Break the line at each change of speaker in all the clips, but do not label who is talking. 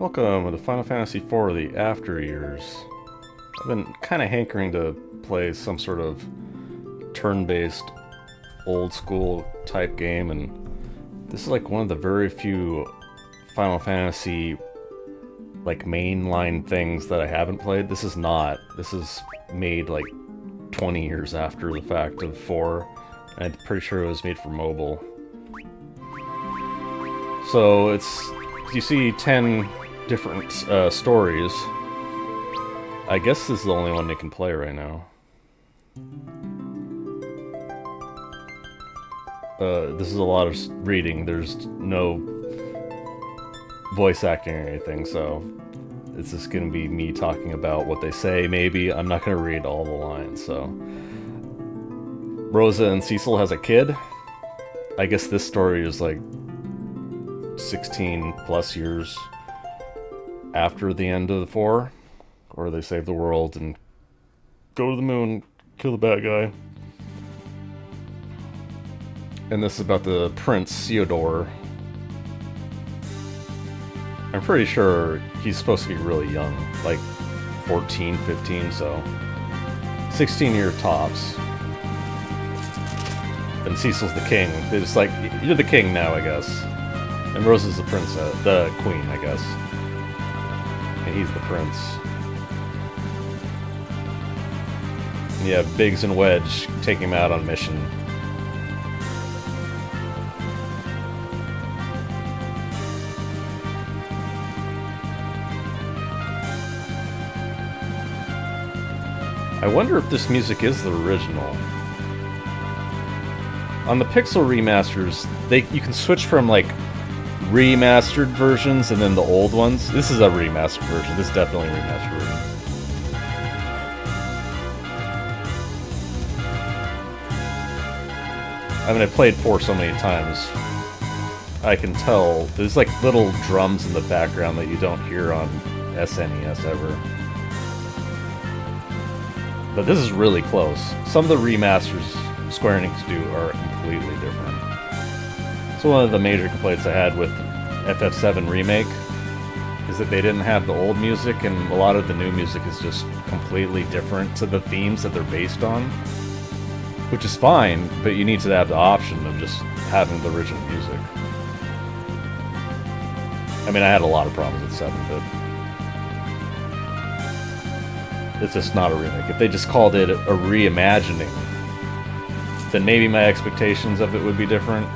Welcome to Final Fantasy IV, the After Years. I've been kind of hankering to play some sort of turn-based, old-school type game, and this is like one of the very few Final Fantasy like mainline things that I haven't played. This is not. This is made like 20 years after the fact of 4. I'm pretty sure it was made for mobile. So it's, you see 10 different stories. I guess this is the only one they can play right now. This is a lot of reading. There's no voice acting or anything, so it's just gonna be me talking about what they say, maybe. I'm not gonna read all the lines, so... Rosa and Cecil has a kid. I guess this story is like 16 plus years after the end of the 4, where they save the world and go to the moon, kill the bad guy. And this is about the Prince Ceodore. I'm pretty sure he's supposed to be really young, like 14, 15, so 16-year tops. And Cecil's the king. They're just like, you're the king now, I guess. And Rosa's the princess, the queen, I guess. And he's the prince. And you have Biggs and Wedge taking him out on a mission. I wonder if this music is the original. On the Pixel remasters, you can switch from like remastered versions and then the old ones. This is a remastered version. This is definitely a remastered version. I mean, I played 4 so many times. I can tell there's like little drums in the background that you don't hear on SNES ever. But this is really close. Some of the remasters Square Enix do are completely different. So one of the major complaints I had with FF4 Remake is that they didn't have the old music, and a lot of the new music is just completely different to the themes that they're based on. Which is fine, but you need to have the option of just having the original music. I mean, I had a lot of problems with 7, but it's just not a remake. If they just called it a reimagining, then maybe my expectations of it would be different.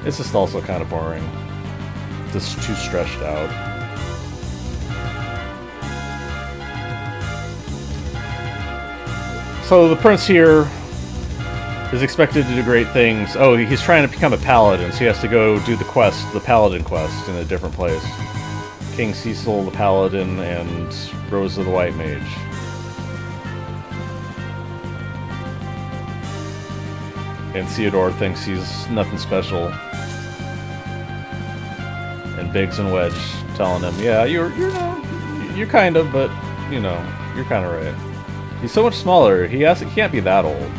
It's just also kind of boring. Just too stretched out. So the prince here is expected to do great things. Oh, he's trying to become a paladin, so he has to go do the quest, the paladin quest, in a different place. King Cecil the paladin and Rosa the white mage. And Ceodore thinks he's nothing special. And Biggs and Wedge telling him, yeah, you're kind of, but, you know, you're kind of right. He's so much smaller, he can't be that old.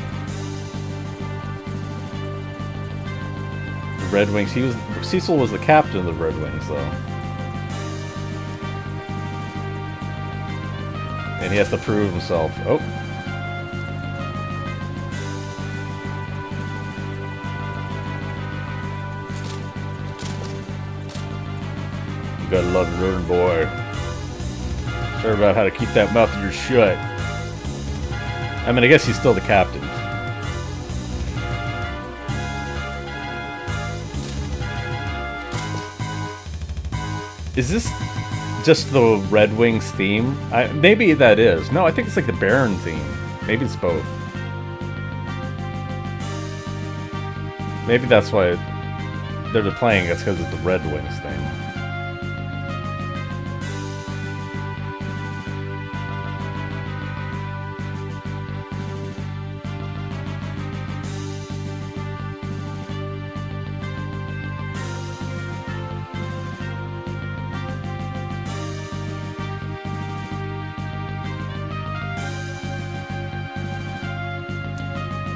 The Red Wings, Cecil was the captain of the Red Wings, though. And he has to prove himself. Oh. You gotta love your little boy. Sorry about how to keep that mouth of yours shut. I mean, I guess he's still the captain. Is this just the Red Wings theme? Maybe that is. No, I think it's like the Baron theme. Maybe it's both. Maybe that's why they're playing it, because it's the Red Wings thing.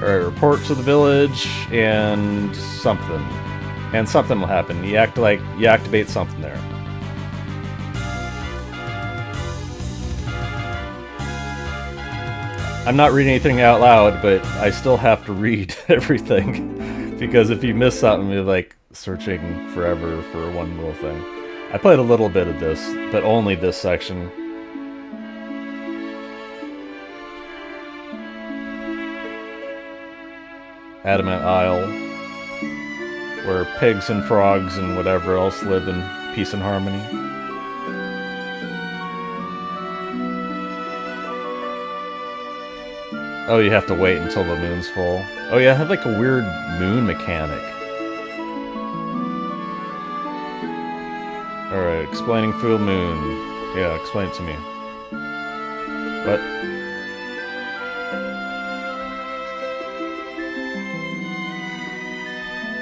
Alright, report to the village, and something. And something will happen. You activate something there. I'm not reading anything out loud, but I still have to read everything. Because if you miss something, you're like searching forever for one little thing. I played a little bit of this, but only this section. Adamant Isle, where pigs and frogs and whatever else live in peace and harmony. Oh, you have to wait until the moon's full. Oh yeah, I have like a weird moon mechanic. Alright, explaining full moon. Yeah, explain it to me. What?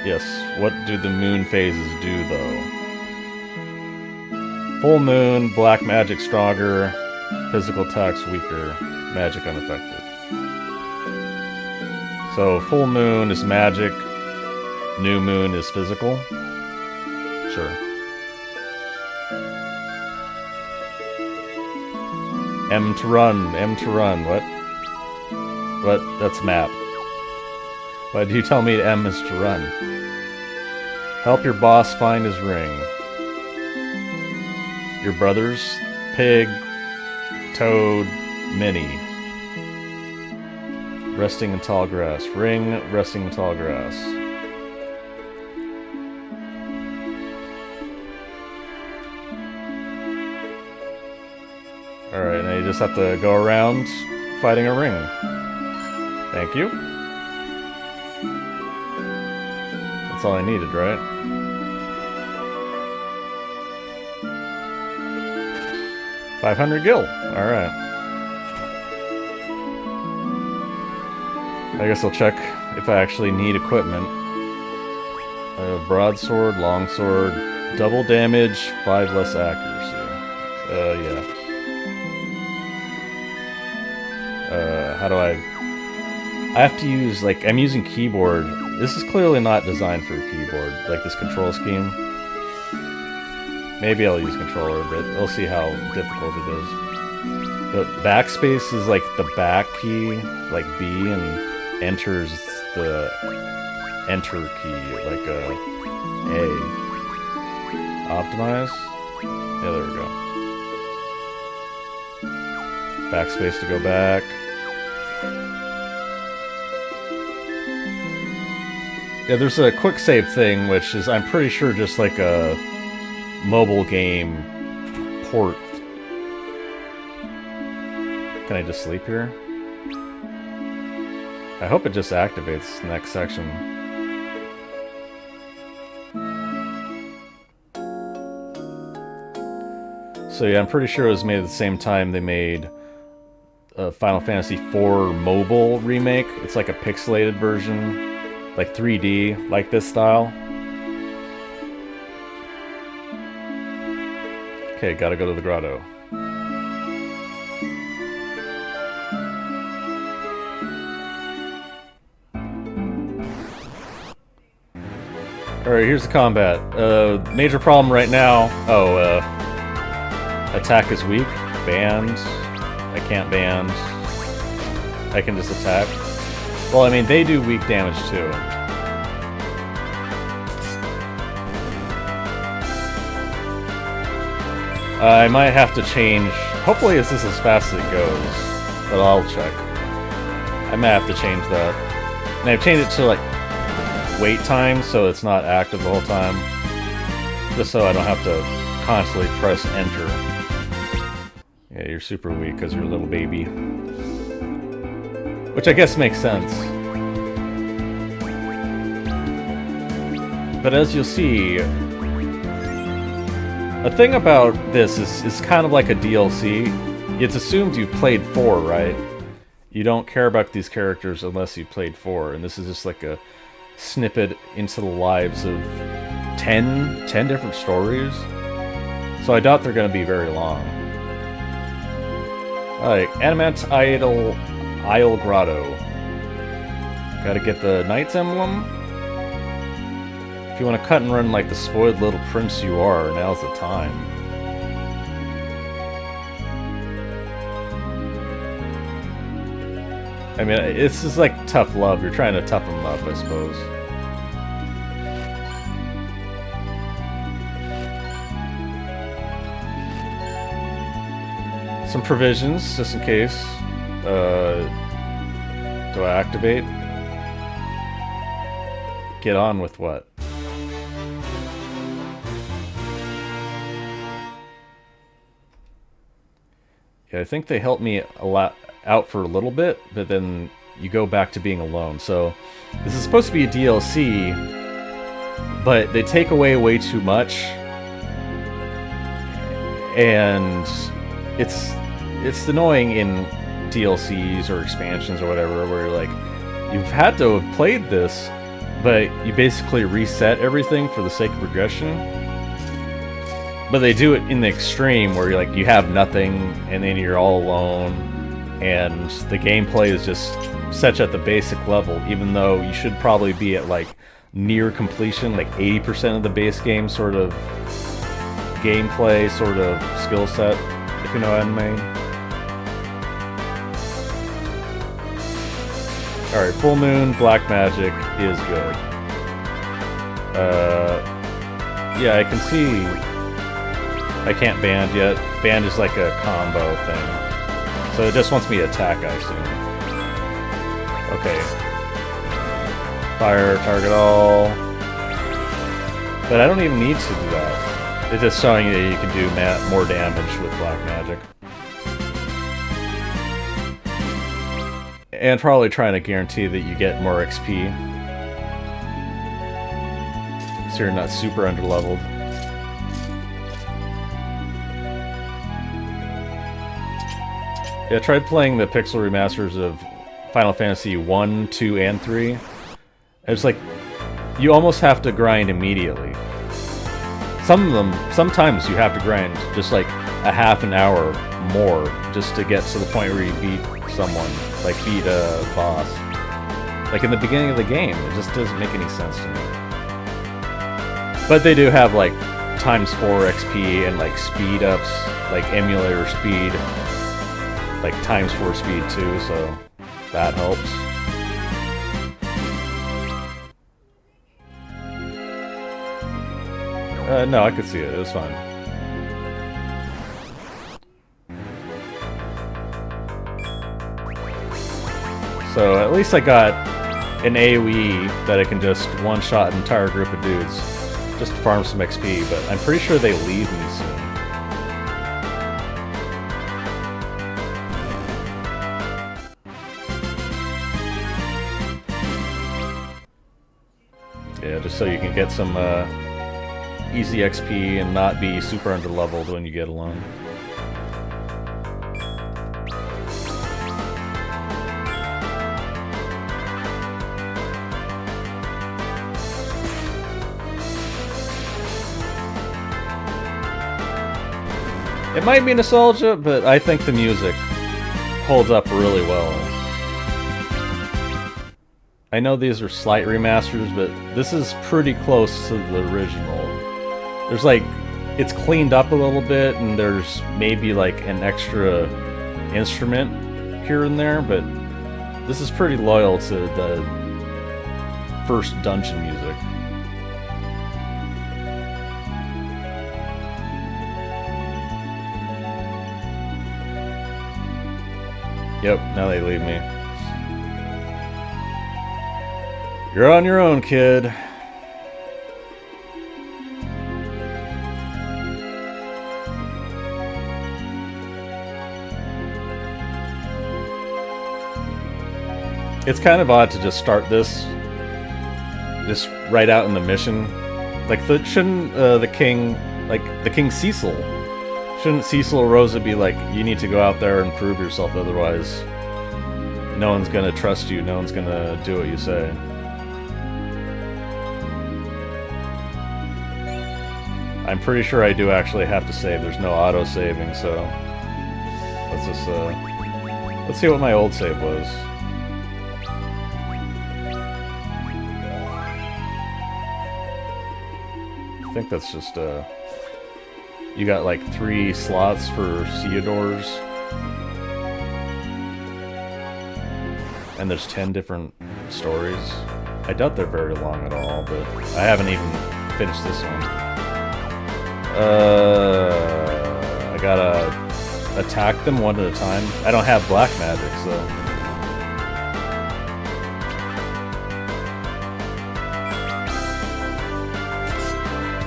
Yes, what do the moon phases do, though? Full moon, black magic stronger, physical attacks weaker, magic unaffected. So, full moon is magic, new moon is physical? Sure. M to run, what? What? That's map. Why do you tell me M is to run? Help your boss find his ring. Your brothers, Pig, Toad, Minnie. Resting in tall grass. Ring, resting in tall grass. Alright, now you just have to go around fighting a ring. Thank you. That's all I needed, right? $500 gil. Alright. I guess I'll check if I actually need equipment. Broadsword, longsword, double damage, 5 less accuracy. Yeah. How do I have to use, like, I'm using keyboard. This is clearly not designed for a keyboard, like this control scheme. Maybe I'll use controller, but we'll see how difficult it is. The backspace is like the back key, like B, and enter is the enter key, like a Optimize? Yeah, there we go. Backspace to go back. Yeah, there's a quick save thing, which is, I'm pretty sure, just like a mobile game port. Can I just sleep here? I hope it just activates the next section. So yeah, I'm pretty sure it was made at the same time they made a Final Fantasy IV mobile remake. It's like a pixelated version. Like 3D, like this style. Okay, gotta go to the grotto. Alright, here's the combat. Major problem right now. Oh, attack is weak. Banned. I can't ban. I can just attack. Well, I mean, they do weak damage too. I might have to change. Hopefully this is as fast as it goes, but I'll check. I might have to change that. And I've changed it to like wait time, so it's not active the whole time. Just so I don't have to constantly press enter. Yeah, you're super weak because you're a little baby. Which I guess makes sense. But as you'll see, a thing about this is kind of like a DLC. It's assumed you've played 4, right? You don't care about these characters unless you played 4, and this is just like a snippet into the lives of 10 different stories. So I doubt they're going to be very long. Alright, Adamant Isle Grotto. Gotta get the Knight's Emblem. If you want to cut and run like the spoiled little prince you are, now's the time. I mean, it's just like tough love. You're trying to toughen them up, I suppose. Some provisions, just in case. Do I activate? Get on with what? Yeah, I think they helped me a lot out for a little bit, but then you go back to being alone. So this is supposed to be a DLC, but they take away way too much, and it's annoying in DLCs or expansions or whatever, where you're like, you've had to have played this, but you basically reset everything for the sake of progression. But they do it in the extreme, where you're like, you have nothing, and then you're all alone, and the gameplay is just such at the basic level, even though you should probably be at like near completion, like 80% of the base game sort of gameplay, sort of skill set, if you know what I mean. Alright, full moon, black magic is good. Yeah, I can see I can't band yet. Band is like a combo thing. So it just wants me to attack, I assume. Okay. Fire, target all. But I don't even need to do that. It's just showing you that you can do more damage with black magic. And probably trying to guarantee that you get more XP. So you're not super underleveled. Yeah, I tried playing the pixel remasters of Final Fantasy 1, 2, and 3. It's like, you almost have to grind immediately. Sometimes you have to grind just like a half an hour more just to get to the point where you beat someone, like beat a boss. Like in the beginning of the game, it just doesn't make any sense to me. But they do have like ×4 XP and like speed ups, like emulator speed, like ×4 speed too, so that helps. No, I could see it. It was fine. So at least I got an AoE that I can just one-shot an entire group of dudes just to farm some XP, but I'm pretty sure they leave me soon. Yeah, just so you can get some easy XP and not be super underleveled when you get alone. It might be nostalgia, but I think the music holds up really well. I know these are slight remasters, but this is pretty close to the original. There's like, it's cleaned up a little bit, and there's maybe like an extra instrument here and there, but this is pretty loyal to the first dungeon music. Yep, now they leave me. You're on your own, kid. It's kind of odd to just start this right out in the mission. Like, shouldn't the king, like, the King Cecil, shouldn't Cecil Rosa be like, you need to go out there and prove yourself, otherwise no one's gonna trust you, no one's gonna do what you say. I'm pretty sure I do actually have to save. There's no auto-saving, so let's just, let's see what my old save was. I think that's just, you got like 3 slots for Ceodores. and there's 10 different stories. I doubt they're very long at all, but I haven't even finished this one. I gotta attack them one at a time. I don't have black magic, so...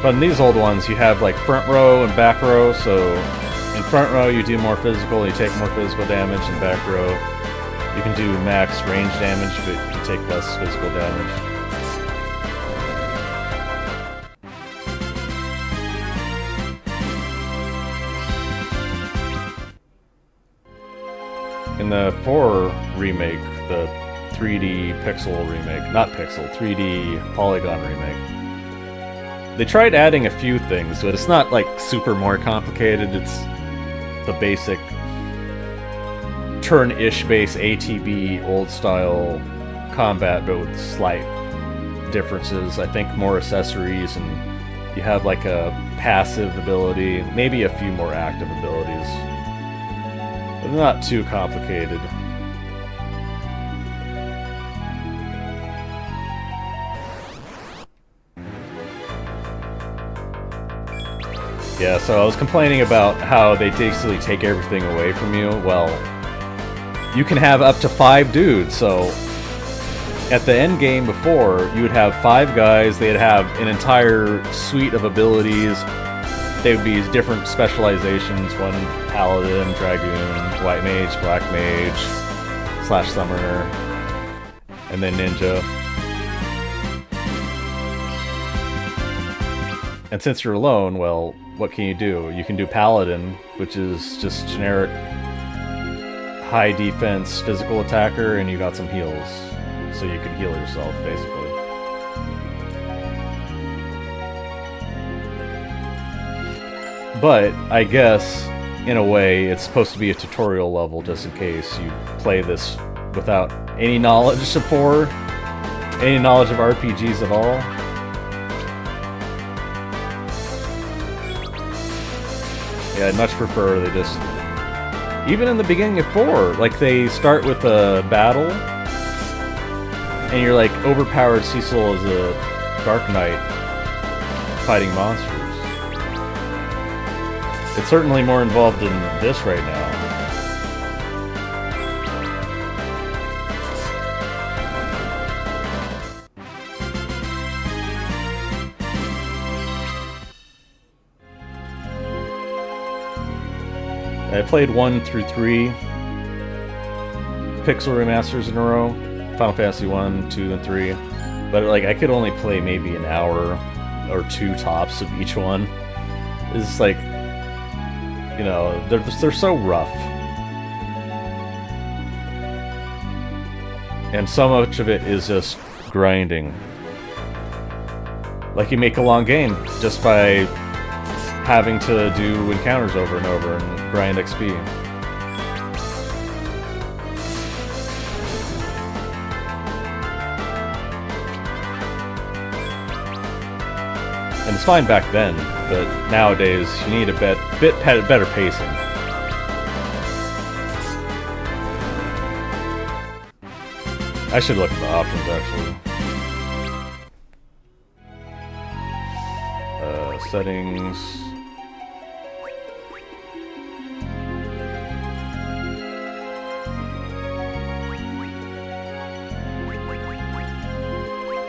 But in these old ones, you have like front row and back row, so in front row you do more physical, you take more physical damage, in back row you can do max range damage, but you take less physical damage. In the 4 remake, the 3D pixel remake, not pixel, 3D polygon remake, they tried adding a few things, but it's not like super more complicated. It's the basic turn-ish base ATB old style combat, but with slight differences. I think more accessories, and you have like a passive ability, maybe a few more active abilities. But not too complicated. Yeah, so I was complaining about how they basically take everything away from you. Well, you can have up to 5 dudes, so at the end game before, you would have 5 guys, they'd have an entire suite of abilities. They would be different specializations, one paladin, dragoon, white mage, black mage, slash summoner, and then ninja. And since you're alone, well, what can you do? You can do Paladin, which is just generic high defense physical attacker, and you got some heals. So you can heal yourself, basically. But, I guess, in a way, it's supposed to be a tutorial level, just in case you play this without any knowledge of 4, any knowledge of RPGs at all. Yeah, I'd much prefer they just... Even in the beginning of 4, like, they start with a battle, and you're like, overpowered Cecil as a Dark Knight fighting monsters. It's certainly more involved in this right now. I played 1 through 3 pixel remasters in a row, Final Fantasy 1, 2, and 3, but like I could only play maybe an hour or 2 tops of each one. It's like, you know, they're so rough, and so much of it is just grinding. Like you make a long game just by having to do encounters over and over and grind XP. And it's fine back then, but nowadays you need a bit better pacing. I should look at the options actually. Settings.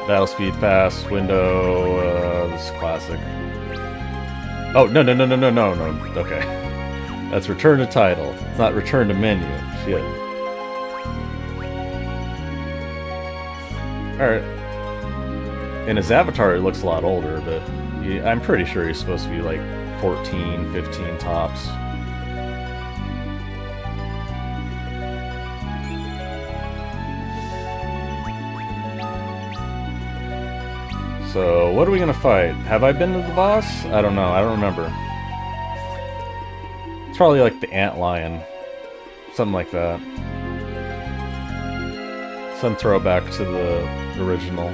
Battle speed, fast, window, this is classic. Oh, no. Okay. That's return to title. It's not return to menu. Shit. Alright. In his avatar, he looks a lot older, but I'm pretty sure he's supposed to be like 14, 15 tops. So, what are we gonna fight? Have I been to the boss? I don't know, I don't remember. It's probably like the ant lion. Something like that. Some throwback to the original.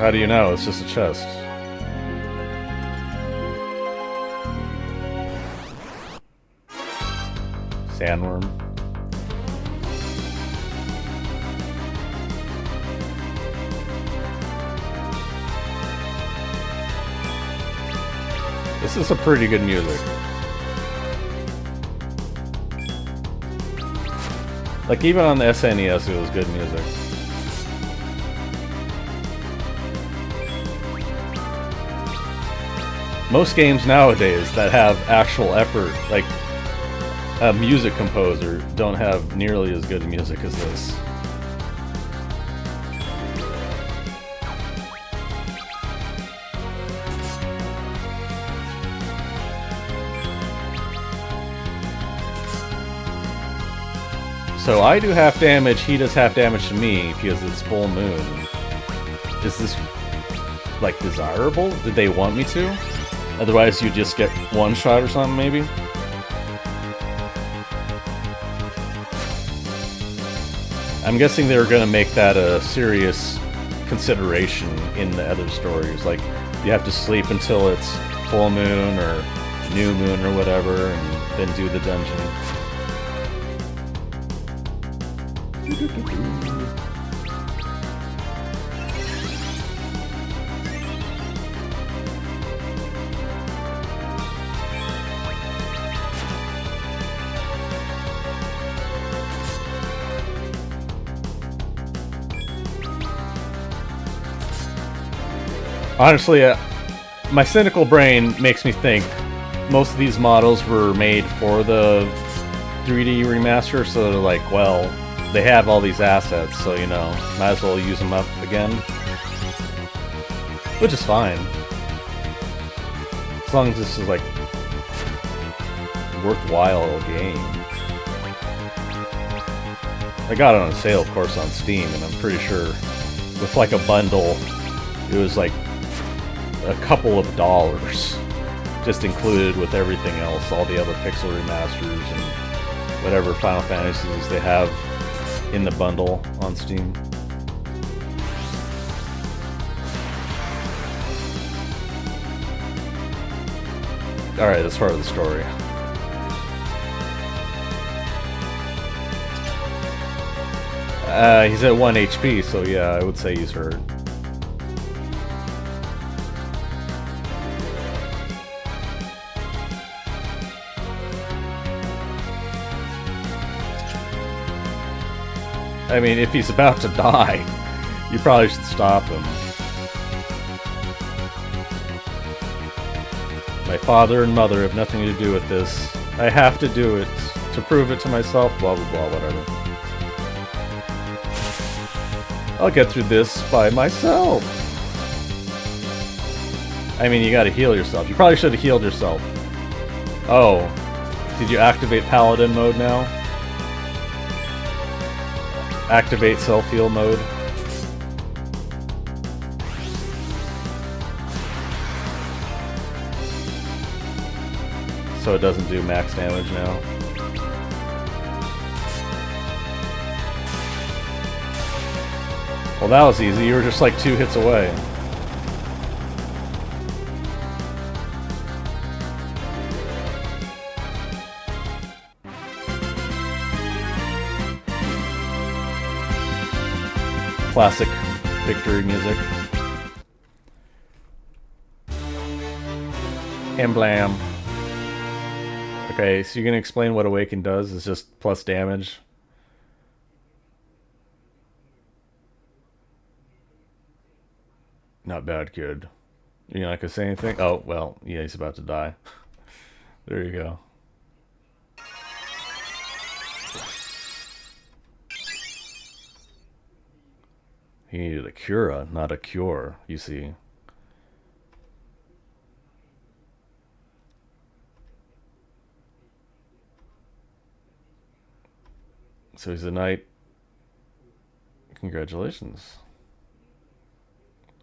How do you know? It's just a chest. Sandworm. This is some pretty good music. Like, even on the SNES, it was good music. Most games nowadays that have actual effort, like a music composer, don't have nearly as good music as this. So I do half damage, he does half damage to me because it's full moon. Is this, like, desirable? Did they want me to? Otherwise you just get one shot or something, maybe? I'm guessing they were gonna make that a serious consideration in the other stories. Like, you have to sleep until it's full moon or new moon or whatever, and then do the dungeon. Honestly, my cynical brain makes me think most of these models were made for the 3D remaster, so they're like, well, they have all these assets, so, you know, might as well use them up again. Which is fine. As long as this is, like, worthwhile game. I got it on sale, of course, on Steam, and I'm pretty sure with, like, a bundle, it was, like, a couple of dollars, just included with everything else, all the other pixel remasters and whatever Final Fantasies they have in the bundle on Steam. Alright, that's part of the story. He's at 1 HP, so yeah, I would say he's hurt. I mean, if he's about to die, you probably should stop him. My father and mother have nothing to do with this. I have to do it to prove it to myself, blah blah blah, whatever. I'll get through this by myself. I mean, you gotta heal yourself. You probably should have healed yourself. Oh, did you activate Paladin mode now? Activate self-heal mode. So it doesn't do max damage now. Well, that was easy. You were just like 2 hits away. Classic victory music. And blam. Okay, so you're gonna explain what Awaken does? It's just plus damage. Not bad, kid. You're not gonna say anything? Oh, well, yeah, he's about to die. There you go. He needed a cura, not a cure, you see. So he's a knight. Congratulations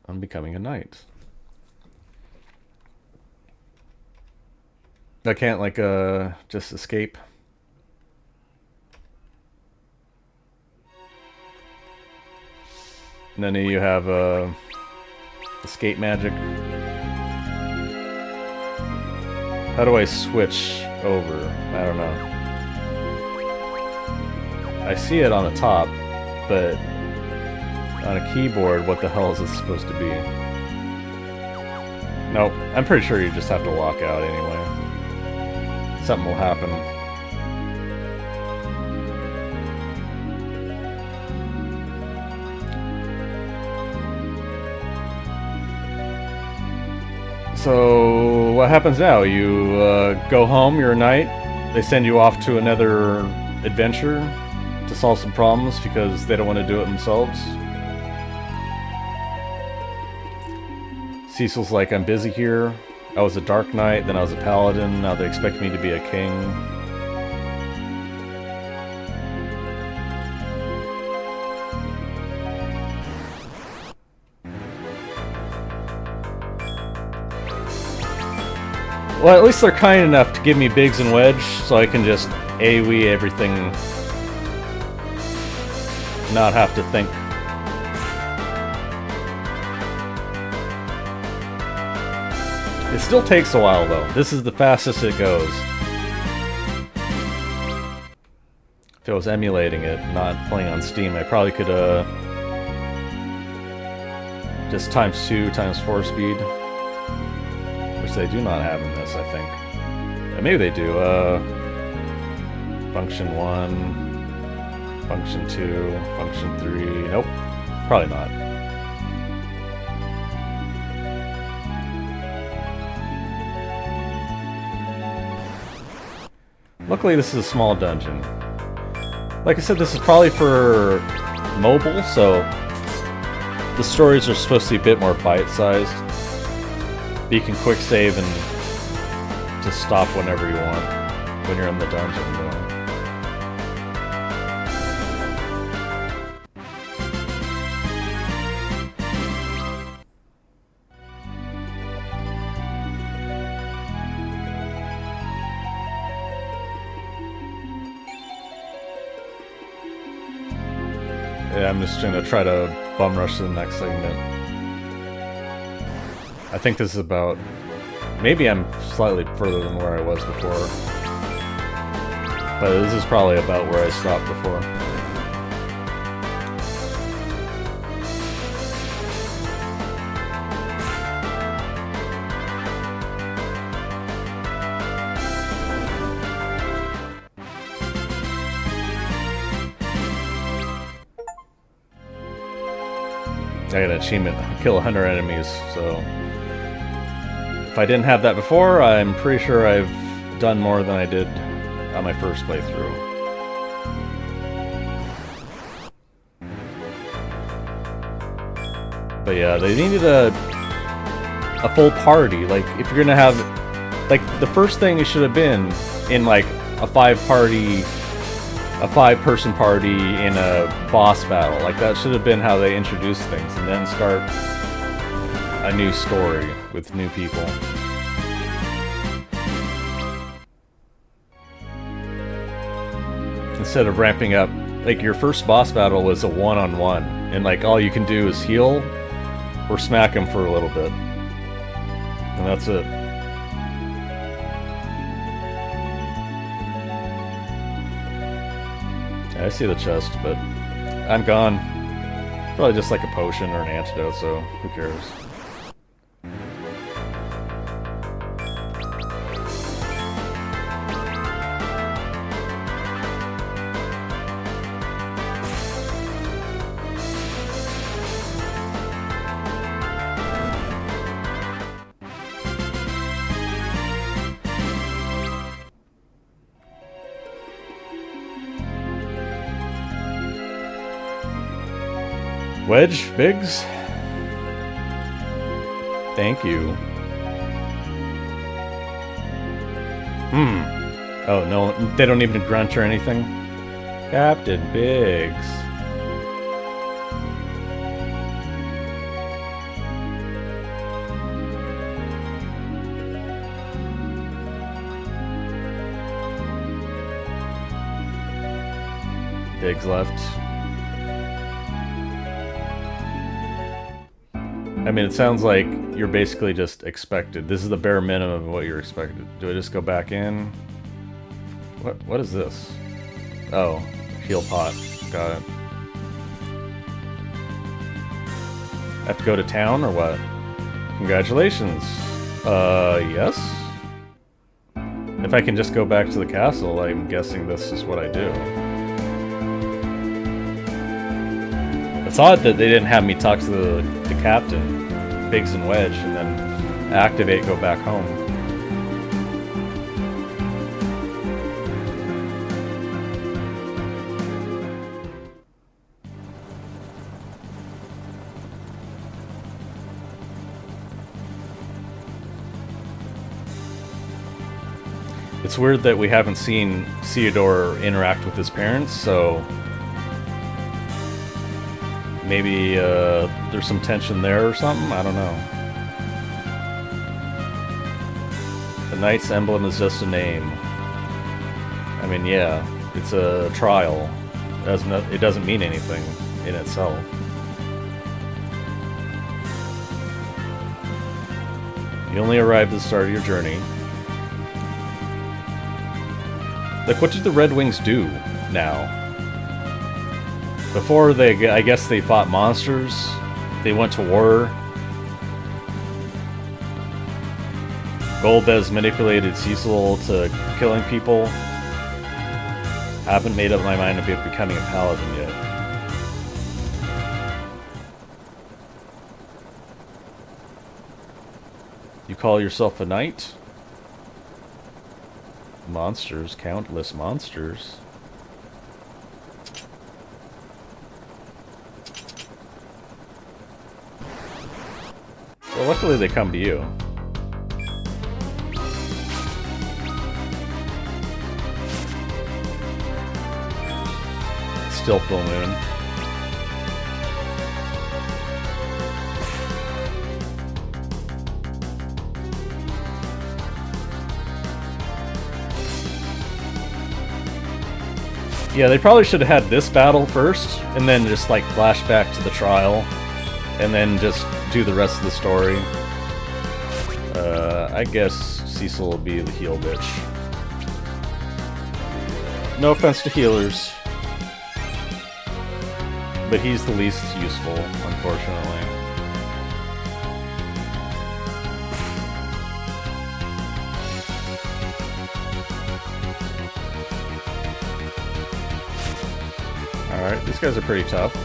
on becoming a knight. I can't, like, just escape. None of you have escape magic. How do I switch over? I don't know. I see it on the top, but on a keyboard, what the hell is this supposed to be? Nope, I'm pretty sure you just have to walk out anyway. Something will happen. So, what happens now? You go home, you're a knight, they send you off to another adventure to solve some problems because they don't want to do it themselves. Cecil's like, I'm busy here. I was a Dark Knight, then I was a Paladin, now they expect me to be a king. Well, at least they're kind enough to give me Biggs and Wedge, so I can just AoE everything, not have to think. It still takes a while, though. This is the fastest it goes. If I was emulating it, not playing on Steam, I probably could, just ×2, ×4 speed. Which they do not have in this, I think. Maybe they do. Function 1, Function 2, Function 3. Nope, probably not. Luckily, this is a small dungeon. Like I said, this is probably for mobile, so the stories are supposed to be a bit more bite-sized. You can quick save and just stop whenever you want when you're in the dungeon, though. Yeah, I'm just gonna try to bum rush to the next segment. I think this is about... Maybe I'm slightly further than where I was before. But this is probably about where I stopped before. I got an achievement, kill 100 enemies, so... If I didn't have that before, I'm pretty sure I've done more than I did on my first playthrough. But yeah, they needed a full party. Like, if you're gonna have... Like, the first thing it should have been in, like, a five-person party in a boss battle. Like, that should have been how they introduced things, and then start a new story with new people. Instead of ramping up, like, your first boss battle was a one-on-one, and like all you can do is heal or smack him for a little bit, and that's it. Yeah, I see the chest, but I'm gone. Probably just like a potion or an antidote, so who cares? Wedge, Biggs? Thank you. Oh, no, they don't even grunt or anything? Captain Biggs. Biggs left. I mean, it sounds like you're basically just expected. This is the bare minimum of what you're expected. Do I just go back in? What is this? Oh, heal pot. Got it. Have to go to town or what? Congratulations. Yes? If I can just go back to the castle, I'm guessing this is what I do. It's odd that they didn't have me talk to the captain, Biggs and Wedge, and then activate, go back home. It's weird that we haven't seen Ceodore interact with his parents, so maybe there's some tension there or something? I don't know. The Knight's emblem is just a name. I mean, yeah, it's a trial. It doesn't mean anything in itself. You only arrived at the start of your journey. Like, what did the Red Wings do now? Before I guess they fought monsters. They went to war. Golbez manipulated Cecil to killing people. Haven't made up my mind about becoming a paladin yet. You call yourself a knight? Monsters, countless monsters. Well, luckily they come to you. Still full moon. Yeah, they probably should have had this battle first, and then just like flash back to the trial, and then just do the rest of the story. I guess Cecil will be the heal bitch. No offense to healers, but he's the least useful, unfortunately. Alright, these guys are pretty tough.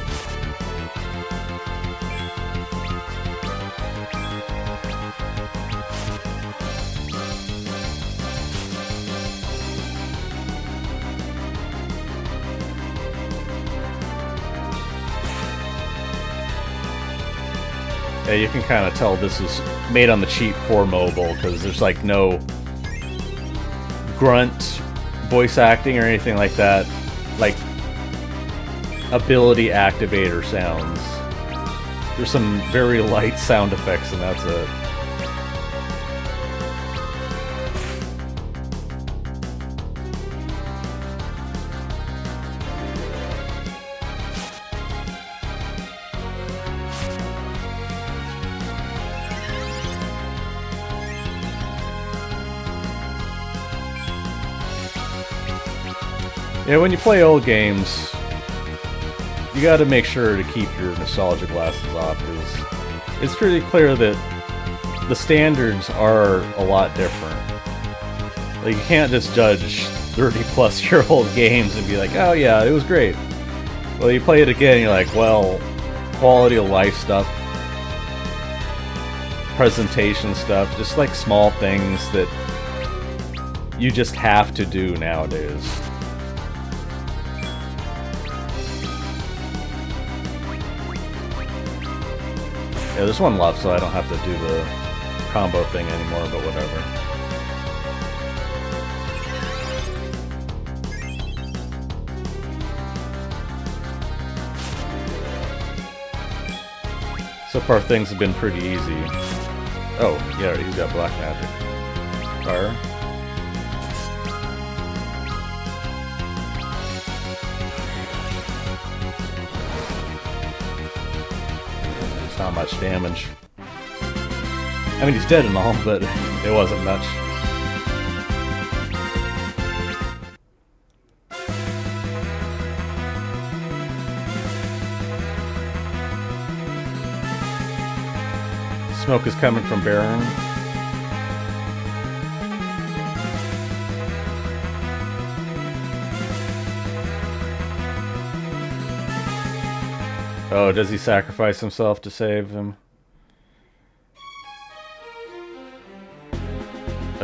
Yeah, you can kind of tell this is made on the cheap for mobile, because there's like no grunt voice acting or anything like that. Like, ability activator sounds. There's some very light sound effects, and that's it. Yeah, when you play old games, you gotta make sure to keep your nostalgia glasses off, because it's pretty clear that the standards are a lot different. Like, you can't just judge 30-plus-year-old games and be like, oh yeah, it was great. Well, you play it again and you're like, well, quality of life stuff, presentation stuff, just like small things that you just have to do nowadays. Yeah, there's one left, so I don't have to do the combo thing anymore, but whatever. So far, things have been pretty easy. Oh, yeah, he's got black magic. Fire. Not much damage. I mean, he's dead and all, but it wasn't much. Smoke is coming from Baron. Oh, does he sacrifice himself to save him?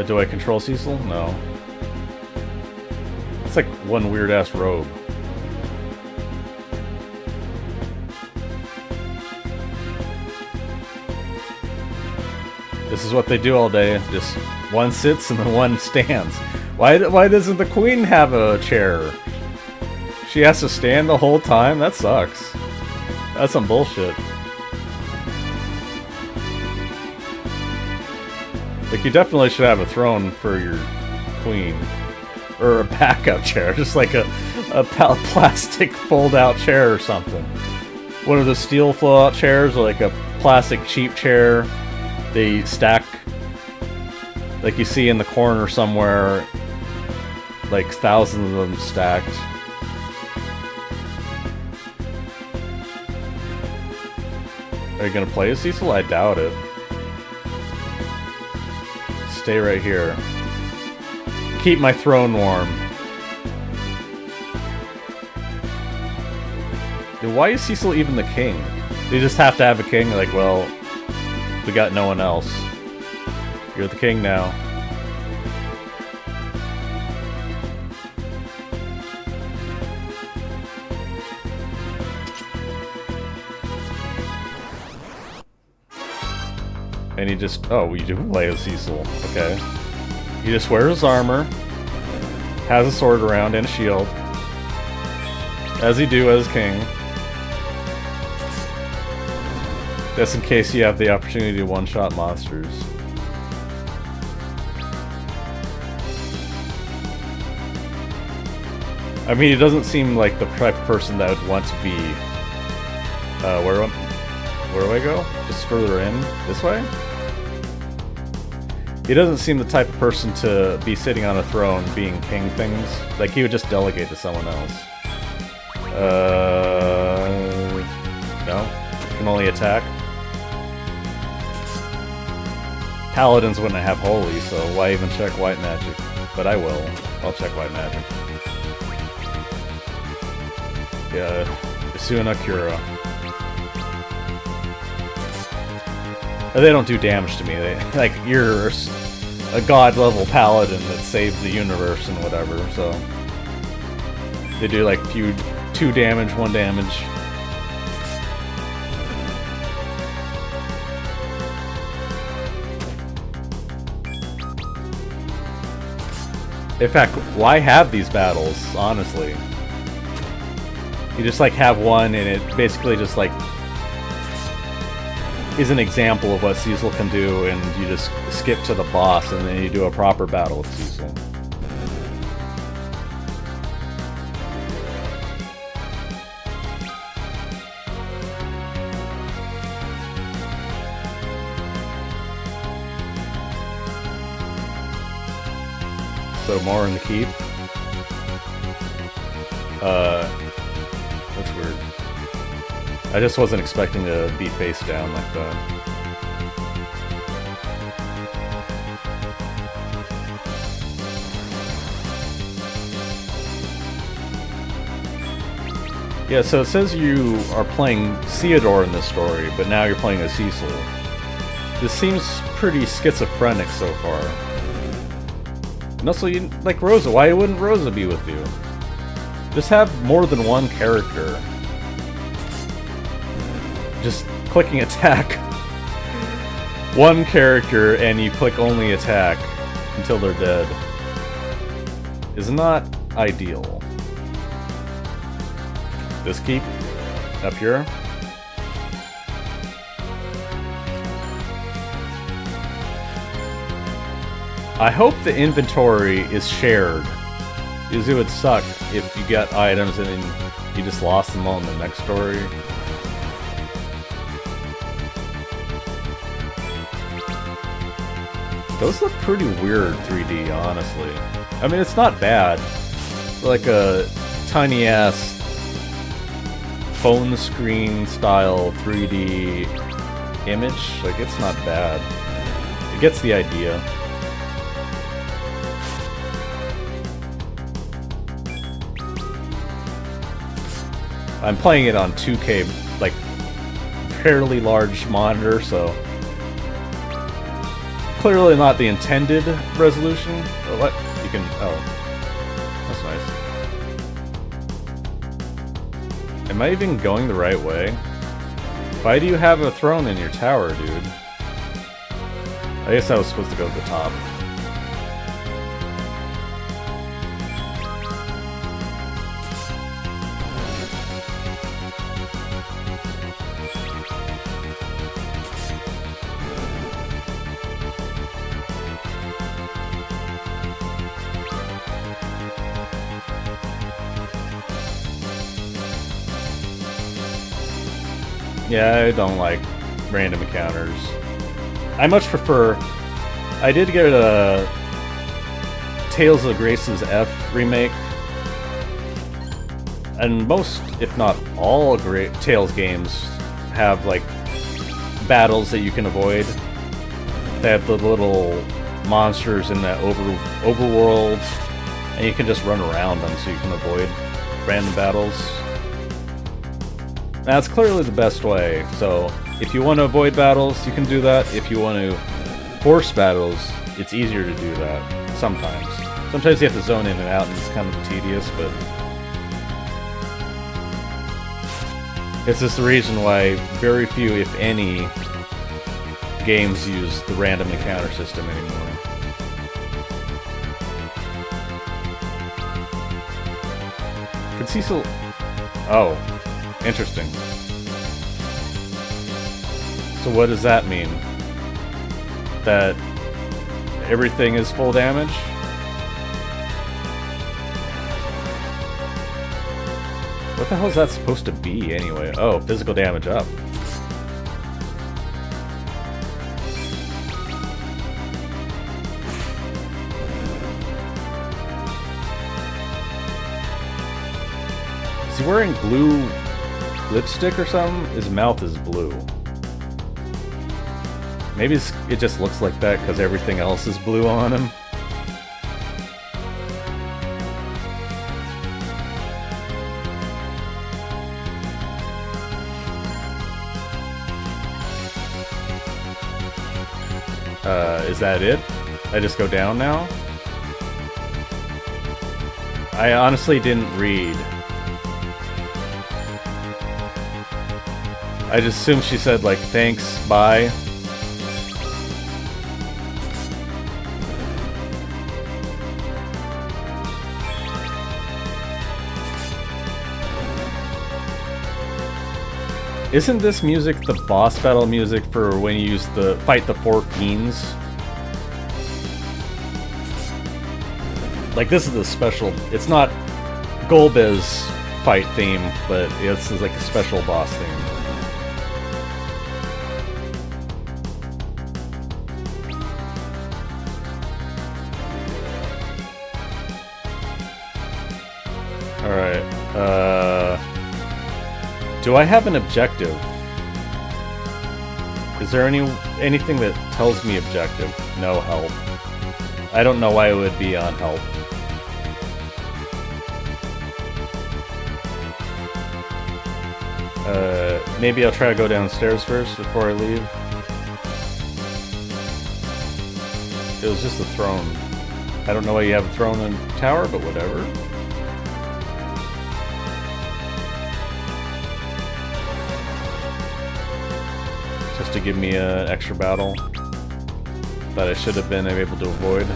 Do I control Cecil? No. It's like one weird-ass robe. This is what they do all day. Just one sits and then one stands. Why doesn't the queen have a chair? She has to stand the whole time? That sucks. That's some bullshit. Like, you definitely should have a throne for your queen. Or a backup chair. Just like a plastic fold-out chair or something. One of the steel fold-out chairs, or like a plastic cheap chair. They stack, like you see in the corner somewhere, like thousands of them stacked. Are you gonna play as Cecil? I doubt it. Stay right here. Keep my throne warm. Dude, why is Cecil even the king? They just have to have a king? Like, well, we got no one else. You're the king now. And he just... Oh, we do play as Cecil. Okay. He just wears armor, has a sword around and a shield, as he do as king. Just in case you have the opportunity to one-shot monsters. I mean, he doesn't seem like the type of person that would want to be... where do I go? Just further in? This way? He doesn't seem the type of person to be sitting on a throne being king things. Like, he would just delegate to someone else. No? He can only attack? Paladins wouldn't have holy, so why even check white magic? But I will. I'll check white magic. Yeah, Isuna Cura. They don't do damage to me. Like, you're a god-level paladin that saves the universe and whatever, so... They do, like, 2 damage, 1 damage. In fact, why have these battles, honestly? You just, like, have one, and it basically just, like, is an example of what Cecil can do, and you just skip to the boss, and then you do a proper battle with Cecil. So more in the keep. That's weird. I just wasn't expecting to be face down like that. Yeah, so it says you are playing Ceodore in this story, but now you're playing as Cecil. This seems pretty schizophrenic so far. And also, you, like Rosa, why wouldn't Rosa be with you? Just have more than one character. Just clicking attack. One character and you click only attack until they're dead is not ideal. This keep up here. I hope the inventory is shared, because it would suck if you got items and then you just lost them all in the next story. Those look pretty weird 3D, honestly. I mean, it's not bad. Like a tiny-ass phone screen style 3D image. Like, it's not bad. It gets the idea. I'm playing it on 2K, like, fairly large monitor, so clearly not the intended resolution. Oh, what? You can... oh. That's nice. Am I even going the right way? Why do you have a throne in your tower, dude? I guess I was supposed to go to the top. Yeah, I don't like random encounters. I much prefer... I did get a Tales of Grace's F remake. And most, if not all, Tales games have, like, battles that you can avoid. They have the little monsters in that overworld, and you can just run around them so you can avoid random battles. That's clearly the best way, so if you want to avoid battles, you can do that. If you want to force battles, it's easier to do that, sometimes. Sometimes you have to zone in and out, and it's kind of tedious, but... it's just the reason why very few, if any, games use the random encounter system anymore. Could Cecil... oh. Interesting. So what does that mean? That everything is full damage? What the hell is that supposed to be anyway? Oh, physical damage up. Is he wearing blue lipstick or something? His mouth is blue. Maybe it just looks like that because everything else is blue on him. Is that it? I just go down now? I honestly didn't read. I just assumed she said, like, thanks, bye. Isn't this music the boss battle music for when you use fight the 4 fiends? Like, this is the special... it's not Golbez's fight theme, but it's like a special boss theme. Alright, do I have an objective? Is there anything that tells me objective? No help. I don't know why it would be on help. Maybe I'll try to go downstairs first before I leave. It was just a throne. I don't know why you have a throne in a tower, but whatever. Just to give me an extra battle that I should have been able to avoid.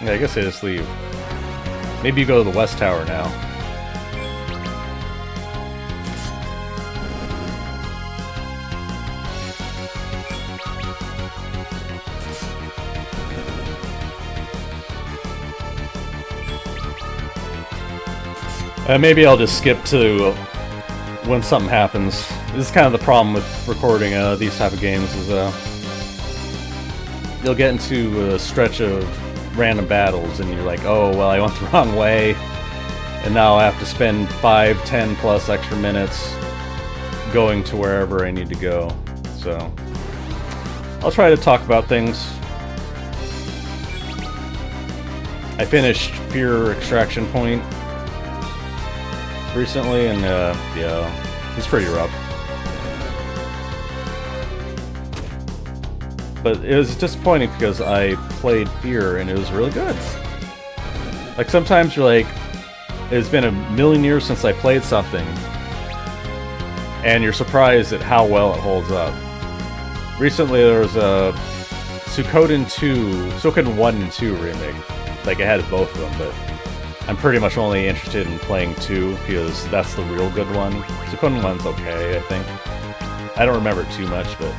Yeah, I guess I just leave. Maybe you go to the West Tower now. Maybe I'll just skip to when something happens. This is kind of the problem with recording these type of games, is you'll get into a stretch of random battles and you're like, oh, well, I went the wrong way, and now I have to spend 5, 10 plus extra minutes going to wherever I need to go. So I'll try to talk about things. I finished Fear Extraction Point recently, and yeah, it's pretty rough. But it was disappointing because I played Fear and it was really good. Like, sometimes you're like, it's been a million years since I played something, and you're surprised at how well it holds up. Recently there was a Suikoden 1 and 2 remake. Like, I had both of them, but I'm pretty much only interested in playing 2 because that's the real good one. Suikoden 1's okay, I think. I don't remember it too much, but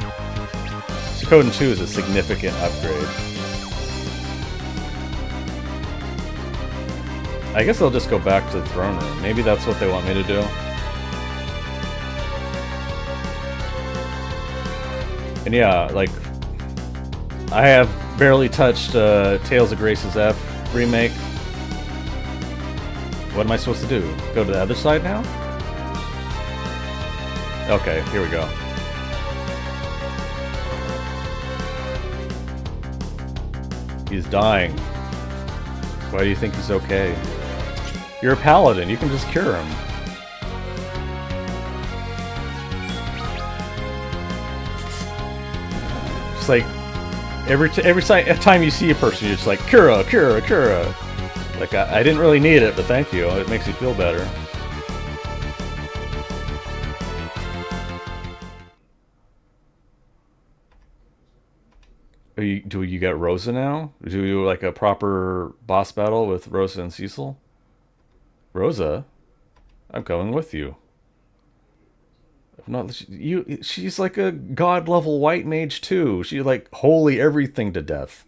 Suikoden 2 is a significant upgrade. I guess I'll just go back to the throne room. Maybe that's what they want me to do. And yeah, like, I have barely touched Tales of Grace's F remake. What am I supposed to do? Go to the other side now? Okay, here we go. He's dying. Why do you think he's okay? You're a paladin, you can just cure him. It's like, every time you see a person, you're just like, Cura, Cura, Cura. Like, I didn't really need it, but thank you. It makes me feel better. Do you get Rosa now? Do you like a proper boss battle with Rosa and Cecil? Rosa? I'm going with you. She's like a god level white mage too. She like holy everything to death.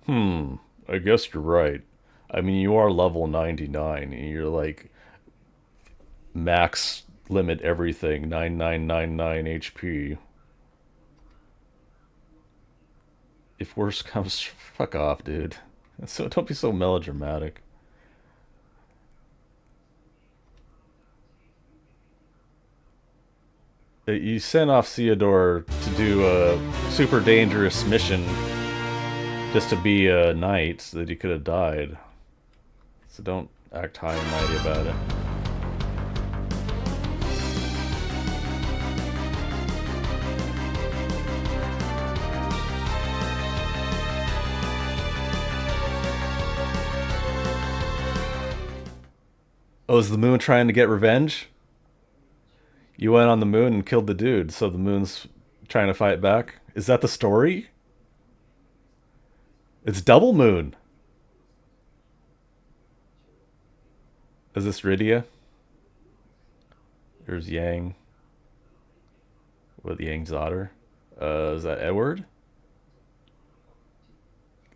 I guess you're right. I mean, you are level 99 and you're like max limit everything, 9999 HP. If worse comes, fuck off, dude. So don't be so melodramatic. You sent off Ceodore to do a super dangerous mission just to be a knight so that he could have died. So don't act high and mighty about it. Oh, is the moon trying to get revenge? You went on the moon and killed the dude, so the moon's trying to fight back? Is that the story? It's double moon. Is this Rydia? There's Yang. With Yang's daughter. Is that Edward?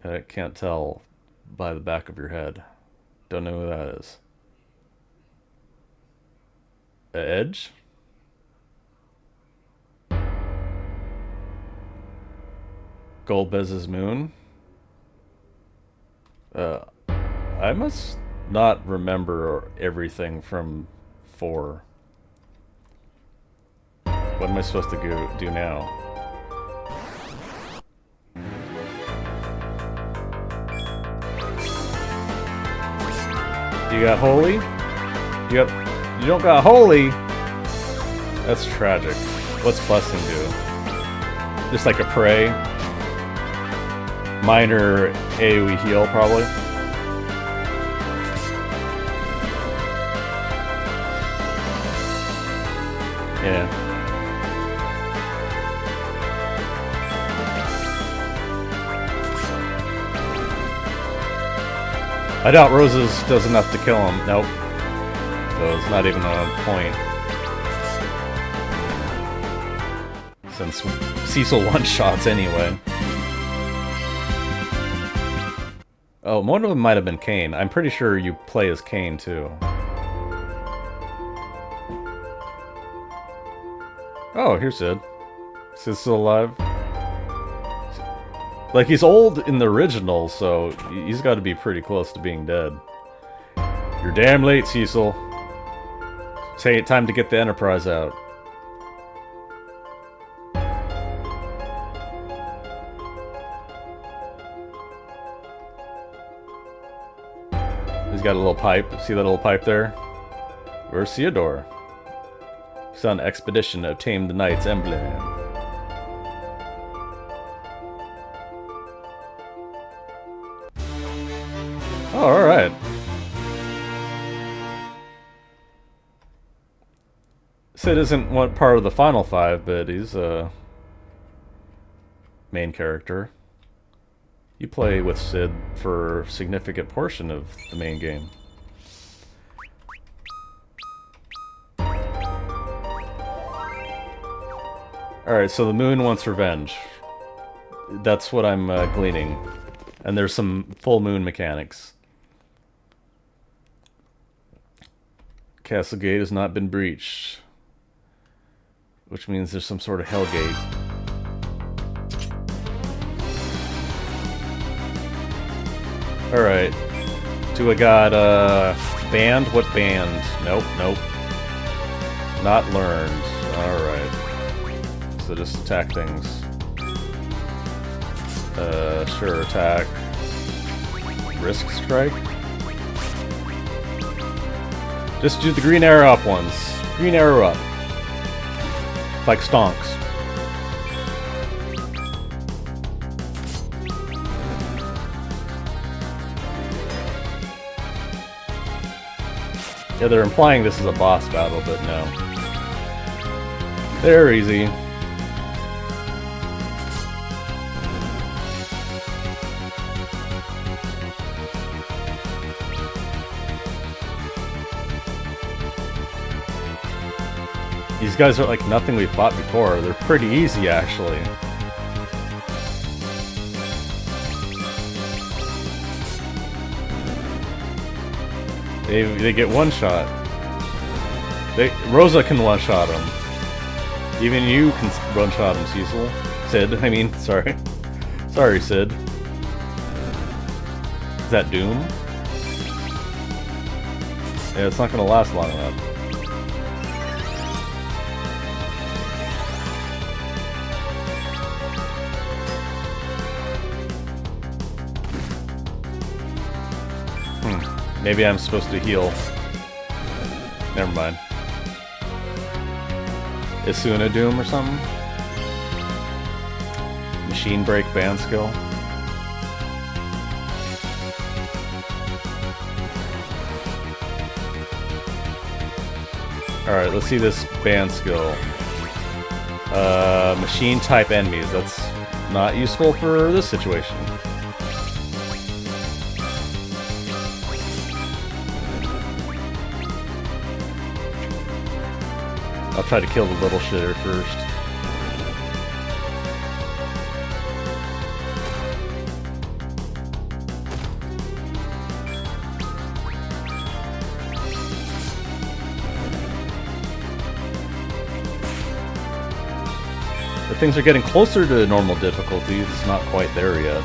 I can't tell by the back of your head. Don't know who that is. Edge? Golbez's moon? I must not remember everything from 4. What am I supposed to do now? You got holy? You don't got holy? That's tragic. What's blessing do? Just like a pray? Minor AoE heal, probably. Yeah. I doubt Roses does enough to kill him. Nope. So it's not even a point. Since Cecil one-shots anyway. Oh, one of them might have been Kane. I'm pretty sure you play as Kane, too. Oh, here's Sid. Is Sid still alive? Like, he's old in the original, so he's got to be pretty close to being dead. You're damn late, Cecil. Say it, time to get the Enterprise out. He's got a little pipe. See that little pipe there? Where's Ceodore? He's on an expedition to obtain the Knight's emblem. Oh, alright. Sid isn't one part of the final five, but he's a main character. You play with Sid for a significant portion of the main game. Alright, so the moon wants revenge. That's what I'm gleaning. And there's some full moon mechanics. Castle Gate has not been breached. Which means there's some sort of hell gate. Alright. Do I got, banned? What banned? Nope, nope. Not learned. Alright. So just attack things. Sure, attack. Risk strike? Just do the green arrow up ones. Green arrow up. Like stonks. Yeah, they're implying this is a boss battle, but no. They're easy. These guys are like nothing we've fought before. They're pretty easy, actually. They get one shot. Rosa can one shot them. Even you can one shot him, Cecil. Sid, I mean, sorry. Sorry, Sid. Is that Doom? Yeah, it's not gonna last long enough. Maybe I'm supposed to heal. Never mind. Isuna Doom or something? Machine Break Band Skill? Alright, let's see this band skill. Machine type enemies. That's not useful for this situation. I'll try to kill the little shitter first. The things are getting closer to normal difficulty. It's not quite there yet.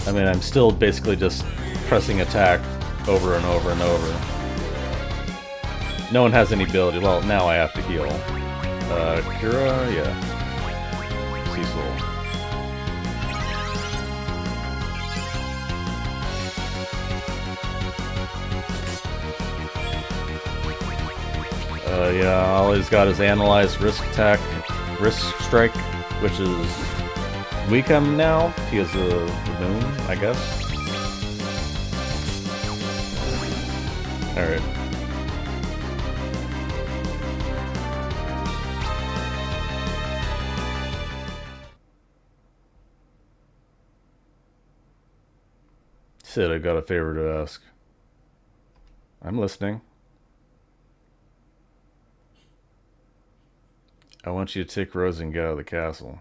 I mean, I'm still basically just pressing attack over and over and over. No one has any ability. Well, now I have to heal. Kira? Yeah. Cecil. Yeah, all he's got is Analyze, Risk Attack, Risk Strike, which is weaken now. He has the moon, I guess. Alright. Sid, I've got a favor to ask. I'm listening. I want you to take Rose and get out of the castle.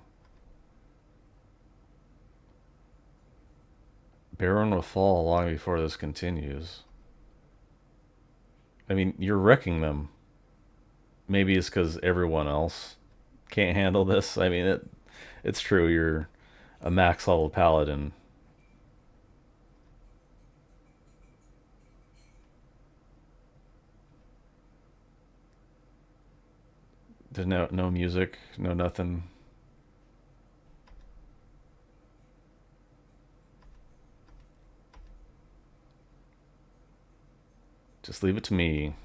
Baron will fall long before this continues. I mean, you're wrecking them. Maybe it's because everyone else can't handle this. I mean, it's true. You're a max level paladin. There's no music, no nothing. Just leave it to me.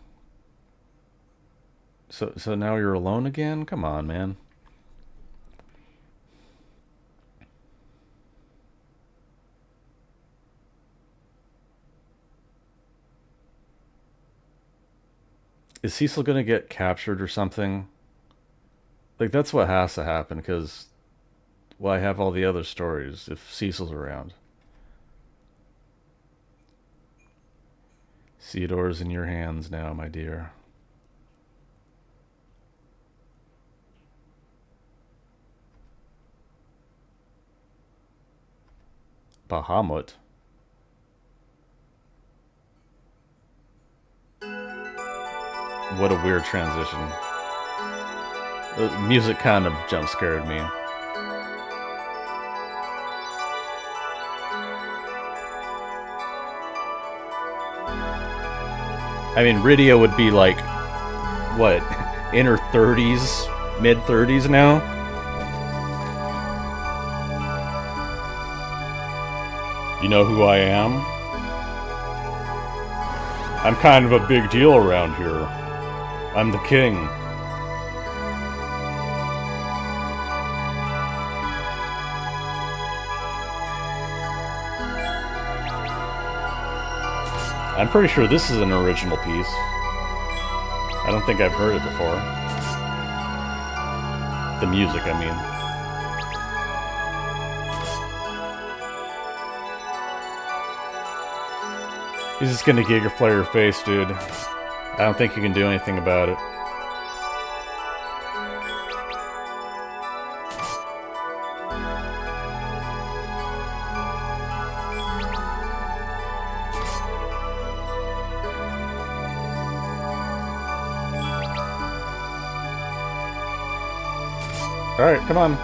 So now you're alone again? Come on, man. Is Cecil gonna get captured or something? Like, that's what has to happen, because, well, I have all the other stories if Cecil's around. Ceodore's in your hands now, my dear. Bahamut. What a weird transition. The music kind of jump scared me. I mean, Rydia would be like, what, in her 30s, mid 30s now? You know who I am? I'm kind of a big deal around here. I'm the king. I'm pretty sure this is an original piece. I don't think I've heard it before. The music, I mean. He's just gonna Giga Flare your face, dude. I don't think you can do anything about it. Alright, come on.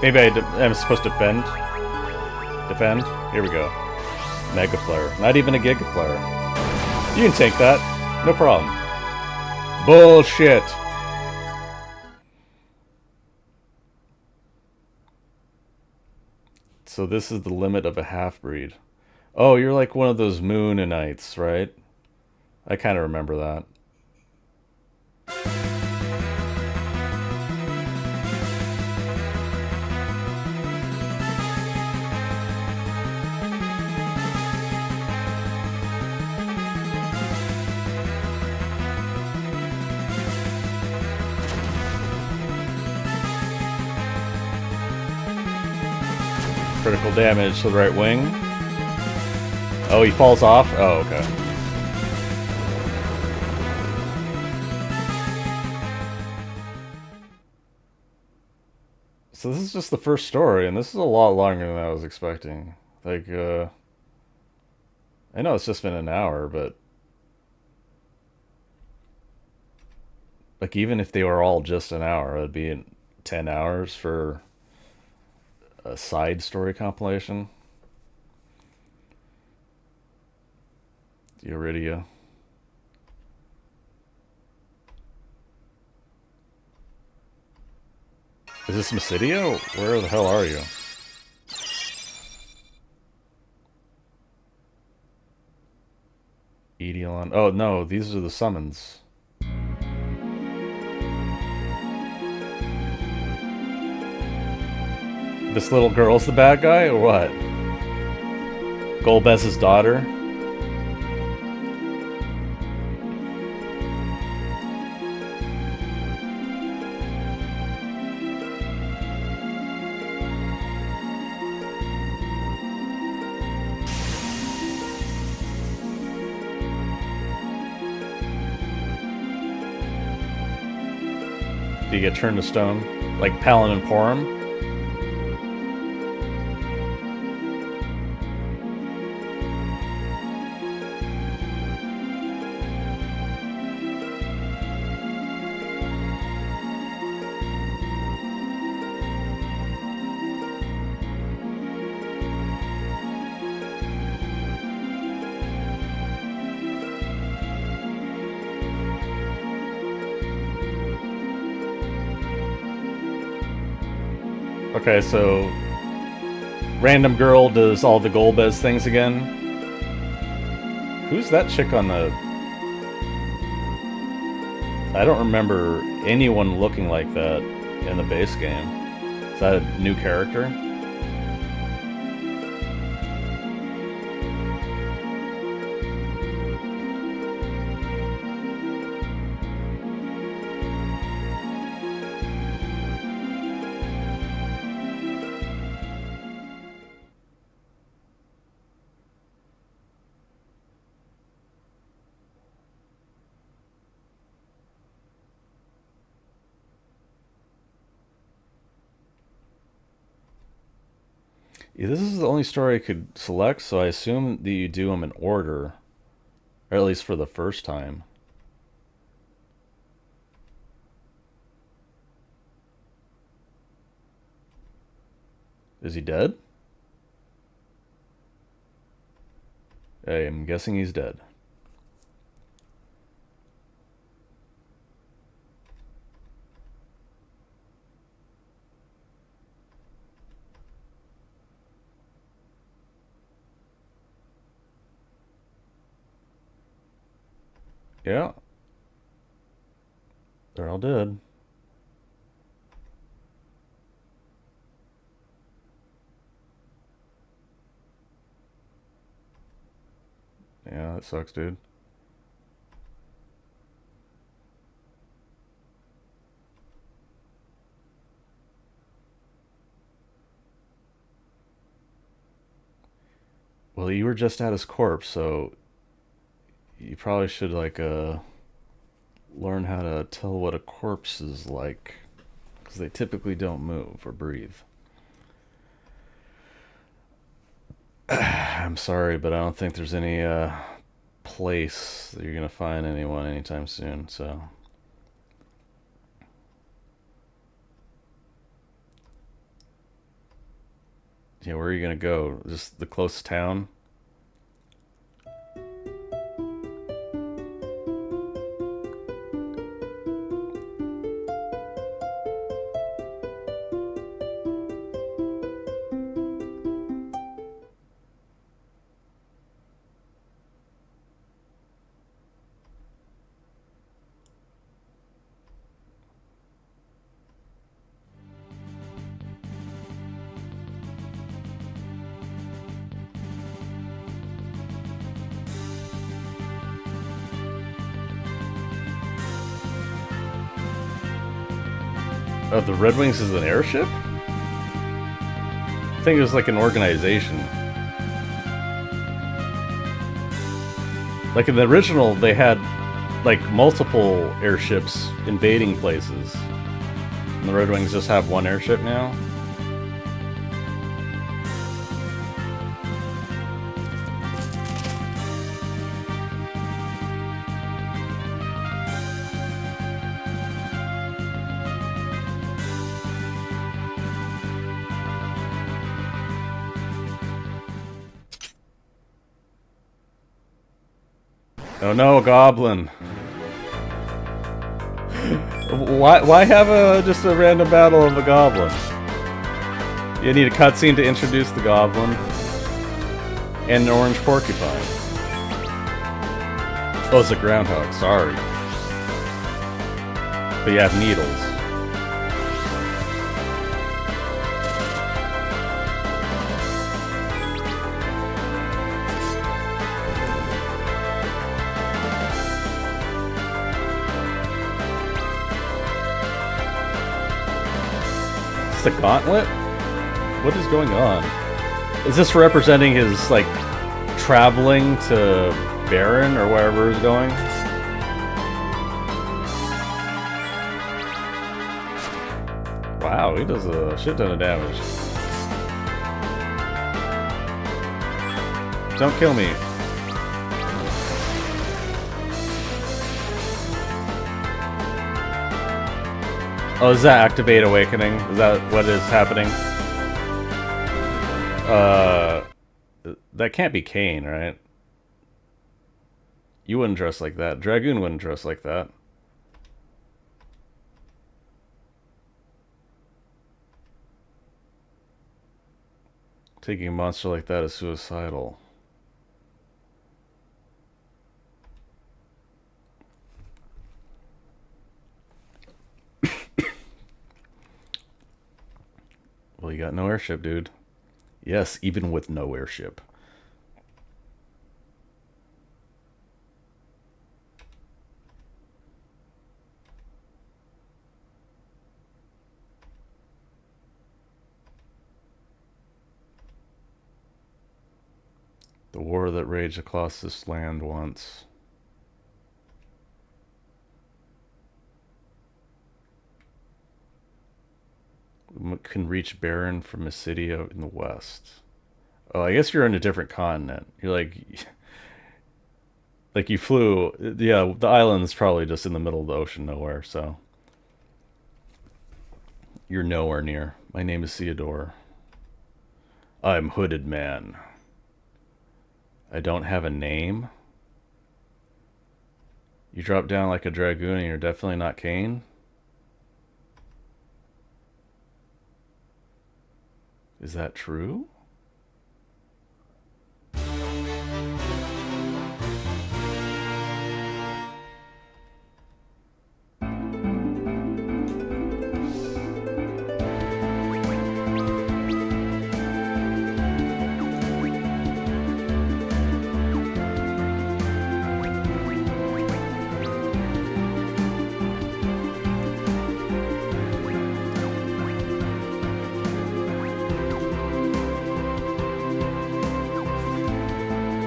Maybe I'm supposed to defend? Defend? Here we go. Mega Flare. Not even a Giga Flare. You can take that. No problem. Bullshit! So this is the limit of a half-breed. Oh, you're like one of those Moonanites, right? I kind of remember that. Critical damage to the right wing. Oh, he falls off? Oh, okay. So this is just the first story, and this is a lot longer than I was expecting. Like, I know it's just been an hour, but... like, even if they were all just an hour, it'd be 10 hours for a side story compilation. Iridia. Is this Mysidia? Where the hell are you? Edion. Oh no, these are the summons. This little girl's the bad guy, or what? Golbez's daughter? Do you get turned to stone? Like Palom and Palom? Okay, so random girl does all the Golbez things again. Who's that chick on the... I don't remember anyone looking like that in the base game. Is that a new character? Yeah, this is the only story I could select, so I assume that you do them in order. Or at least for the first time. Is he dead? I'm guessing he's dead. Yeah. They're all dead. Yeah, that sucks, dude. Well, you were just at his corpse, so you probably should, like, learn how to tell what a corpse is like, because they typically don't move or breathe. I'm sorry, but I don't think there's any place that you're gonna find anyone anytime soon, so... Yeah, where are you gonna go? Just the closest town? Oh, the Red Wings is an airship? I think it was like an organization. Like in the original, they had like multiple airships invading places. And the Red Wings just have one airship now? Oh no, a goblin. Why have just a random battle of a goblin? You need a cutscene to introduce the goblin. And an orange porcupine. Oh, it's a groundhog, sorry. But you have needles. The gauntlet? What is going on? Is this representing his, like, traveling to Baron or wherever he's going? Wow, he does a shit ton of damage. Don't kill me. Oh, does that activate Awakening? Is that what is happening? That can't be Kane, right? You wouldn't dress like that. Dragoon wouldn't dress like that. Taking a monster like that is suicidal. Well, you got no airship, dude. Yes, even with no airship. The war that raged across this land once. Can reach Baron from a city out in the west. Oh, I guess you're in a different continent. You're like you flew. Yeah, the island's probably just in the middle of the ocean nowhere, so you're nowhere near. My name is Ceodore. I'm Hooded Man. I don't have a name. You drop down like a dragoon and you're definitely not Kane. Is that true?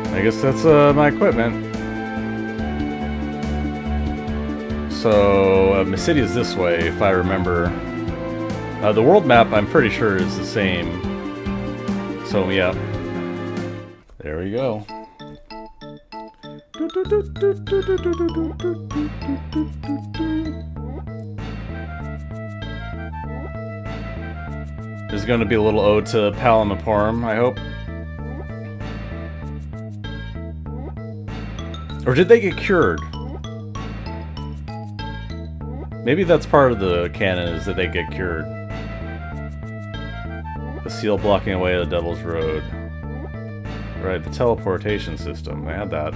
I guess that's my equipment. So my city is this way, if I remember. The world map, I'm pretty sure, is the same. So yeah, there we go. There's going to be a little ode to Palom and Palom, I hope. Or did they get cured? Maybe that's part of the canon, is that they get cured. The seal blocking away the Devil's Road. Right, the teleportation system. I had that.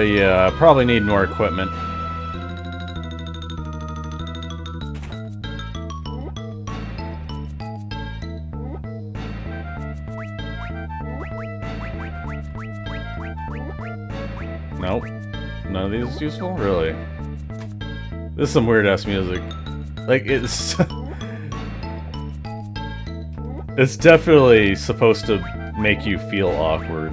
Yeah, I probably need more equipment. Nope. None of these is useful? Really? This is some weird-ass music. Like, it's... it's definitely supposed to make you feel awkward.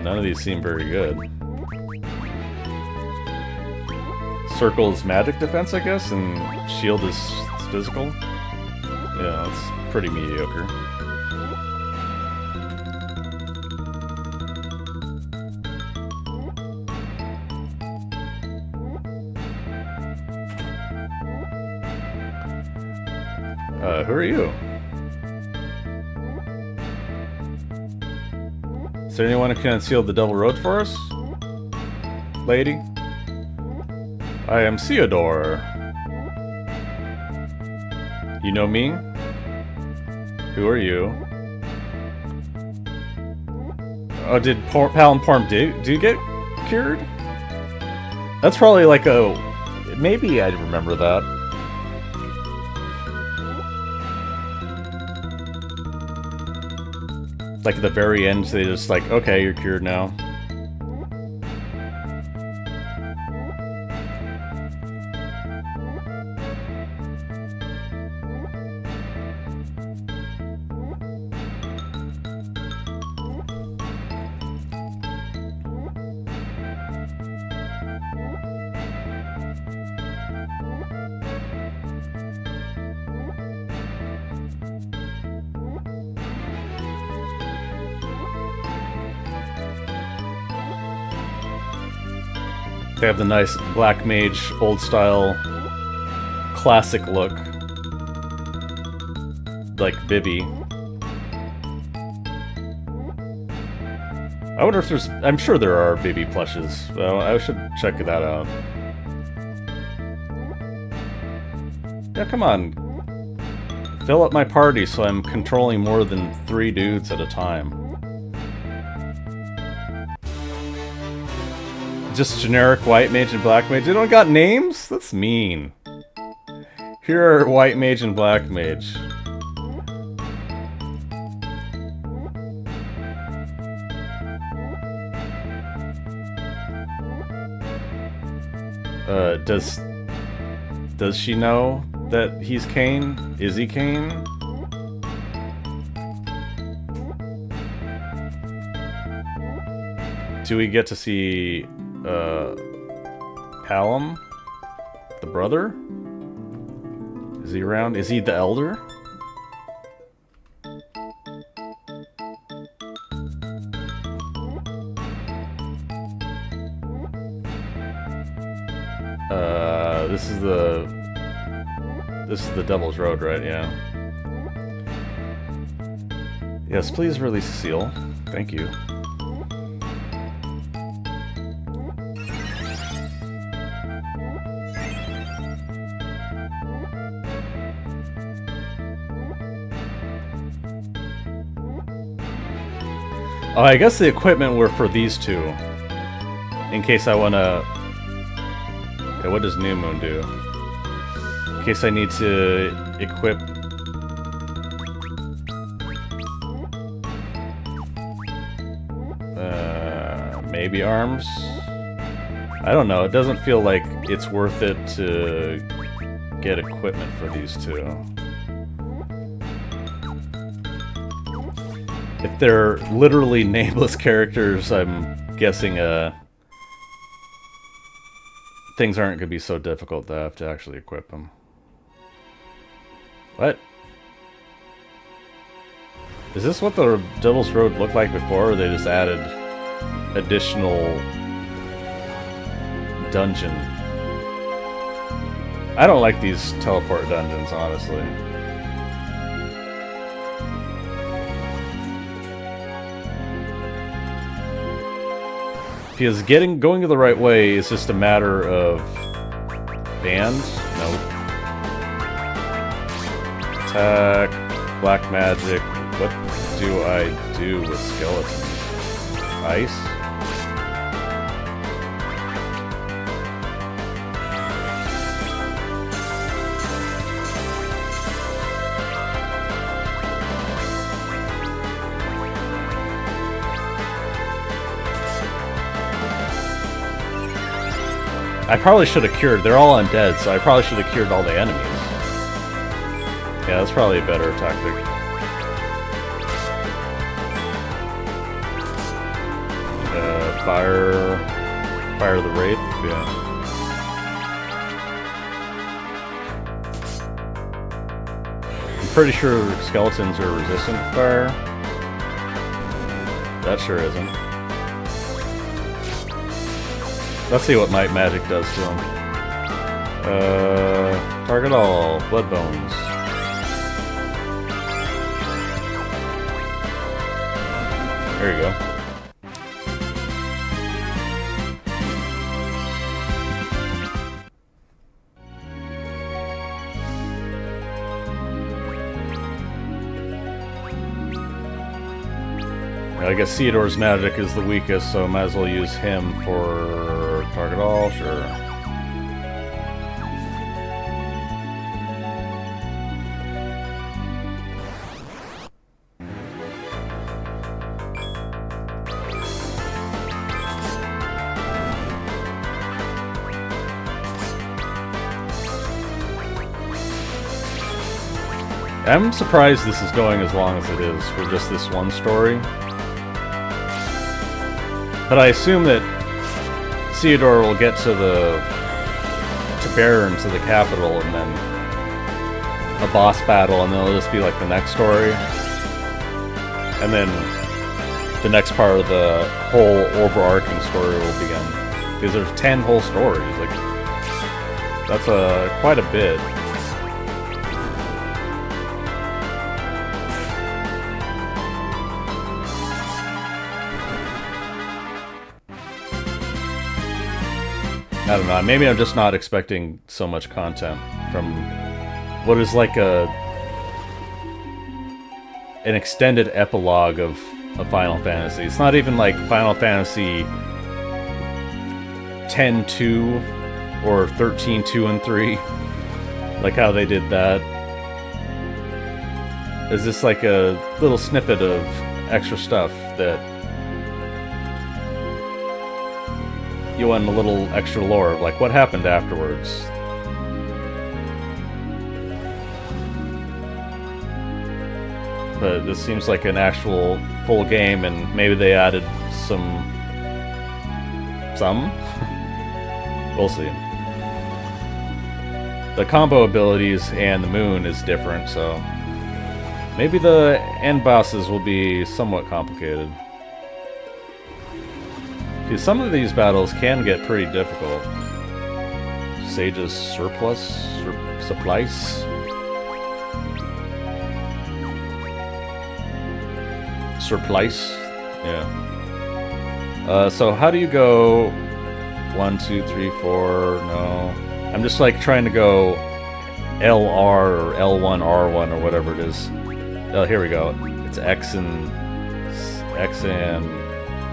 None of these seem very good. Circle is magic defense, I guess, and shield is physical? Yeah, that's pretty mediocre. Who are you? Is there anyone who can unseal the Devil Road for us? Lady? I am Ceodore. You know me? Who are you? Oh, did Palom Palom do get cured? That's probably like a... Maybe I'd remember that. Like at the very end, they just like, okay, you're cured now. They have the nice Black Mage, old-style, classic look. Like Vivi. I wonder if there's... I'm sure there are baby plushes. I should check that out. Yeah, come on. Fill up my party so I'm controlling more than 3 dudes at a time. Just generic white mage and black mage. They don't got names? That's mean. Here are white mage and black mage. Does she know that he's Kane? Is he Kane? Do we get to see Palom, the brother? Is he around? Is he the elder? This is the Devil's Road, right? Yeah. Yes, please release Seal. Thank you. Oh, I guess the equipment were for these two. In case I wanna... Yeah, what does New Moon do? In case I need to equip... maybe arms? I don't know, it doesn't feel like it's worth it to get equipment for these two. If they're literally nameless characters, I'm guessing things aren't going to be so difficult to have to actually equip them. What? Is this what the Devil's Road looked like before, or they just added additional dungeon? I don't like these teleport dungeons, honestly. Because going the right way is just a matter of bands. Nope. Attack, black magic. What do I do with skeletons? Ice? I probably should have cured. They're all undead, so I probably should have cured all the enemies. Yeah, that's probably a better tactic. Fire the Wraith, yeah. I'm pretty sure skeletons are resistant to fire. That sure isn't. Let's see what Might Magic does to him. Target all. Blood bones. There you go. I guess Ceodore's magic is the weakest, so I might as well use him for target all, sure. I'm surprised this is going as long as it is for just this one story. But I assume that Ceodore will get to Baron, to the capital, and then a boss battle, and then it'll just be like the next story. And then the next part of the whole overarching story will begin. Because there's 10 whole stories, like, that's quite a bit. I don't know, maybe I'm just not expecting so much content from what is like an extended epilogue of Final Fantasy. It's not even like Final Fantasy 10-2 or 13-2 and 3, like how they did that. Is this like a little snippet of extra stuff that you want a little extra lore of, like what happened afterwards? But this seems like an actual full game, and maybe they added some. We'll see. The combo abilities and the moon is different, so maybe the end bosses will be somewhat complicated. See, some of these battles can get pretty difficult. Sage's surplus? Supplies? Surplice? Yeah. So how do you go 1, 2, 3, 4? No. I'm just like trying to go LR or L1, R1 or whatever it is. Oh, here we go. It's X and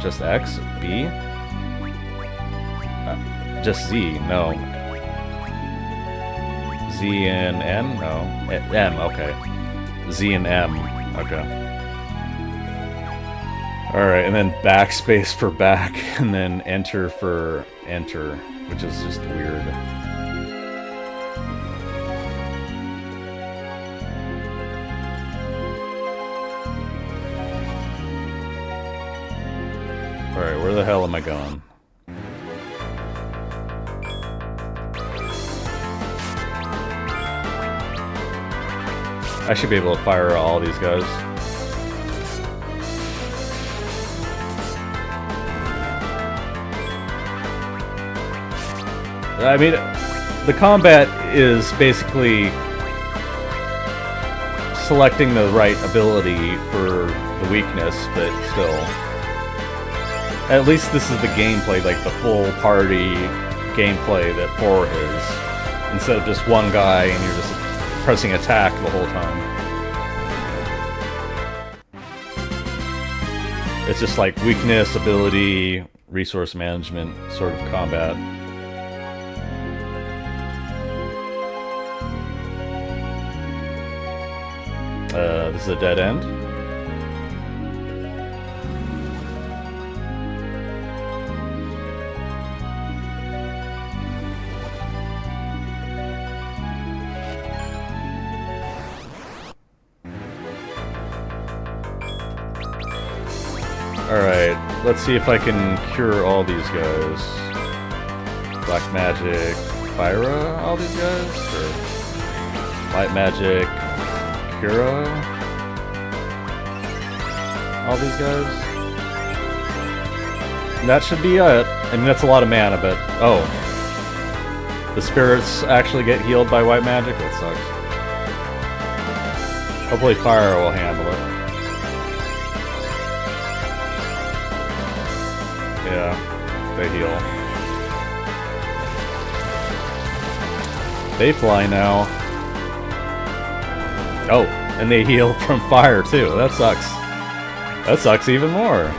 just X? B? Just Z, no. Z and N? No. M, okay. Z and M, okay. Alright, and then backspace for back, and then enter for enter, which is just weird. Alright, where the hell am I going? I should be able to fire all these guys. I mean, the combat is basically selecting the right ability for the weakness, but still. At least this is the gameplay, like the full party gameplay that 4 is. Instead of just one guy and you're just pressing attack the whole time. It's just like weakness, ability, resource management sort of combat. This is a dead end. Alright, let's see if I can cure all these guys. Black magic, Fyra, all these guys? Or white magic, Kira? All these guys? And that should be it. I mean, that's a lot of mana, but... Oh. The spirits actually get healed by white magic? That sucks. Hopefully fire will handle it. Yeah, they heal. They fly now. Oh, and they heal from fire too. That sucks. That sucks even more.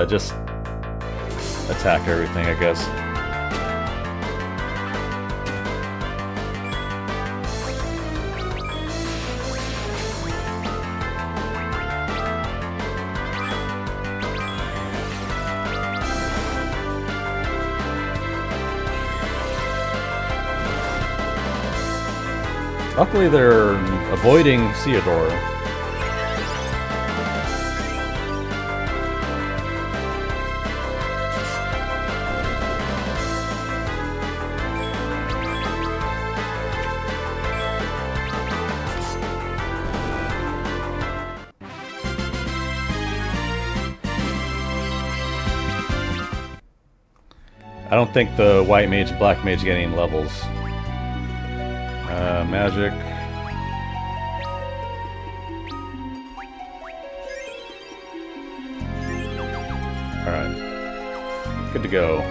Just attack everything, I guess. Luckily, they're avoiding Ceodore. I don't think the white mage and black mage get any levels. Magic. Alright. Good to go.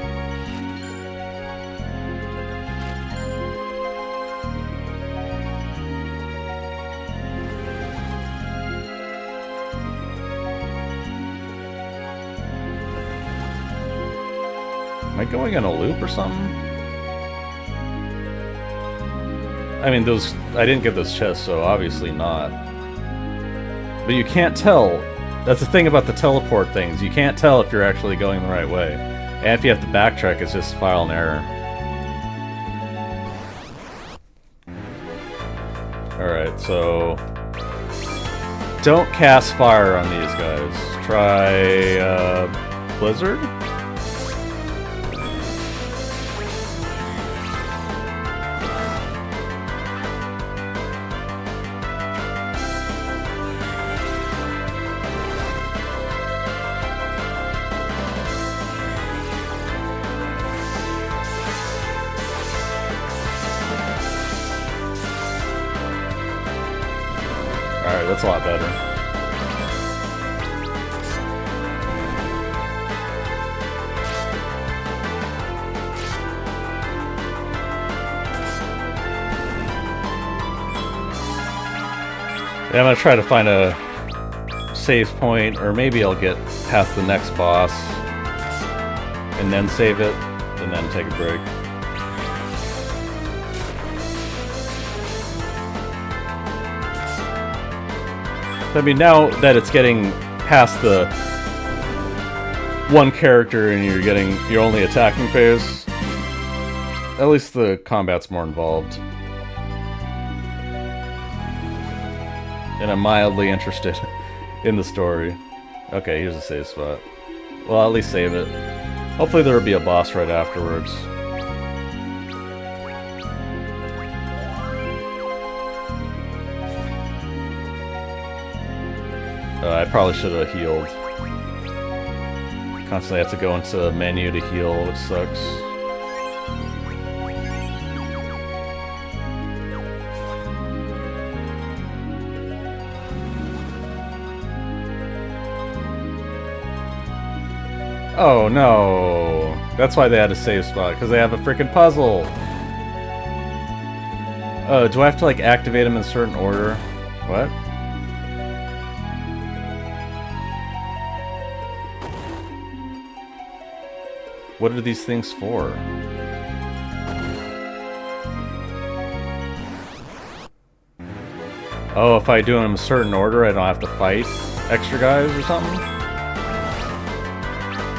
Am I going in a loop or something? I mean, those... I didn't get those chests, so obviously not. But you can't tell. That's the thing about the teleport things. You can't tell if you're actually going the right way. And if you have to backtrack, it's just file and error. Alright, so... don't cast fire on these guys. Try... Blizzard? Alright, that's a lot better. Yeah, I'm gonna try to find a save point, or maybe I'll get past the next boss and then save it, and then take a break. I mean, now that it's getting past the one character and you're only attacking phase, at least the combat's more involved. And I'm mildly interested in the story. Okay, here's a save spot. Well, at least save it. Hopefully there will be a boss right afterwards. I probably should have healed. Constantly have to go into the menu to heal, which sucks. Oh no! That's why they had a save spot, because they have a freaking puzzle! Oh, do I have to like activate them in a certain order? What? What are these things for? Oh, if I do them in a certain order, I don't have to fight extra guys or something?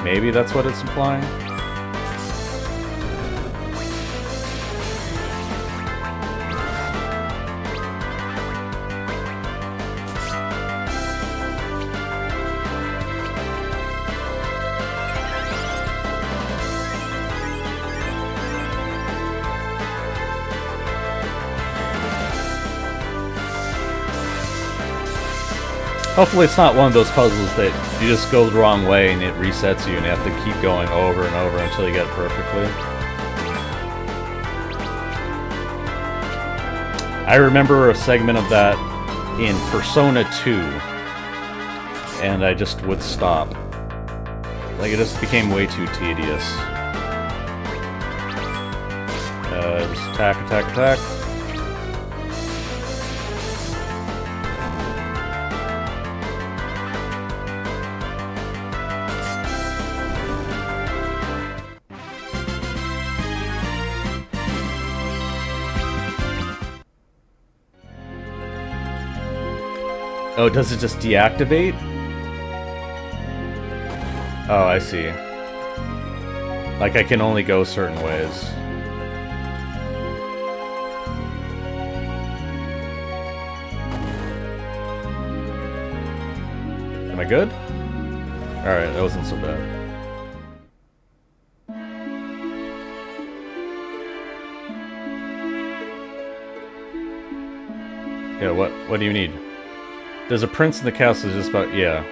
Maybe that's what it's implying? Hopefully it's not one of those puzzles that you just go the wrong way and it resets you and you have to keep going over and over until you get it perfectly. I remember a segment of that in Persona 2, and I just would stop. Like, it just became way too tedious. Just attack, attack, attack. Oh, does it just deactivate? Oh, I see. Like, I can only go certain ways. Am I good? Alright, that wasn't so bad. Yeah, what do you need? There's a prince in the castle just about... yeah.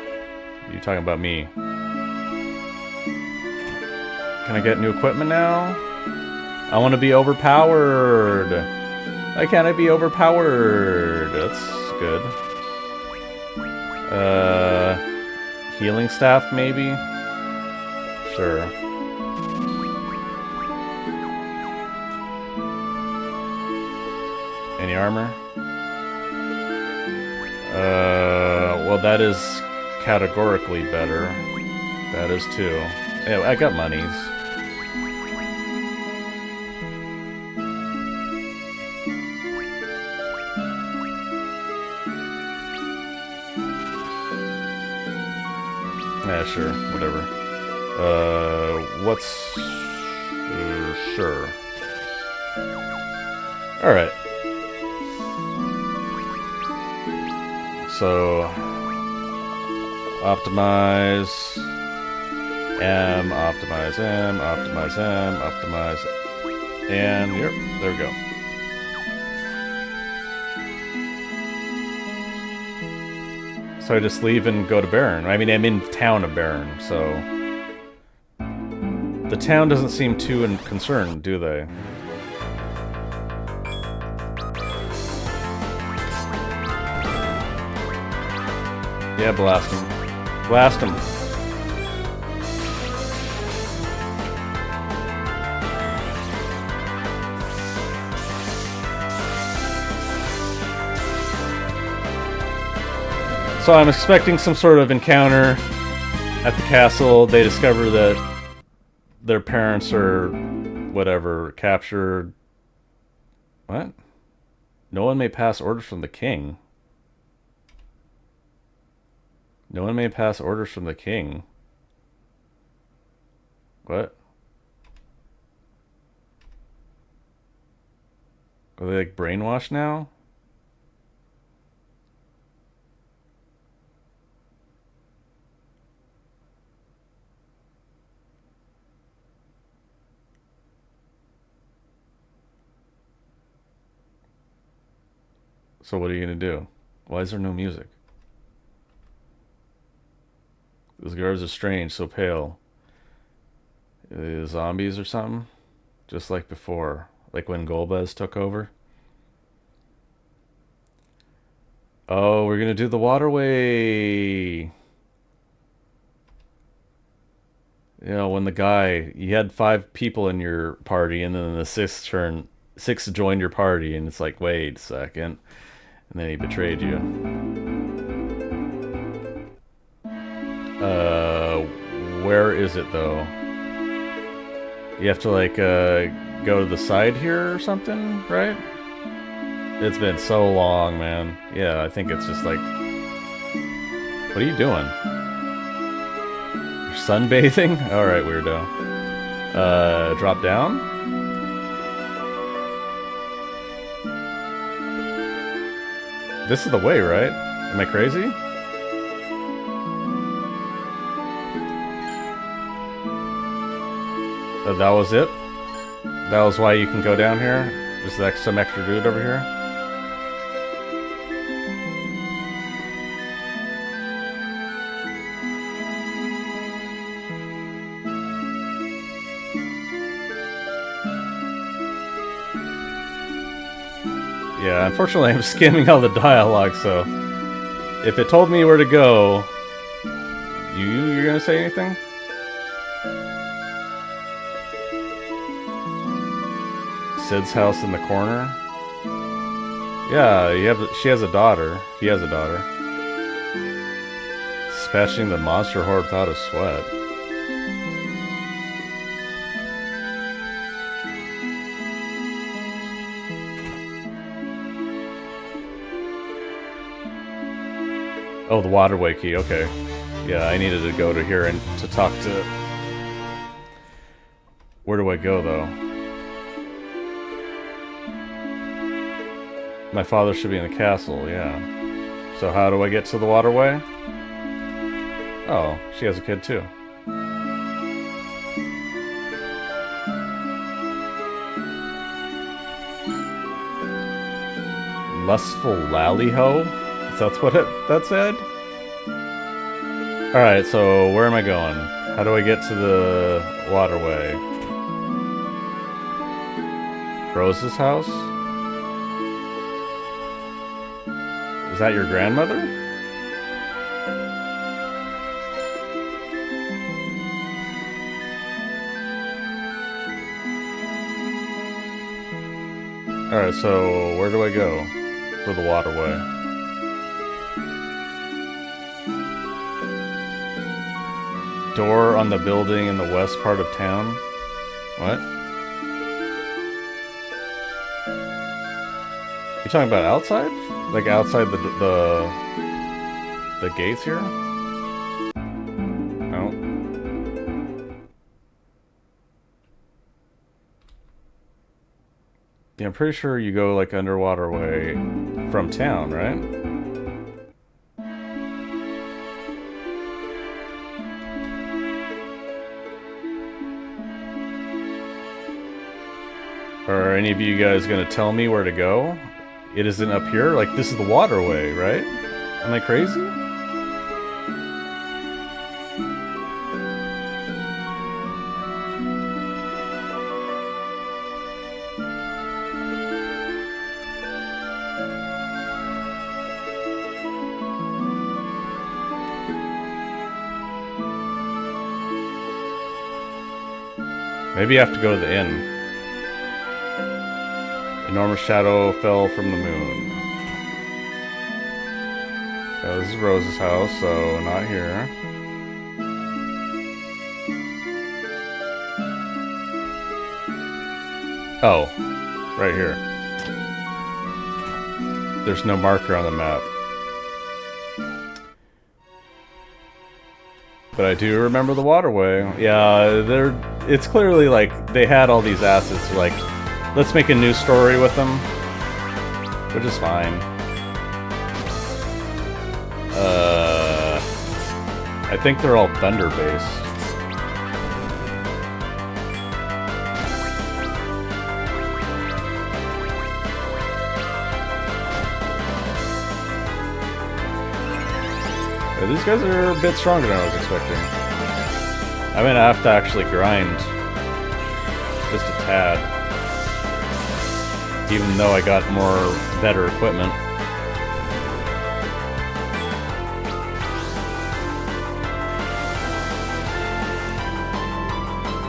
You talking about me. Can I get new equipment now? I want to be overpowered! Why can't I be overpowered? That's good. Healing staff, maybe? Sure. Any armor? Well, that is categorically better. That is too. Yeah, I got monies. Yeah, sure, whatever. What's... sure. Alright. So... optimize... M, optimize M, optimize M, optimize... And, yep, there we go. So I just leave and go to Barron. I mean, I'm in town of Barron, so... The town doesn't seem too concerned, do they? Yeah, blast him. Blast him. So I'm expecting some sort of encounter at the castle. They discover that their parents are, whatever, captured. What? No one may pass orders from the king. No one may pass orders from the king. What? Are they like brainwashed now? So what are you gonna do? Why is there no music? Those guards are strange, so pale. Zombies or something? Just like before. Like when Golbez took over? Oh, we're gonna do the waterway! You know, when the guy... You had 5 people in your party, and then the 6 joined your party, and it's like, wait a second. And then he betrayed you. Where is it, though? You have to, like, go to the side here or something, right? It's been so long, man. Yeah, I think it's just like... What are you doing? You're sunbathing? Alright, weirdo. Drop down? This is the way, right? Am I crazy? That was it? That was why you can go down here? Is there some extra dude over here? Yeah, unfortunately I'm skimming all the dialogue, so... If it told me where to go... You're gonna say anything? Sid's house in the corner? Yeah, she has a daughter. He has a daughter. Dispatching the monster horde without a sweat. Oh, the waterway key, okay. Yeah, I needed to go to here and to talk to... Where do I go, though? My father should be in the castle, yeah. So how do I get to the waterway? Oh, she has a kid, too. Lustful Lallyho? That's what that said? Alright, so where am I going? How do I get to the waterway? Rose's house? Is that your grandmother? Alright, so where do I go for the waterway? Door on the building in the west part of town? What? You talking about outside? Like outside the gates here? Yeah, I'm pretty sure you go like underwater way from town, right? Are any of you guys gonna tell me where to go? It isn't up here? Like, this is the waterway, right? Am I crazy? Maybe I have to go to the inn. Enormous shadow fell from the moon. Oh, this is Rose's house, so not here. Oh, right here. There's no marker on the map. But I do remember the waterway. Yeah, it's clearly like they had all these assets, like, let's make a new story with them, which is fine. I think they're all thunder-based. Yeah, these guys are a bit stronger than I was expecting. I mean, I have to actually grind just a tad, even though I got better equipment.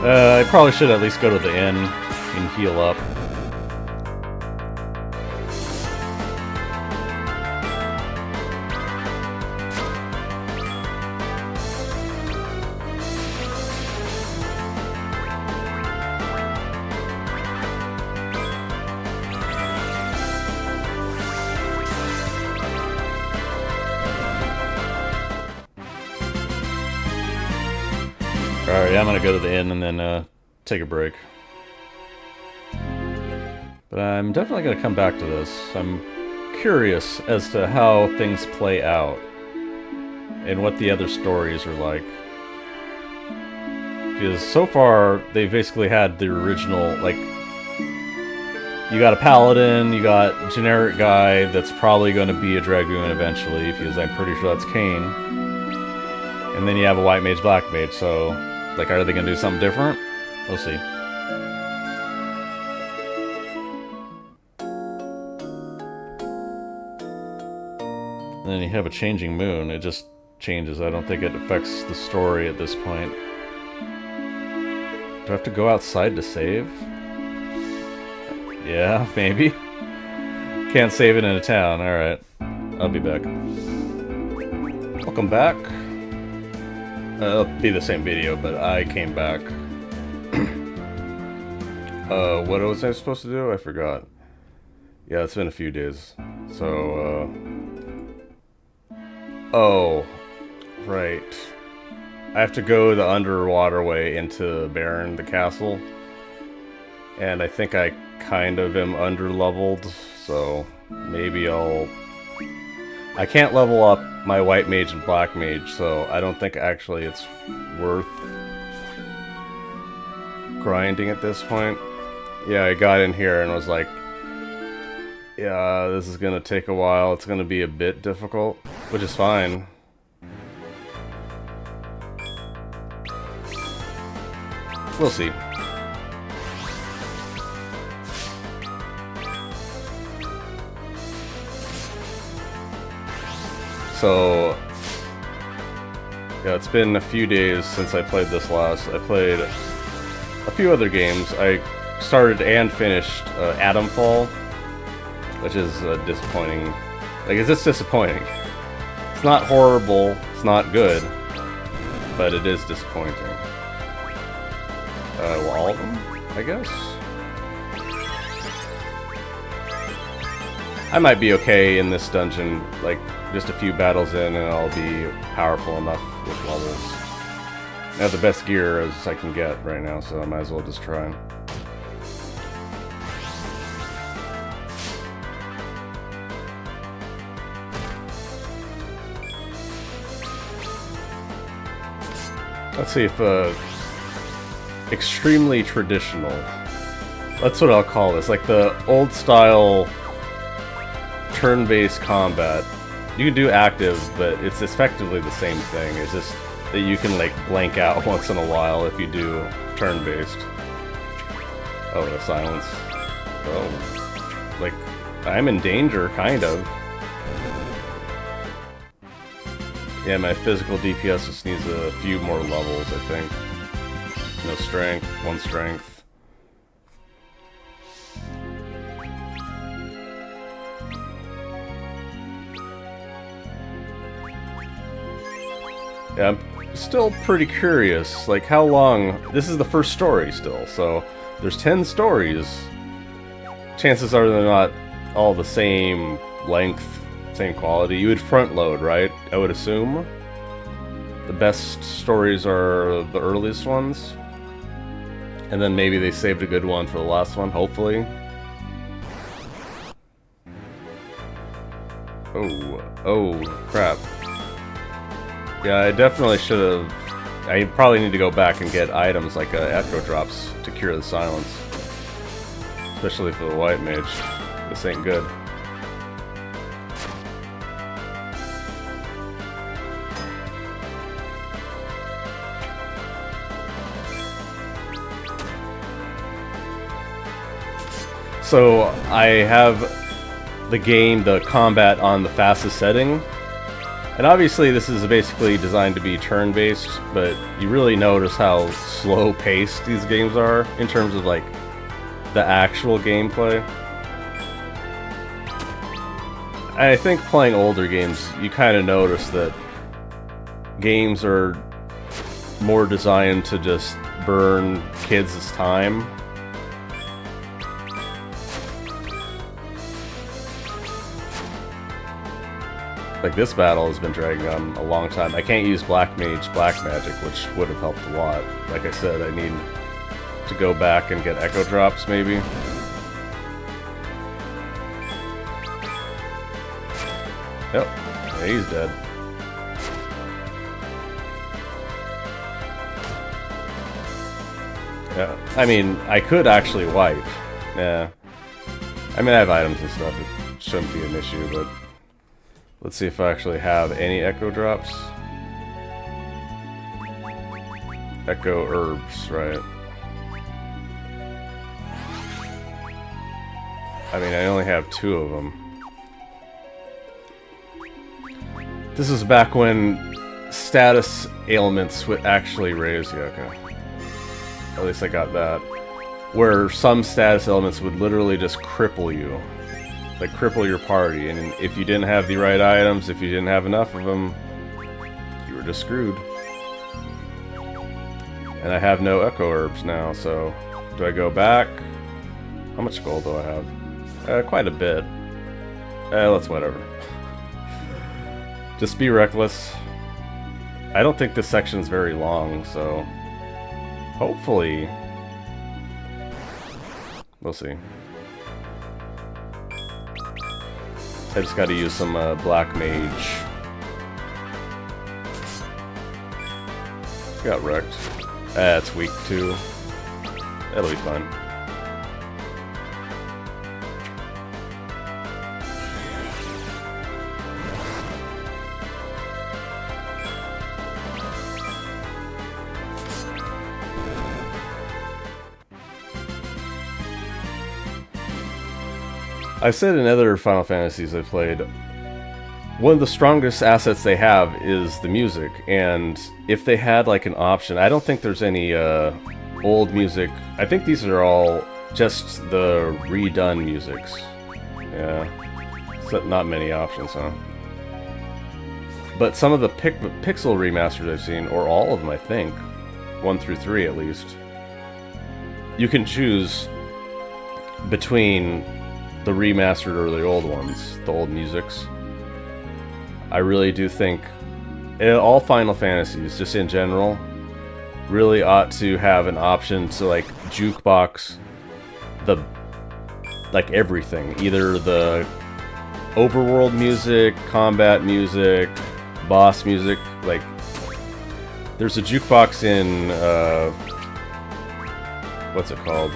I probably should at least go to the inn and heal up. Alright, I'm gonna go to the inn and then take a break. But I'm definitely gonna come back to this. I'm curious as to how things play out and what the other stories are like. Because so far, they've basically had the original, like, you got a paladin, you got a generic guy that's probably going to be a dragoon eventually, because I'm pretty sure that's Cain. And then you have a white mage, black mage, so, like, are they going to do something different? We'll see. And then you have a changing moon, it just changes. I don't think it affects the story at this point. Do I have to go outside to save? Yeah, maybe. Can't save it in a town, alright. I'll be back. Welcome back. It'll be the same video, but I came back. What was I supposed to do? I forgot. Yeah, it's been a few days. So, oh, right. I have to go the underwater way into Baron, the castle. And I think I kind of am under-leveled, so maybe I can't level up my white mage and black mage, so I don't think actually it's worth grinding at this point. Yeah, I got in here and was like, yeah, this is gonna take a while, it's gonna be a bit difficult, which is fine. We'll see. So, yeah, it's been a few days since I played this last. I played a few other games. I started and finished Atomfall, which is disappointing. Like, it's just disappointing. It's not horrible, it's not good, but it is disappointing. Well, all of them, I guess? I might be okay in this dungeon, like, just a few battles in and I'll be powerful enough with levels. I have the best gear as I can get right now, so I might as well just try. Let's see if extremely traditional. That's what I'll call this, like the old style turn-based combat. You can do active, but it's effectively the same thing. It's just that you can like blank out once in a while if you do turn-based. Oh, the silence. Oh, like I'm in danger, kind of. Yeah, my physical DPS just needs a few more levels, I think. No strength, 1 strength. Yeah, I'm still pretty curious, like how long... This is the first story still, so there's 10 stories. Chances are they're not all the same length, same quality. You would front load, right? I would assume. The best stories are the earliest ones. And then maybe they saved a good one for the last one, hopefully. Oh, crap. Yeah, I definitely should have... I probably need to go back and get items like echo drops to cure the silence. Especially for the white mage. This ain't good. So I have the combat on the fastest setting. And obviously this is basically designed to be turn-based, but you really notice how slow-paced these games are in terms of like the actual gameplay. I think playing older games, you kind of notice that games are more designed to just burn kids' time. Like, this battle has been dragging on a long time. I can't use Black Mage Black Magic, which would have helped a lot. Like I said, I need to go back and get echo drops, maybe. Yep. Yeah, he's dead. Yeah. I mean, I could actually wipe. Yeah. I mean, I have items and stuff. It shouldn't be an issue, but... Let's see if I actually have any echo drops. Echo herbs, right. I mean, I only have 2 of them. This is back when status ailments would actually raise you, okay. At least I got that. Where some status elements would literally just cripple you. Like, cripple your party, and if you didn't have the right items, if you didn't have enough of them, you were just screwed. And I have no echo herbs now, so do I go back? How much gold do I have? Quite a bit. Let's whatever. Just be reckless. I don't think this section's very long, so hopefully we'll see. I just gotta use some Black Mage. Got wrecked. It's weak too. That'll be fun. I've said in other Final Fantasies I've played, one of the strongest assets they have is the music, and if they had like an option, I don't think there's any old music. I think these are all just the redone musics. Yeah, so not many options, huh? But some of the pixel remasters I've seen, or all of them I think, 1 through 3 at least, you can choose between the remastered or the old ones, the old musics. I really do think all Final Fantasies, just in general, really ought to have an option to like jukebox the like everything, either the overworld music, combat music, boss music, like There's a jukebox in, what's it called?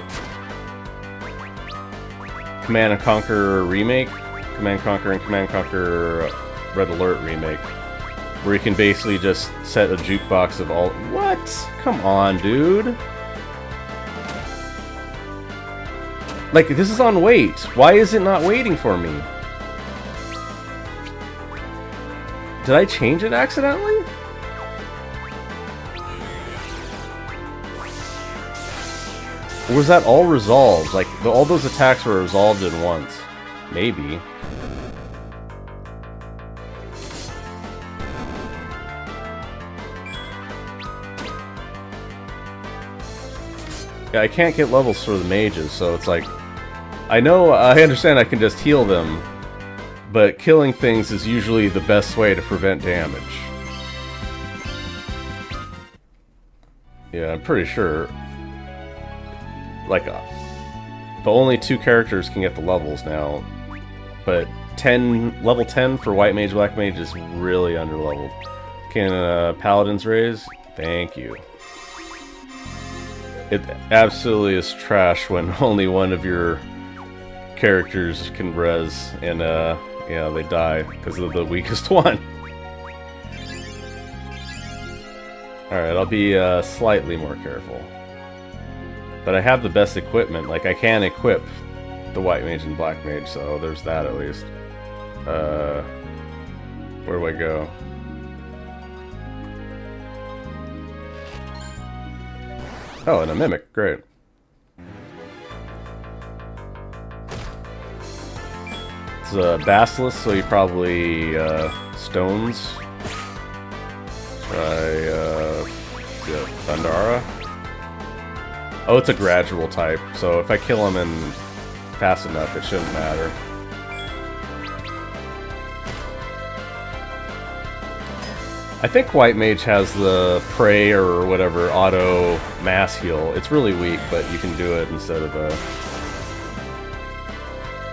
Command & Conquer Remake? Command & Conquer and Command & Conquer Red Alert Remake. Where you can basically just set a jukebox of all... What? Come on, dude. Like, this is on wait. Why is it not waiting for me? Did I change it accidentally? Or was that all resolved? Like, all those attacks were resolved in once. Maybe. Yeah, I can't get levels for the mages, so it's like... I understand I can just heal them, but killing things is usually the best way to prevent damage. Yeah, I'm pretty sure. Like, the only 2 characters can get the levels now, but level 10 for White Mage, Black Mage is really underleveled. Can Paladins raise? Thank you. It absolutely is trash when only one of your characters can res, and yeah, they die because of the weakest one. Alright, I'll be slightly more careful. But I have the best equipment. Like, I can equip the White Mage and Black Mage, so there's that at least. Where do I go? Oh, and a Mimic. Great. It's a Basilisk, so you probably stones. Try yeah, Thundara. Oh, it's a gradual type, so if I kill him in fast enough, it shouldn't matter. I think White Mage has the Prey or whatever auto mass heal. It's really weak, but you can do it instead of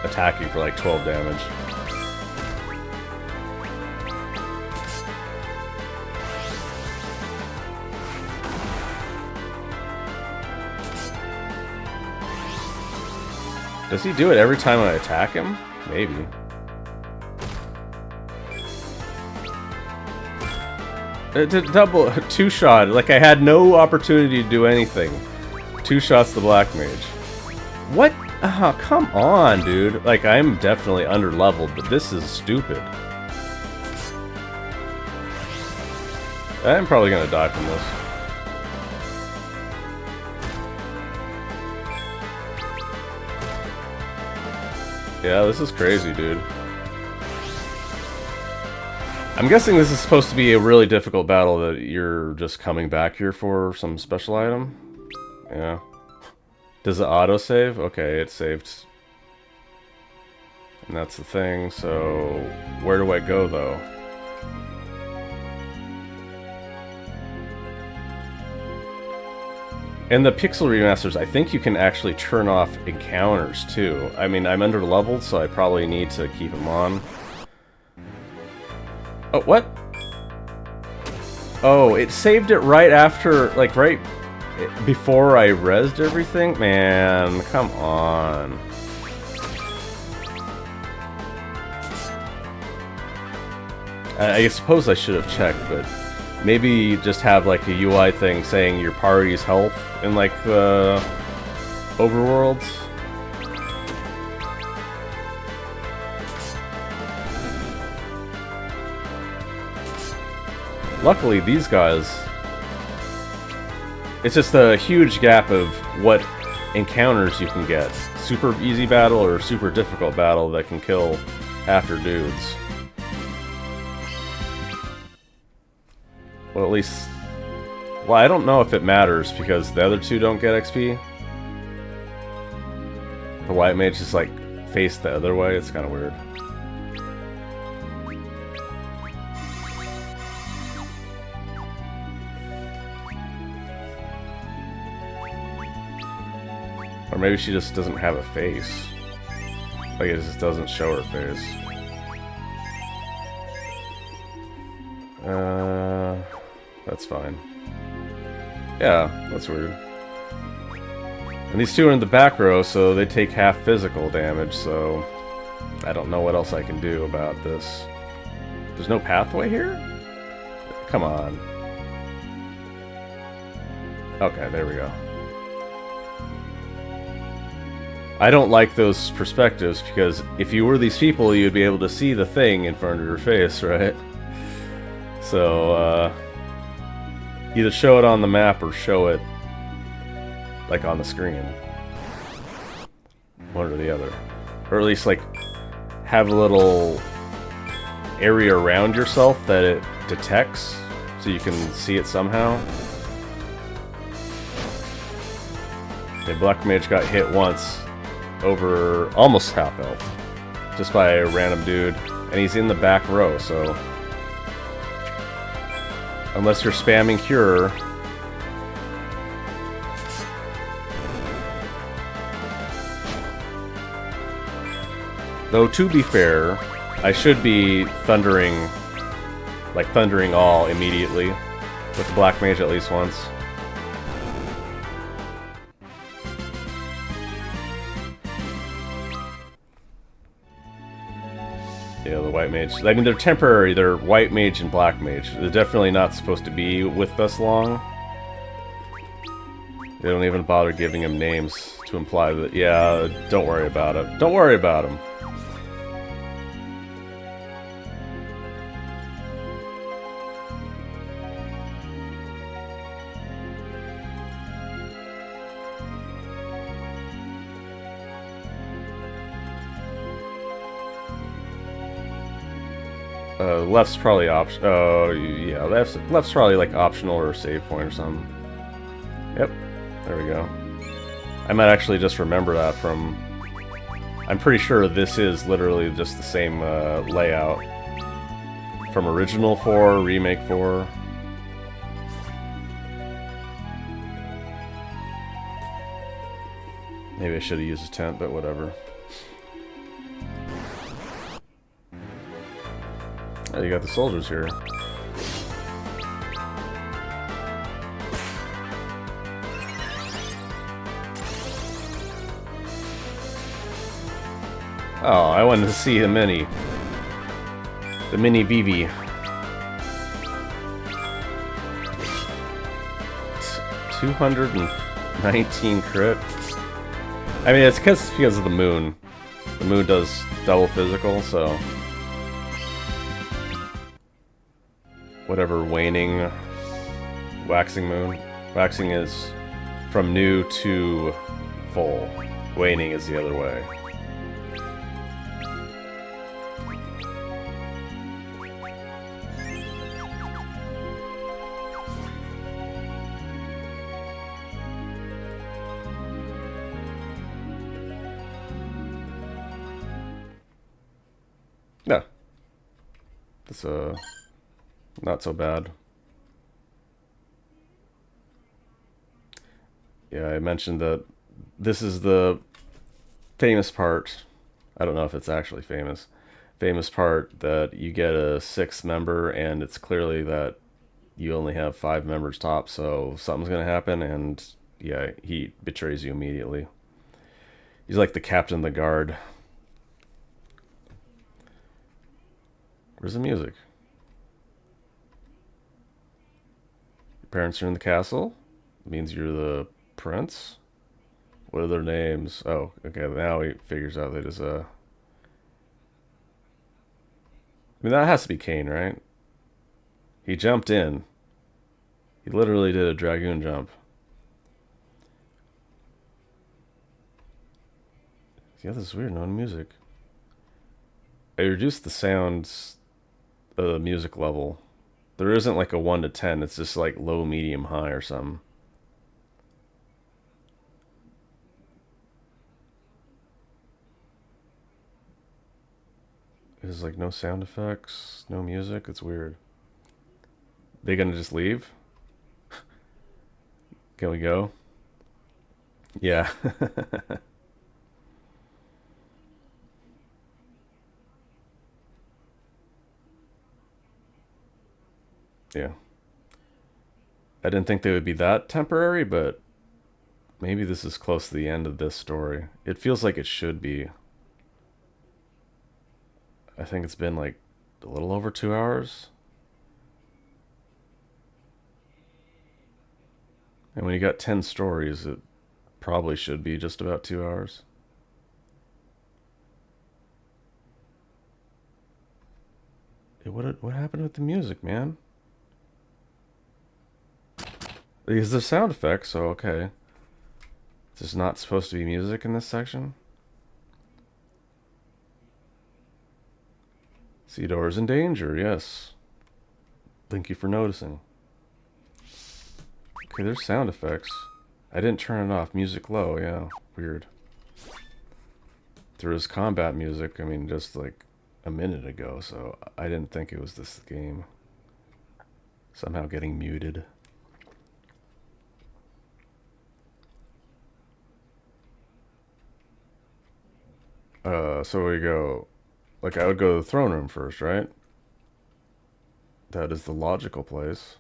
attacking for like 12 damage. Does he do it every time I attack him? Maybe. Double 2-shot. Like, I had no opportunity to do anything. 2 shots to Black Mage. What? Oh, come on, dude. Like, I'm definitely under-leveled, but this is stupid. I'm probably gonna die from this. Yeah, this is crazy, dude. I'm guessing this is supposed to be a really difficult battle that you're just coming back here for some special item. Yeah. Does it auto-save? Okay, it saved. And that's the thing, so... Where do I go, though? In the Pixel remasters, I think you can actually turn off encounters, too. I mean, I'm under-leveled, so I probably need to keep them on. Oh, what? Oh, it saved it right after, like, right before I rezzed everything? Man, come on. I suppose I should have checked, but maybe just have, like, a UI thing saying your party's health in, like, the overworlds. Luckily, these guys... It's just a huge gap of what encounters you can get. Super easy battle or super difficult battle that can kill half your dudes. Well, at least... Well, I don't know if it matters because the other 2 don't get XP. The White Mage just, like, face the other way. It's kind of weird. Or maybe she just doesn't have a face. Like, it just doesn't show her face. That's fine. Yeah, that's weird. And these two are in the back row, so they take half physical damage, so I don't know what else I can do about this. There's no pathway here? Come on. Okay, there we go. I don't like those perspectives, because if you were these people, you'd be able to see the thing in front of your face, right? So, either show it on the map or show it, like, on the screen. One or the other. Or at least, like, have a little area around yourself that it detects, so you can see it somehow. Okay, Black Mage got hit once over almost half health just by a random dude, and he's in the back row, so unless you're spamming cure, though to be fair, I should be thundering, like thundering all immediately with the Black Mage at least once. Yeah, the White Mage. I mean, they're temporary. They're White Mage and Black Mage. They're definitely not supposed to be with us long. They don't even bother giving them names to imply that, yeah, don't worry about it. Don't worry about them. Left's probably yeah, left's probably like optional or a save point or something. Yep, there we go. I might actually just remember that from... I'm pretty sure this is literally just the same layout from Original 4, Remake 4. Maybe I should have used a tent, but whatever. Oh, you got the soldiers here. Oh, I wanted to see the mini. The mini Vivi. 219 crit. I mean, it's because of the moon. The moon does double physical, so... Whatever waning, waxing moon. Waxing is from new to full. Waning is the other way. No. That's not so bad. Yeah, I mentioned that this is the famous part. I don't know if it's actually famous. Famous part that you get a 6th member, and it's clearly that you only have 5 members top, so something's gonna happen, and yeah, he betrays you immediately. He's like the captain of the guard. Where's the music? Parents are in the castle? It means you're the prince? What are their names? Oh, okay, now he figures out that it's I mean, that has to be Kane, right? He jumped in. He literally did a dragoon jump. Yeah, this is weird, no music. I reduced the sounds of the music level. There isn't like a 1 to 10, it's just like low, medium, high or something. There's like no sound effects, no music, it's weird. They gonna just leave? Can we go? Yeah. Yeah. I didn't think they would be that temporary, but maybe this is close to the end of this story. It feels like it should be. I think it's been like a little over 2 hours. And when you got 10 stories, it probably should be just about 2 hours. What happened with the music, man? Is there sound effects? So okay. There's not supposed to be music in this section. Ceodore is in danger, yes. Thank you for noticing. Okay, there's sound effects. I didn't turn it off. Music low, yeah. Weird. There is combat music, I mean, just like a minute ago, so I didn't think it was this game. Somehow getting muted. So we go... Like, I would go to the throne room first, right? That is the logical place.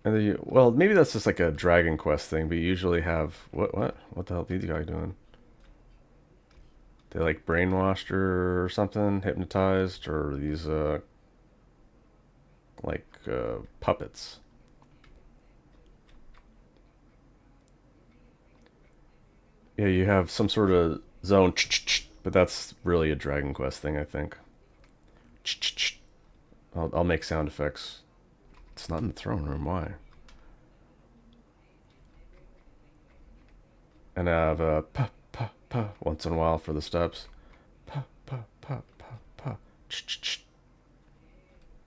And then you, well, maybe that's just like a Dragon Quest thing, but you usually have... What the hell is the guy doing? They like brainwashed her or something? Hypnotized? Or these, puppets. Yeah, you have some sort of zone, but that's really a Dragon Quest thing, I think. I'll make sound effects. It's not in the throne room, why? And I have a pa pa pa once in a while for the steps. Pa pa pa pa pa.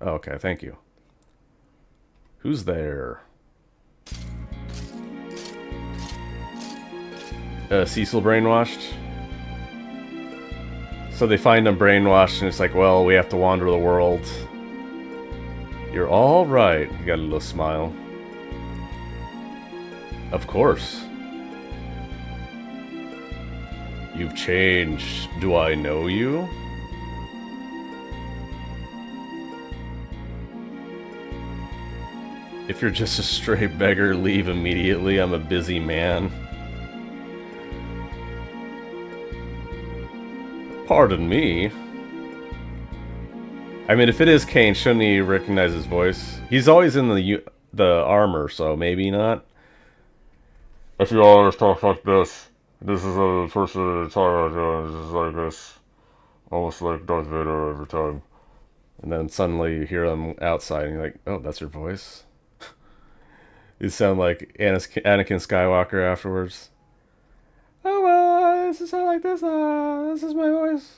Oh, okay, thank you. Who's there? Cecil brainwashed? So they find him brainwashed and it's like, well, we have to wander the world. You're all right. You got a little smile. Of course. You've changed. Do I know you? If you're just a stray beggar, leave immediately. I'm a busy man. Pardon me. I mean, if it is Kane, shouldn't he recognize his voice? He's always in the armor, so maybe not. If you always talk like this, this is a person talking like this, almost like Darth Vader every time. And then suddenly you hear them outside, and you're like, "Oh, that's your voice." You sound like Anakin Skywalker afterwards. Oh well, this is sound like this. This is my voice.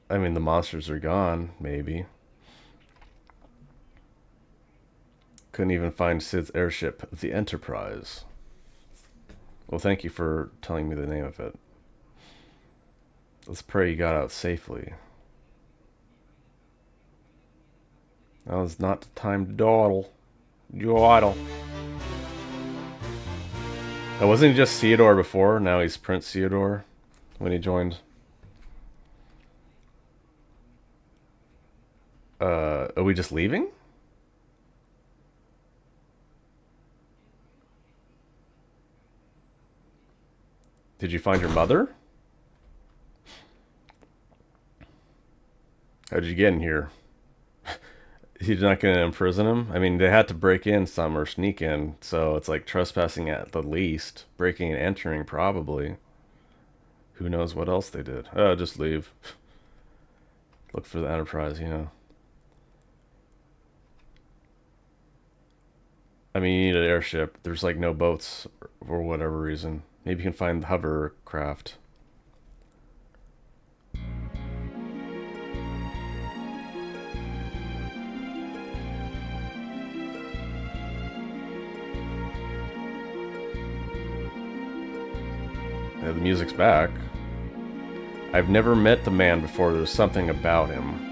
I mean, the monsters are gone, maybe. Couldn't even find Sid's airship, the Enterprise. Well, thank you for telling me the name of it. Let's pray you got out safely. Now is not the time to dawdle. Dawdle. Now, wasn't he just Ceodore before? Now he's Prince Ceodore when he joined. Are we just leaving? Did you find your mother? How did you get in here? He's not going to imprison him? I mean, they had to break in some or sneak in, so it's like trespassing at the least. Breaking and entering, probably. Who knows what else they did? Just leave. Look for the Enterprise, you know. I mean, you need an airship. There's like no boats for whatever reason. Maybe you can find the hovercraft. Yeah, the music's back. I've never met the man before. There's something about him.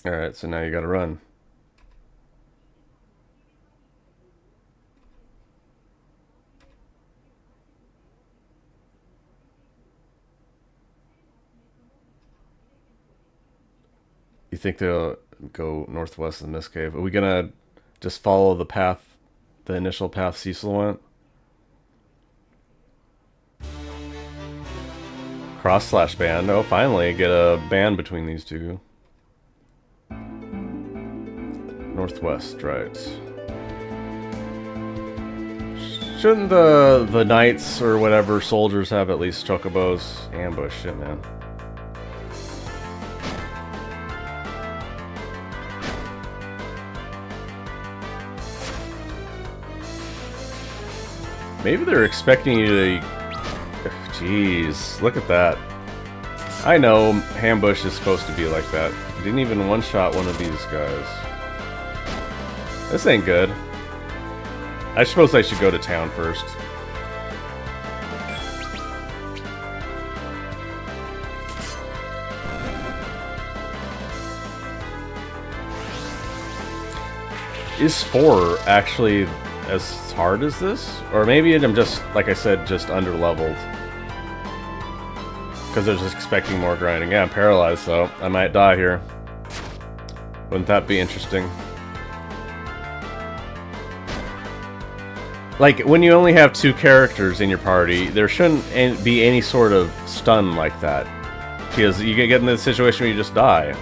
Alright, so now you gotta run. You think they'll go northwest of the Mist Cave? Are we gonna just follow the path, the initial path Cecil went? Cross/band. Oh, finally get a band between these two. Northwest, right. Shouldn't the knights or whatever soldiers have at least chocobos? Ambush, shit, man. Maybe they're expecting you to... Jeez, look at that. I know ambush is supposed to be like that. Didn't even one-shot one of these guys. This ain't good. I suppose I should go to town first. Is 4 actually as hard as this? Or maybe I'm just, like I said, just under-leveled. Because they're just expecting more grinding. Yeah, I'm paralyzed, so I might die here. Wouldn't that be interesting? Like, when you only have 2 characters in your party, there shouldn't be any sort of stun like that. Because you get in the situation where you just die.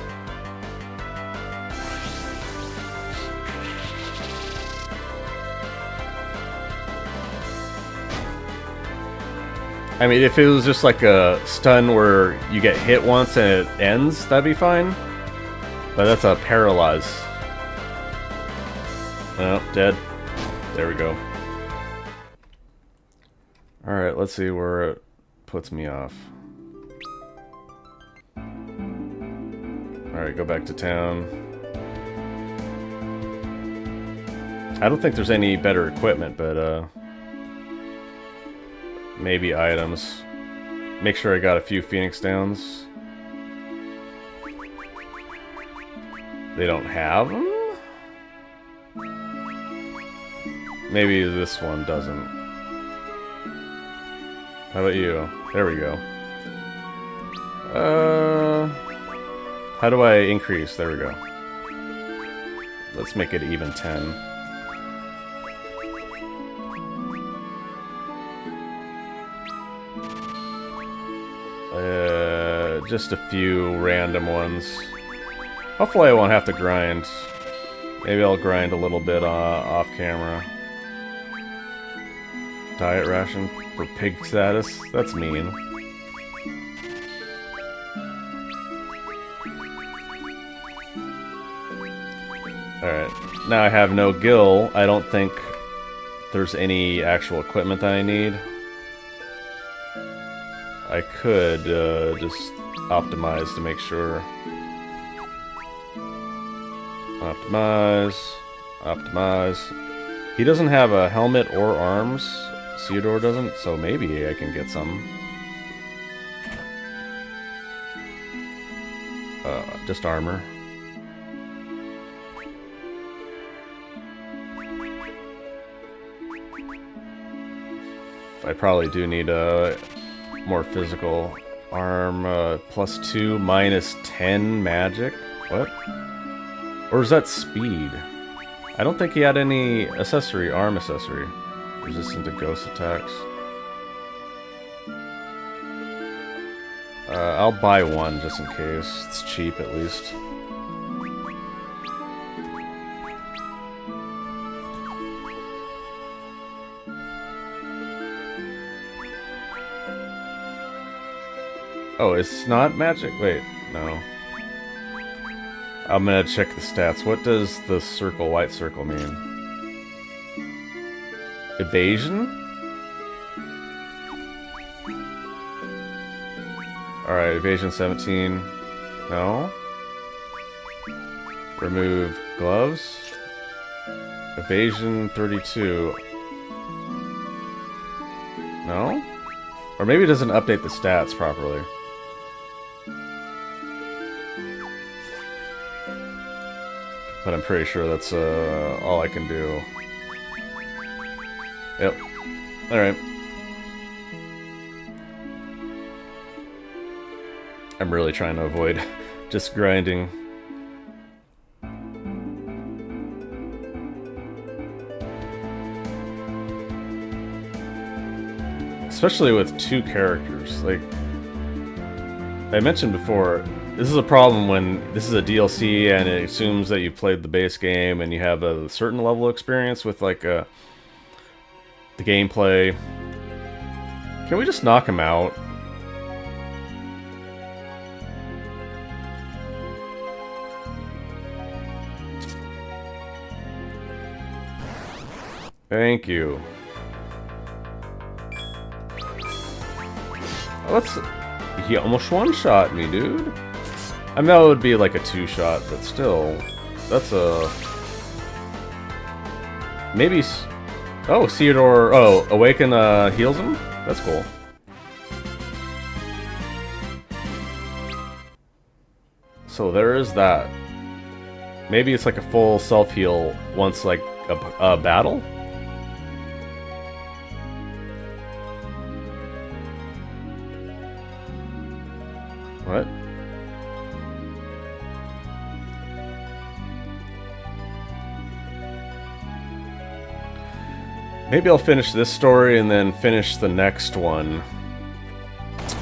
I mean, if it was just like a stun where you get hit once and it ends, that'd be fine. But that's a paralyze. Oh, dead. There we go. Alright, let's see where it puts me off. Alright, go back to town. I don't think there's any better equipment, but maybe items. Make sure I got a few Phoenix Downs. They don't have them? Maybe this one doesn't. How about you? There we go. How do I increase? There we go. Let's make it even 10. Just a few random ones. Hopefully I won't have to grind. Maybe I'll grind a little bit off camera. Diet ration for pig status? That's mean. Alright, now I have no gill. I don't think there's any actual equipment that I need. I could just optimize to make sure. Optimize. Optimize. He doesn't have a helmet or arms. Ceodore doesn't, so maybe I can get some. Just armor. I probably do need a more physical arm. +2, -10 magic. What? Or is that speed? I don't think he had any accessory, arm accessory. Resistant to ghost attacks. I'll buy one just in case. It's cheap at least. Oh, it's not magic? Wait, no. I'm gonna check the stats. What does the circle, white circle mean? Evasion? Alright, evasion 17. No. Remove gloves. Evasion 32. No? Or maybe it doesn't update the stats properly. But I'm pretty sure that's all I can do. Yep. Alright. I'm really trying to avoid just grinding. Especially with two characters. Like I mentioned before, this is a problem when this is a DLC and it assumes that you've played the base game and you have a certain level of experience with like the gameplay. Can we just knock him out? Thank you. Let's... He almost one-shot me, dude. I mean, that would be like a two-shot, but still. That's a... Maybe... Oh, Ceodore... Oh, Awaken heals him? That's cool. So there is that. Maybe it's like a full self-heal once, like, a battle? What? Maybe I'll finish this story and then finish the next one.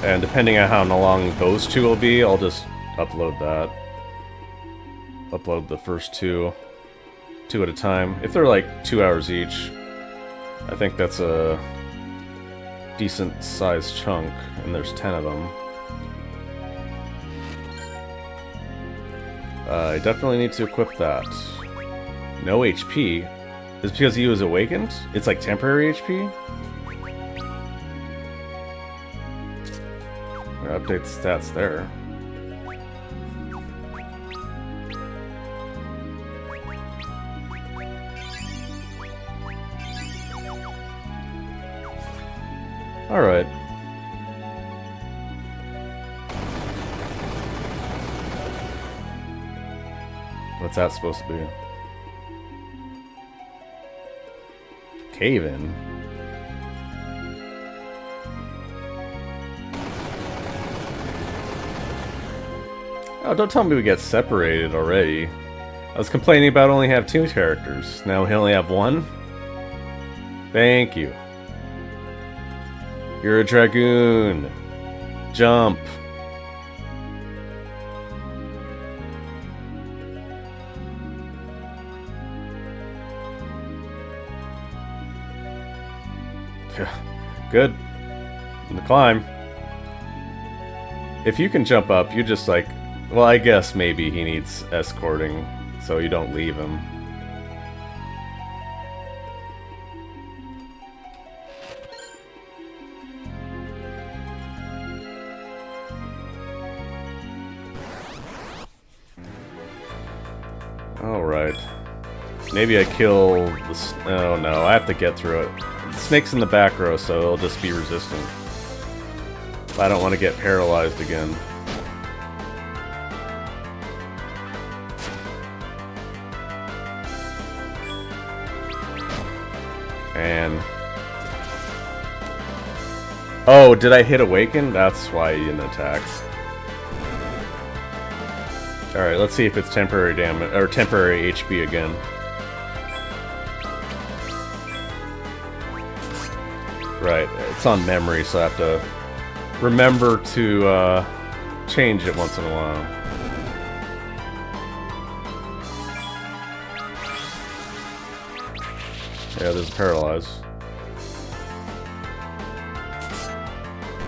And depending on how long those two will be, I'll just upload that. Upload the first two at a time. If they're like 2 hours each, I think that's a decent sized chunk, and there's 10 of them. I definitely need to equip that. No HP. Is it because he was awakened? It's like temporary HP? Update stats there. Alright. What's that supposed to be? Cave-in? Oh, don't tell me we get separated already. I was complaining about only have 2 characters. Now we only have 1? Thank you. You're a dragoon. Jump. Good. In the climb. If you can jump up, you just like... Well, I guess maybe he needs escorting, so you don't leave him. Alright. Maybe I kill the... Oh no, I have to get through it. The snake's in the back row, so it'll just be resistant. I don't want to get paralyzed again. And... Oh, did I hit Awaken? That's why he didn't attack. Alright, let's see if it's temporary damage, or temporary HP again. Right, it's on memory, so I have to remember to change it once in a while. Yeah, there's paralyzed.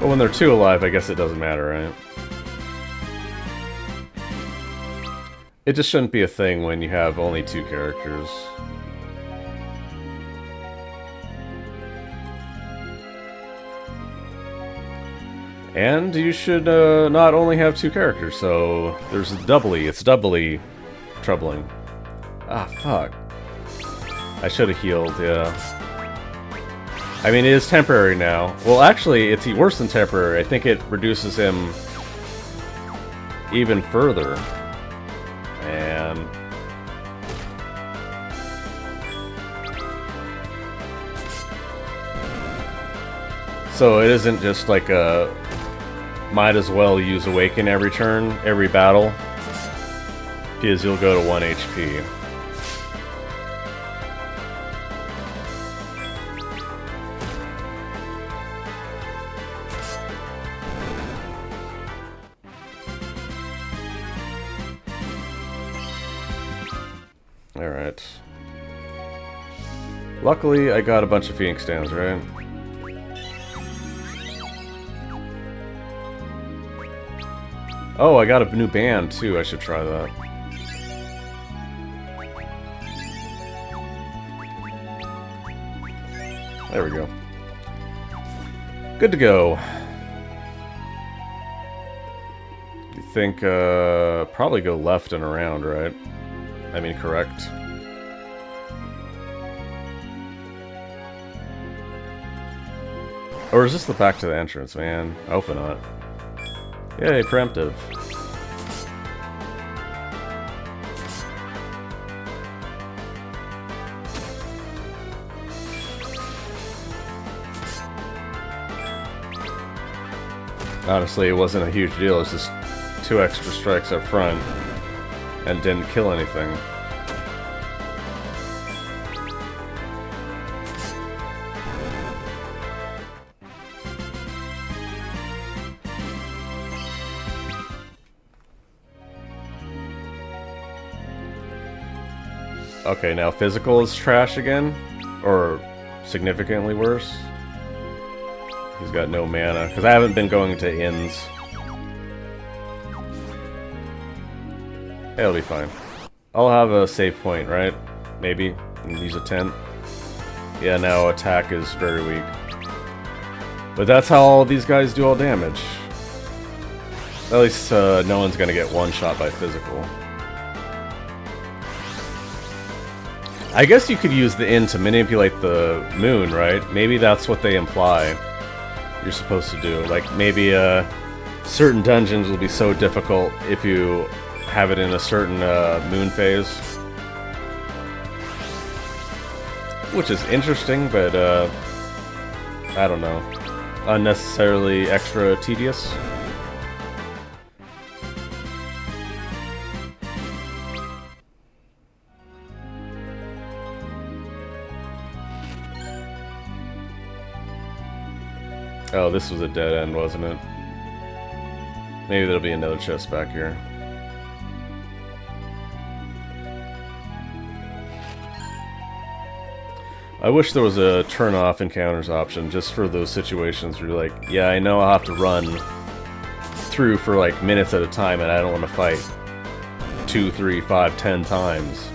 But when they're 2 alive, I guess it doesn't matter, right? It just shouldn't be a thing when you have only 2 characters. And you should not only have 2 characters, so there's it's doubly troubling. Ah, fuck. I should have healed, yeah. I mean, it is temporary now. Well, actually, it's worse than temporary. I think it reduces him even further. And So it isn't just like a might as well use Awaken every turn, every battle, because you'll go to 1 HP. Alright. Luckily, I got a bunch of Phoenix stands, right? Oh, I got a new band, too. I should try that. There we go. Good to go. You think, probably go left and around, right? I mean, correct. Or is this the back to the entrance, man? I hope not. Yay, preemptive. Honestly, it wasn't a huge deal. It's just 2 extra strikes up front and didn't kill anything. Okay, now physical is trash again? Or significantly worse? He's got no mana, because I haven't been going to inns. It'll be fine. I'll have a save point, right? Maybe. And use a tent. Yeah, now attack is very weak. But that's how all these guys do all damage. At least no one's gonna get one shot by physical. I guess you could use the inn to manipulate the moon, right? Maybe that's what they imply you're supposed to do. Like, maybe certain dungeons will be so difficult if you have it in a certain moon phase. Which is interesting, but I don't know. Unnecessarily extra tedious. Oh, this was a dead end, wasn't it? Maybe there'll be another chest back here. I wish there was a turn off encounters option just for those situations where you're like, yeah, I know I'll have to run through for like minutes at a time and I don't want to fight 2, 3, 5, 10 times.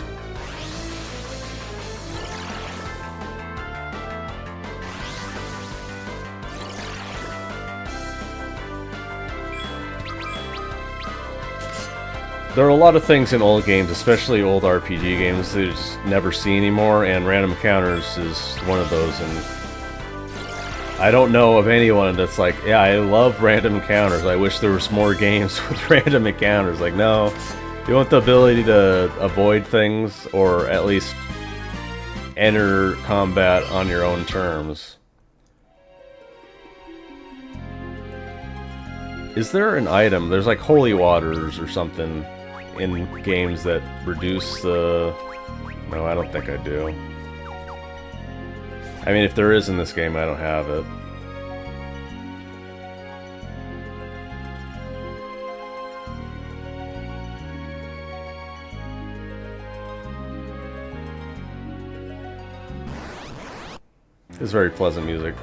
There are a lot of things in old games, especially old RPG games, that you just never see anymore, and random encounters is one of those, and I don't know of anyone that's like, yeah, I love random encounters, I wish there was more games with random encounters. Like, no, you want the ability to avoid things, or at least enter combat on your own terms. Is there an item, there's like holy waters or something in games that reduce the... No, I don't think I do. I mean, if there is in this game, I don't have it. It's very pleasant music.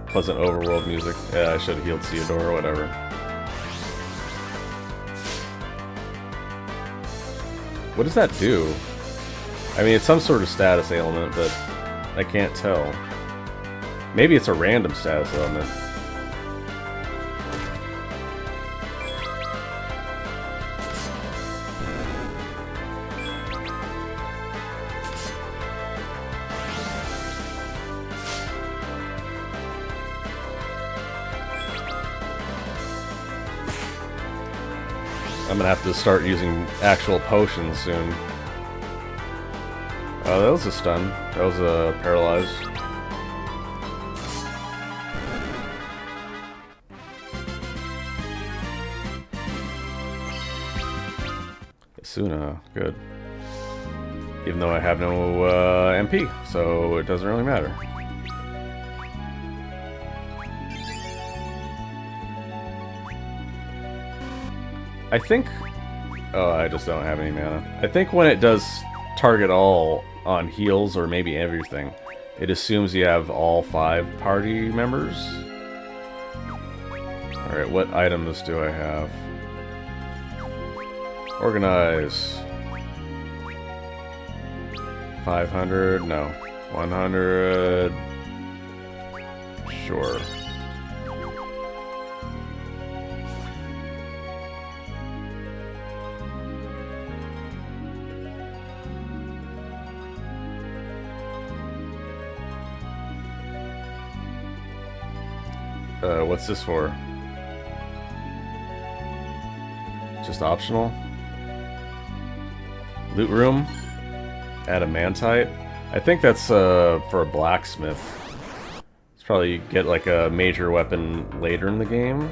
Pleasant overworld music. Yeah, I should have healed Ceodore or whatever. What does that do? I mean, it's some sort of status ailment, but I can't tell. Maybe it's a random status ailment. I'm gonna have to start using actual potions soon. Oh, that was a stun. That was a paralyze. Suna, good. Even though I have no MP, so it doesn't really matter. I think... Oh, I just don't have any mana. I think when it does target all on heals, or maybe everything, it assumes you have all 5 party members. Alright, what items do I have? Organize. 500, no. 100. Sure. What's this for? Just optional? Loot room? Adamantite? I think that's for a blacksmith. It's probably get like a major weapon later in the game.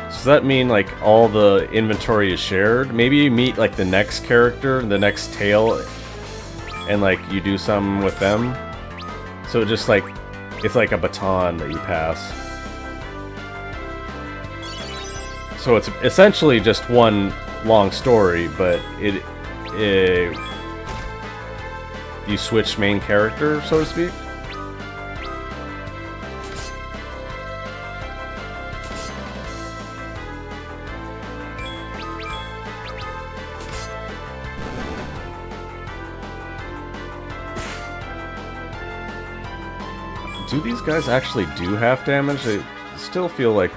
Does that mean like all the inventory is shared? Maybe you meet like the next character, the next tail, and like you do something with them. So it just like it's like a baton that you pass. So it's essentially just one long story, but you switch main character, so to speak. Do these guys actually do half damage? They still feel like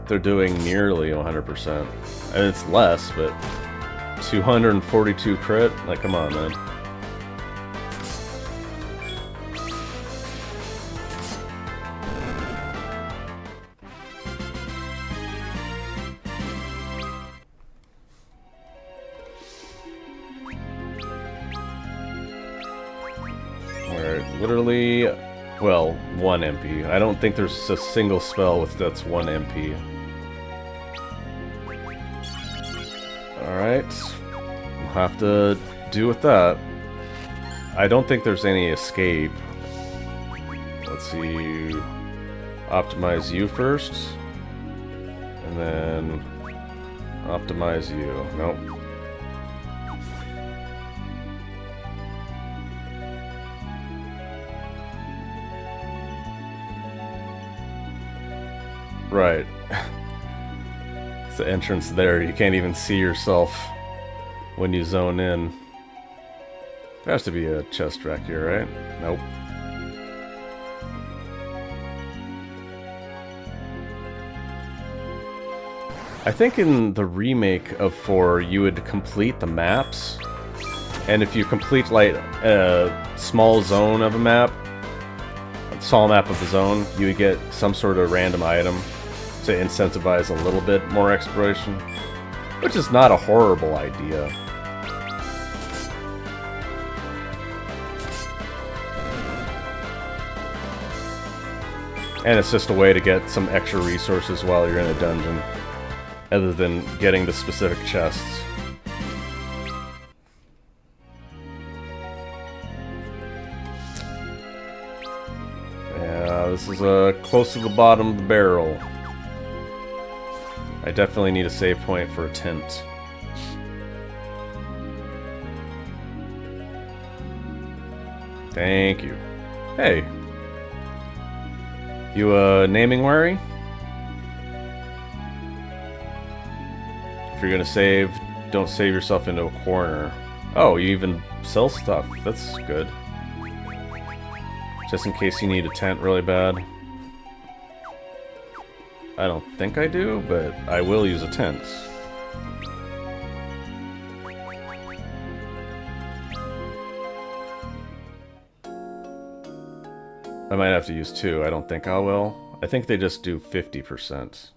they're doing nearly 100%. And it's less, but 242 crit? Like, come on, man. Alright, literally... Well, 1 MP. I don't think there's a single spell that's 1 MP. Alright. We'll have to do with that. I don't think there's any escape. Let's see... Optimize you first. And then... Optimize you. Nope. Right. It's the entrance there. You can't even see yourself when you zone in. There has to be a chest rack here, right? Nope. I think in the remake of 4, you would complete the maps. And if you complete, like, a small zone of a map, a small map of the zone, you would get some sort of random item to incentivize a little bit more exploration, which is not a horrible idea. And it's just a way to get some extra resources while you're in a dungeon, other than getting the specific chests. Yeah, this is close to the bottom of the barrel. I definitely need a save point for a tent. Thank you. Hey. You, naming wary? If you're gonna save, don't save yourself into a corner. Oh, you even sell stuff. That's good. Just in case you need a tent really bad. I don't think I do, but I will use a tent. I might have to use 2. I don't think I will. I think they just do 50%.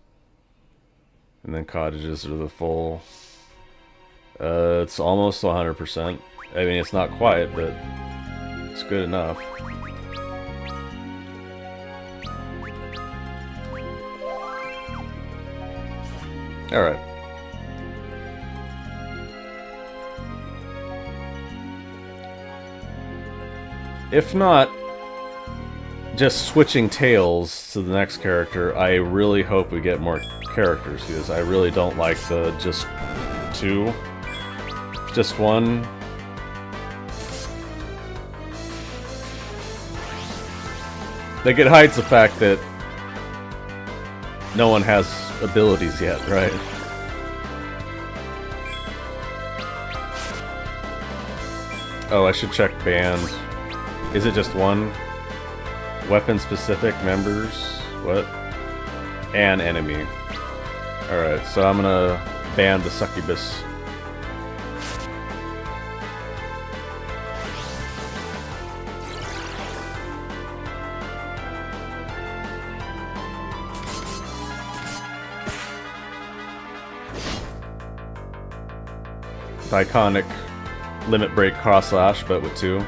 And then cottages are the full... it's almost 100%. I mean, it's not quite, but it's good enough. Alright. If not, just switching tails to the next character, I really hope we get more characters, because I really don't like the just two. Just one. Like, it hides the fact that no one has abilities yet, right? Oh, I should check band. Is it just one? Weapon-specific members? What? And enemy. Alright, so I'm gonna ban the succubus. The iconic limit break cross slash, but with two.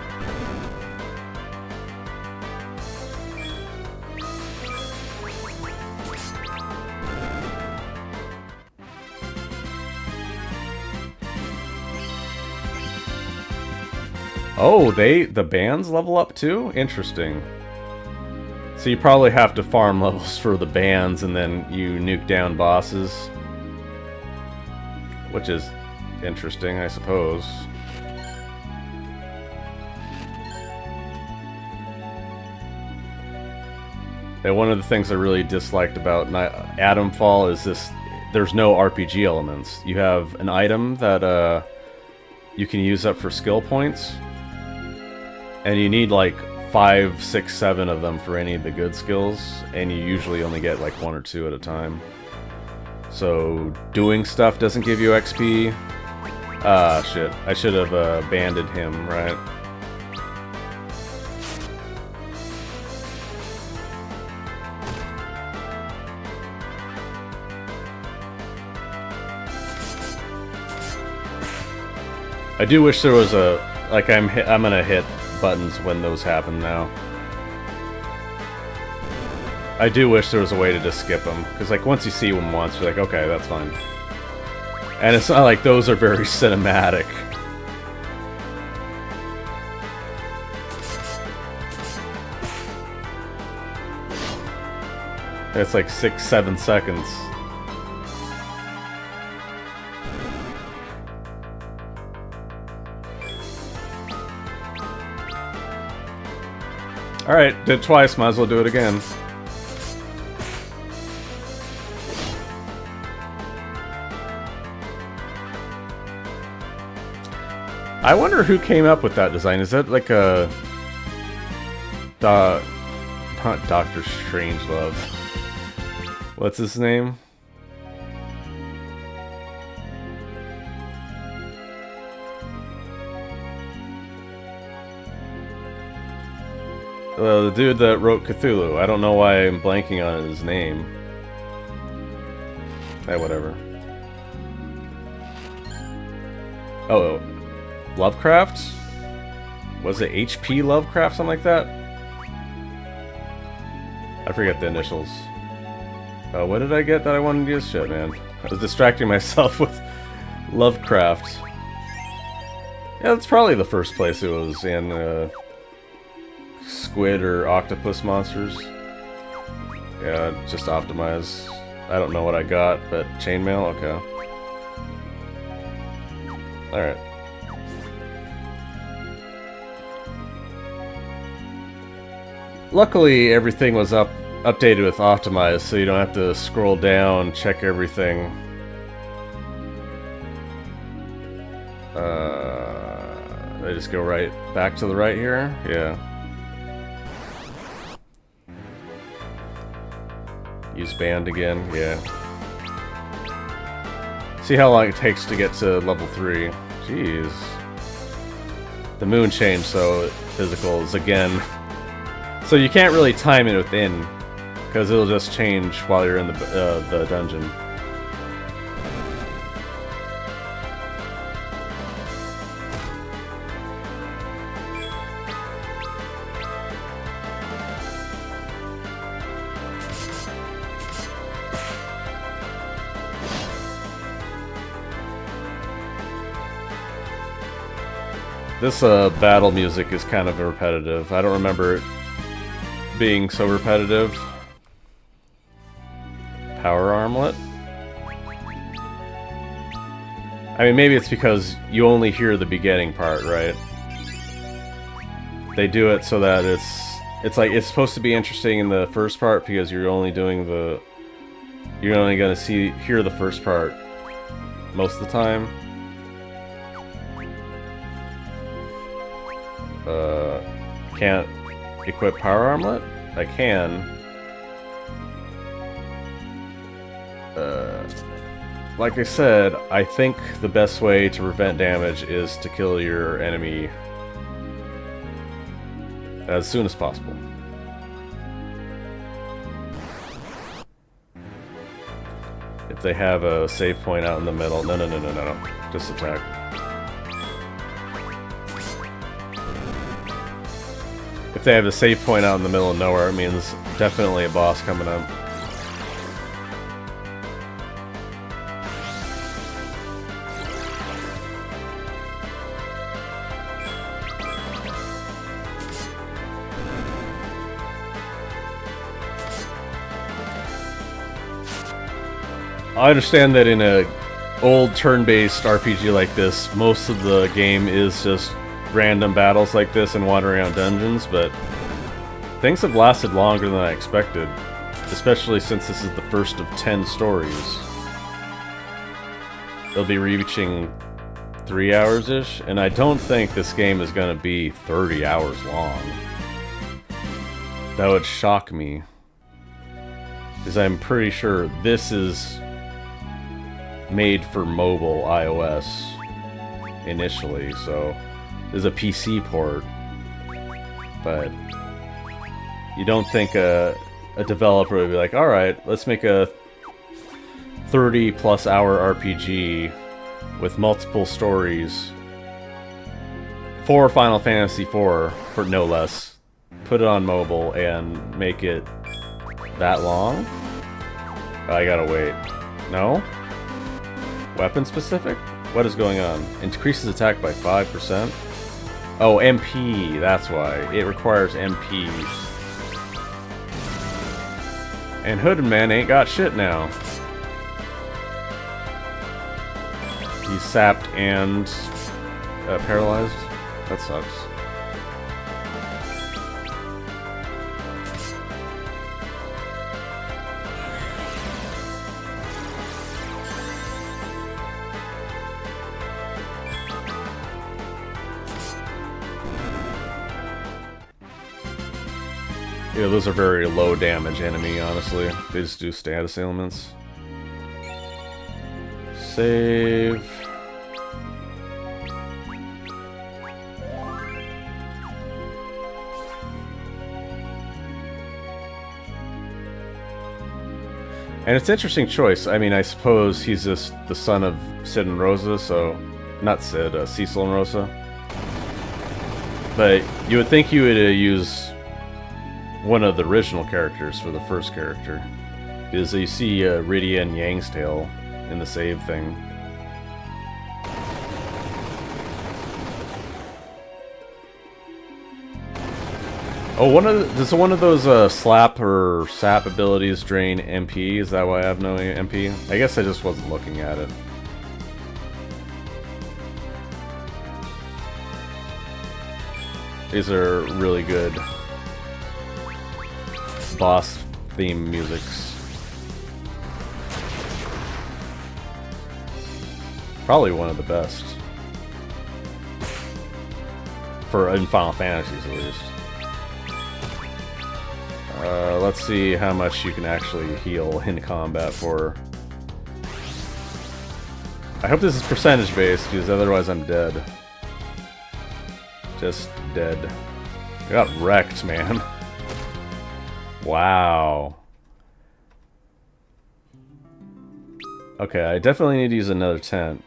Oh, the bands level up too? Interesting. So you probably have to farm levels for the bands and then you nuke down bosses. Which is interesting, I suppose. And one of the things I really disliked about Atomfall is this: there's no RPG elements. You have an item that you can use up for skill points, and you need like 5, 6, 7 of them for any of the good skills, and you usually only get like 1 or 2 at a time. So doing stuff doesn't give you XP. Ah, shit. I should have abandoned him, right? I do wish there was a... like, I'm gonna hit buttons when those happen now. I do wish there was a way to just skip them, because like once you see them once, you're like, okay, that's fine. And it's not like those are very cinematic. It's like 6, 7 seconds. Alright, did it twice, might as well do it again. I wonder who came up with that design. Is that like a... not Dr. Strangelove. What's his name? The dude that wrote Cthulhu. I don't know why I'm blanking on his name. Hey, whatever. Oh, Lovecraft? Was it HP Lovecraft, something like that? I forget the initials. What did I get that I wanted to use? Shit, man. I was distracting myself with Lovecraft. Yeah, that's probably the first place it was in, squid or octopus monsters. Yeah, just optimize. I don't know what I got, but chainmail? Okay. Alright. Luckily, everything was updated with optimize, so you don't have to scroll down, check everything. I just go right back to the right here? Yeah. Use band again, yeah. See how long it takes to get to level 3. Jeez. The moon changed, so physical is again. So you can't really time it within, because it'll just change while you're in the dungeon. This battle music is kind of repetitive. I don't remember it being so repetitive. Power armlet? I mean, maybe it's because you only hear the beginning part, right? They do it so that it's like it's supposed to be interesting in the first part because you're only doing the you're only gonna hear the first part most of the time. Can't equip power armlet? I can. Like I said, I think the best way to prevent damage is to kill your enemy as soon as possible. If they have a save point out in the middle, no. Just attack. If they have a save point out in the middle of nowhere, it means definitely a boss coming up. I understand that in a old turn-based RPG like this, most of the game is just random battles like this and wandering around dungeons, but things have lasted longer than I expected, especially since this is the first of 10 stories. They'll be reaching 3 hours-ish, and I don't think this game is going to be 30 hours long. That would shock me, because I'm pretty sure this is made for mobile iOS initially, so there's a PC port, but you don't think a developer would be like, alright, let's make a 30+ hour RPG with multiple stories for Final Fantasy IV, for no less, put it on mobile and make it that long? I gotta wait. No? Weapon specific? What is going on? Increases attack by 5%? Oh, MP, that's why. It requires MP. And Hooded Man ain't got shit now. He's sapped and paralyzed? That sucks. Yeah, those are very low damage enemy, honestly. They just do status ailments. Save. And it's an interesting choice. I mean, I suppose he's just the son of Sid and Rosa, so... Not Sid, Cecil and Rosa. But you would think you would use one of the original characters for the first character. Because you see Rydia and Yang's tail in the save thing. Oh, does one of those slap or sap abilities drain MP? Is that why I have no MP? I guess I just wasn't looking at it. These are really good boss theme musics. Probably one of the best. In Final Fantasies, at least. Let's see how much you can actually heal in combat for. I hope this is percentage based, because otherwise I'm dead. Just dead. I got wrecked, man. Wow. Okay, I definitely need to use another tent.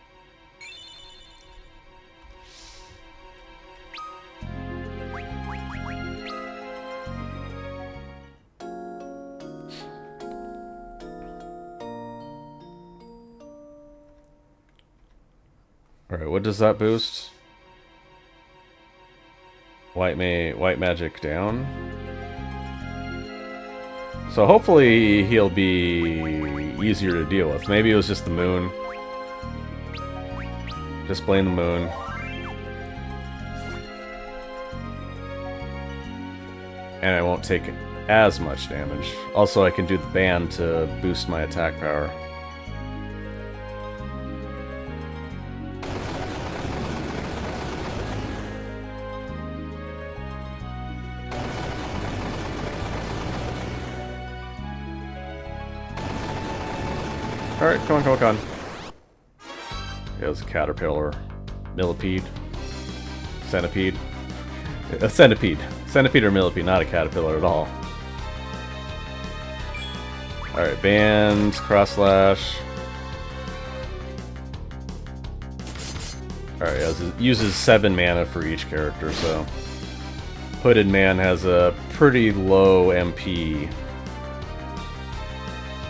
Alright, what does that boost? White magic down. So hopefully he'll be easier to deal with. Maybe it was just the moon. Just blame the moon. And I won't take as much damage. Also, I can do the band to boost my attack power. Alright, come on, come on, come on. Yeah, it was a caterpillar. Millipede. Centipede. A centipede. Centipede or millipede, not a caterpillar at all. Alright, bands, cross slash. Alright, yeah, uses 7 mana for each character, so Hooded Man has a pretty low MP.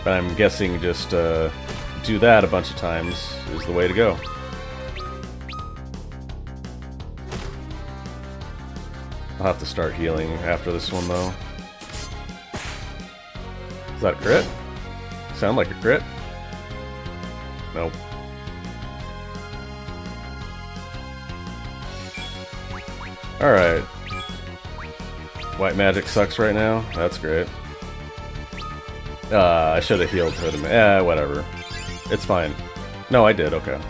But I'm guessing just do that a bunch of times is the way to go. I'll have to start healing after this one, though. Is that a crit? Sound like a crit? Nope. Alright. White magic sucks right now? That's great. I should have healed him. Whatever. It's fine. No, I did, okay.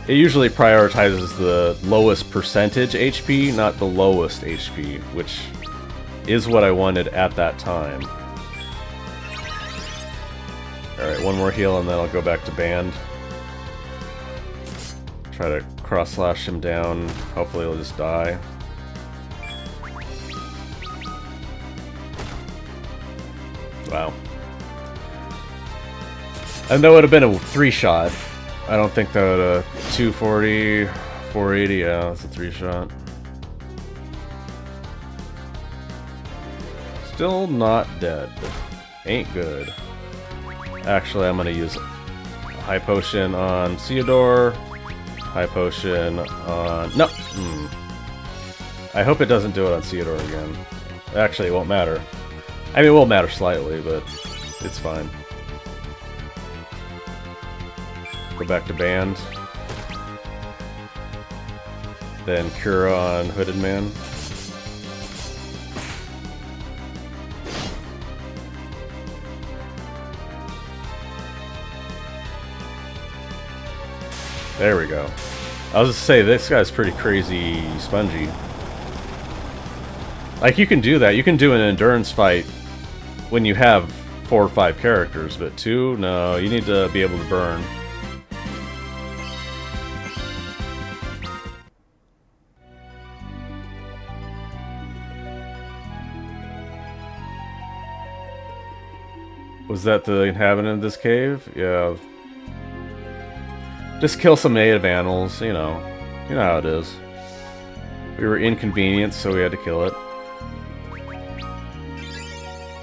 It usually prioritizes the lowest percentage HP, not the lowest HP, which is what I wanted at that time. Alright, one more heal and then I'll go back to band. Try to cross-slash him down. Hopefully he'll just die. Wow. And that would have been a 3-shot. I don't think that would have... 240, 480, yeah, that's a 3-shot. Still not dead. Ain't good. Actually, I'm gonna use a high potion on Ceodore. High potion on... No! I hope it doesn't do it on Ceodore again. Actually, it won't matter. I mean, it will matter slightly, but it's fine. Go back to band. Then Cure on Hooded Man. There we go. I was just say this guy's pretty crazy spongy. Like, you can do that. You can do an endurance fight when you have 4 or 5 characters, but 2? No, you need to be able to burn. Was that the inhabitant of this cave? Yeah. Just kill some native animals, you know. You know how it is. We were inconvenienced, so we had to kill it.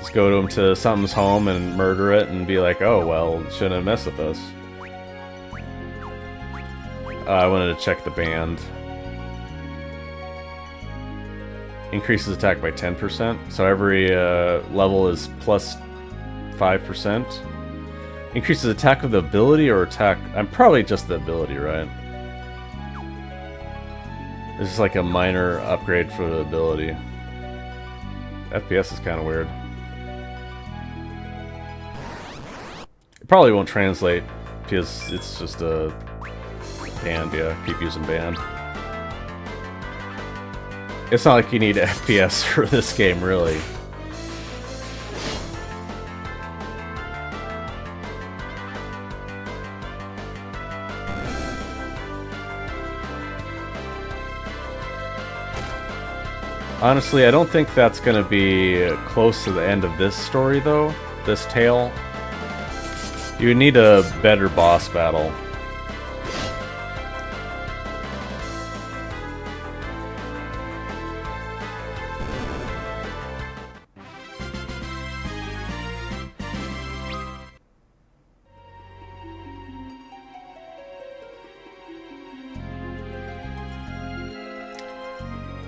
Just go to him to something's home and murder it and be like, oh, well, shouldn't have messed with us. I wanted to check the band. Increases attack by 10%, so every level is plus 5%. Increases attack of the ability or attack... I'm probably just the ability, right? This is like a minor upgrade for the ability. FPS is kind of weird. It probably won't translate because it's just a band, yeah. Keep using band. It's not like you need FPS for this game, really. Honestly, I don't think that's going to be close to the end of this story, though. This tale. You need a better boss battle.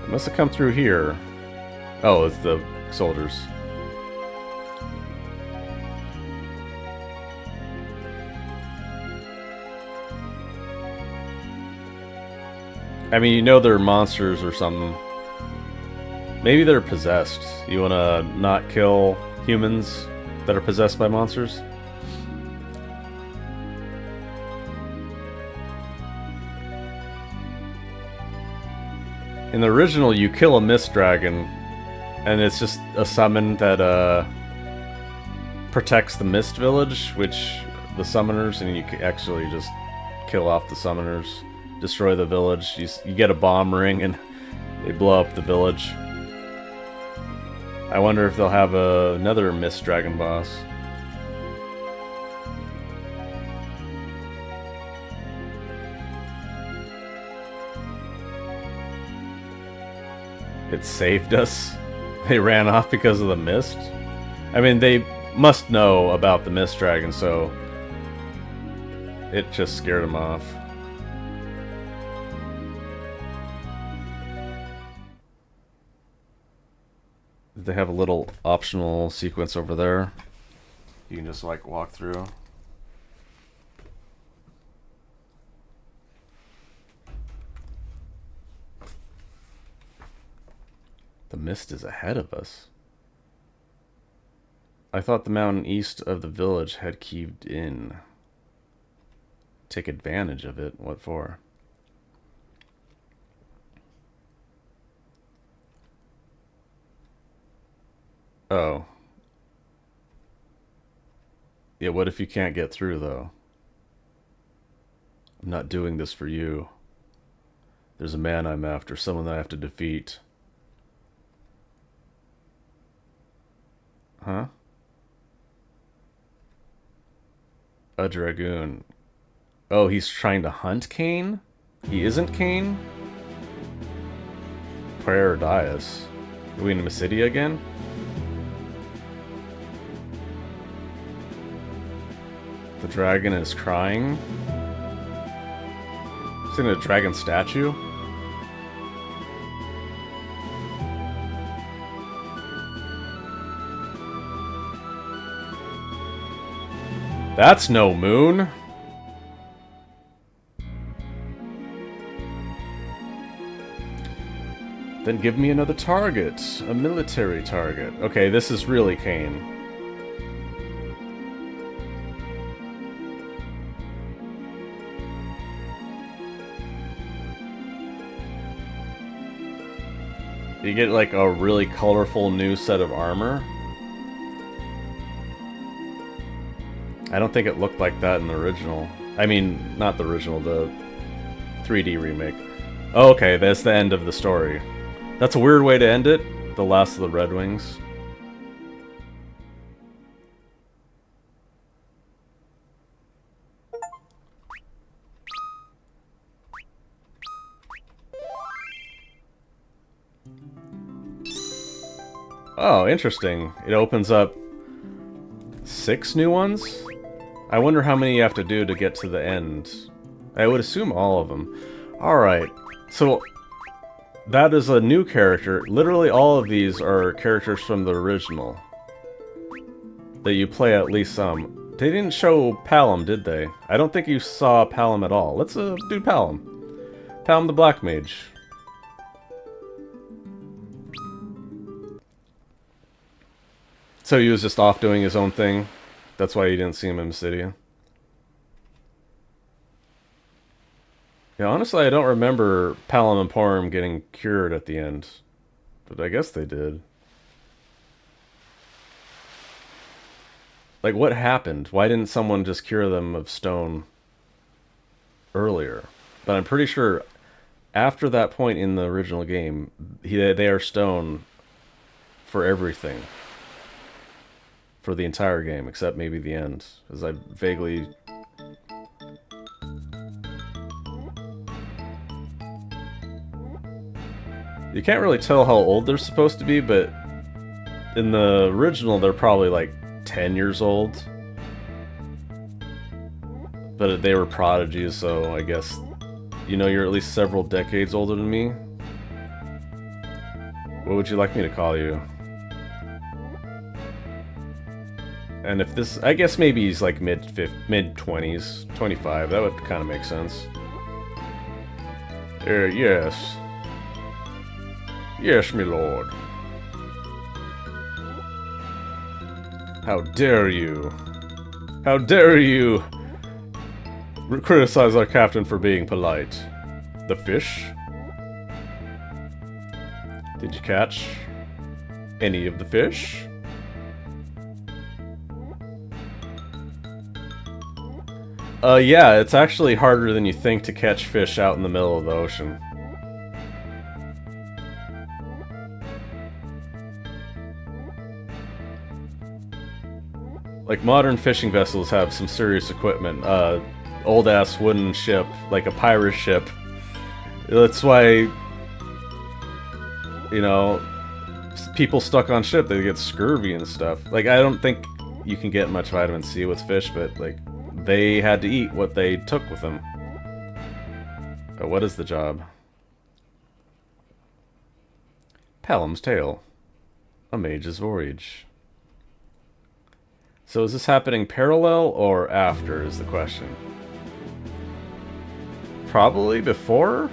It must have come through here. Oh, it's the soldiers. I mean, you know they're monsters or something. Maybe they're possessed. You wanna not kill humans that are possessed by monsters? In the original, you kill a mist dragon, and it's just a summon that protects the mist village, which the summoners, and you can actually just kill off the summoners, destroy the village. You get a bomb ring, and they blow up the village. I wonder if they'll have another mist dragon boss. It saved us. They ran off because of the mist. I mean, they must know about the mist dragon, so it just scared them off. They have a little optional sequence over there. You can just like walk through. The mist is ahead of us. I thought the mountain east of the village had caved in. Take advantage of it? What for? Oh. Yeah, what if you can't get through, though? I'm not doing this for you. There's a man I'm after, someone that I have to defeat. Huh? A dragoon. Oh, he's trying to hunt Cain? He isn't Cain? Paradise. Are we in Mysidia again? The dragon is crying. Is it a dragon statue? That's no moon. Then give me another target. A military target. Okay, this is really Cain. You get like a really colorful new set of armor. I don't think it looked like that in the original. I mean, not the original, the 3D remake. Oh, okay, that's the end of the story. That's a weird way to end it. The last of the Red Wings. Oh, interesting. It opens up 6 new ones? I wonder how many you have to do to get to the end. I would assume all of them. Alright, so that is a new character. Literally all of these are characters from the original. That you play at least some. They didn't show Palom, did they? I don't think you saw Palom at all. Let's do Palom. Palom the Black Mage. So he was just off doing his own thing. That's why you didn't see him in Mysidia. Yeah, honestly, I don't remember Palom and Porum getting cured at the end. But I guess they did. Like, what happened? Why didn't someone just cure them of stone earlier? But I'm pretty sure after that point in the original game, they are stone for everything. For the entire game, except maybe the end. As I vaguely... You can't really tell how old they're supposed to be, but in the original they're probably like 10 years old. But they were prodigies, so I guess, you know, you're at least several decades older than me. What would you like me to call you? And if this, I guess maybe he's like mid-20s, 25. That would kind of make sense. Yes. Yes, my lord. How dare you? How dare you criticize our captain for being polite? The fish? Did you catch any of the fish? Yeah, it's actually harder than you think to catch fish out in the middle of the ocean. Like, modern fishing vessels have some serious equipment. Old-ass wooden ship, like a pirate ship. That's why, you know, people stuck on ship, they get scurvy and stuff. Like, I don't think you can get much vitamin C with fish, but, like, they had to eat what they took with them. What is the job? Palom's Tale. A Mage's Voyage. So is this happening parallel or after is the question? Probably before?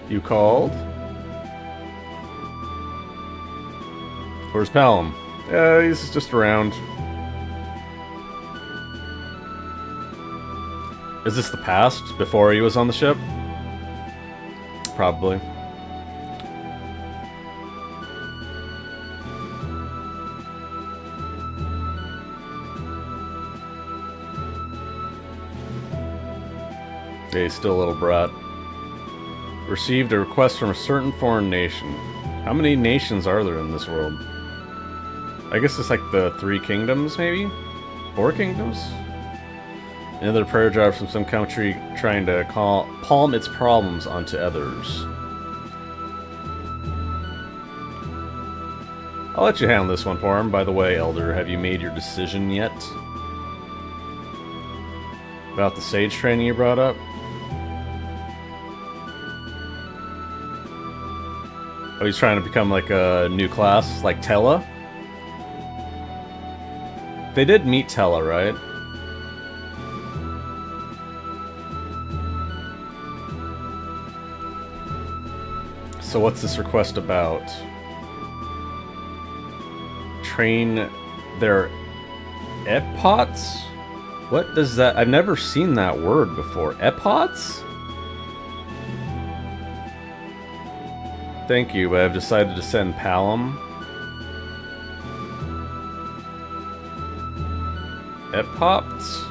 You called? Where's Palom? He's just around. Is this the past, before he was on the ship? Probably. Yeah, he's still a little brat. Received a request from a certain foreign nation. How many nations are there in this world? I guess it's like the 3 kingdoms, maybe? 4 kingdoms? Another prayer job from some country trying to palm its problems onto others. I'll let you handle this one for him. By the way, Elder, have you made your decision yet? About the sage training you brought up? Oh, he's trying to become like a new class, like Tella? They did meet Tella, right? So what's this request about? Train their epots? What does that... I've never seen that word before. Epots? Thank you, but I've decided to send Palom. Epots?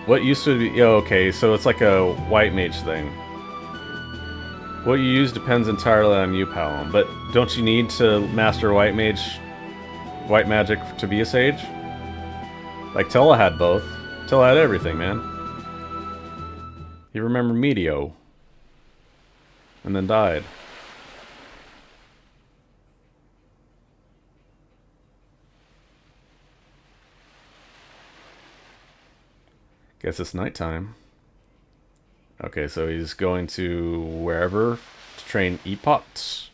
What used to be... Oh, okay, so it's like a white mage thing. What you use depends entirely on you, Palom. But don't you need to master white magic to be a sage? Like Tella had both. Tella had everything, man. You remember Meteo. And then died. Guess it's nighttime. Okay, so he's going to wherever to train epots.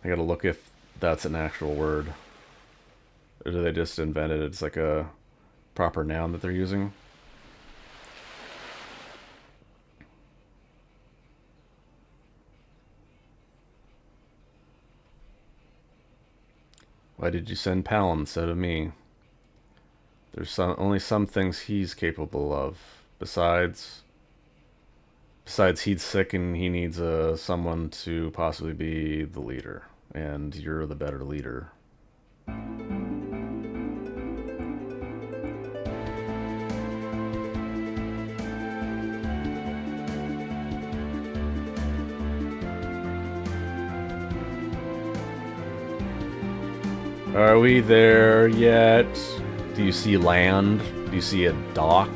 I gotta look if that's an actual word. Or do they just invent it? It's like a proper noun that they're using. Why did you send Palom instead of me? There's only some things he's capable of. Besides he's sick and he needs someone to possibly be the leader. And you're the better leader. Are we there yet? Do you see land? Do you see a dock?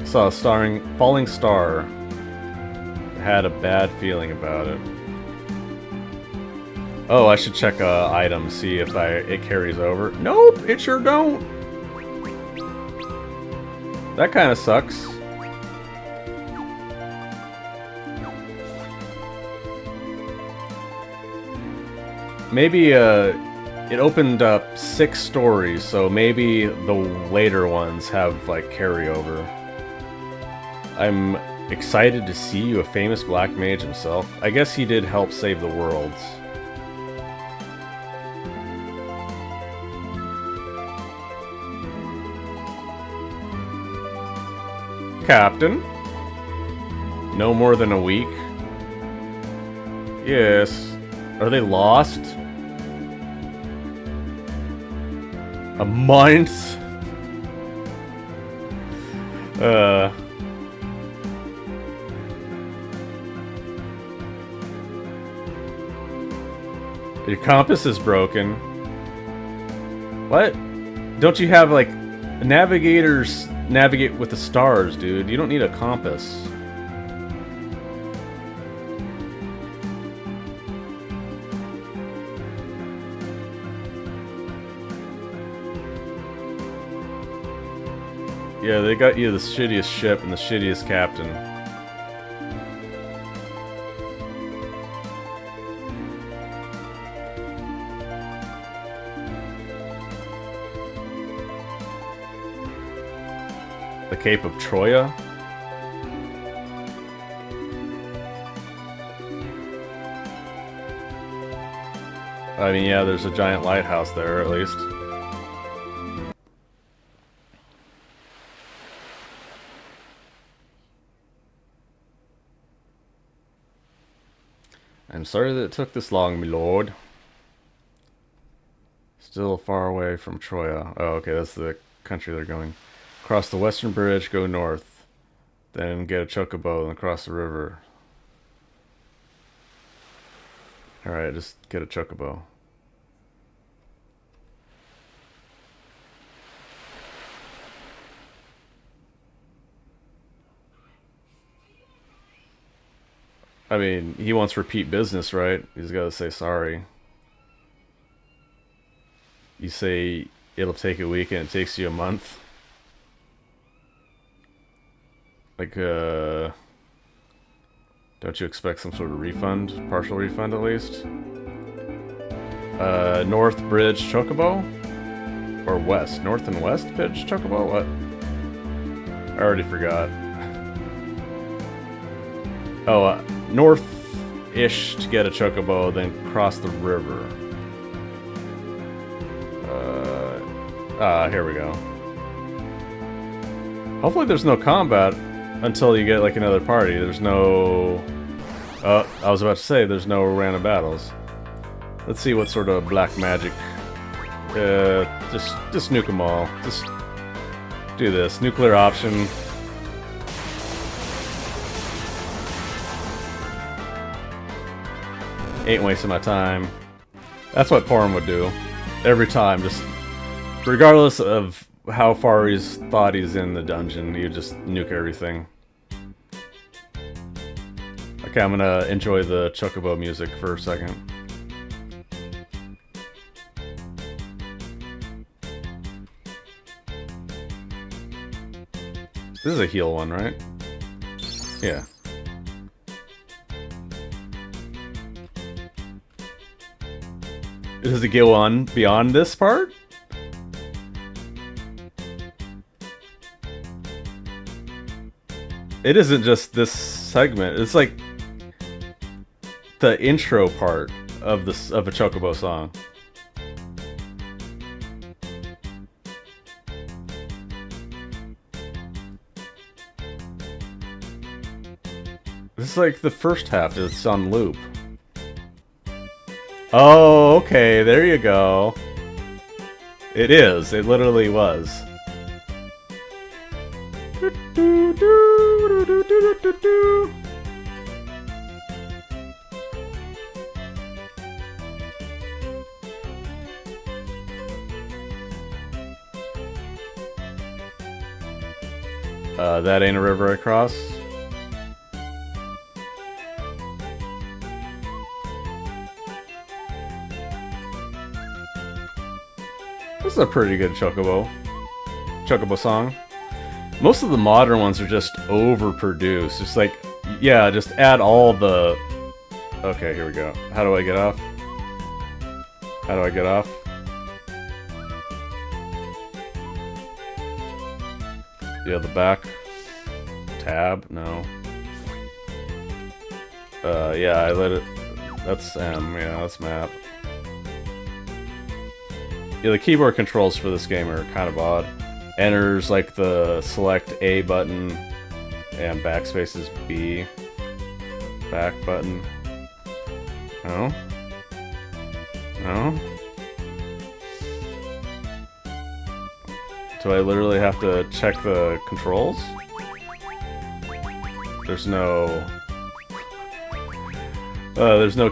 Saw a falling star. Had a bad feeling about it. Oh, I should check items, see if it carries over. Nope, it sure don't. That kind of sucks. Maybe it opened up 6 stories, so maybe the later ones have like carryover. I'm excited to see you, a famous black mage himself. I guess he did help save the world. Captain? No more than a week? Yes. Are they lost? A month? Your compass is broken. What? Don't you have, like, navigators navigate with the stars, dude? You don't need a compass. Yeah, they got you the shittiest ship and the shittiest captain. The Cape of Troya? I mean, yeah, there's a giant lighthouse there, at least. I'm sorry that it took this long, my lord. Still far away from Troya. Oh, okay, that's the country they're going. Cross the western bridge, go north. Then get a chocobo and cross the river. Alright, just get a chocobo. I mean, he wants repeat business, right? He's got to say sorry. You say it'll take a week and it takes you a month. Like, don't you expect some sort of refund? Partial refund, at least? North Bridge Chocobo? Or West? North and West Bridge Chocobo? What? I already forgot. Oh, north-ish to get a chocobo, then cross the river. Here we go. Hopefully there's no combat until you get, like, another party. There's no... I was about to say, there's no random battles. Let's see what sort of black magic... just nuke them all. Just do this. Nuclear option. Ain't wasting my time. That's what Palom would do. Every time, just... regardless of how far he's thought he's in the dungeon, you just nuke everything. Okay, I'm gonna enjoy the chocobo music for a second. This is a heal one, right? Yeah. Does it go on beyond this part? It isn't just this segment. It's like the intro part of a chocobo song. This is like the first half. It's on loop. Oh, okay, there you go. It is. It literally was. That ain't a river I cross. This is a pretty good Chocobo song. Most of the modern ones are just overproduced. It's like, yeah, just add all the... Okay, here we go. How do I get off? How do I get off? Yeah, the back. Tab? No. Yeah, I let it... That's M, yeah, that's map. Yeah, the keyboard controls for this game are kind of odd. Enter's like the select A button, and backspace is B. Back button. No? No? Do I literally have to check the controls? There's no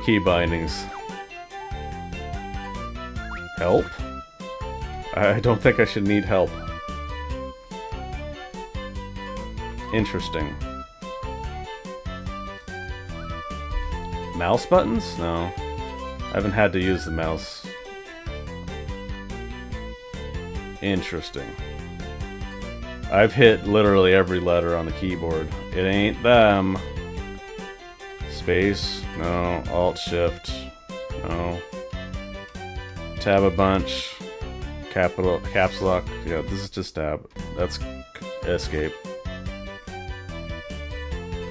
key bindings. Help? I don't think I should need help. Interesting. Mouse buttons? No. I haven't had to use the mouse. Interesting. I've hit literally every letter on the keyboard. It ain't them. Space? No. Alt-Shift? No. Tab a bunch. Caps lock? Yeah, this is just tab. That's escape.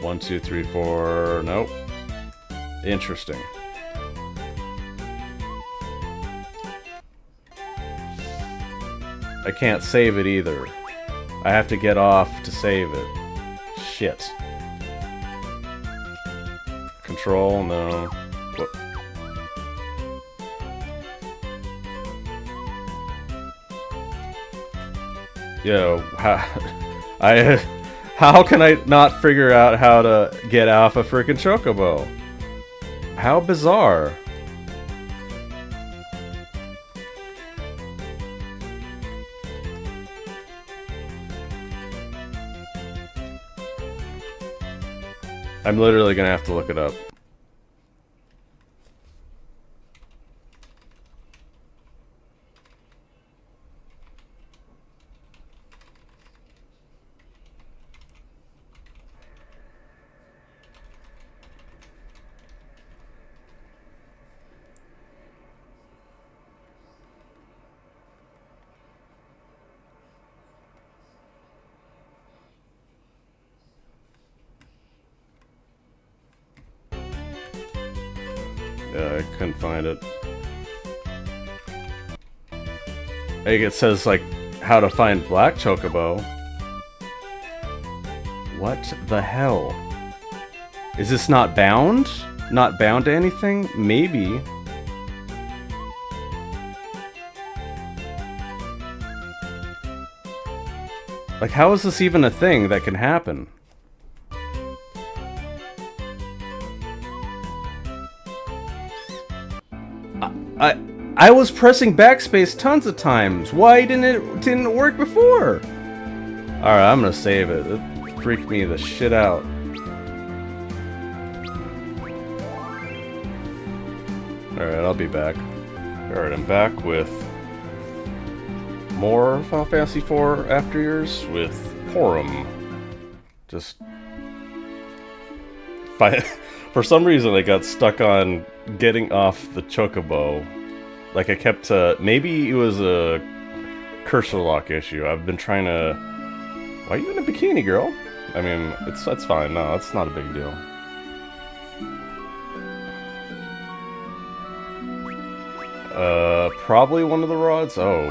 1, 2, 3, 4... Nope. Interesting. I can't save it either. I have to get off to save it. Shit. Control? No. What? Yo, how can I not figure out how to get off a freaking Chocobo? How bizarre. I'm literally gonna have to look it up. Yeah, I couldn't find it. I think it says, like, how to find Black Chocobo. What the hell? Is this not bound? Not bound to anything? Maybe. Like, how is this even a thing that can happen? I was pressing backspace tons of times. Why didn't it work before? Alright, I'm gonna save it. It freaked me the shit out. Alright, I'll be back. Alright, I'm back with more Final Fantasy IV After Years with Palom. Just... For some reason I got stuck on getting off the Chocobo. Like I kept, maybe it was a cursor lock issue. I've been trying to... Why are you in a bikini, girl? I mean, that's fine. No, it's not a big deal. Probably one of the rods? Oh.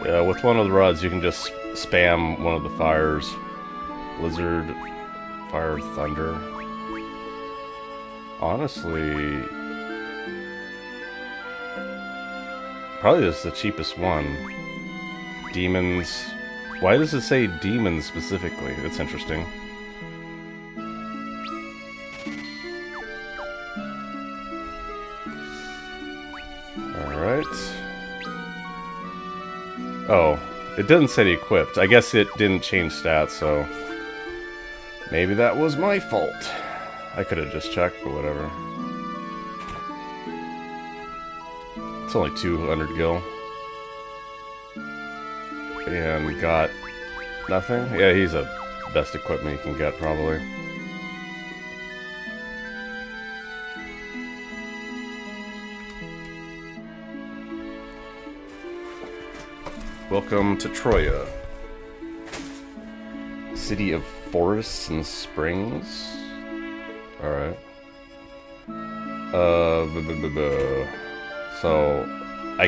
Yeah, with one of the rods you can just spam one of the fires. Blizzard, Fire, Thunder. Honestly... Probably just the cheapest one. Demons. Why does it say demons specifically? It's interesting. Alright. Oh, It doesn't say equipped. I guess it didn't change stats, so maybe that was my fault. I could have just checked, but whatever. It's only 200 gil. And we got nothing? Yeah, he's the best equipment you can get, probably. Welcome to Troya. City of forests and springs? Alright. So, I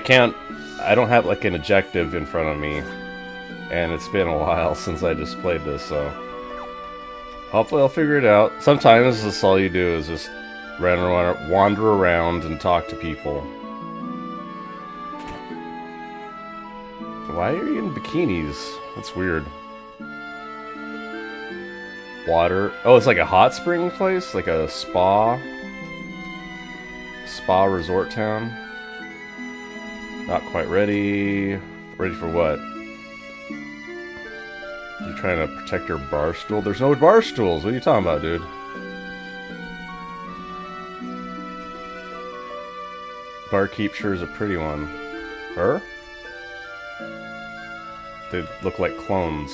don't have like an objective in front of me. And it's been a while since I just played this, so hopefully I'll figure it out. Sometimes that's all you do is just wander around and talk to people. Why are you in bikinis? That's weird. Water. Oh, it's like a hot spring place? Like a spa? Spa resort town? Not quite ready. Ready for what? You're trying to protect your bar stool? There's no bar stools. What are you talking about, dude? Barkeep sure is a pretty one. Her? They look like clones.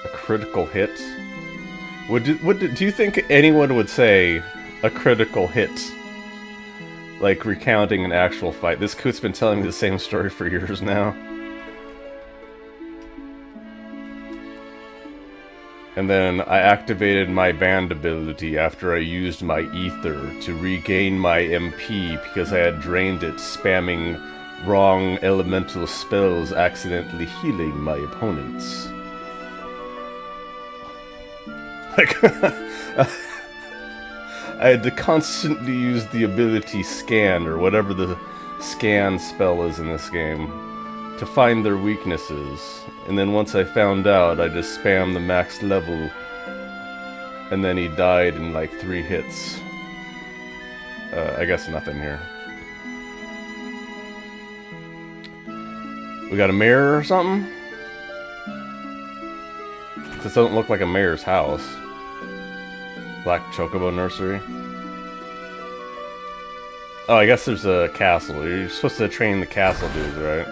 A critical hit? Do you think anyone would say a critical hit? Like recounting an actual fight. This coot's been telling me the same story for years now. And then I activated my band ability after I used my ether to regain my MP because I had drained it, spamming wrong elemental spells, accidentally healing my opponents. Like, I had to constantly use the ability scan, or whatever the scan spell is in this game, to find their weaknesses. And then once I found out, I just spammed the max level. And then he died in like 3 hits. I guess nothing here. We got a mirror or something? This doesn't look like a mayor's house. Black Chocobo Nursery. Oh, I guess there's a castle. You're supposed to train the castle dudes, right?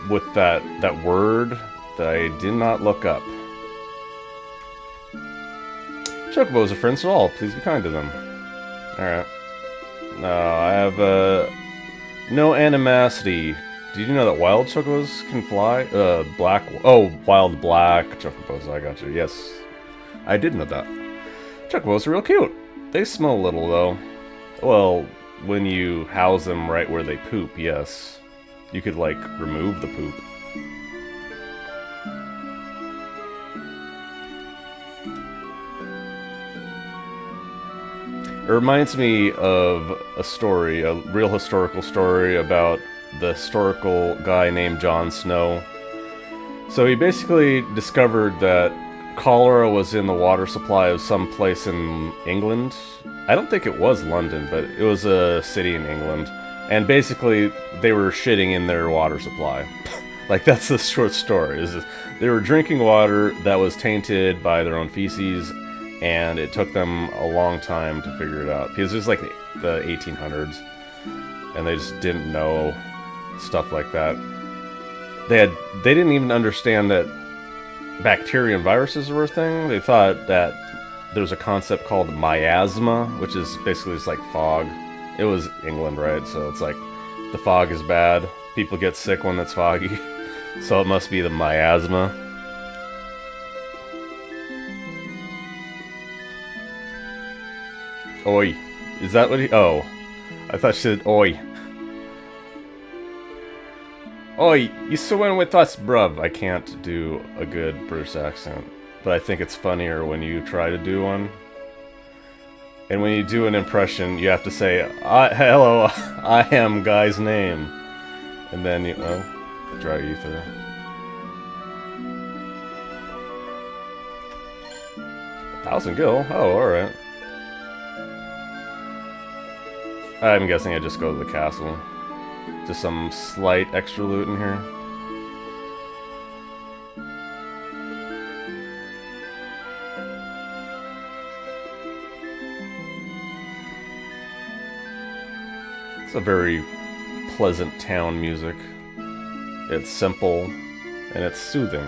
With that word that I did not look up. Chocobos are friends to all. Please be kind to them. Alright. No, I have no animosity. Did you know that wild chocobos can fly? Wild black chocobos. I got you. Yes, I did know that. Chocobos are real cute. They smell a little though. Well, when you house them right where they poop, yes. You could like remove the poop. It reminds me of a story, a real historical story about the historical guy named Jon Snow. So he basically discovered that cholera was in the water supply of some place in England. I don't think it was London, but it was a city in England. And basically, they were shitting in their water supply. Like, that's the short story. Is they were drinking water that was tainted by their own feces, and it took them a long time to figure it out. Because it was like the 1800s, and they just didn't know stuff like that. They didn't even understand that bacteria and viruses were a thing. They thought that there was a concept called miasma, which is basically just like fog. It was England, right? So it's like the fog is bad. People get sick when it's foggy. So it must be the miasma. Oi. Is that what he... Oh. I thought she said oi. Oi, you swim with us, bruv. I can't do a good British accent. But I think it's funnier when you try to do one. And when you do an impression, you have to say, hello, I am guy's name. And then you, dry ether. House and Gill? Oh, alright. I'm guessing I just go to the castle. Just some slight extra loot in here. It's a very pleasant town music. It's simple, and it's soothing.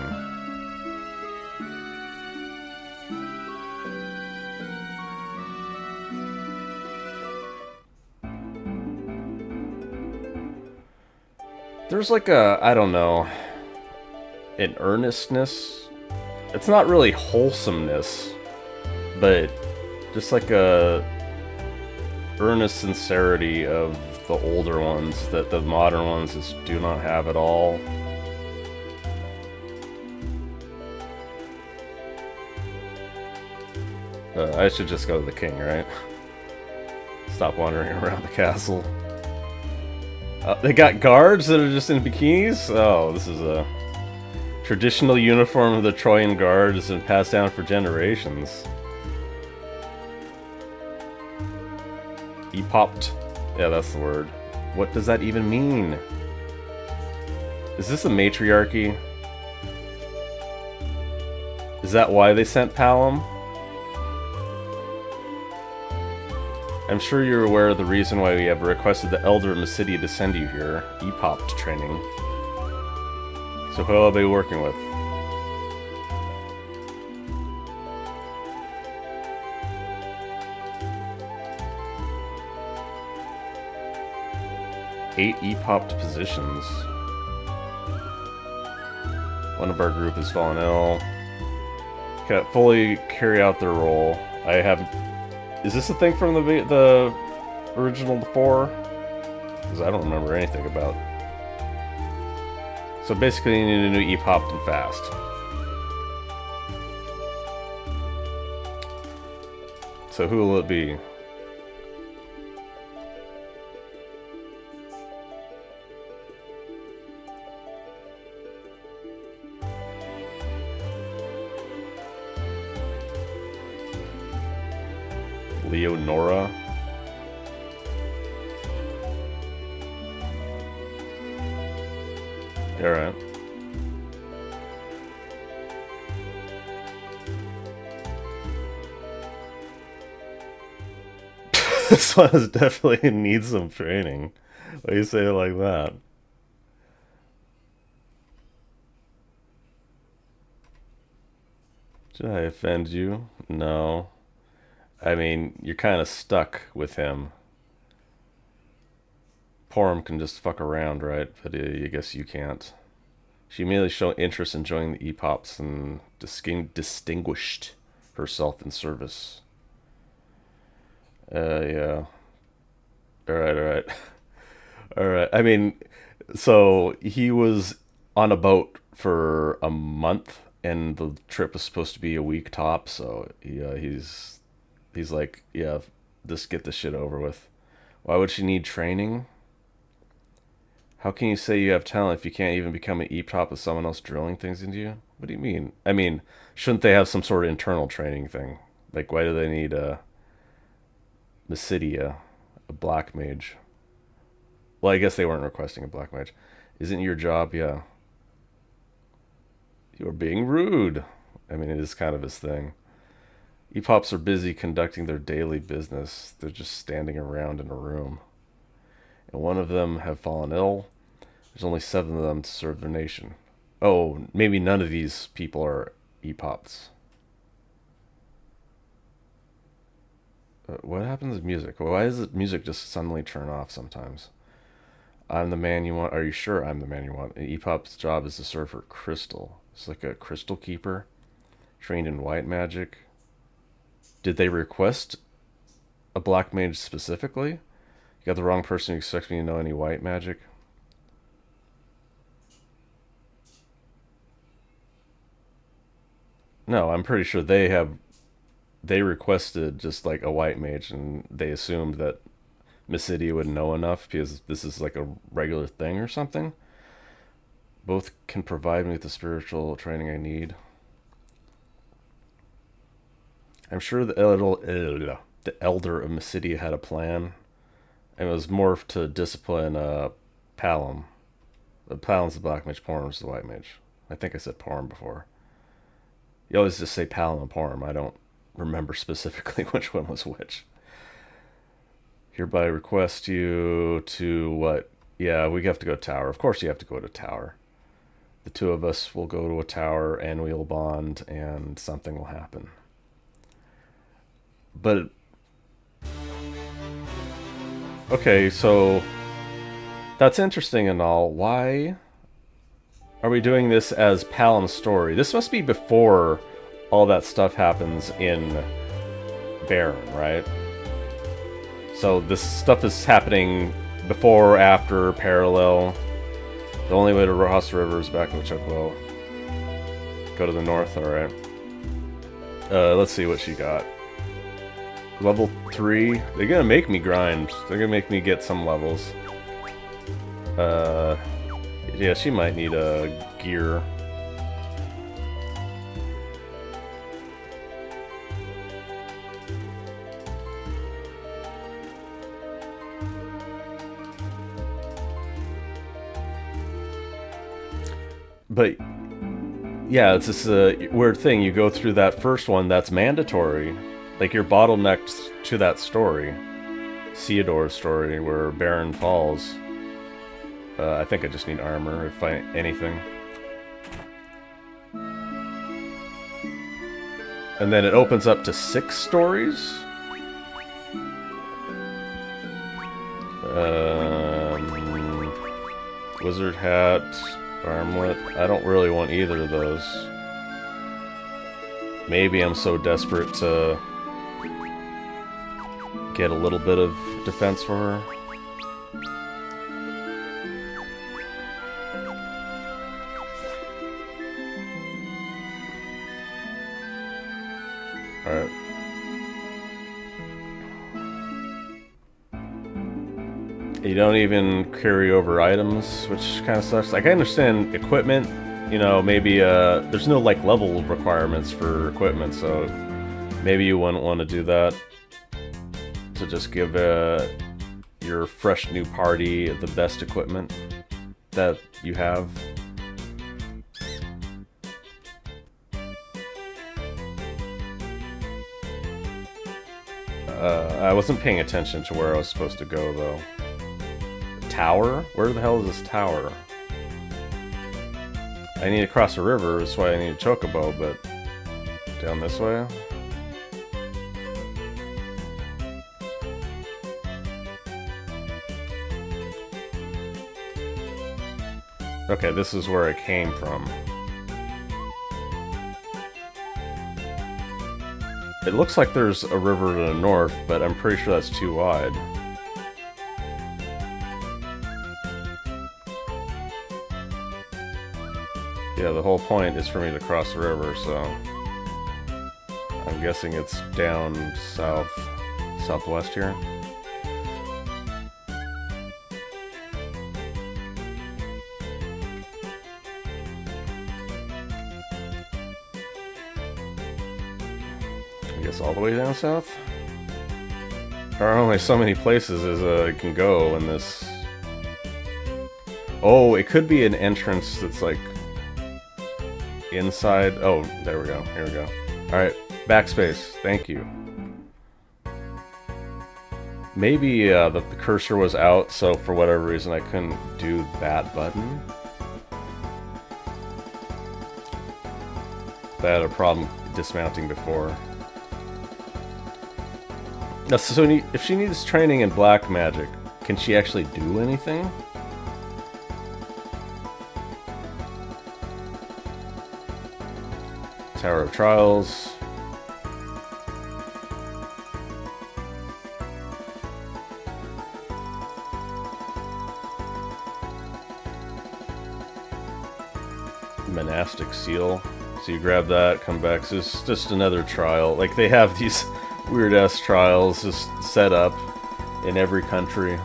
There's like a, I don't know, an earnestness. It's not really wholesomeness, but just like a earnest sincerity of the older ones that the modern ones just do not have at all. I should just go to the king, right? Stop wandering around the castle. They got guards that are just in bikinis? Oh, this is a traditional uniform of the Trojan Guard has been passed down for generations. E-popped. Yeah, that's the word. What does that even mean? Is this a matriarchy? Is that why they sent Palom? I'm sure you're aware of the reason why we have requested the Elder in the city to send you here. E-popped training. So who will I be working with? Eight E-popped positions. One of our group has fallen ill. Can't fully carry out their role. I have... Is this a thing from the original 4? Because I don't remember anything about. So basically you need a new E-popped and fast. So who will it be? Leonora. Alright. This one is definitely needs some training. Why do you say it like that? Did I offend you? No. I mean, you're kind of stuck with him. Palom can just fuck around, right? But I guess you can't. She immediately showed interest in joining the E-pops and distinguished herself in service. Yeah. Alright. Alright. I mean, so he was on a boat for a month, and the trip was supposed to be a week top, so yeah, he's like, yeah, just get this shit over with. Why would she need training? How can you say you have talent if you can't even become an E-pop with someone else drilling things into you? What do you mean? I mean, shouldn't they have some sort of internal training thing? Like, why do they need Mysidia, a black mage? Well, I guess they weren't requesting a black mage. Isn't your job? Yeah. You're being rude. I mean, it is kind of his thing. E-pops are busy conducting their daily business. They're just standing around in a room. And one of them have fallen ill. There's only 7 of them to serve their nation. Oh, maybe none of these people are E-pops. What happens to music? Why does the music just suddenly turn off sometimes? I'm the man you want. Are you sure I'm the man you want? An E-pop's job is to serve for crystal. It's like a crystal keeper, trained in white magic. Did they request a black mage specifically? You got the wrong person who expects me to know any white magic. No, I'm pretty sure they requested just like a white mage, and they assumed that Mysidia would know enough because this is like a regular thing or something. Both can provide me with the spiritual training I need. I'm sure the elder of Mysidia had a plan. And it was morphed to discipline Palom. Palom's the black mage, Porm's the white mage. I think I said Porm before. You always just say Palom and Porm. I don't remember specifically which one was which. Hereby request you to what? Yeah, we have to go to tower. Of course you have to go to tower. The two of us will go to a tower and we'll bond and something will happen. But okay, so that's interesting and all. Why are we doing this as Palom's story? This must be before all that stuff happens in Baron, right? So this stuff is happening before, after, parallel. The only way to cross the river is back in the Chocobo. Go to the north, alright. Let's see what she got. Level 3. They're gonna make me grind. They're gonna make me get some levels. Yeah, she might need a gear. But yeah, it's this weird thing. You go through that first one that's mandatory. Like, you're bottlenecked to that story. Ceodore's story, where Baron falls. I think I just need armor, if anything. And then it opens up to 6 stories? Wizard hat, armlet. I don't really want either of those. Maybe I'm so desperate to get a little bit of defense for her. Alright. You don't even carry over items, which kind of sucks. Like, I understand equipment, you know, maybe, there's no, like, level requirements for equipment, so maybe you wouldn't want to do that. To just give, your fresh new party the best equipment that you have. I wasn't paying attention to where I was supposed to go, though. Tower? Where the hell is this tower? I need to cross a river, that's why I need a chocobo, but down this way? Okay, this is where I came from. It looks like there's a river to the north, but I'm pretty sure that's too wide. Yeah, the whole point is for me to cross the river, so I'm guessing it's down southwest here. I guess all the way down south? There are only so many places as I can go in this. Oh, it could be an entrance that's like inside. Oh, there we go. Here we go. Alright, backspace. Thank you. Maybe the cursor was out, so for whatever reason I couldn't do that button. I had a problem dismounting before. So if she needs training in black magic, can she actually do anything? Tower of Trials. Monastic Seal. So you grab that, come back. So it's just another trial. Like, they have these weird-ass trials just set up in every country.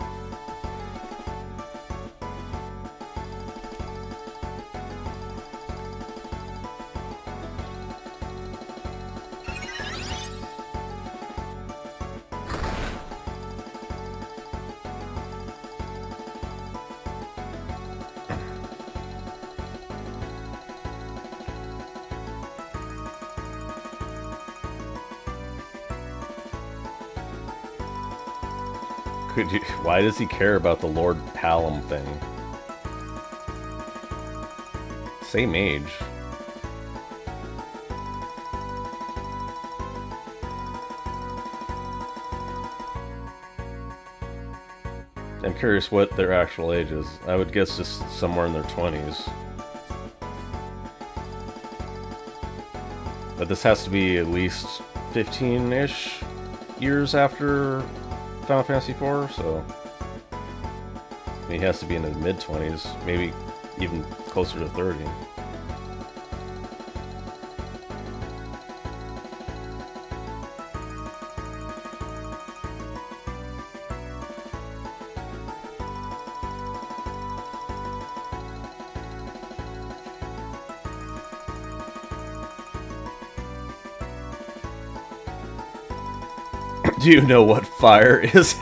could you? Why does he care about the Lord Palom thing? Same age. I'm curious what their actual age is. I would guess just somewhere in their 20s. But this has to be at least 15-ish years after Final Fantasy IV, so... I mean, he has to be in his mid-20s, maybe even closer to 30. Do you know what fire is?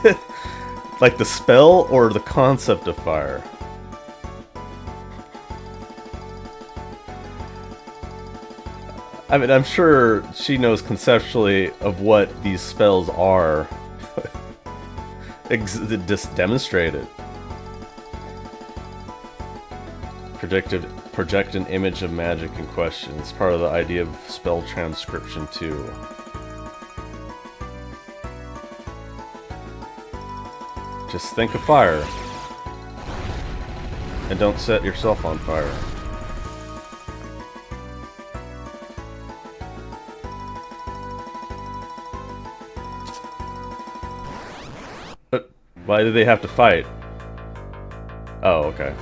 Like the spell or the concept of fire? I mean, I'm sure she knows conceptually of what these spells are. Just demonstrate it. Project an image of magic in question. It's part of the idea of spell transcription too. Just think of fire. And don't set yourself on fire. But why do they have to fight? Oh, okay.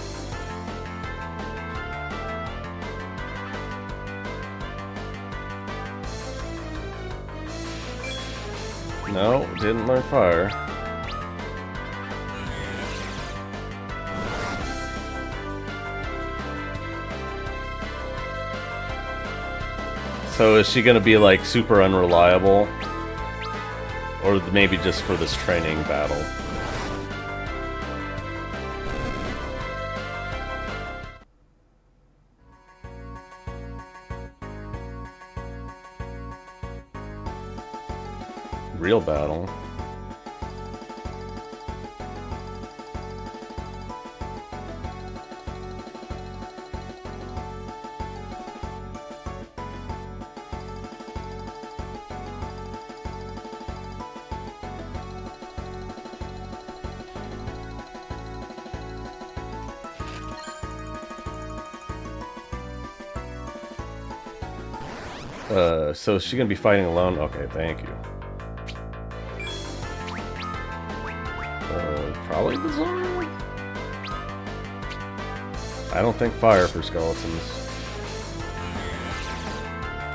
No, didn't learn fire. So is she gonna be like super unreliable? Or maybe just for this training battle? Real battle. So is she gonna be fighting alone? Okay, thank you. Probably Bizarre? I don't think fire for skeletons.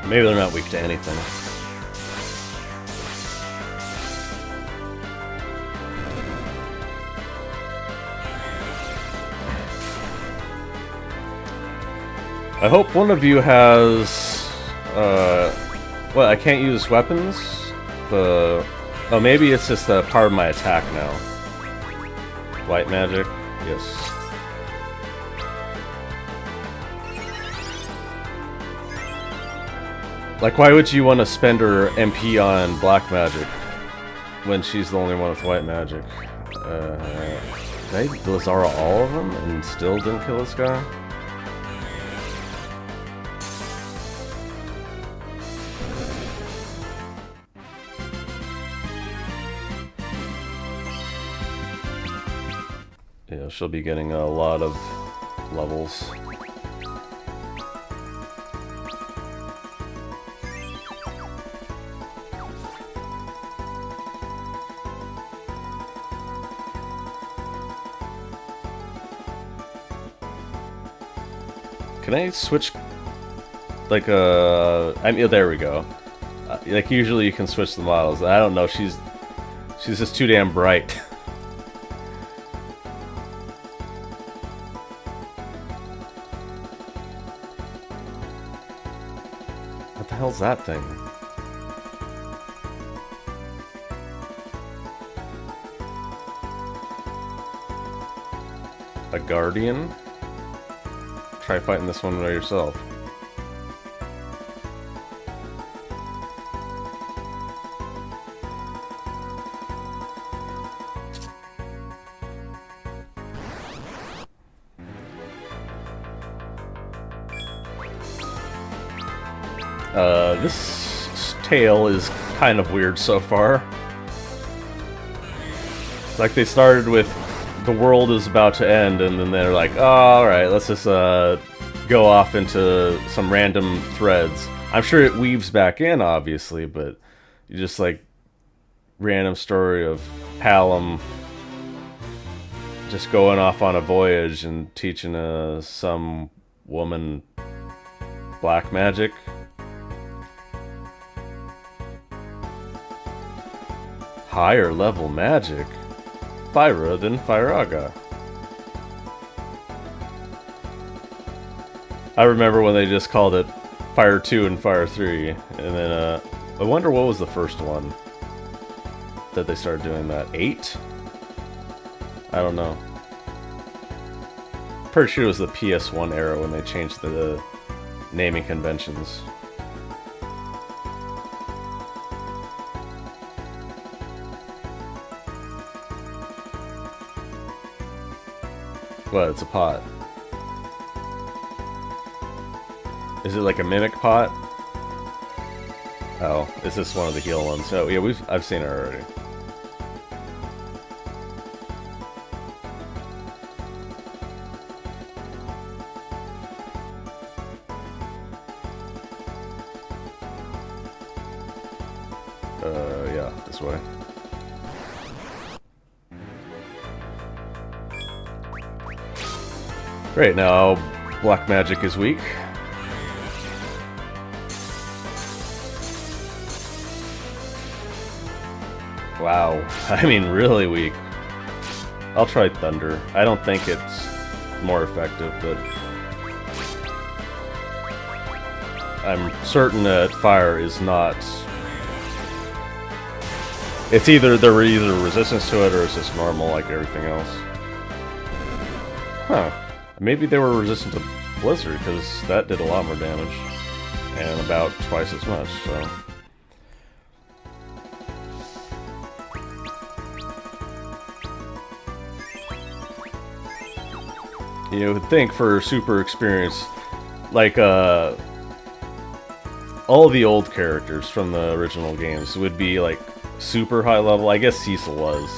Maybe they're not weak to anything. I hope one of you has... well, I can't use weapons. Oh, maybe it's just a part of my attack now. White magic, yes. Like, why would you want to spend her MP on black magic when she's the only one with white magic? Did I Blizzara all of them and still didn't kill this guy? Yeah, she'll be getting a lot of levels. Can I switch, like, I mean, there we go. Like, usually you can switch the models. I don't know, she's just too damn bright. What the hell's that thing? A guardian? Try fighting this one by yourself. This tale is kind of weird so far. It's like they started with the world is about to end, and then they're like, oh, alright, let's just go off into some random threads. I'm sure it weaves back in, obviously, but you just like random story of Palom just going off on a voyage and teaching some woman black magic. Higher level magic? Fyra than Fyraga. I remember when they just called it Fire 2 and Fire 3, and then I wonder what was the first one that they started doing that. 8? I don't know. Pretty sure it was the PS1 era when they changed the naming conventions. What? It's a pot. Is it like a mimic pot? Oh, is this one of the heal ones? Oh yeah, I've seen it already. Yeah, this way. Great, now black magic is weak. Wow, I mean really weak. I'll try thunder. I don't think it's more effective, but I'm certain that fire is not. It's either they're either resistance to it or it's just normal like everything else. Huh. Maybe they were resistant to Blizzard, because that did a lot more damage. And about twice as much, so. You would think for super experience, like, all the old characters from the original games would be, like, super high level. I guess Cecil was.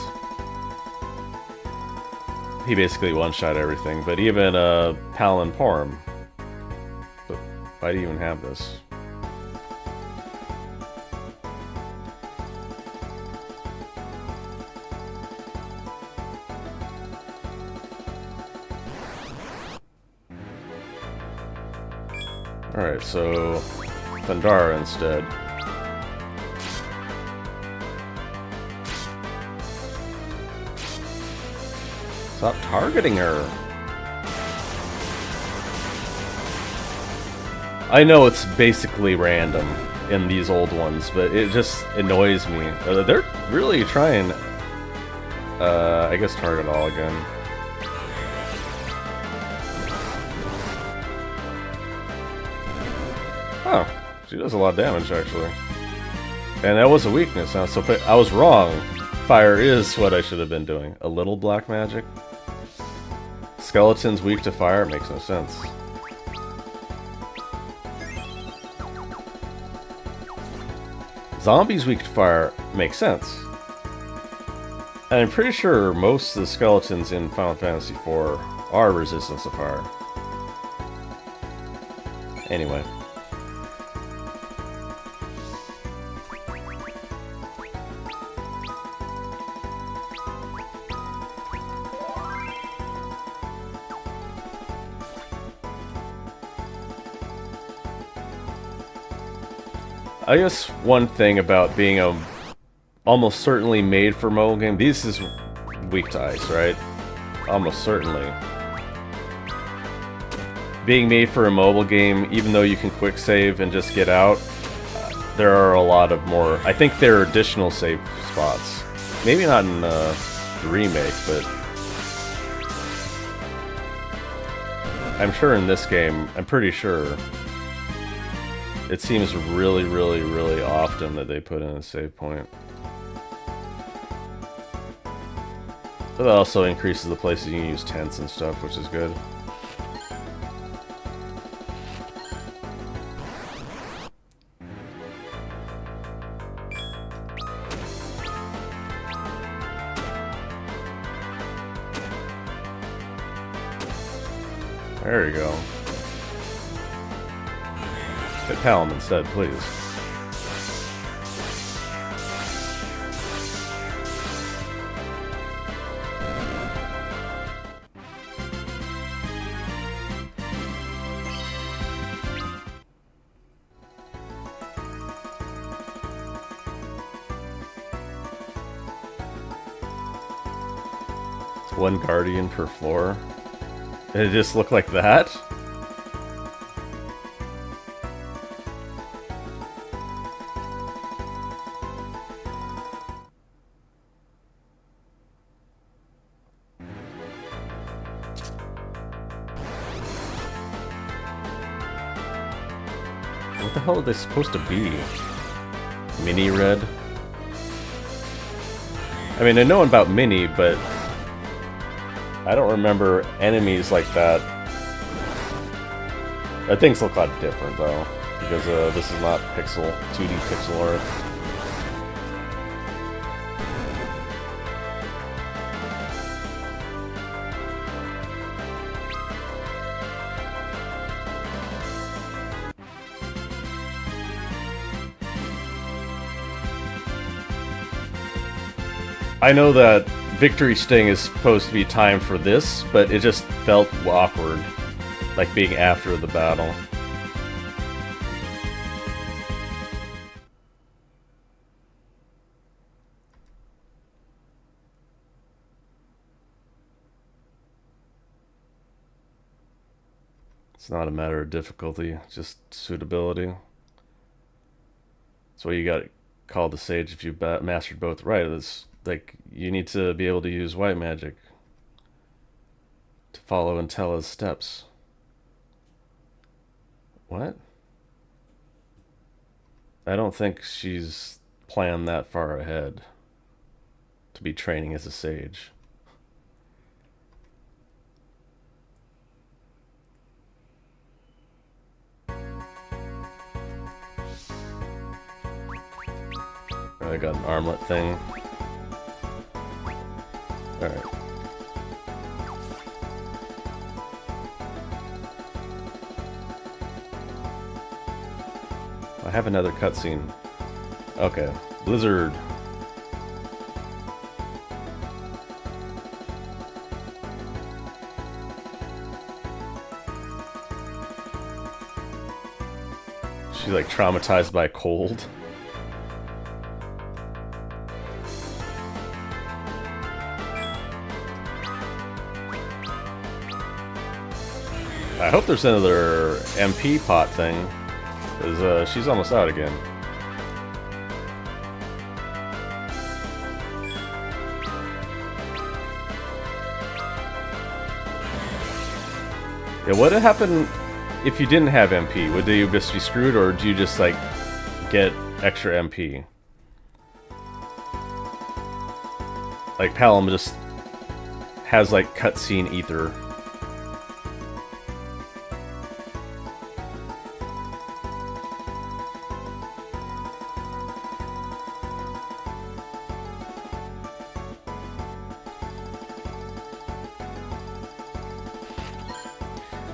He basically one-shot everything, but even Palom Porm. But why do you even have this? Alright, so Thundara instead. Stop targeting her. I know it's basically random in these old ones, but it just annoys me. They're really trying, I guess target all again. Oh, she does a lot of damage actually. And that was a weakness now, so I was wrong. Fire is what I should have been doing. A little black magic? Skeletons weak to fire? Makes no sense. Zombies weak to fire? Makes sense. And I'm pretty sure most of the skeletons in Final Fantasy IV are resistant to fire. Anyway. I guess one thing about being a almost certainly made for mobile game, this is weak to ice, right? Almost certainly. Being made for a mobile game, even though you can quick save and just get out, there are a lot of more. I think there are additional save spots. Maybe not in the remake, but I'm sure in this game, I'm pretty sure. It seems really, really, really often that they put in a save point. But that also increases the places you can use tents and stuff, which is good. There you go. Hit Palom instead, please. It's one guardian per floor. It just looked like that? What the hell are they supposed to be? Mini red? I mean, I know about mini, but I don't remember enemies like that. Things look a lot different, though, because this is not 2D pixel art. I know that Victory Sting is supposed to be timed for this, but it just felt awkward, like being after the battle. It's not a matter of difficulty, just suitability. That's why you got called a sage if you mastered both. Right, it's like you need to be able to use white magic to follow Intella's steps. What? I don't think she's planned that far ahead to be training as a sage. I got an armlet thing. Alright. I have another cutscene. Okay. Blizzard. She's like traumatized by cold. I hope there's another MP pot thing, because she's almost out again. Yeah, what would happen if you didn't have MP? Would you just be screwed, or do you just, like, get extra MP? Like, Palom just has, like, cutscene ether.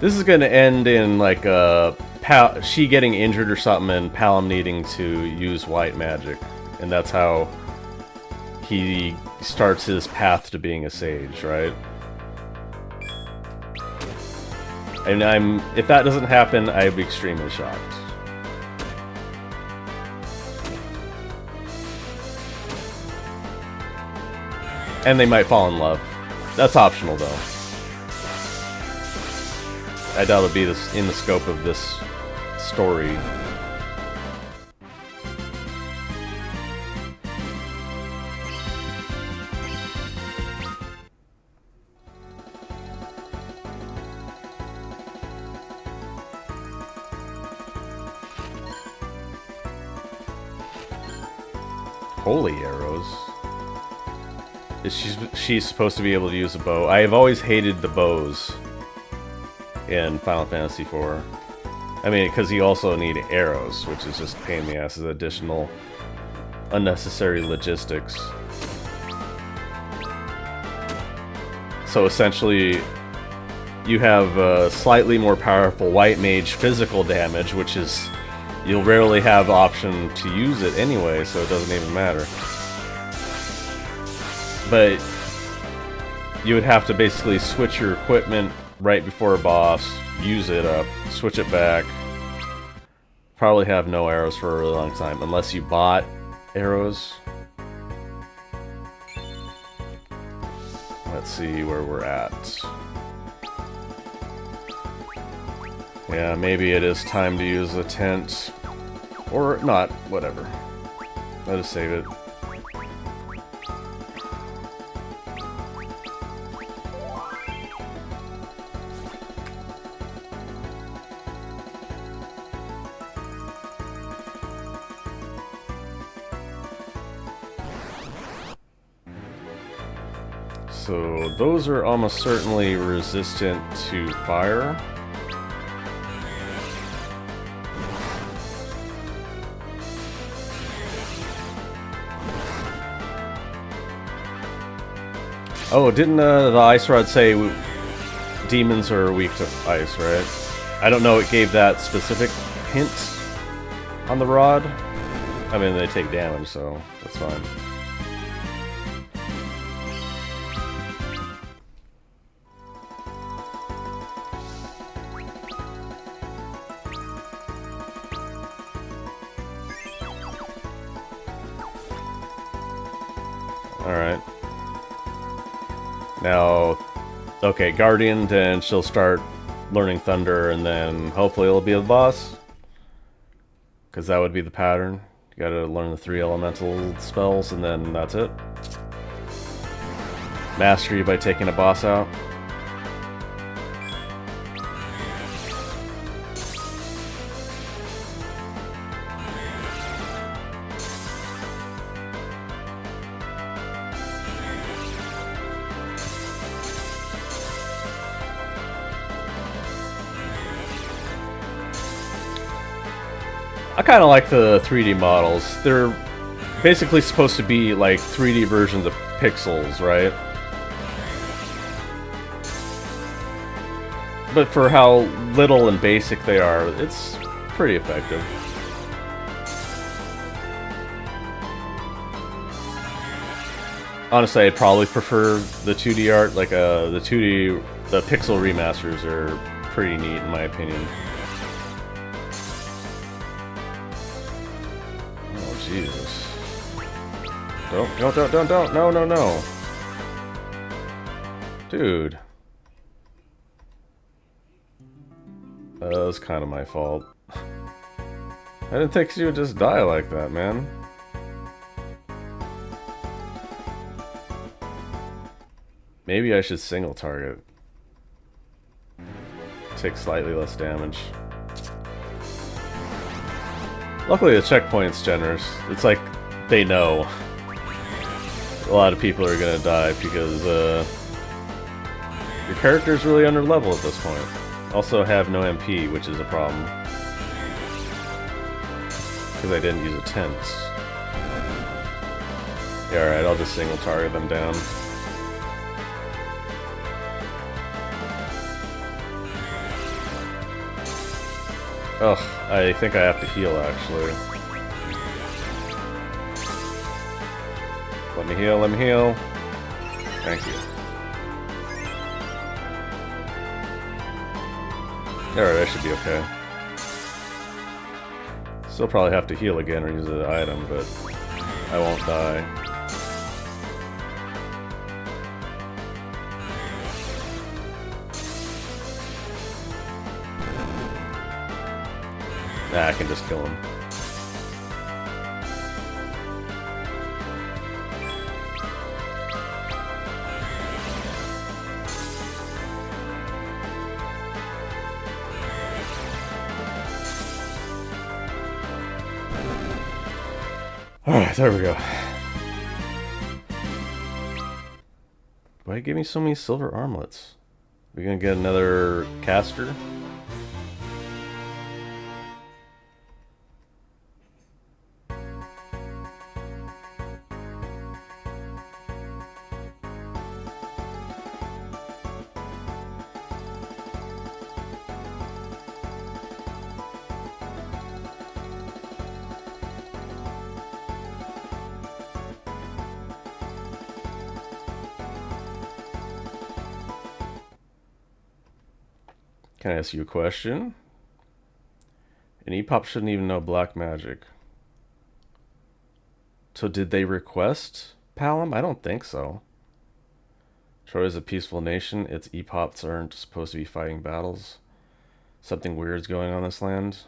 This is going to end in, like, she getting injured or something and Palom needing to use white magic. And that's how he starts his path to being a sage, right? And if that doesn't happen, I'd be extremely shocked. And they might fall in love. That's optional, though. I doubt it'll be in the scope of this story. Holy arrows. She's supposed to be able to use a bow. I have always hated the bows in Final Fantasy IV. I mean, because you also need arrows, which is just a pain in the ass as additional unnecessary logistics. So essentially, you have slightly more powerful white mage physical damage, which is, you'll rarely have option to use it anyway, so it doesn't even matter. But you would have to basically switch your equipment right before a boss, use it up, switch it back. Probably have no arrows for a really long time, unless you bought arrows. Let's see where we're at. Yeah, maybe it is time to use the tent. Or not, whatever. I'll just save it. So those are almost certainly resistant to fire. Oh, didn't the ice rod say demons are weak to ice, right? I don't know, it gave that specific hint on the rod. I mean, they take damage, so that's fine. Alright. Now, okay, Guardian, then she'll start learning Thunder, and then hopefully it'll be the boss. Because that would be the pattern. You gotta learn the 3 elemental spells, and then that's it. Mastery by taking a boss out. I kind of like the 3D models. They're basically supposed to be like 3D versions of pixels, right? But for how little and basic they are, it's pretty effective. Honestly, I'd probably prefer the 2D art. Like the pixel remasters are pretty neat in my opinion. Jesus. Don't. No. Dude. That was kind of my fault. I didn't think you would just die like that, man. Maybe I should single target. Take slightly less damage. Luckily, the checkpoint's generous. It's like they know a lot of people are gonna die because your character's really under level at this point. Also have no MP, which is a problem because I didn't use a tent. Yeah, alright, I'll just single target them down. Ugh, I think I have to heal, actually. Let me heal. Thank you. Alright, I should be okay. Still probably have to heal again or use the item, but I won't die. Nah, I can just kill him. Alright, there we go. Why give me so many silver armlets? We gonna get another caster? Can I ask you a question? An E-pop shouldn't even know black magic. So did they request Palom? I don't think so. Troy is a peaceful nation. Its E-pops aren't supposed to be fighting battles. Something weird's going on in this land.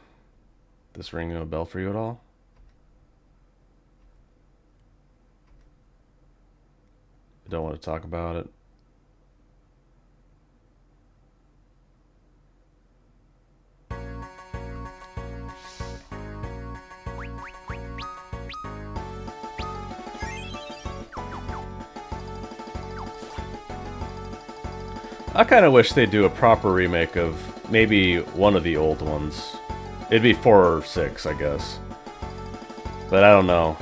This ringing a bell for you at all? I don't want to talk about it. I kind of wish they'd do a proper remake of maybe one of the old ones. It'd be 4 or 6, I guess. But I don't know.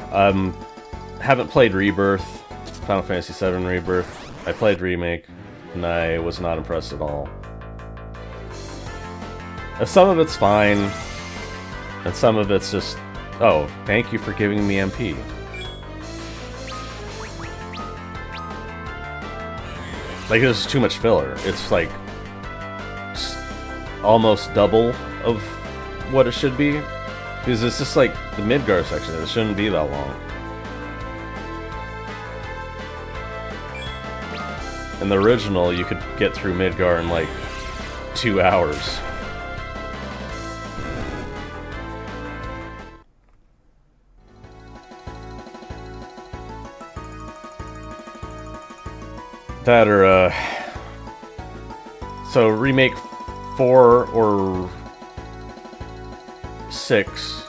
Haven't played Rebirth, Final Fantasy VII Rebirth. I played Remake, and I was not impressed at all. Some of it's fine, and some of it's just, oh, thank you for giving me MP. Like, there's too much filler. It's like almost double of what it should be. Because it's just like the Midgar section. It shouldn't be that long. In the original, you could get through Midgar in like 2 hours. That or, so remake 4 or 6.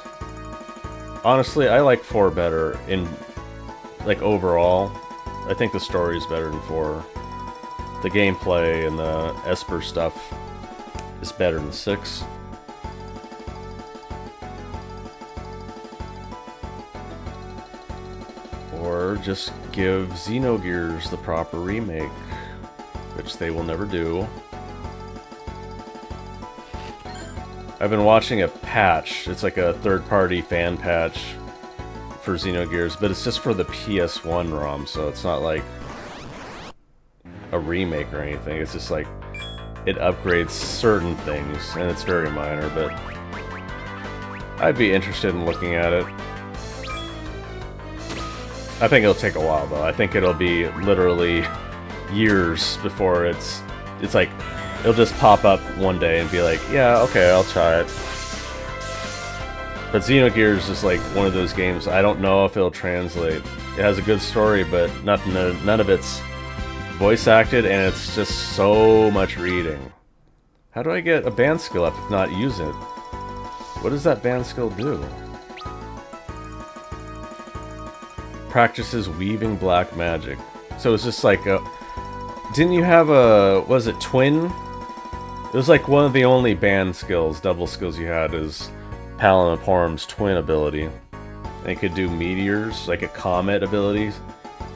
Honestly, I like 4 better in, like, overall. I think the story is better than 4. The gameplay and the Esper stuff is better than 6. Or just give Xenogears the proper remake, which they will never do. I've been watching a patch. It's like a third-party fan patch for Xenogears, but it's just for the PS1 ROM, so it's not like a remake or anything. It's just like it upgrades certain things, and it's very minor, but I'd be interested in looking at it. I think it'll take a while, though. I think it'll be literally years before it's like, it'll just pop up one day and be like, yeah, okay, I'll try it. But Xenogears is like one of those games, I don't know if it'll translate. It has a good story, but none of it's voice acted, and it's just so much reading. How do I get a band skill up if not use it? What does that band skill do? Practices weaving black magic. So it's just like a... Didn't you have a... Was it twin? It was like one of the only band skills, double skills you had is Palom and Porum's twin ability. And it could do meteors, like a comet ability.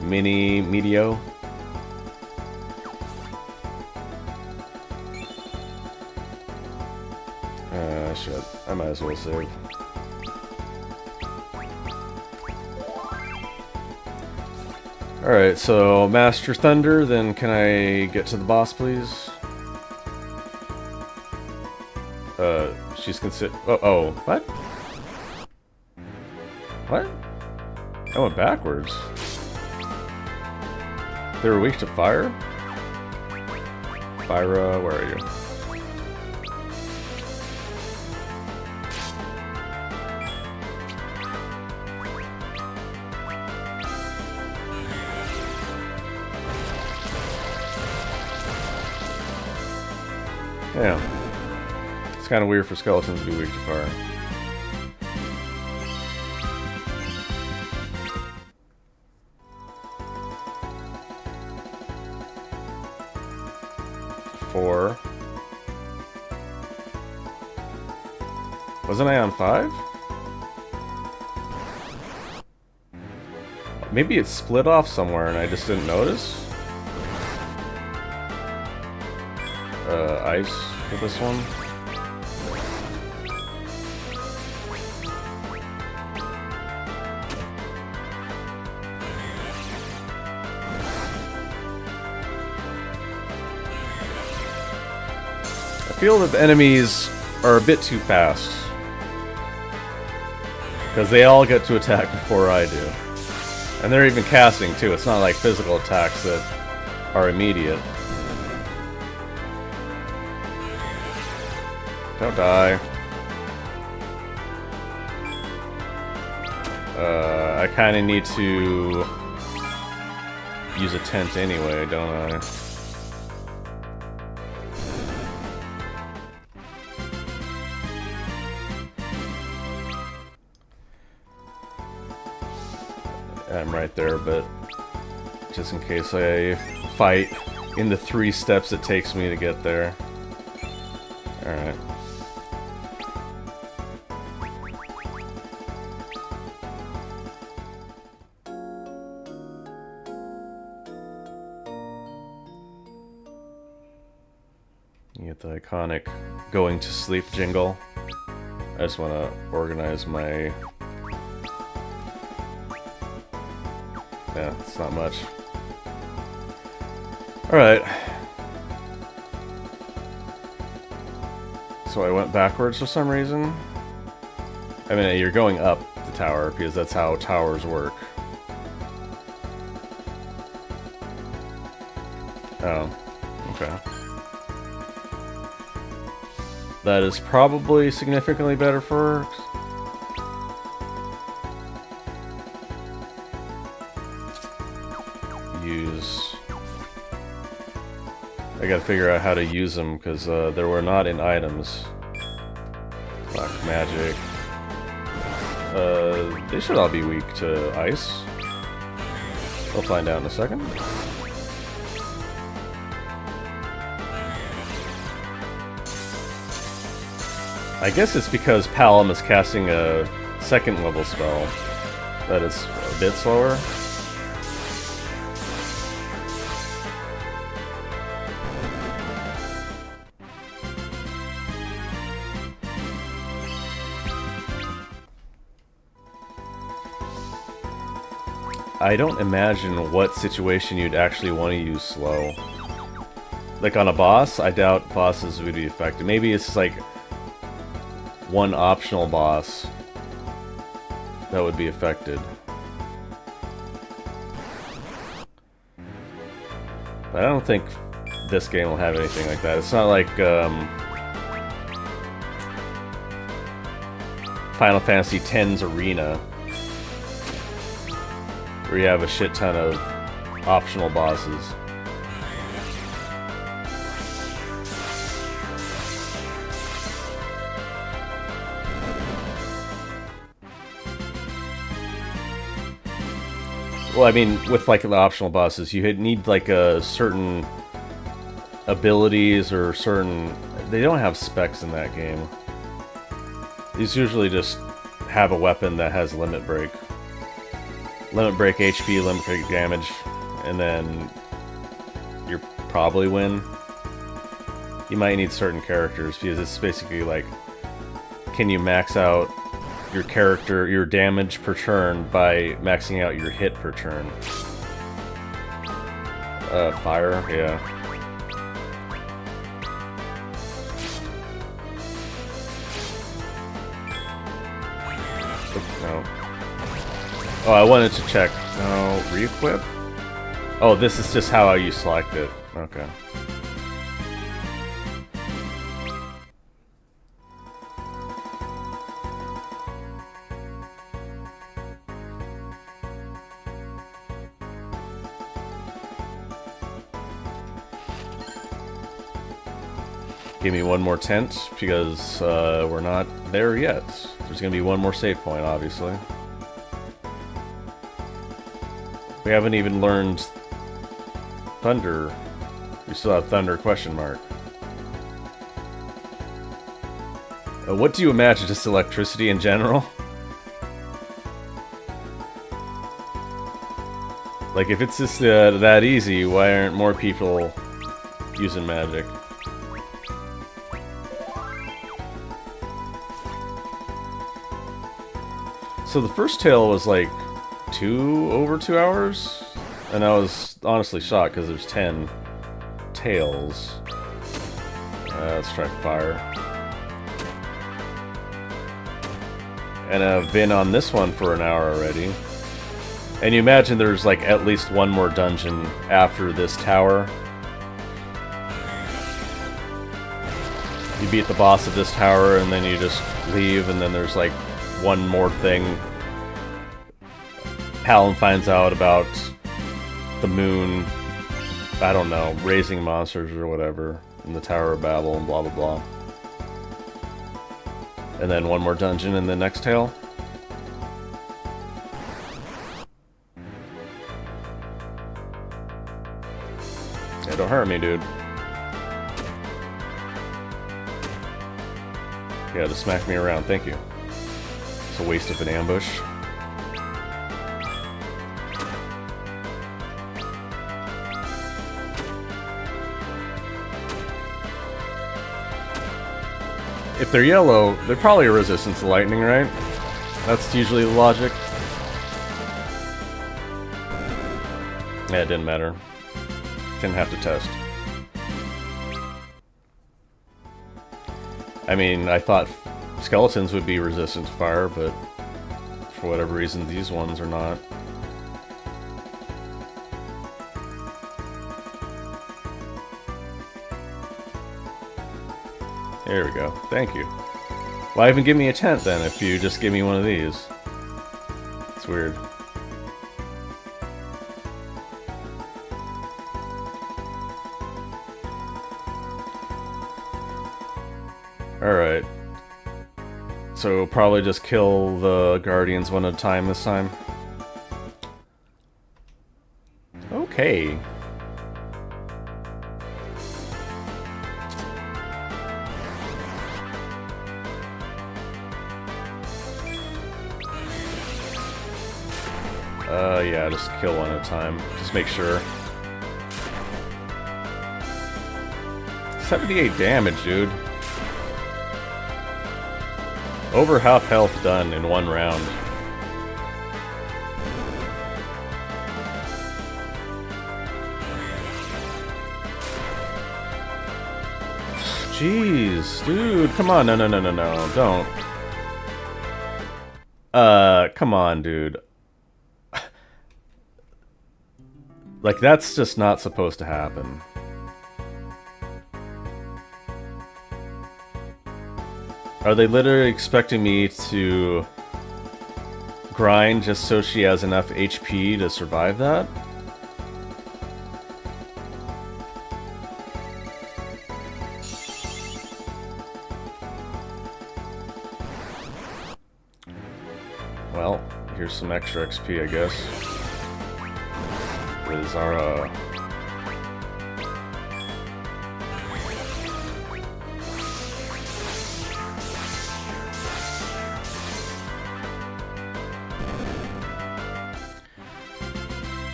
Mini Meteo. Shit. I might as well save. Alright, so Master Thunder, then can I get to the boss, please? She's considered... Oh, what? What? I went backwards. They were weak to fire? Fyra, where are you? Yeah. It's kind of weird for skeletons to be weak to fire. Four. Wasn't I on 5? Maybe it split off somewhere and I just didn't notice. Ice for this one. feel that the enemies are a bit too fast. Because they all get to attack before I do. And they're even casting too, it's not like physical attacks that are immediate. Don't die. I kinda need to use a tent anyway, don't I? I'm right there, but just in case I fight in the 3 steps it takes me to get there. Alright. You get the iconic going to sleep jingle. I just want to organize my... Yeah, it's not much. Alright. So I went backwards for some reason. I mean, you're going up the tower because that's how towers work. Oh, okay. That is probably significantly better for... use... I gotta figure out how to use them, because they were not in items. Black magic. They should all be weak to ice. We'll find out in a second. I guess it's because Palom is casting a second level spell that it's a bit slower. I don't imagine what situation you'd actually want to use slow. Like on a boss, I doubt bosses would be effective. Maybe it's like one optional boss that would be affected. But I don't think this game will have anything like that. It's not like Final Fantasy X's Arena, where you have a shit ton of optional bosses. Well, I mean, with like the optional bosses, you need like a certain abilities or certain... They don't have specs in that game. These usually just have a weapon that has limit break. Limit break HP, limit break damage, and then you probably win. You might need certain characters because it's basically like, can you max out your character, your damage per turn by maxing out your hit per turn? Fire, yeah. No. Oh, I wanted to check. No, re-equip? Oh, this is just how you select it. Okay. Give me one more tent, because we're not there yet. There's gonna be one more save point, obviously. We haven't even learned Thunder. We still have Thunder question mark. What do you imagine? Just electricity in general? Like, if it's just that easy, why aren't more people using magic? So the first tale was like over 2 hours, and I was honestly shocked because there's 10 tales. Let's try fire. And I've been on this one for an hour already. And you imagine there's like at least one more dungeon after this tower. You beat the boss of this tower and then you just leave, and then there's like one more thing. Palom finds out about the moon, I don't know, raising monsters or whatever in the Tower of Babel and blah blah blah. And then one more dungeon in the next tale. Yeah, don't hurt me, dude. Yeah, just smack me around, thank you. It's a waste of an ambush. If they're yellow, they're probably resistant to lightning, right? That's usually the logic. Yeah, it didn't matter. Didn't have to test. I mean, I thought skeletons would be resistant to fire, but for whatever reason, these ones are not. There we go. Thank you. Why even give me a tent then if you just give me one of these? It's weird. Alright. So probably just kill the guardians one at a time this time. Okay. Yeah, just kill one at a time. Just make sure. 78 damage, dude. Over half health done in one round. Jeez, dude, come on, no, don't. Come on, dude. Like, that's just not supposed to happen. Are they literally expecting me to grind just so she has enough HP to survive that? Well, here's some extra XP, I guess. With Zara.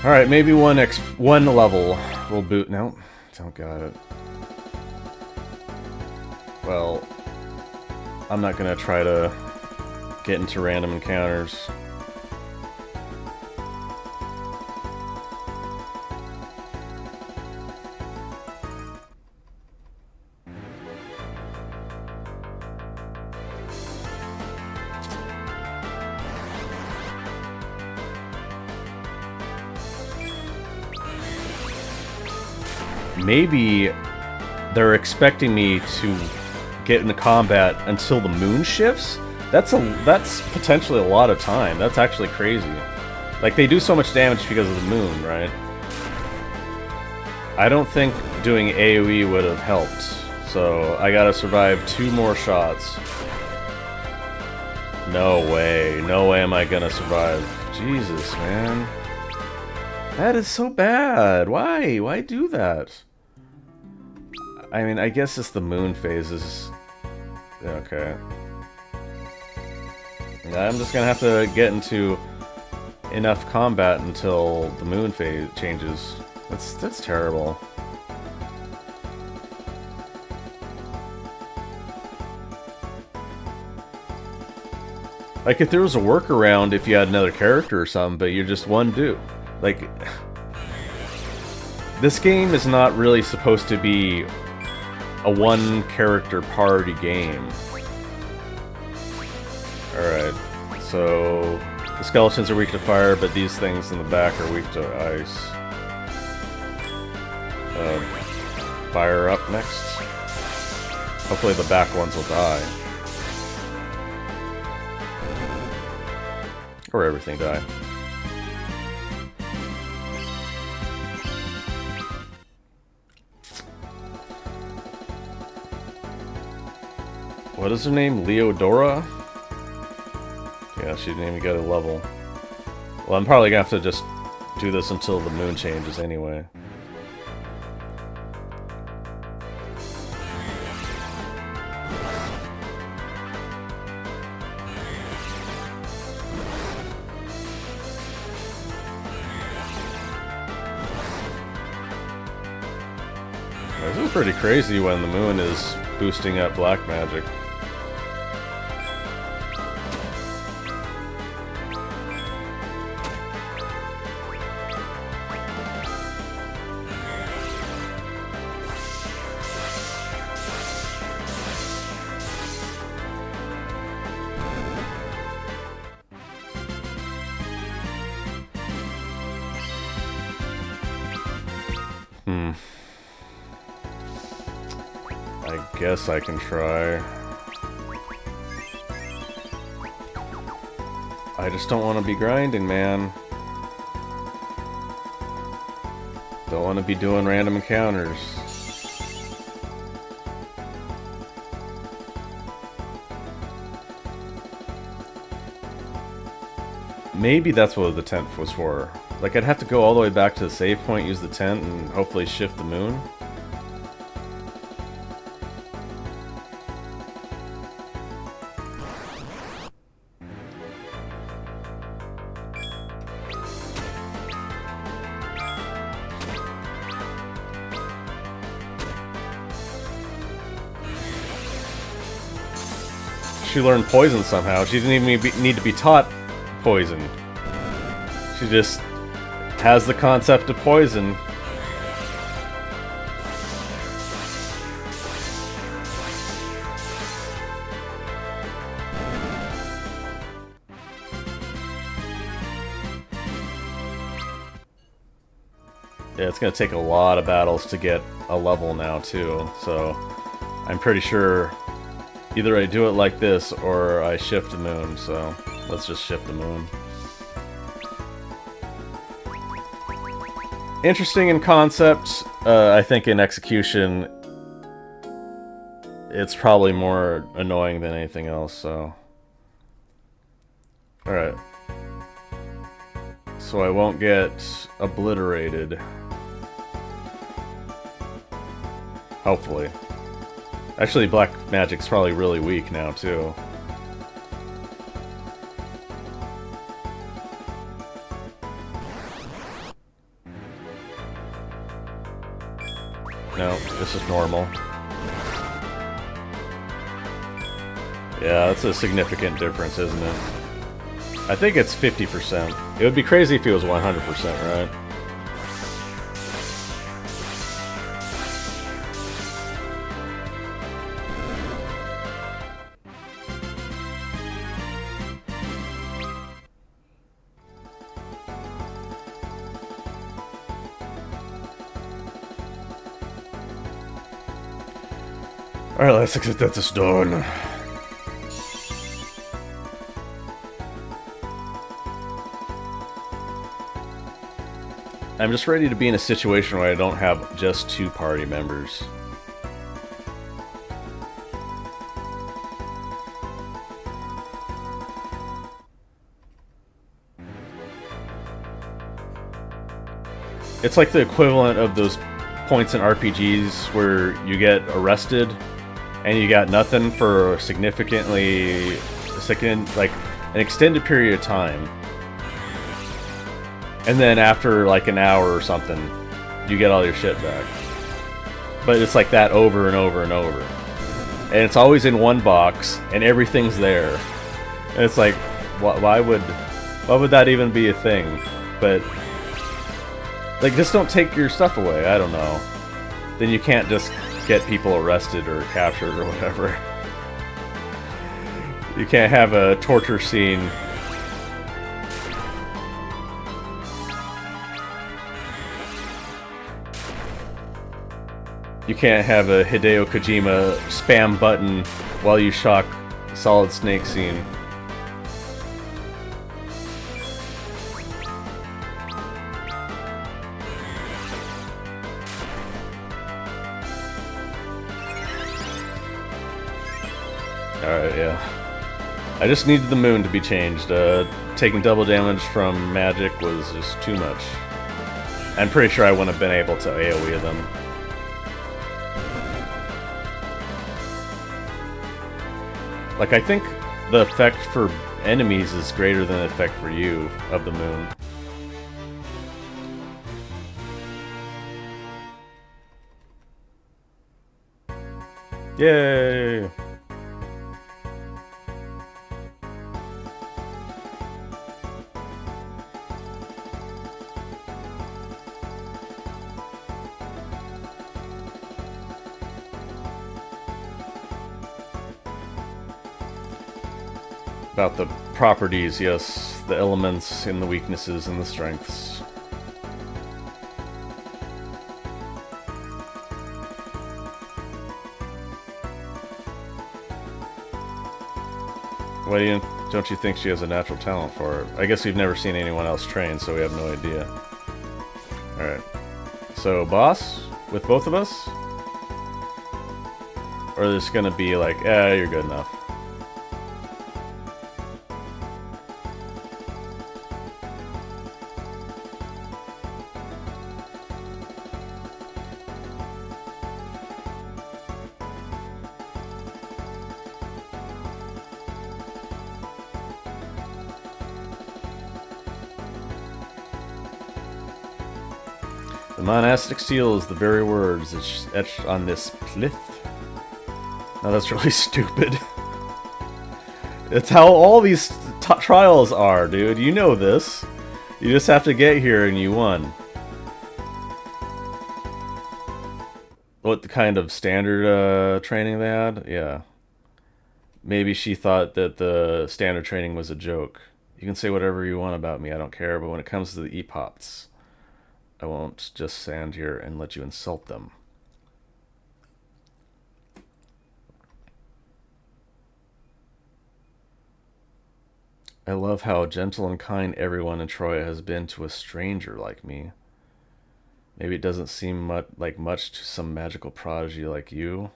Alright, maybe one level will boot. No, don't got it. Well, I'm not gonna try to get into random encounters. Maybe they're expecting me to get into combat until the moon shifts? That's potentially a lot of time. That's actually crazy. Like, they do so much damage because of the moon, right? I don't think doing AoE would have helped. So, I gotta survive 2 more shots. No way. No way am I gonna survive. Jesus, man. That is so bad. Why? Why do that? I mean, I guess it's the moon phases. Okay. I'm just gonna have to get into enough combat until the moon phase changes. That's terrible. Like, if there was a workaround if you had another character or something, but you're just one dude. Like, this game is not really supposed to be a one-character party game. Alright, so the skeletons are weak to fire, but these things in the back are weak to ice. Fire up next. Hopefully the back ones will die. Or everything die. What is her name? Leodora? Yeah, she didn't even get a level. Well, I'm probably gonna have to just do this until the moon changes anyway. This is pretty crazy when the moon is boosting up black magic. I guess I can try. I just don't want to be grinding, man. Don't want to be doing random encounters. Maybe that's what the tent was for. Like, I'd have to go all the way back to the save point, use the tent, and hopefully shift the moon. She learned poison somehow. She didn't even need to be taught poison. She just has the concept of poison. Yeah, it's gonna take a lot of battles to get a level now too, so I'm pretty sure either I do it like this or I shift the moon, so let's just shift the moon. Interesting in concept. I think in execution it's probably more annoying than anything else, so... Alright. So I won't get obliterated. Hopefully. Actually, black magic's probably really weak now, too. No, this is normal. Yeah, that's a significant difference, isn't it? I think it's 50%. It would be crazy if it was 100%, right? Alright, let's get this done. I'm just ready to be in a situation where I don't have just 2 party members. It's like the equivalent of those points in RPGs where you get arrested and you got nothing for a like an extended period of time. And then after like an hour or something, you get all your shit back. But it's like that over and over and over. And it's always in one box, and everything's there. And it's like, why would that even be a thing? But, like, just don't take your stuff away, I don't know. Then you can't just get people arrested or captured or whatever. You can't have a torture scene. You can't have a Hideo Kojima spam button while you shock Solid Snake scene. Alright, yeah. I just needed the moon to be changed. Taking double damage from magic was just too much. I'm pretty sure I wouldn't have been able to AoE them. Like, I think the effect for enemies is greater than the effect for you of the moon. Yay! About the properties, yes, the elements and the weaknesses and the strengths. Why don't you think she has a natural talent for it? I guess we've never seen anyone else train, so we have no idea. Alright. So, boss? With both of us? Or is this gonna be like, you're good enough? The monastic seal is the very words etched on this plinth. Now that's really stupid. It's how all these trials are, dude. You know this. You just have to get here and you won. What kind of standard training they had? Yeah. Maybe she thought that the standard training was a joke. You can say whatever you want about me, I don't care, but when it comes to the epops, I won't just stand here and let you insult them. I love how gentle and kind everyone in Troya has been to a stranger like me. Maybe it doesn't seem like much to some magical prodigy like you.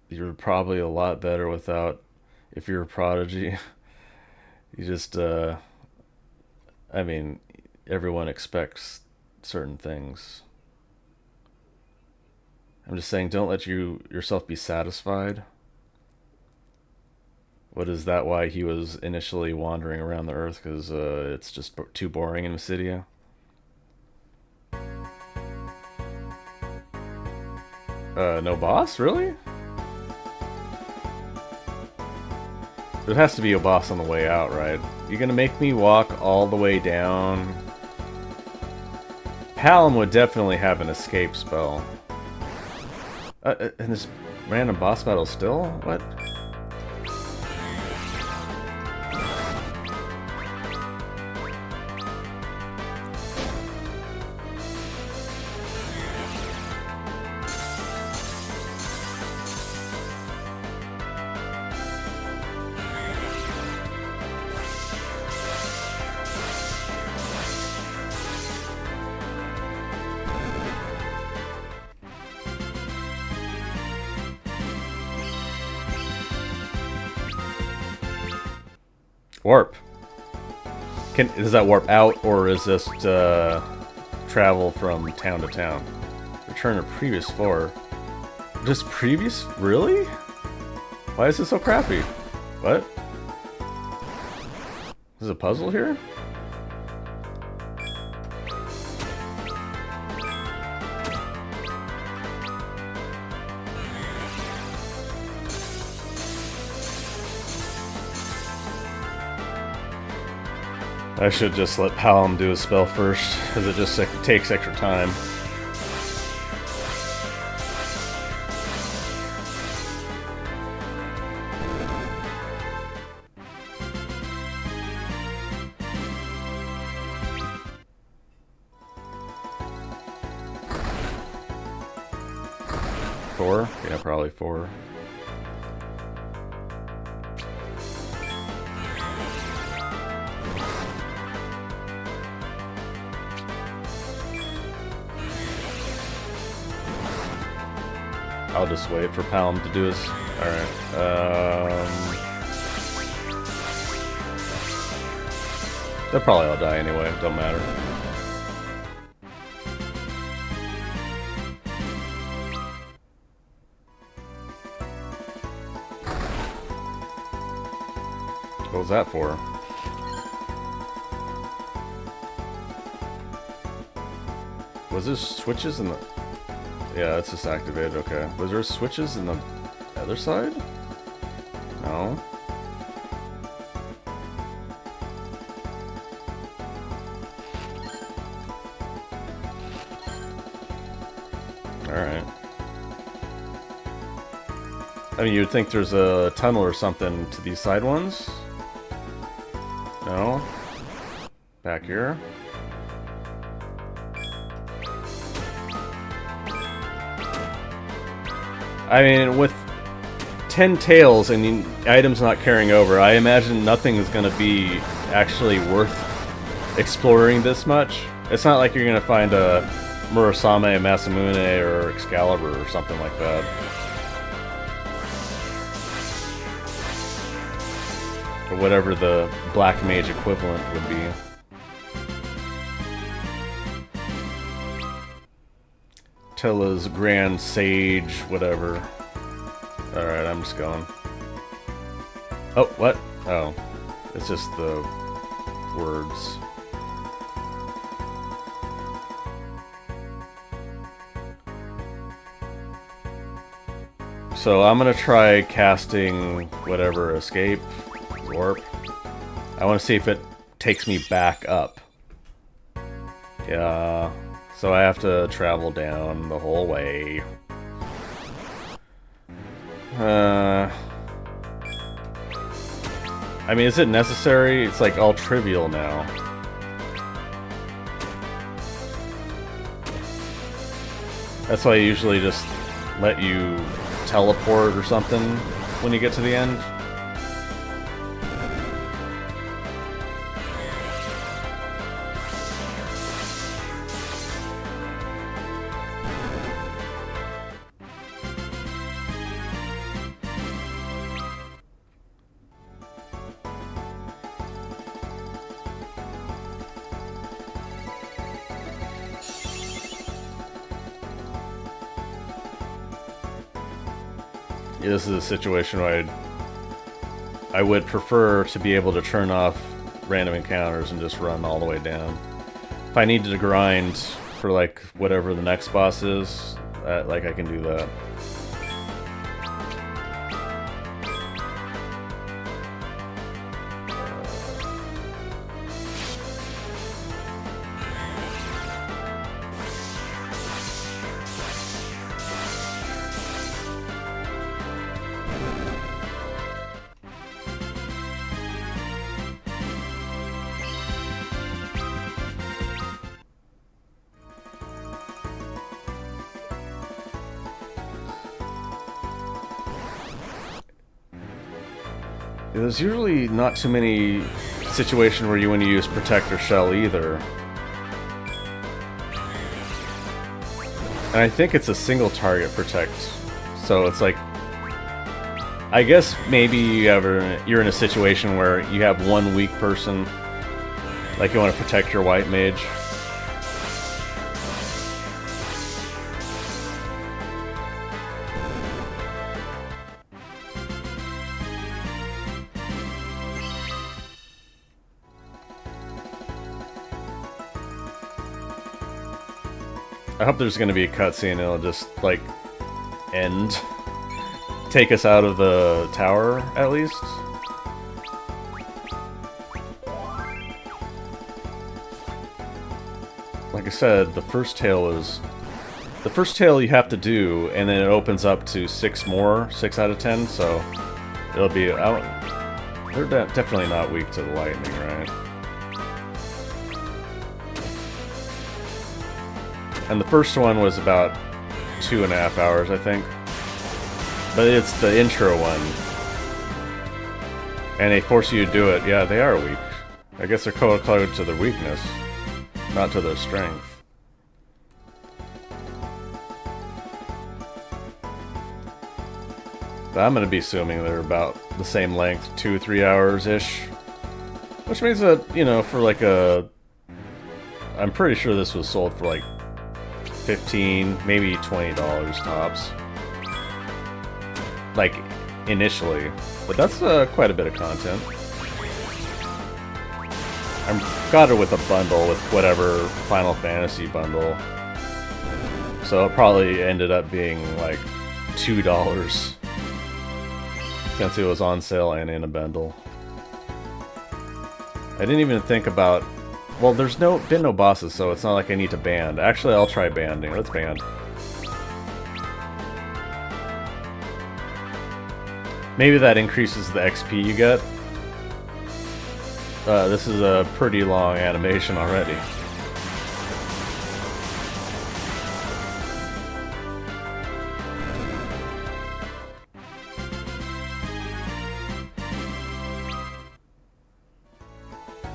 You're probably a lot better without, if you're a prodigy. You just, I mean, everyone expects certain things. I'm just saying, don't let yourself be satisfied. What is that why he was initially wandering around the earth? Because it's just too boring in Mysidia? No boss? Really? There has to be a boss on the way out, right? You're gonna make me walk all the way down? Palom would definitely have an escape spell. And this random boss battle still? What? Warp. Does that warp out, or is this travel from town to town? Return to previous floor. Just previous? Really? Why is this so crappy? What? Is a puzzle here? I should just let Palom do his spell first, because it just takes extra time. Four? Yeah, probably 4. I'll just wait for Palom to do his... Alright, they'll probably all die anyway, don't matter. What was that for? Was there switches in the... Yeah, it's just activated, okay. Was there switches in the other side? No. Alright. I mean, you'd think there's a tunnel or something to these side ones? No? Back here? I mean, with 10 tails and the items not carrying over, I imagine nothing is going to be actually worth exploring this much. It's not like you're going to find a Murasame, Masamune, or Excalibur or something like that. Or whatever the Black Mage equivalent would be. Tilla's Grand Sage, whatever. Alright, I'm just going. Oh, what? Oh. It's just the words. So I'm gonna try casting whatever, escape, warp. I want to see if it takes me back up. Yeah. So I have to travel down the whole way. I mean, is it necessary? It's like all trivial now. That's why I usually just let you teleport or something when you get to the end. This is a situation where I would prefer to be able to turn off random encounters and just run all the way down. If I needed to grind for like whatever the next boss is, like I can do that. There's usually not too many situations where you want to use Protector Shell either. And I think it's a single target protect. So it's like, I guess maybe you're in a situation where you have one weak person, like you want to protect your white mage. I hope there's going to be a cutscene and it'll just, like, end. Take us out of the tower, at least. Like I said, the first tail you have to do, and then it opens up to 6 more, 6 out of 10, so it'll be out. They're definitely not weak to the lightning, right? And the first one was about 2.5 hours, I think. But it's the intro one. And they force you to do it. Yeah, they are weak. I guess they're code to their weakness, not to their strength. But I'm going to be assuming they're about the same length, 2-3 hours-ish. Which means that, you know, for like a... I'm pretty sure this was sold for like $15, maybe $20 tops. Like, initially. But that's quite a bit of content. I got it with a bundle, with whatever Final Fantasy bundle. So it probably ended up being like $2. Since it was on sale and in a bundle. I didn't even think about... Well, there's been no bosses, so it's not like I need to band. Actually, I'll try banding. Let's band. Maybe that increases the XP you get. This is a pretty long animation already.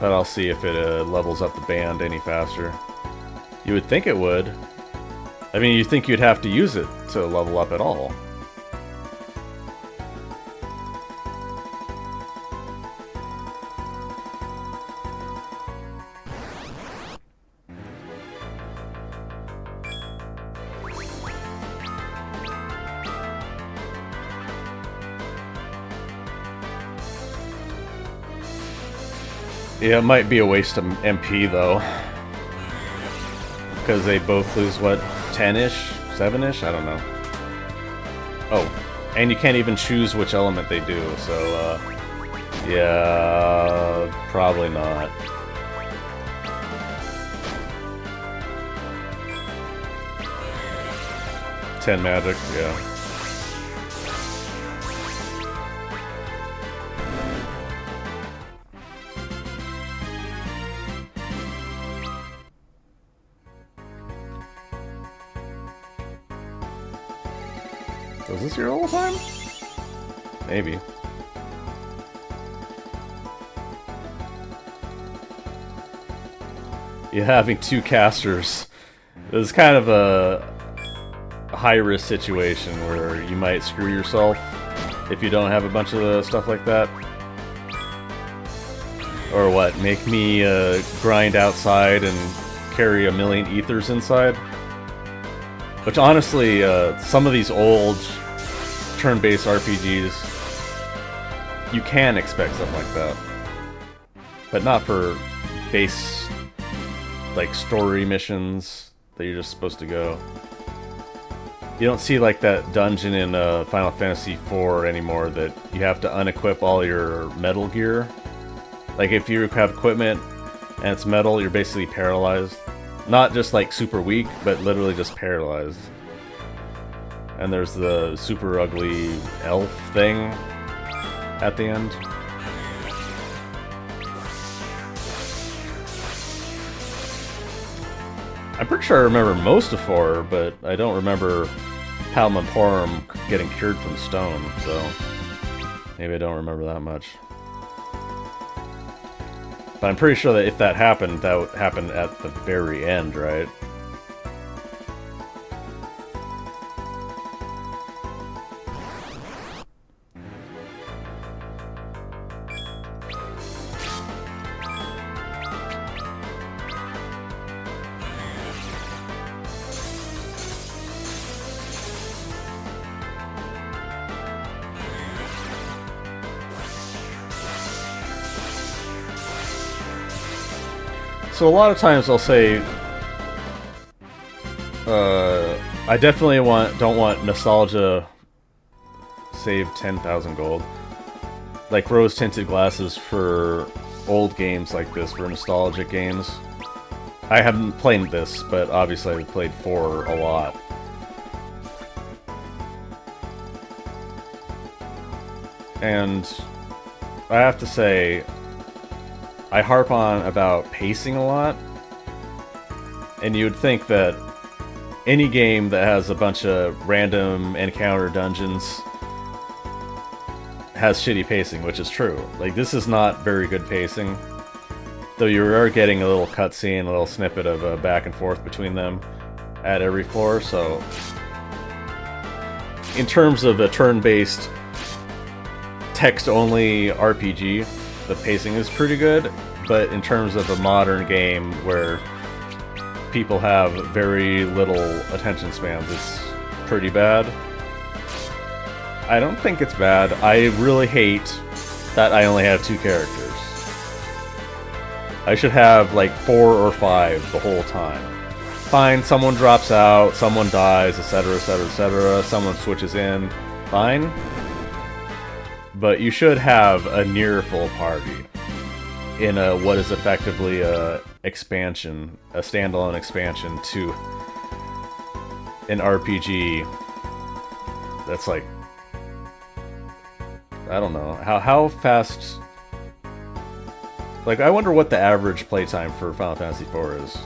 But I'll see if it levels up the band any faster. You would think it would. I mean, you'd think you'd have to use it to level up at all. Yeah, it might be a waste of MP, though. Because they both lose, what, 10-ish? 7-ish? I don't know. Oh, and you can't even choose which element they do, so, yeah, probably not. Ten magic, yeah. Was this your whole time? Maybe. Yeah, having 2 casters is kind of a high-risk situation where you might screw yourself if you don't have a bunch of stuff like that. Or what, make me grind outside and carry a million ethers inside? Which honestly, some of these old turn-based RPGs, you can expect something like that. But not for base, like, story missions that you're just supposed to go. You don't see, like, that dungeon in Final Fantasy IV anymore that you have to unequip all your metal gear. Like, if you have equipment and it's metal, you're basically paralyzed. Not just, like, super weak, but literally just paralyzed. And there's the super ugly elf thing at the end. I'm pretty sure I remember most of 4, but I don't remember Palom and Palom getting cured from stone, so maybe I don't remember that much. But I'm pretty sure that if that would happen at the very end, right? So a lot of times I'll say, I definitely don't want nostalgia save 10,000 gold. Like rose-tinted glasses for old games like this, for nostalgic games. I haven't played this, but obviously I've played 4 a lot. And I have to say, I harp on about pacing a lot. And you would think that any game that has a bunch of random encounter dungeons has shitty pacing, which is true. Like, this is not very good pacing. Though you are getting a little cutscene, a little snippet of a back and forth between them at every floor, so... In terms of a turn-based, text-only RPG, the pacing is pretty good, but in terms of a modern game where people have very little attention spans, it's pretty bad. I don't think it's bad. I really hate that I only have 2 characters. I should have like 4 or 5 the whole time. Fine, someone drops out, someone dies, etc, etc, etc, someone switches in. Fine. But you should have a near full party in a what is effectively a expansion, a standalone expansion to an RPG that's like, I don't know, how fast... Like, I wonder what the average playtime for Final Fantasy IV is.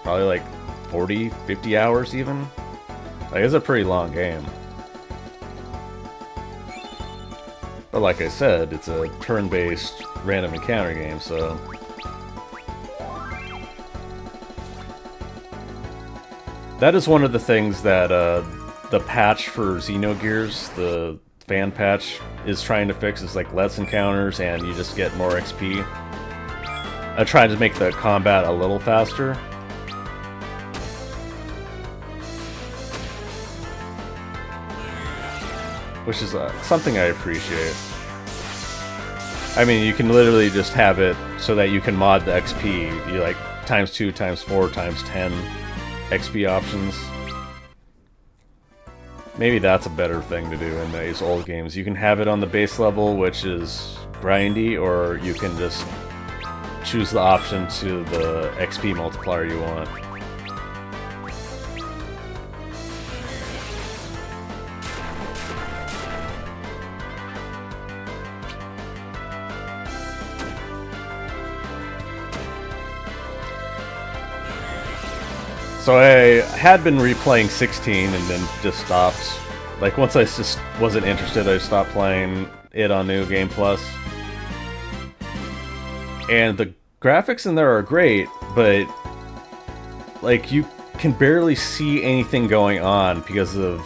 Probably like 40, 50 hours even? Like, it's a pretty long game. But like I said, it's a turn-based random encounter game, so... That is one of the things that the patch for Xenogears, the fan patch, is trying to fix, is like less encounters and you just get more XP. I tried to make the combat a little faster. Which is something I appreciate. I mean, you can literally just have it so that you can mod the XP. You like ×2, ×4, ×10 XP options. Maybe that's a better thing to do in these old games. You can have it on the base level, which is grindy, or you can just choose the option to the XP multiplier you want. So I had been replaying 16 and then just stopped. Like, once I just wasn't interested, I stopped playing it on New Game Plus. And the graphics in there are great, but like, you can barely see anything going on because of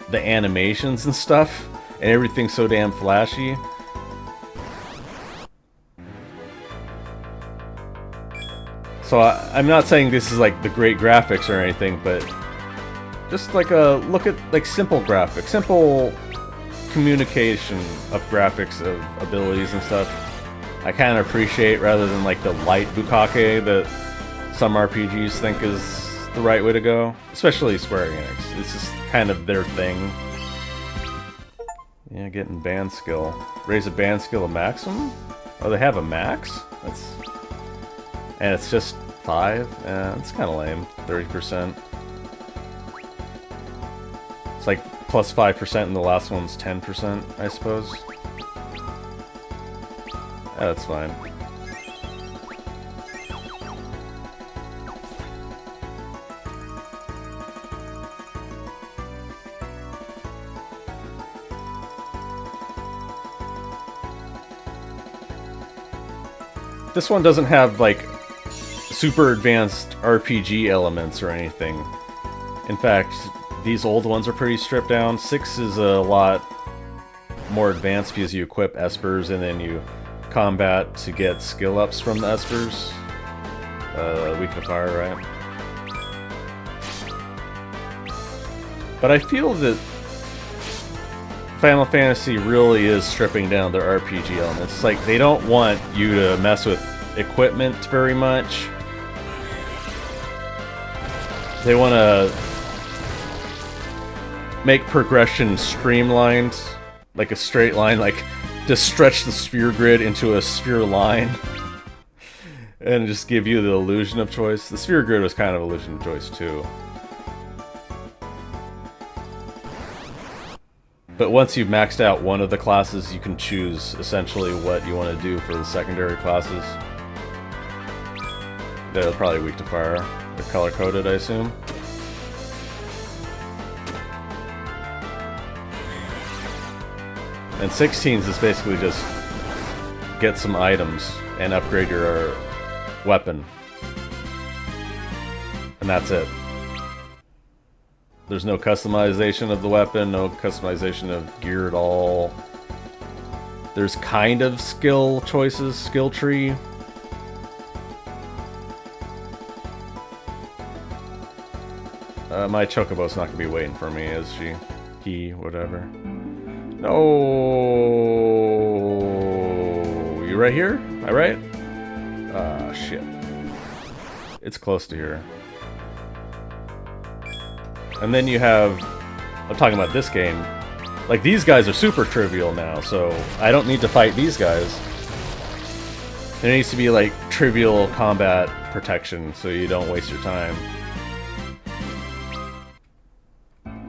the animations and stuff, and everything's so damn flashy. So I'm not saying this is like the great graphics or anything, but just like a look at like simple graphics, simple communication of graphics, of abilities and stuff. I kind of appreciate, rather than like the light bukkake that some RPGs think is the right way to go. Especially Square Enix. It's just kind of their thing. Yeah, getting band skill. Raise a band skill to maximum? Oh, they have a max? That's... And it's just 5? It's kind of lame. 30%. It's like plus 5% and the last one's 10%, I suppose. Yeah, that's fine. This one doesn't have, like, super advanced RPG elements or anything. In fact, these old ones are pretty stripped down. 6 is a lot more advanced because you equip espers and then you combat to get skill ups from the espers. Weak to fire, right? But I feel that Final Fantasy really is stripping down their RPG elements. It's like they don't want you to mess with equipment very much. They want to make progression streamlined, like a straight line, like just stretch the sphere grid into a sphere line. and just give you the illusion of choice. The sphere grid was kind of illusion of choice too. But once you've maxed out one of the classes, you can choose essentially what you want to do for the secondary classes. They're probably weak to fire. They're color-coded, I assume. And 16s is basically just get some items and upgrade your weapon. And that's it. There's no customization of the weapon, no customization of gear at all. There's kind of skill choices, skill tree. My Chocobo's not gonna be waiting for me, is she? He, whatever. No, you right here? Am I right? Ah, shit. It's close to here. And then you have, I'm talking about this game, like these guys are super trivial now, so I don't need to fight these guys. There needs to be like trivial combat protection so you don't waste your time.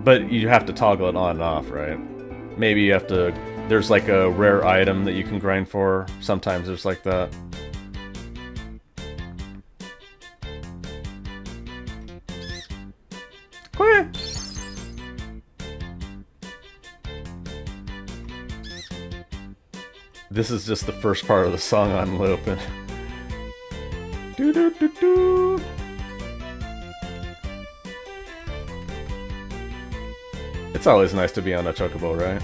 But you have to toggle it on and off, right? Maybe you have to, there's like a rare item that you can grind for. Sometimes there's like that. This is just the first part of the song on loop. Do do do do. It's always nice to be on a chocobo, right?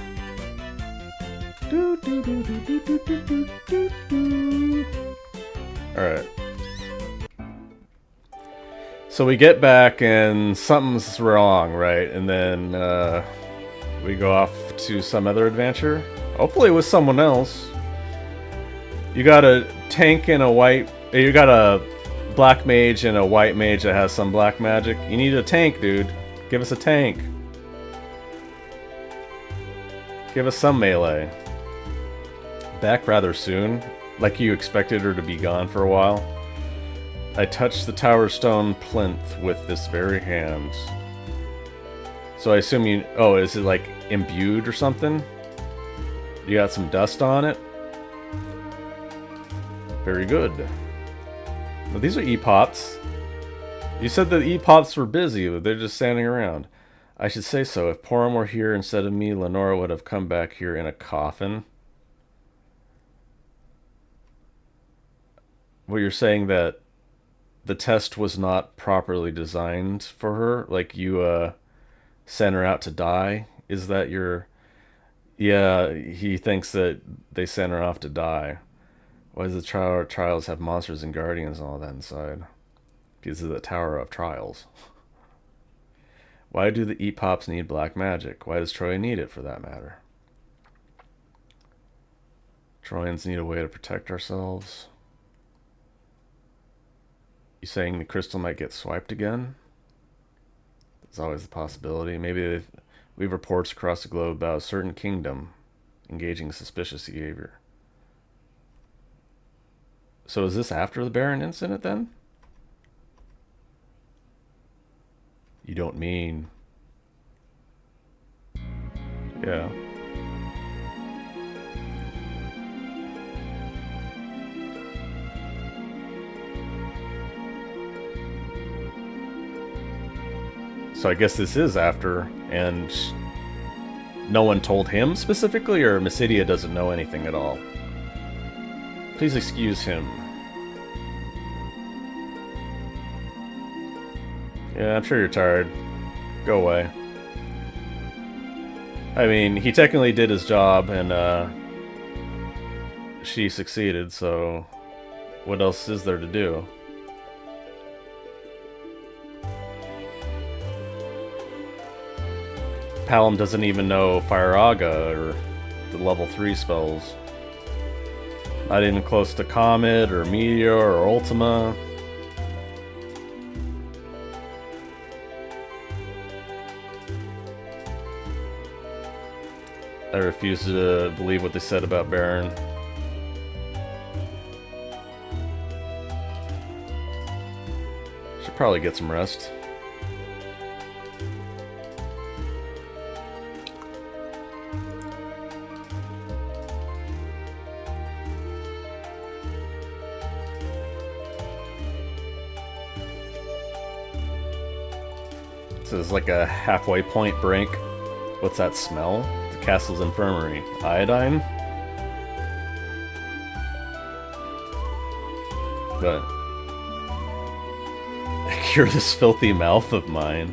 Alright. So we get back and something's wrong, right? And then we go off to some other adventure. Hopefully with someone else. You got a tank and a white... You got a black mage and a white mage that has some black magic. You need a tank, dude. Give us a tank. Give us some melee. Back rather soon. Like you expected her to be gone for a while. I touched the tower stone plinth with this very hand. So I assume you... Oh, is it like imbued or something? You got some dust on it? Very good. Well, these are E-Pops. You said that E-Pops were busy, but they're just standing around. I should say so. If Palom were here instead of me, Lenora would have come back here in a coffin. Well, you're saying that the test was not properly designed for her? Like you sent her out to die? Is that your... Yeah, he thinks that they sent her off to die. Why does the Tower of Trials have monsters and guardians and all that inside? Because of the Tower of Trials. Why do the E-Pops need black magic? Why does Troy need it, for that matter? Troyans need a way to protect ourselves. You saying the crystal might get swiped again? There's always the possibility. Maybe we have reports across the globe about a certain kingdom engaging suspicious behavior. So is this after the Baron incident then? You don't mean... Yeah. So I guess this is after, and no one told him specifically, or Mysidia doesn't know anything at all? Please excuse him. Yeah, I'm sure you're tired. Go away. I mean, he technically did his job, and she succeeded, so what else is there to do? Palom doesn't even know Firaga or the level 3 spells. Not even close to Comet or Meteor or Ultima. I refuse to believe what they said about Baron. probably get some rest. This is like a halfway point break. What's that smell? The castle's infirmary. Iodine? But cure this filthy mouth of mine.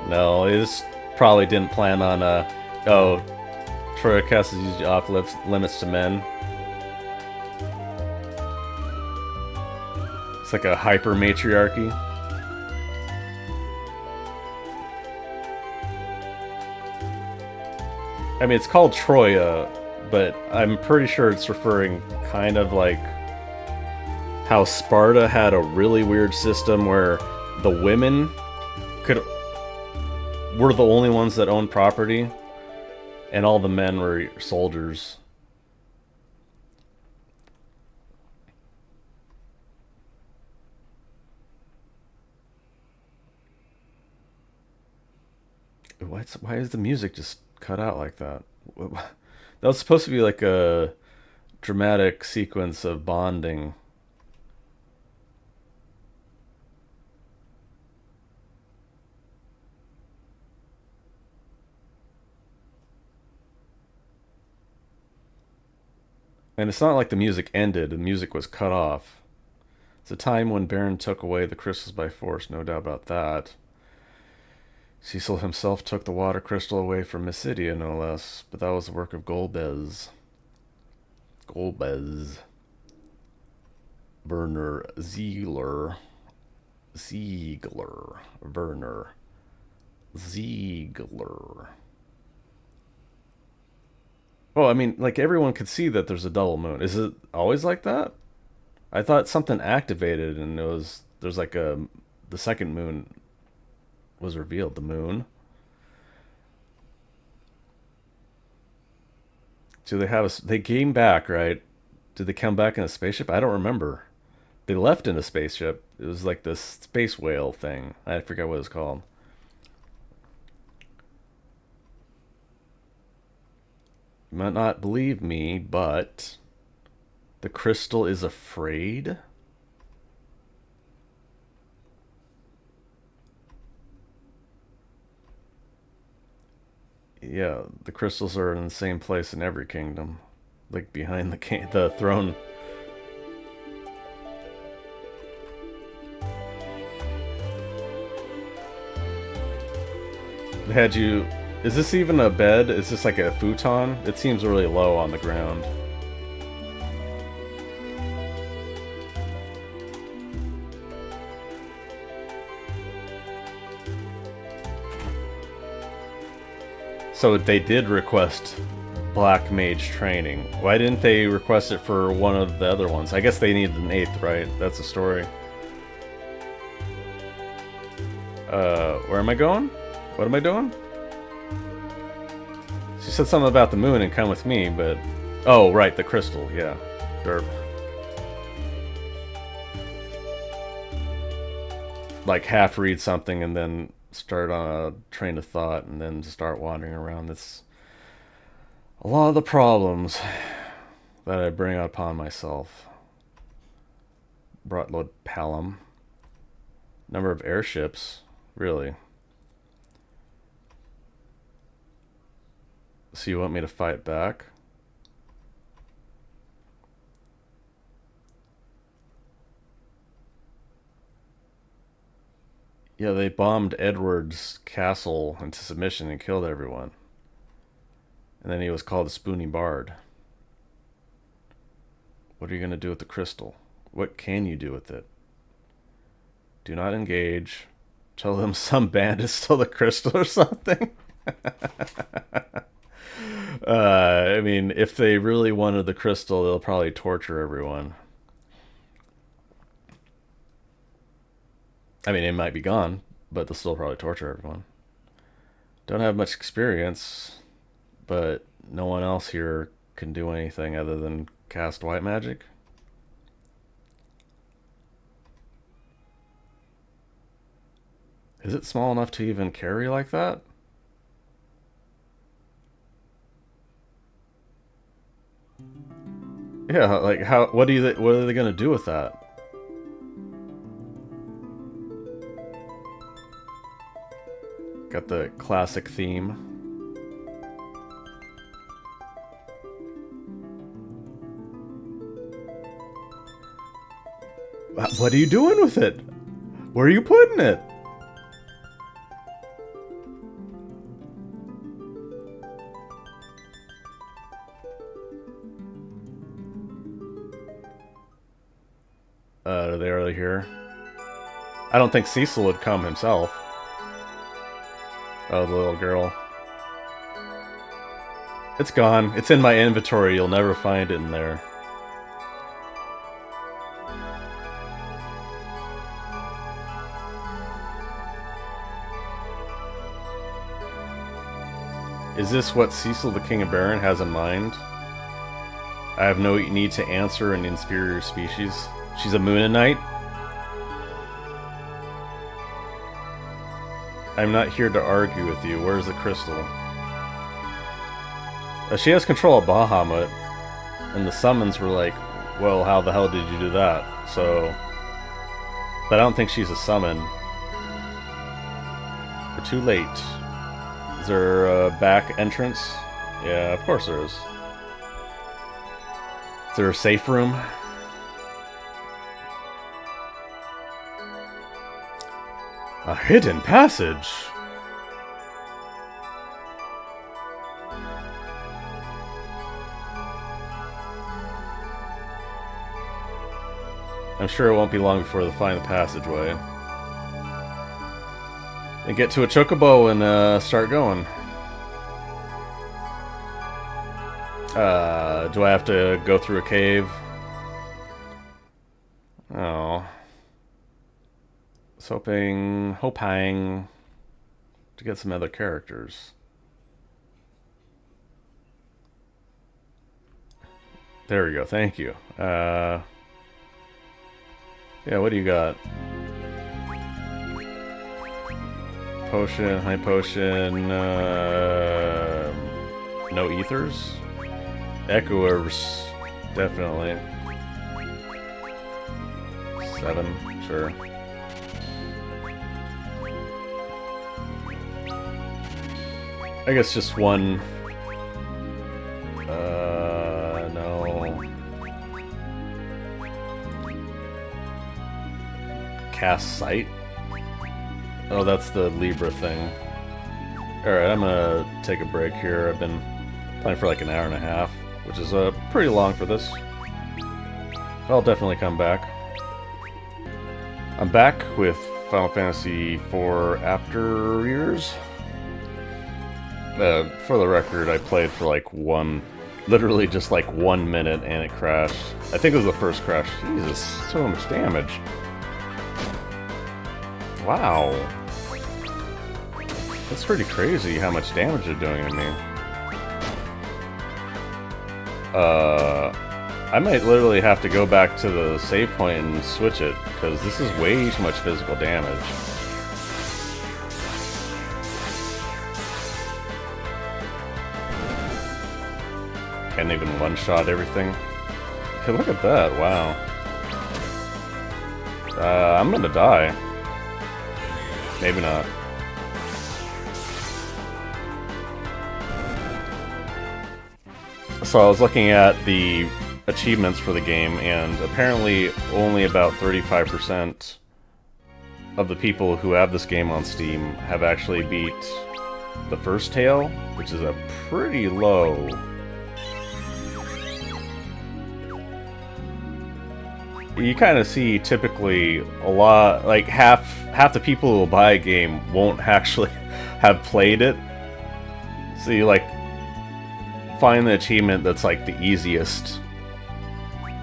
No, it just probably didn't plan on oh, Troya cast is usually off limits to men. It's like a hyper matriarchy. I mean, it's called Troya, but I'm pretty sure it's referring kind of like how Sparta had a really weird system where the women were the only ones that owned property, and all the men were soldiers. Why is the music just cut out like that? That was supposed to be like a dramatic sequence of bonding. And it's not like the music ended, the music was cut off. It's a time when Baron took away the crystals by force, no doubt about that. Cecil himself took the water crystal away from Mysidia, no less, but that was the work of Golbez. Werner Ziegler. Werner Ziegler. Well, I mean, like, everyone could see that there's a double moon. Is it always like that? I thought something activated and there's like the second moon was revealed, the moon. Do they they came back, right? Did they come back in a spaceship? I don't remember. They left in a spaceship. It was like this space whale thing. I forget what it was called. You might not believe me, but the crystal is afraid? Yeah, the crystals are in the same place in every kingdom. Like behind the throne. They had you... Is this even a bed? Is this like a futon? It seems really low on the ground. So they did request Black Mage training. Why didn't they request it for one of the other ones? I guess they needed an 8th, right? That's the story. Where am I going? What am I doing? She said something about the moon and come with me, but... Oh, right, the crystal, yeah. Derp. Like, half read something and then start on a train of thought and then start wandering around. That's a lot of the problems that I bring upon myself. Brought load Palom. Number of airships, really. So you want me to fight back? Yeah, they bombed Edward's castle into submission and killed everyone. And then he was called a Spoony Bard. What are you going to do with the crystal? What can you do with it? Do not engage. Tell them some bandit stole the crystal or something. I mean, if they really wanted the crystal, they'll probably torture everyone. I mean, it might be gone, but they'll still probably torture everyone. Don't have much experience, but no one else here can do anything other than cast white magic. Is it small enough to even carry like that? Yeah, like how? What are they gonna do with that? Got the classic theme. What are you doing with it? Where are you putting it? Are they already here? I don't think Cecil would come himself. Oh, the little girl. It's gone. It's in my inventory. You'll never find it in there. Is this what Cecil the King of Baron has in mind? I have no need to answer an inferior species. She's a Moonanite? I'm not here to argue with you. Where's the crystal? She has control of Bahamut, and the summons were like, well, how the hell did you do that? So, but I don't think she's a summon. We're too late. Is there a back entrance? Yeah, of course there is. Is there a safe room? A hidden passage! I'm sure it won't be long before they find the passageway. And get to a chocobo and start going. Do I have to go through a cave? Oh. I was hoping to get some other characters. There we go, thank you. Yeah, what do you got? Potion, high potion, no ethers? Echoers, definitely. 7, sure. I guess just one. No. Cast Sight? Oh, that's the Libra thing. Alright, I'm gonna take a break here. I've been playing for like an hour and a half, which is pretty long for this. I'll definitely come back. I'm back with Final Fantasy IV After Years. For the record, I played for like literally just like 1 minute and it crashed. I think it was the first crash. Jesus, so much damage. Wow. That's pretty crazy how much damage they're doing to me. I might literally have to go back to the save point and switch it, because this is way too much physical damage. Can't even one-shot everything. Hey, look at that, wow. I'm gonna die. Maybe not. So I was looking at the achievements for the game, and apparently only about 35% of the people who have this game on Steam have actually beat the first tale, which is a pretty low. You kind of see typically a lot, like half the people who will buy a game won't actually have played it. So you like find the achievement that's like the easiest,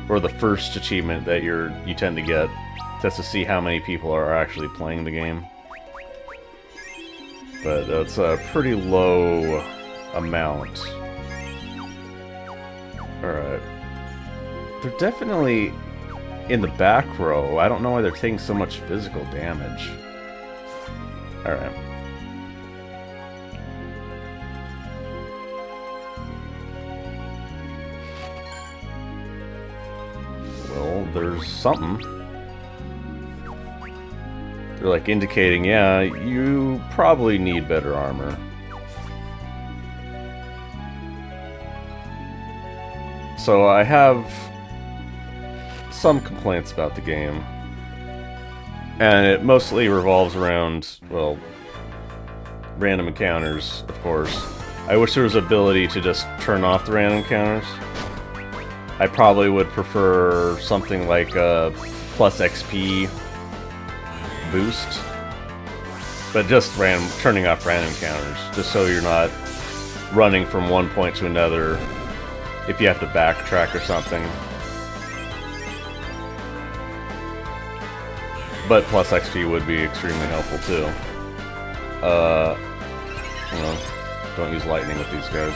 or the first achievement that you tend to get, just to see how many people are actually playing the game. But that's a pretty low amount. Alright. They're definitely in the back row. I don't know why they're taking so much physical damage. Alright. Well, there's something. They're like indicating, yeah, you probably need better armor. So I have some complaints about the game. And it mostly revolves around, well, random encounters, of course. I wish there was an ability to just turn off the random encounters. I probably would prefer something like a plus XP boost, but just turning off random encounters, just so you're not running from one point to another if you have to backtrack or something. But plus XP would be extremely helpful too. You know, don't use lightning with these guys.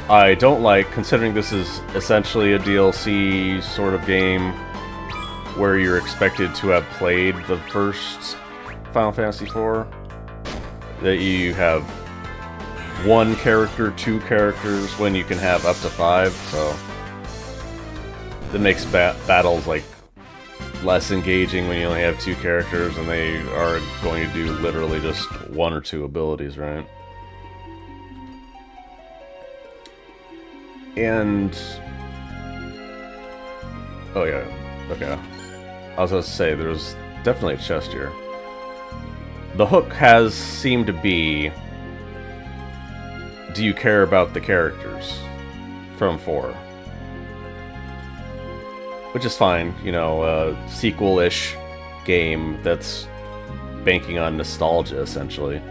I don't like, considering this is essentially a DLC sort of game where you're expected to have played the first Final Fantasy IV, that you have one character, two characters, when you can have up to 5, so that makes battles like less engaging when you only have 2 characters and they are going to do literally just 1 or 2 abilities, right? And... oh yeah, okay. I was going to say, there's definitely a chest here. The hook has seemed to be... do you care about the characters from 4? Which is fine, you know, a sequel-ish game that's banking on nostalgia, essentially.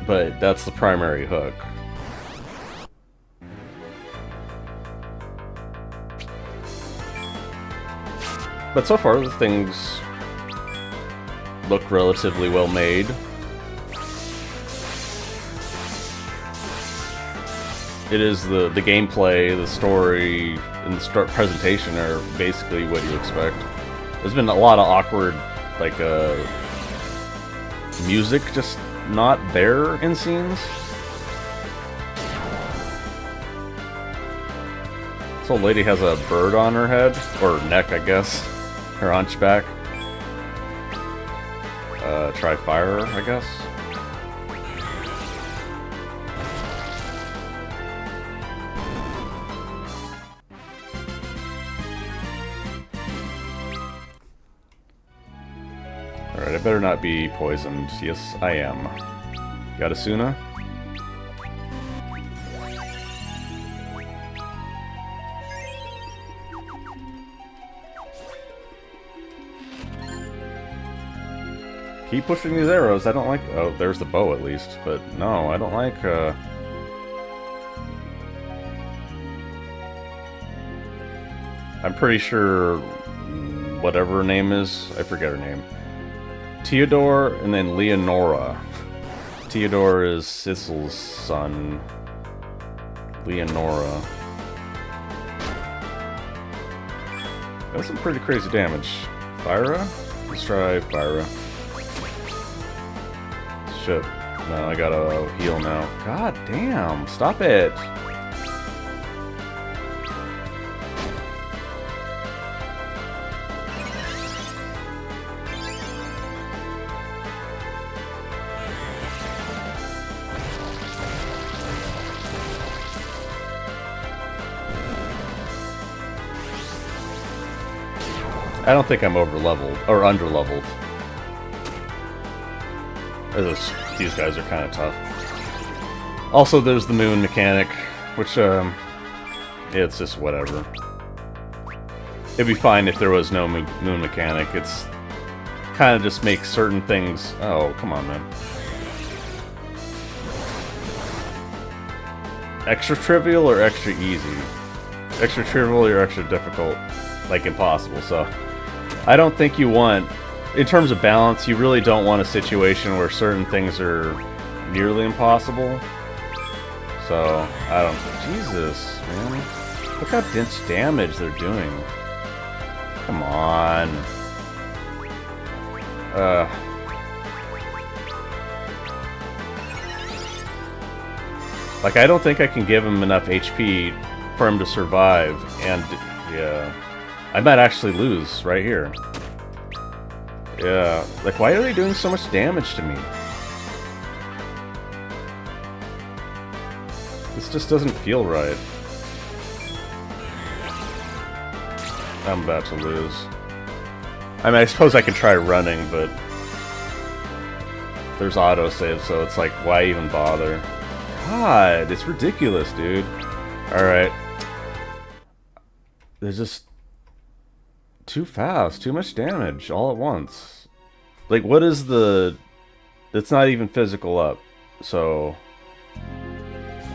But that's the primary hook. But so far, the things look relatively well made. It is the gameplay, the story, and the presentation are basically what you expect. There's been a lot of awkward, like, music just not there in scenes. This old lady has a bird on her head, or neck, I guess. Her hunchback. Try fire, I guess. Alright, I better not be poisoned. Yes, I am. Got Asuna? Keep pushing these arrows. I don't like... oh, there's the bow at least. But no, I don't like, I'm pretty sure whatever her name is, I forget her name. Ceodore and then Leonora. Ceodore is Sissel's son. Leonora. That's some pretty crazy damage. Fyra? Let's try Fyra. Shit. No, I gotta heal now. God damn, stop it! I don't think I'm over-leveled, or under-leveled. These guys are kind of tough. Also, there's the moon mechanic, which, it's just whatever. It'd be fine if there was no moon mechanic. It's kind of just makes certain things... oh, come on, man. Extra trivial or extra easy? Extra trivial or extra difficult? Like impossible, so... I don't think you want... in terms of balance, you really don't want a situation where certain things are nearly impossible. So, I don't... Jesus, man. Look how much damage they're doing. Come on. Like, I don't think I can give him enough HP for him to survive, and... yeah. I might actually lose right here. Yeah. Like, why are they doing so much damage to me? This just doesn't feel right. I'm about to lose. I mean, I suppose I can try running, but... there's autosave, so it's like, why even bother? God, it's ridiculous, dude. Alright. They're just... too fast, too much damage, all at once. Like, what is the... it's not even physical up, so...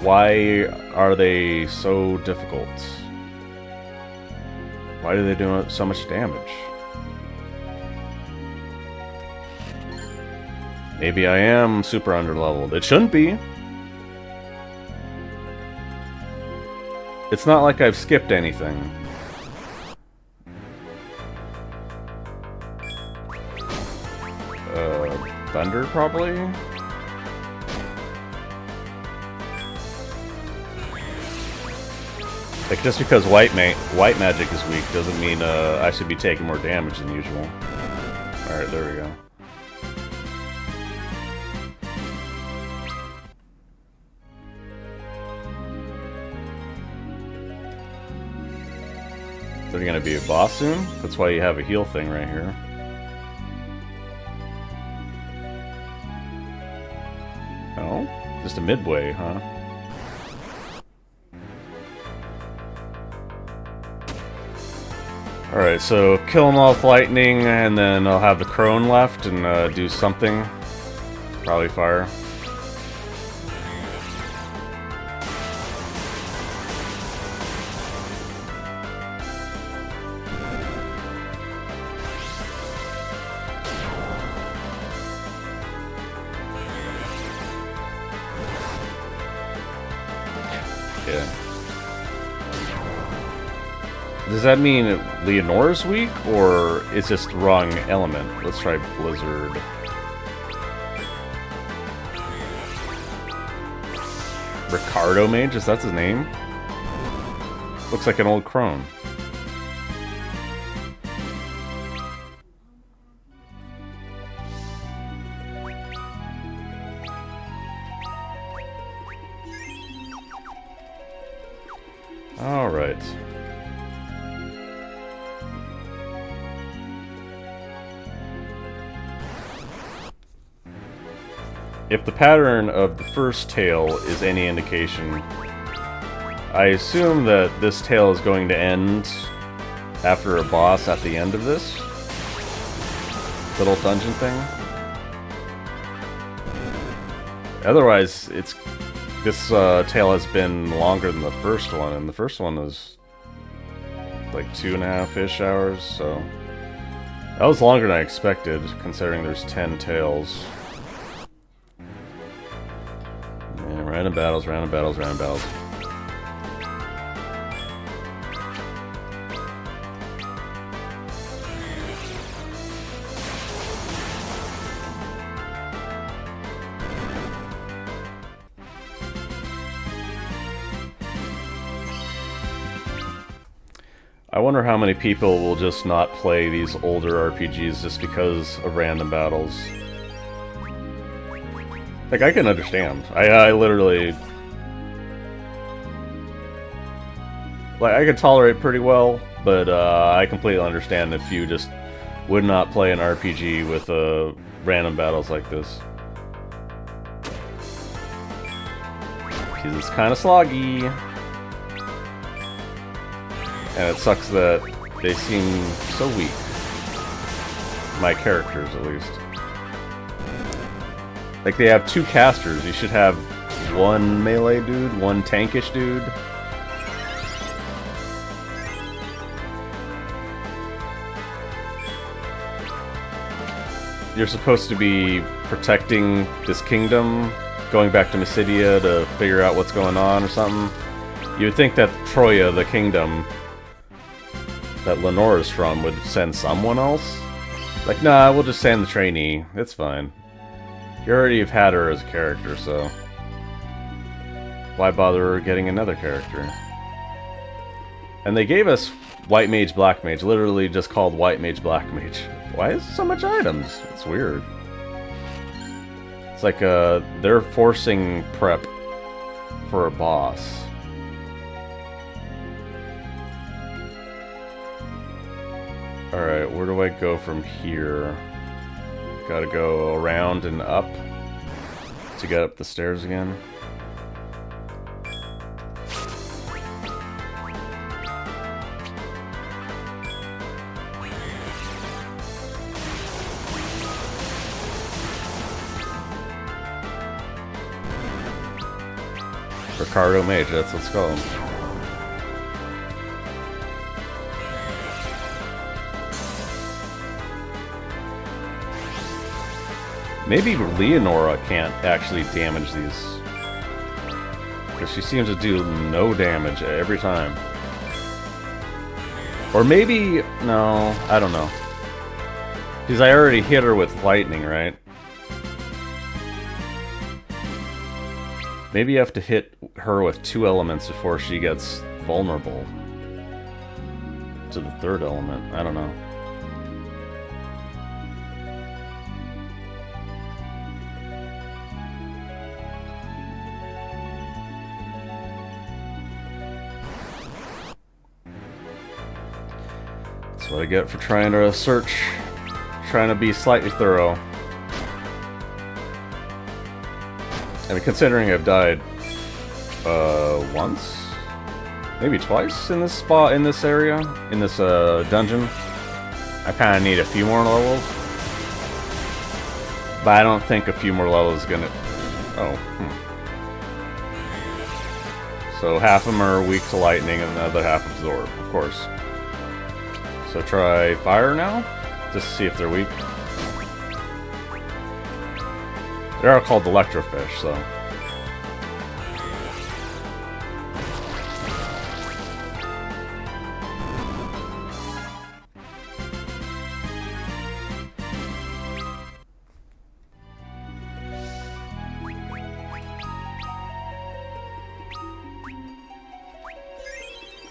why are they so difficult? Why do they do so much damage? Maybe I am super underleveled. It shouldn't be. It's not like I've skipped anything. Thunder, probably? Like, just because white magic is weak doesn't mean I should be taking more damage than usual. Alright, there we go. Is there gonna be a boss soon? That's why you have a heal thing right here. Oh? Just a midway, huh? Alright, so kill them all with lightning, and then I'll have the crone left and do something. Probably fire. Yeah. Does that mean Leonora's weak, or it's just the wrong element? Let's try Blizzard. Ricardo Mage? Is that his name? Looks like an old crone. Alright. If the pattern of the first tale is any indication, I assume that this tale is going to end after a boss at the end of this little dungeon thing. Otherwise, this tale has been longer than the first one, and the first one was like 2.5-ish hours, so that was longer than I expected, considering there's 10 tales. Yeah, random battles, random battles, random battles. I wonder how many people will just not play these older RPGs just because of random battles. Like, I can understand. I literally... like, I can tolerate pretty well, but I completely understand if you just would not play an RPG with random battles like this. Because it's kind of sloggy. And it sucks that they seem so weak. My characters, at least. Like, they have 2 casters. You should have 1 melee dude, 1 tankish dude. You're supposed to be protecting this kingdom, going back to Mysidia to figure out what's going on or something. You would think that Troya, the kingdom that Lenore's from, would send someone else. Like, nah, we'll just send the trainee. It's fine. You already have had her as a character, so why bother getting another character? And they gave us White Mage, Black Mage, literally just called White Mage, Black Mage. Why is so much items? It's weird. It's like they're forcing prep for a boss. Alright, where do I go from here? Gotta go around and up to get up the stairs again. Ricardo Mage, that's what's called. Maybe Leonora can't actually damage these, because she seems to do no damage every time. Or maybe, no, I don't know. Because I already hit her with lightning, right? Maybe you have to hit her with 2 elements before she gets vulnerable to the 3rd element. I don't know. That's what I get for trying to search, trying to be slightly thorough. I mean, considering I've died once, maybe twice in this spot, in this area, in this dungeon, I kind of need a few more levels. But I don't think a few more levels is gonna. Oh, So half of them are weak to lightning, and the other half absorb, of course. So try fire now, just to see if they're weak. They are called electrofish, so.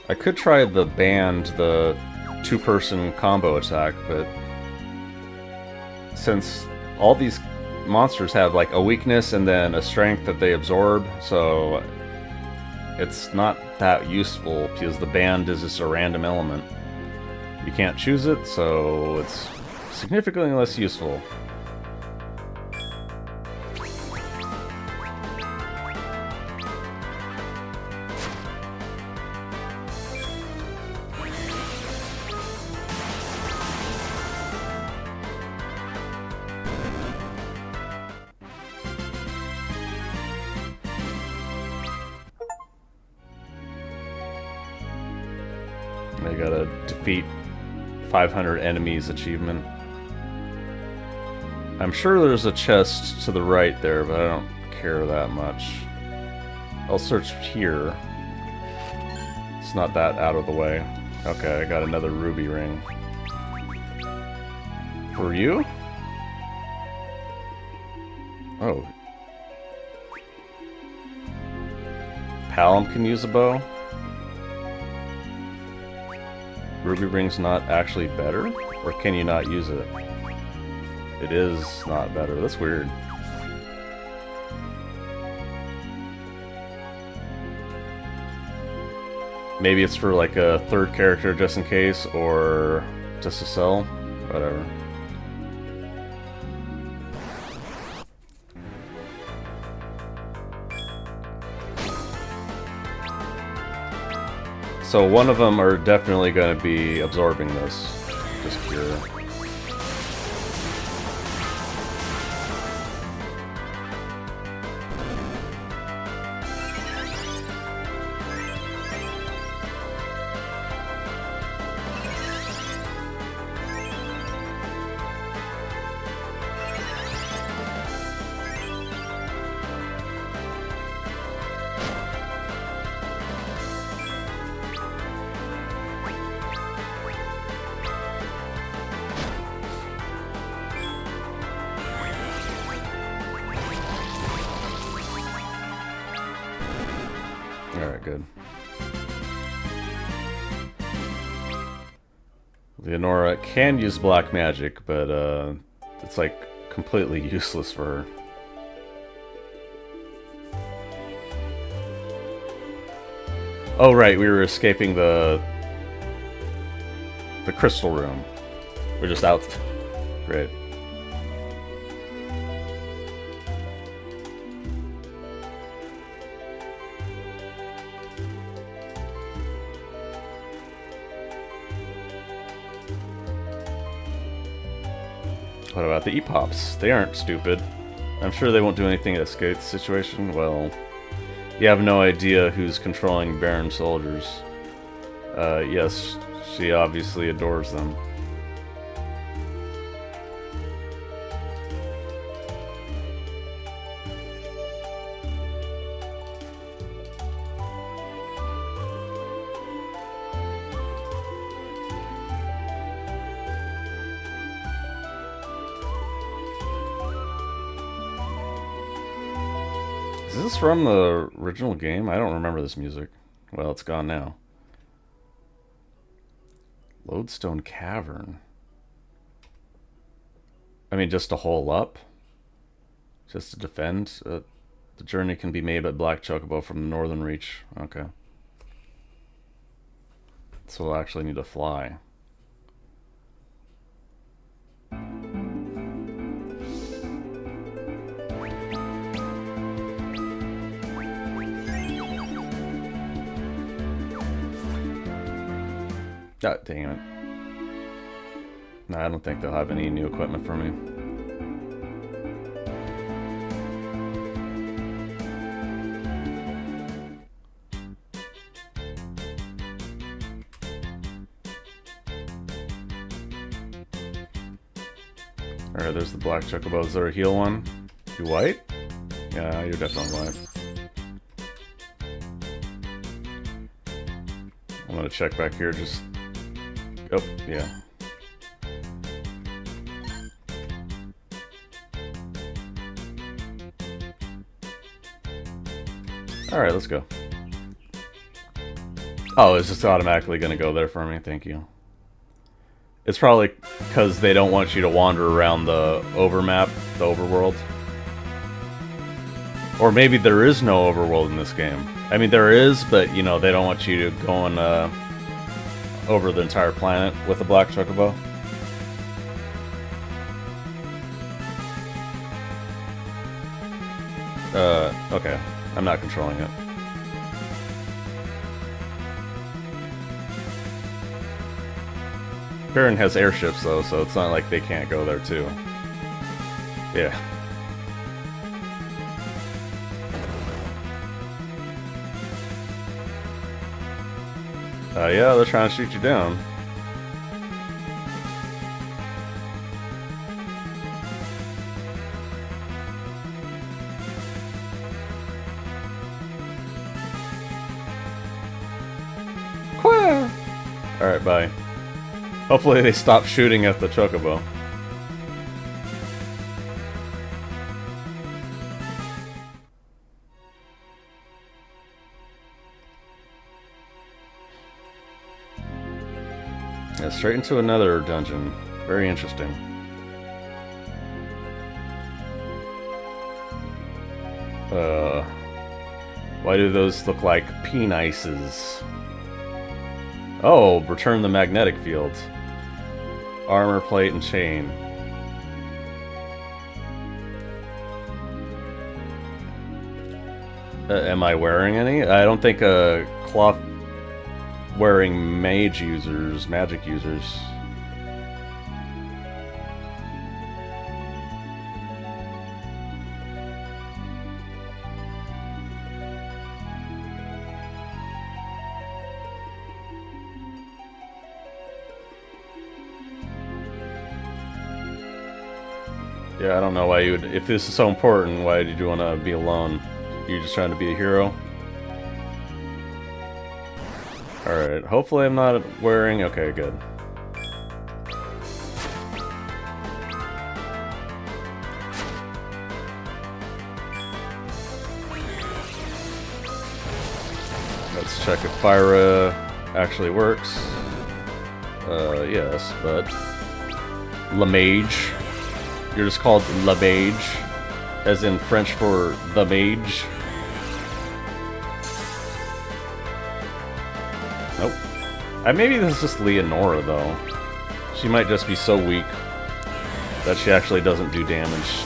I could try the band, the 2-person combo attack, but since all these monsters have like a weakness and then a strength that they absorb, so it's not that useful because the band is just a random element. You can't choose it, so it's significantly less useful. I gotta defeat 500 enemies achievement. I'm sure there's a chest to the right there, but I don't care that much. I'll search here. It's not that out of the way. Okay, I got another ruby ring. For you? Oh. Palom can use a bow? Ruby ring's not actually better? Or can you not use it? It is not better. That's weird. Maybe it's for like a 3rd character just in case, or just to sell. Whatever. So one of them are definitely going to be absorbing this. Just cure. Alright, good. Leonora can use black magic, but it's like completely useless for her. Oh right, we were escaping the crystal room. We're just out. Great. What about the E-Pops? They aren't stupid. I'm sure they won't do anything to escape the situation. Well, you have no idea who's controlling Baron soldiers. Yes, she obviously adores them. Is this from the original game? I don't remember this music. Well, it's gone now. Lodestone Cavern. I mean, just to hole up? Just to defend? The journey can be made by Black Chocobo from the Northern Reach. Okay. So we'll actually need to fly. Oh, dang it. No, I don't think they'll have any new equipment for me. Alright, there's the black chocobo. Is there a heal one? You white? Yeah, you're definitely white. I'm gonna check back here, just... Oh, yeah. Alright, let's go. Oh, it's just automatically gonna go there for me, thank you. It's probably because they don't want you to wander around the overmap, the overworld. Or maybe there is no overworld in this game. I mean, there is, but, you know, they don't want you to go over the entire planet with a black chocobo. Okay. I'm not controlling it. Baron has airships, though, so it's not like they can't go there, too. Yeah. Yeah, they're trying to shoot you down. Alright, bye. Hopefully they stop shooting at the chocobo. Yeah, straight into another dungeon. Very interesting. Why do those look like penises? Oh, return the magnetic field. Armor plate and chain. Am I wearing any? I don't think cloth wearing magic users. Yeah, I don't know why you would... If this is so important, why did you want to be alone? You're just trying to be a hero? Alright, hopefully I'm not wearing... Okay, good. Let's check if Fyra actually works. Yes, but Le Mage. You're just called Le Mage, as in French for the mage. Nope. Maybe this is just Leonora, though. She might just be so weak that she actually doesn't do damage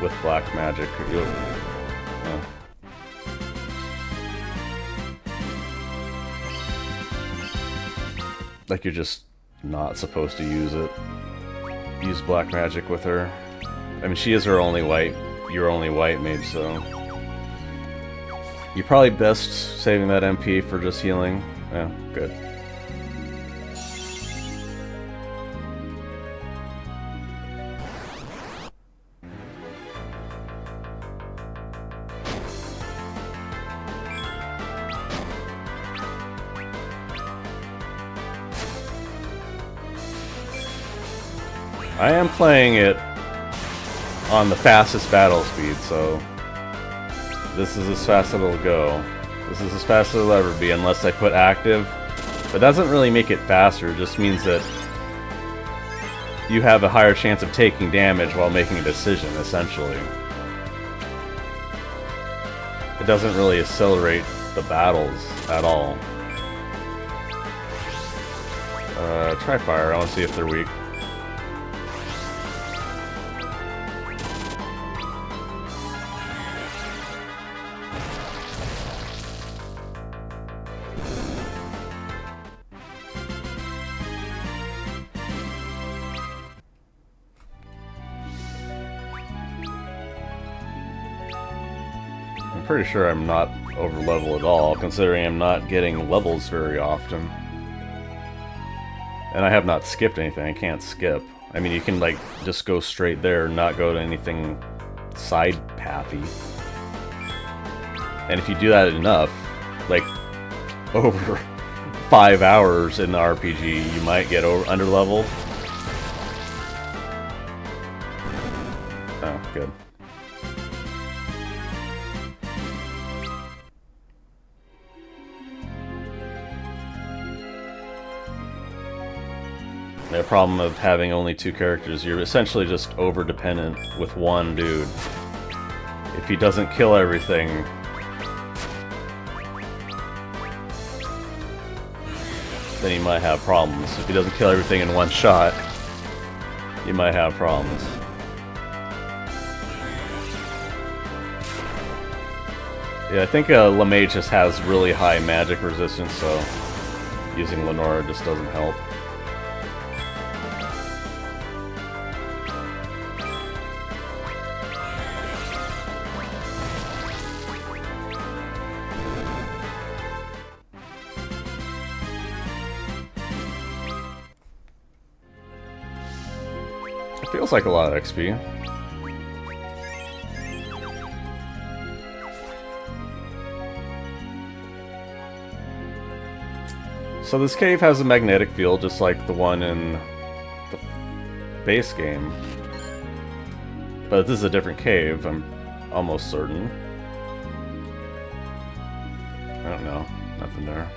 with black magic. Oh. Like you're just not supposed to use it. Use black magic with her. I mean, she is her only white, your only white mage, so you're probably best saving that MP for just healing. Yeah, good. I am playing it on the fastest battle speed, so this is as fast as it'll go. This is as fast as it'll ever be, unless I put active. But that doesn't really make it faster, it just means that you have a higher chance of taking damage while making a decision, essentially. It doesn't really accelerate the battles at all. Try fire, I want to see if they're weak. I'm pretty sure I'm not over level at all, considering I'm not getting levels very often. And I have not skipped anything, I can't skip. I mean, you can like just go straight there and not go to anything side pathy. And if you do that enough, like over 5 hours in the RPG, you might get under leveled. Oh, good. The problem of having only 2 characters, you're essentially just over-dependent with one dude. If he doesn't kill everything, then you might have problems. If he doesn't kill everything in one shot, you might have problems. Yeah, I think LeMage just has really high magic resistance, so using Lenora just doesn't help. Feels like a lot of XP. So this cave has a magnetic field just like the one in the base game. But this is a different cave, I'm almost certain. I don't know. Nothing there.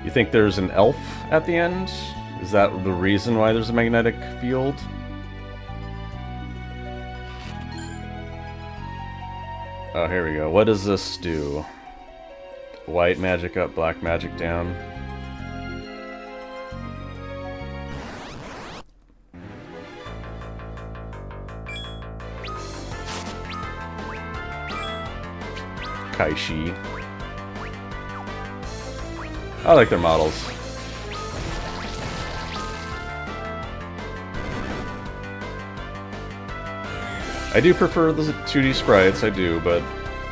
You think there's an elf at the end? Is that the reason why there's a magnetic field? Oh, here we go. What does this do? White magic up, black magic down. Kaishi. I like their models. I do prefer the 2D sprites, I do, but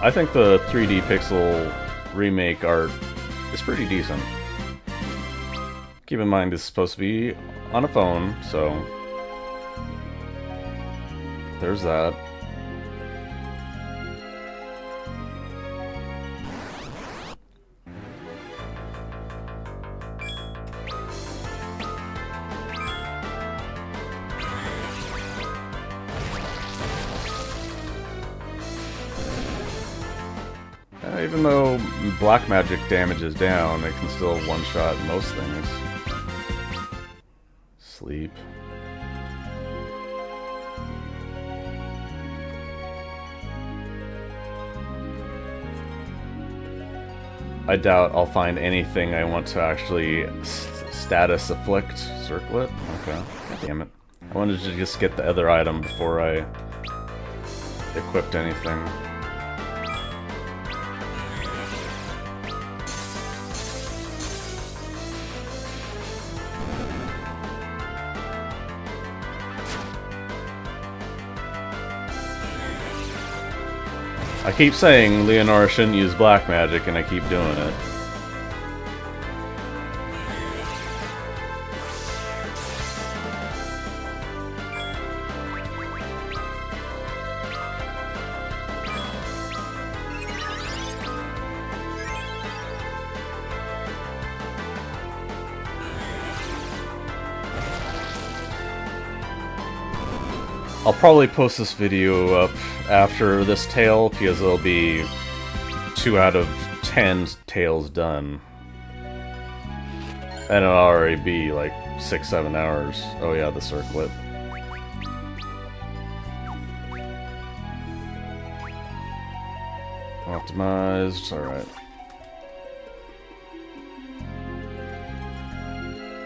I think the 3D pixel remake art is pretty decent. Keep in mind this is supposed to be on a phone, so there's that. even though black magic damage is down, it can still one-shot most things. Sleep. I doubt I'll find anything I want to actually status afflict. Circlet? Okay. God damn it. I wanted to just get the other item before I equipped anything. I keep saying Leonora shouldn't use black magic, and I keep doing it. I'll probably post this video up after this tale, because it'll be 2 out of 10 tales done. And it'll already be like 6-7 hours. Oh yeah, the circlet. Optimized, alright.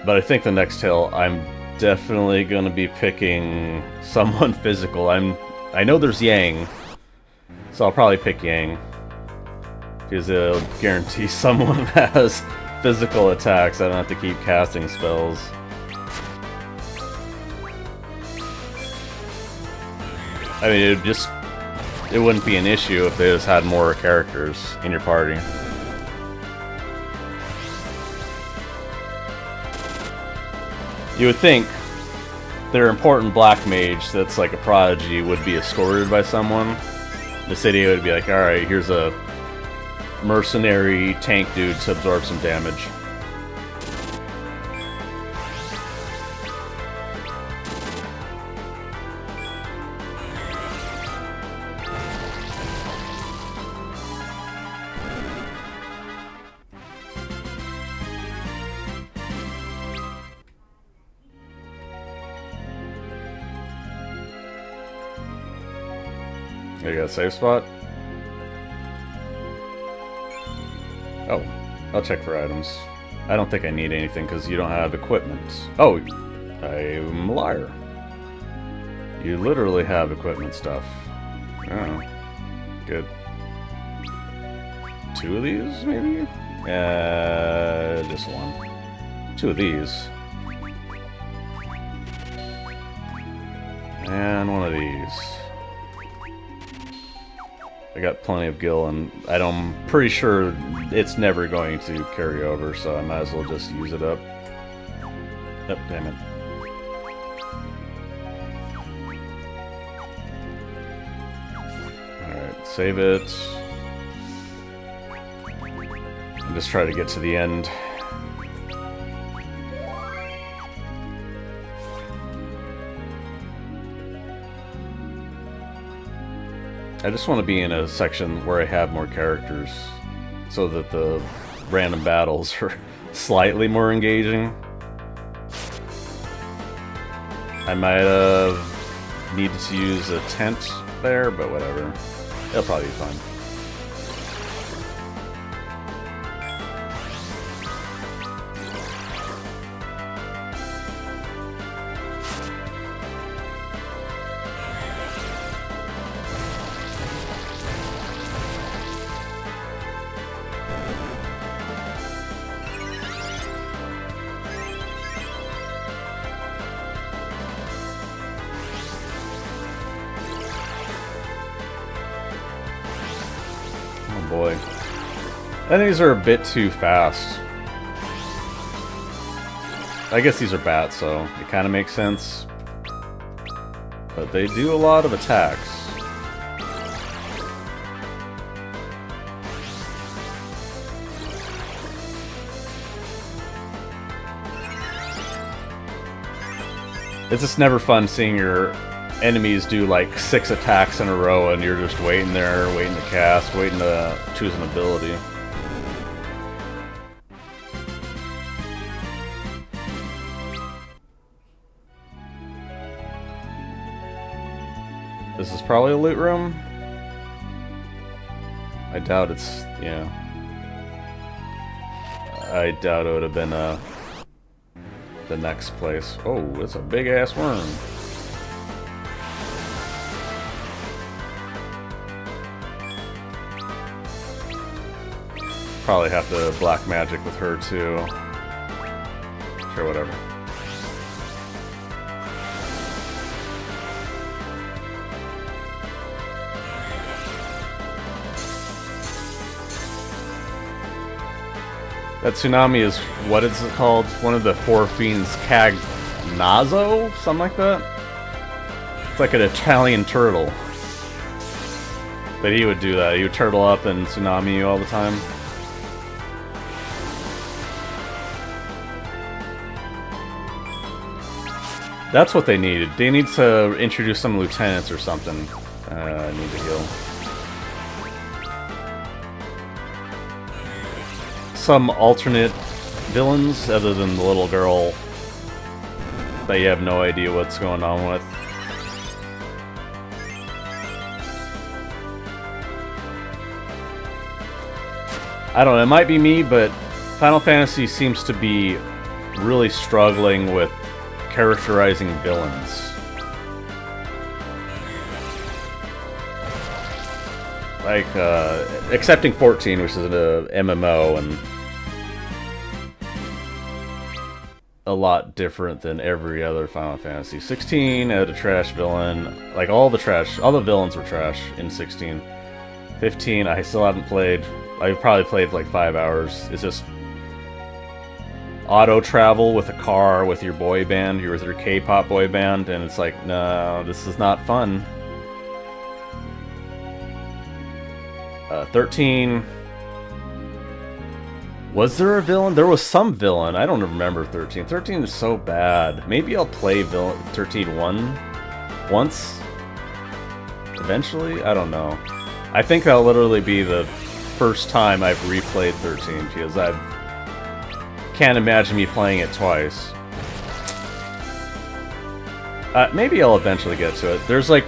But I think the next tale, I'm definitely gonna be picking someone physical. I know there's Yang, so I'll probably pick Yang, because it'll guarantee someone has physical attacks. I don't have to keep casting spells. I mean, it wouldn't be an issue if they just had more characters in your party. You would think their important black mage that's like a prodigy would be escorted by someone. The city would be like, alright, here's a mercenary tank dude to absorb some damage. You got a safe spot? Oh, I'll check for items. I don't think I need anything because you don't have equipment. Oh, I'm a liar. You literally have equipment stuff. Oh, good. 2 of these, maybe? Just 1. 2 of these. And 1 of these. I got plenty of gil, and I'm pretty sure it's never going to carry over, so I might as well just use it up. Yep, damn it. Alright, save it. And just try to get to the end. I just want to be in a section where I have more characters, so that the random battles are slightly more engaging. I might have needed to use a tent there, but whatever. It'll probably be fine. Boy. I think these are a bit too fast. I guess these are bats, so it kind of makes sense. But they do a lot of attacks. It's just never fun seeing your enemies do like 6 attacks in a row and you're just waiting there, waiting to cast, waiting to choose an ability. This is probably a loot room. I doubt it's, yeah. I doubt it would have been the next place. Oh, it's a big ass worm. Probably have to black magic with her too. Sure, whatever. That tsunami is, what is it called? One of the 4 fiends, Cagnazo? Something like that? It's like an Italian turtle. But he would do that. He would turtle up and tsunami you all the time. That's what they needed. They need to introduce some lieutenants or something. I need to heal. Some alternate villains other than the little girl that you have no idea what's going on with. I don't know, it might be me, but Final Fantasy seems to be really struggling with characterizing villains. Like, excepting 14, which is an MMO, and a lot different than every other Final Fantasy. 16 had a trash villain. Like, all the villains were trash in 16. 15, I still haven't played. I've probably played like 5 hours. It's just auto travel with a car with your boy band, with your K-pop boy band, and it's like, no, this is not fun. 13. Was there a villain? There was some villain. I don't remember 13. 13 is so bad. Maybe I'll play 13 once. Eventually? I don't know. I think that'll literally be the first time I've replayed 13, because I can't imagine me playing it twice. Maybe I'll eventually get to it. There's like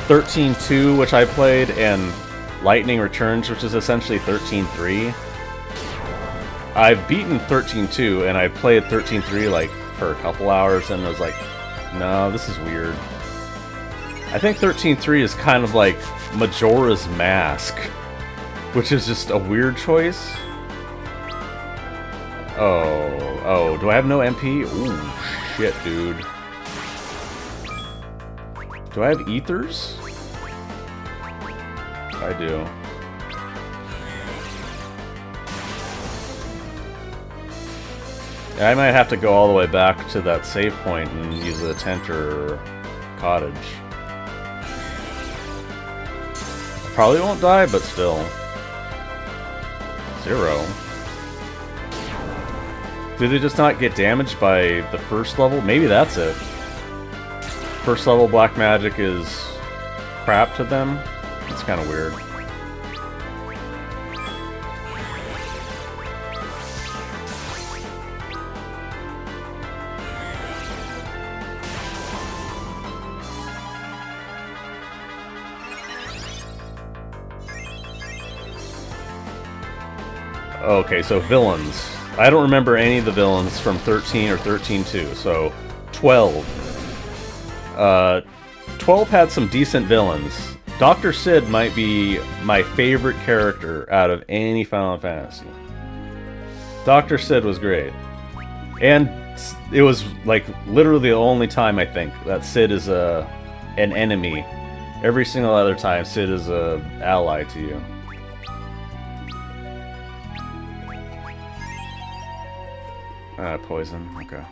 13-2, which I played, and Lightning Returns, which is essentially 13-3. I've beaten 13-2, and I played 13-3 like for a couple hours, and I was like, no, this is weird. I think 13-3 is kind of like Majora's Mask, which is just a weird choice. Oh, do I have no MP? Ooh, shit, dude. Do I have ethers? I do. I might have to go all the way back to that save point and use a tent or cottage. I probably won't die, but still. 0. Did they just not get damaged by the first level? Maybe that's it. First level black magic is crap to them? It's kind of weird. Okay, so villains. I don't remember any of the villains from 13 or 13-2, so 12. 12 had some decent villains. Dr. Sid might be my favorite character out of any Final Fantasy. Dr. Sid was great. And it was like literally the only time I think that Sid is an enemy. Every single other time Sid is an ally to you. Poison, okay.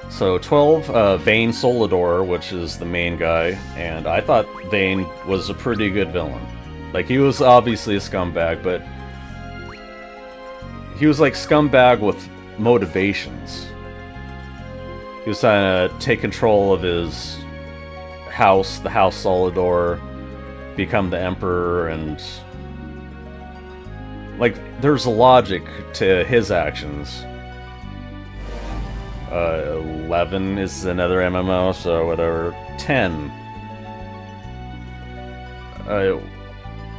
So 12, Vayne Ceodore, which is the main guy, and I thought Vayne was a pretty good villain. Like, he was obviously a scumbag, but he was like scumbag with motivations. He was trying to take control of his house, the House Ceodore, become the Emperor, and like there's a logic to his actions. 11 is another MMO, so whatever. 10.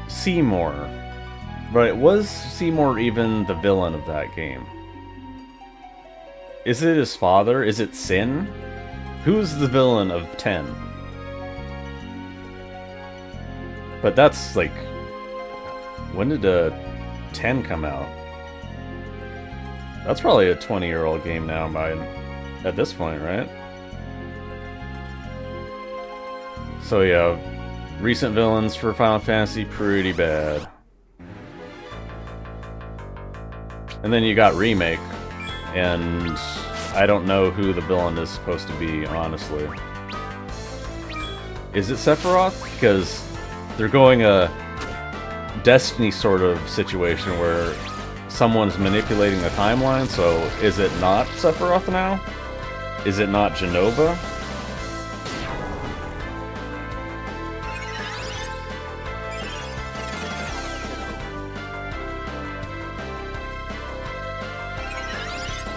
Seymour. Right, was Seymour even the villain of that game? Is it his father? Is it Sin? Who's the villain of 10? But that's like... When did 10 come out? That's probably a 20-year-old game now at this point, right? So yeah, recent villains for Final Fantasy, pretty bad. And then you got Remake, and I don't know who the villain is supposed to be, honestly. Is it Sephiroth? Because they're going a Destiny sort of situation where someone's manipulating the timeline, so is it not Sephiroth now? Is it not Genova?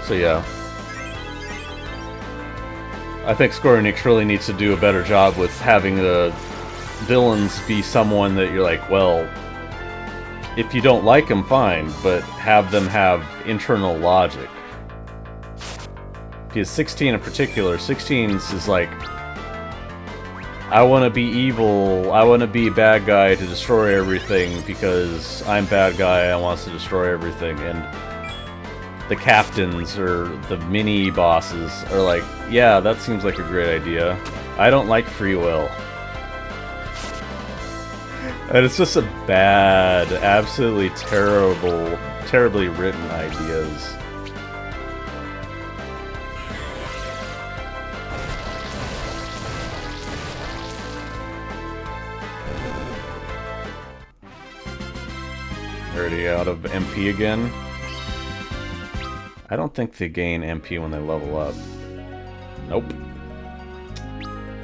So yeah. I think Square Enix really needs to do a better job with having the villains be someone that you're like, well, if you don't like them, fine, but have them have internal logic. Because 16 in particular, 16's is like, I want to be evil, I want to be a bad guy to destroy everything because I'm bad guy, I want to destroy everything, and the captains or the mini bosses are like, yeah, that seems like a great idea. I don't like free will. And it's just a bad, absolutely terribly written ideas. Already out of MP again. I don't think they gain MP when they level up. Nope.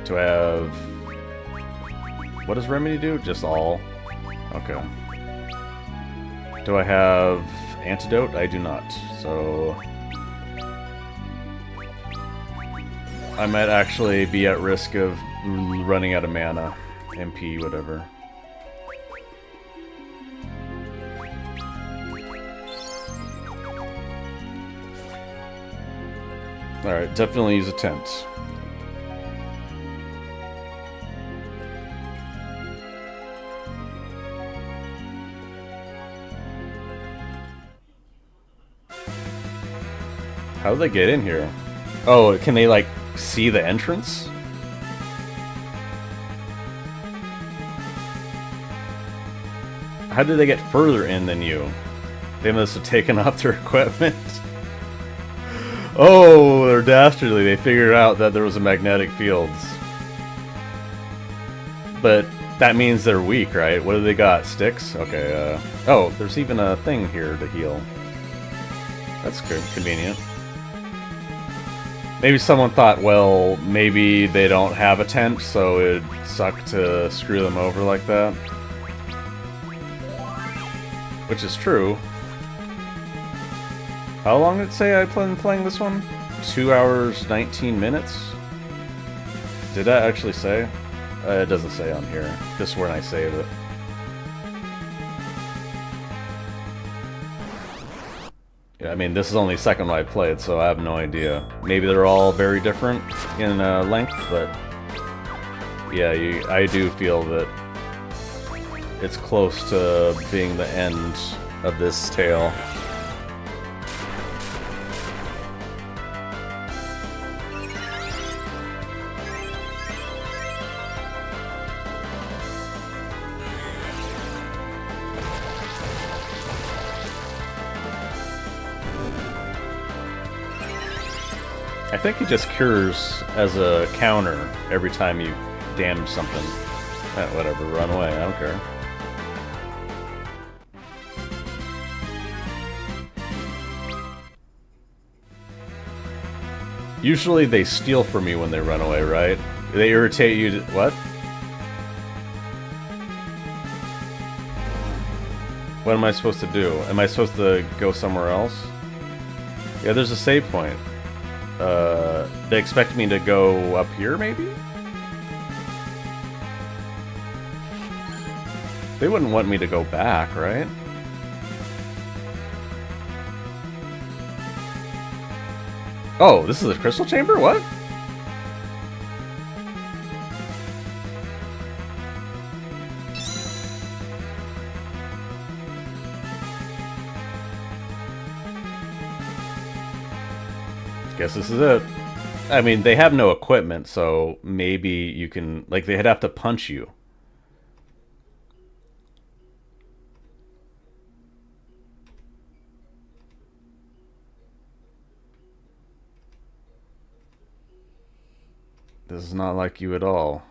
Do I have... What does Remedy do? Just all? Okay. Do I have Antidote? I do not. So... I might actually be at risk of running out of mana. MP, whatever. Alright, definitely use a tent. How do they get in here? Oh, can they, like, see the entrance? How did they get further in than you? They must have taken off their equipment. Oh, they're dastardly. They figured out that there was a magnetic field. But that means they're weak, right? What do they got? Sticks? Okay, oh, there's even a thing here to heal. That's good. Convenient. Maybe someone thought, well, maybe they don't have a tent, so it'd suck to screw them over like that. Which is true. How long did it say I've been playing this one? 2 hours, 19 minutes? Did that actually say? It doesn't say on here. Just when I save it. Yeah, I mean, this is only the second one I played, so I have no idea. Maybe they're all very different in length, but... Yeah, I do feel that it's close to being the end of this tale. I think it just cures as a counter every time you damage something. Whatever, run away, I don't care. Usually they steal from you when they run away, right? They irritate you to... What? What am I supposed to do? Am I supposed to go somewhere else? Yeah, there's a save point. They expect me to go up here, maybe? They wouldn't want me to go back, right? Oh, this is a crystal chamber? What? Guess this is it. I mean, they have no equipment, so maybe you can... Like, they'd have to punch you. This is not like you at all.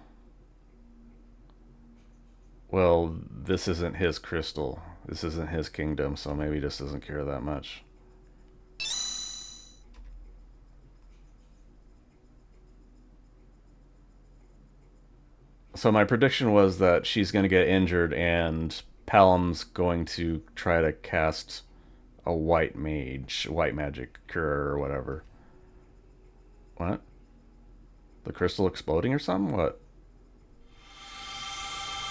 Well, this isn't his crystal. This isn't his kingdom, so maybe he just doesn't care that much. So my prediction was that she's going to get injured and Palom's going to try to cast a white magic cure or whatever. What? The crystal exploding or something? What?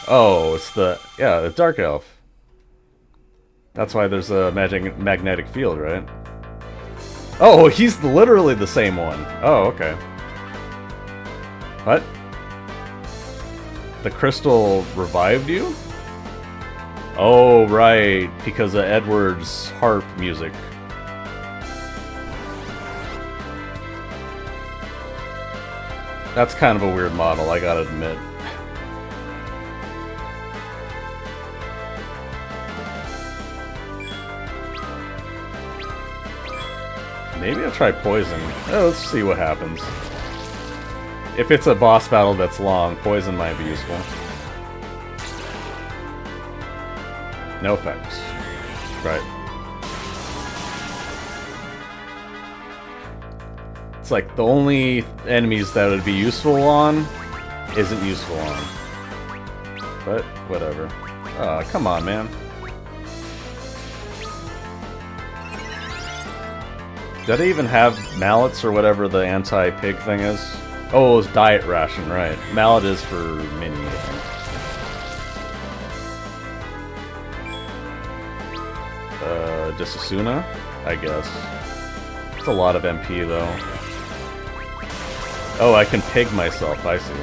Oh, it's the dark elf. That's why there's a magnetic field, right? Oh, he's literally the same one. Oh, okay. What? The crystal revived you? Oh, right, because of Edward's harp music. That's kind of a weird model, I gotta admit. Maybe I'll try poison. Oh, let's see what happens. If it's a boss battle that's long, poison might be useful. No effects. Right. It's like the only enemies that would be useful on isn't useful on. But, whatever. Oh, come on, man. Do they even have mallets or whatever the anti-pig thing is? Oh, it was diet ration, right. Mallet is for mini, I think. Disasuna, I guess. It's a lot of MP, though. Oh, I can pig myself, I see.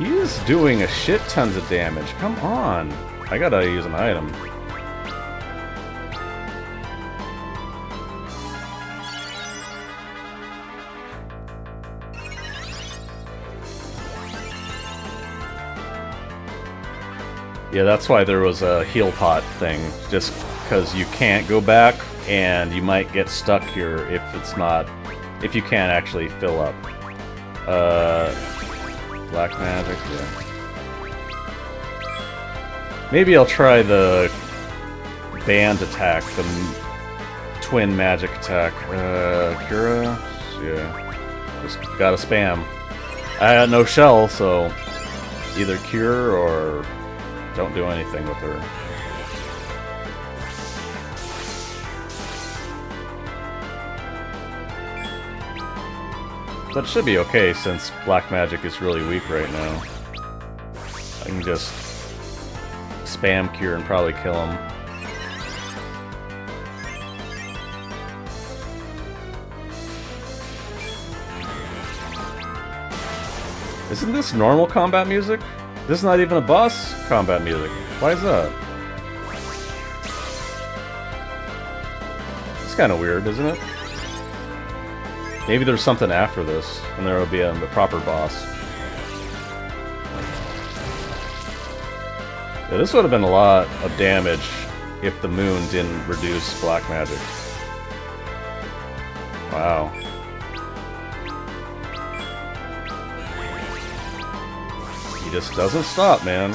He is doing a shit tons of damage. Come on. I gotta use an item. Yeah, that's why there was a heal pot thing, just because you can't go back, and you might get stuck here if you can't actually fill up. Black magic, yeah. Maybe I'll try the band attack, the twin magic attack. Cura? Yeah. Just gotta spam. I got no shell, so either cure or don't do anything with her. But it should be okay since black magic is really weak right now. I can just spam cure and probably kill him. Isn't this normal combat music? This is not even a boss combat music. Why is that? It's kind of weird, isn't it? Maybe there's something after this, and there will be a proper boss. Yeah, this would have been a lot of damage if the moon didn't reduce black magic. Wow. He just doesn't stop, man.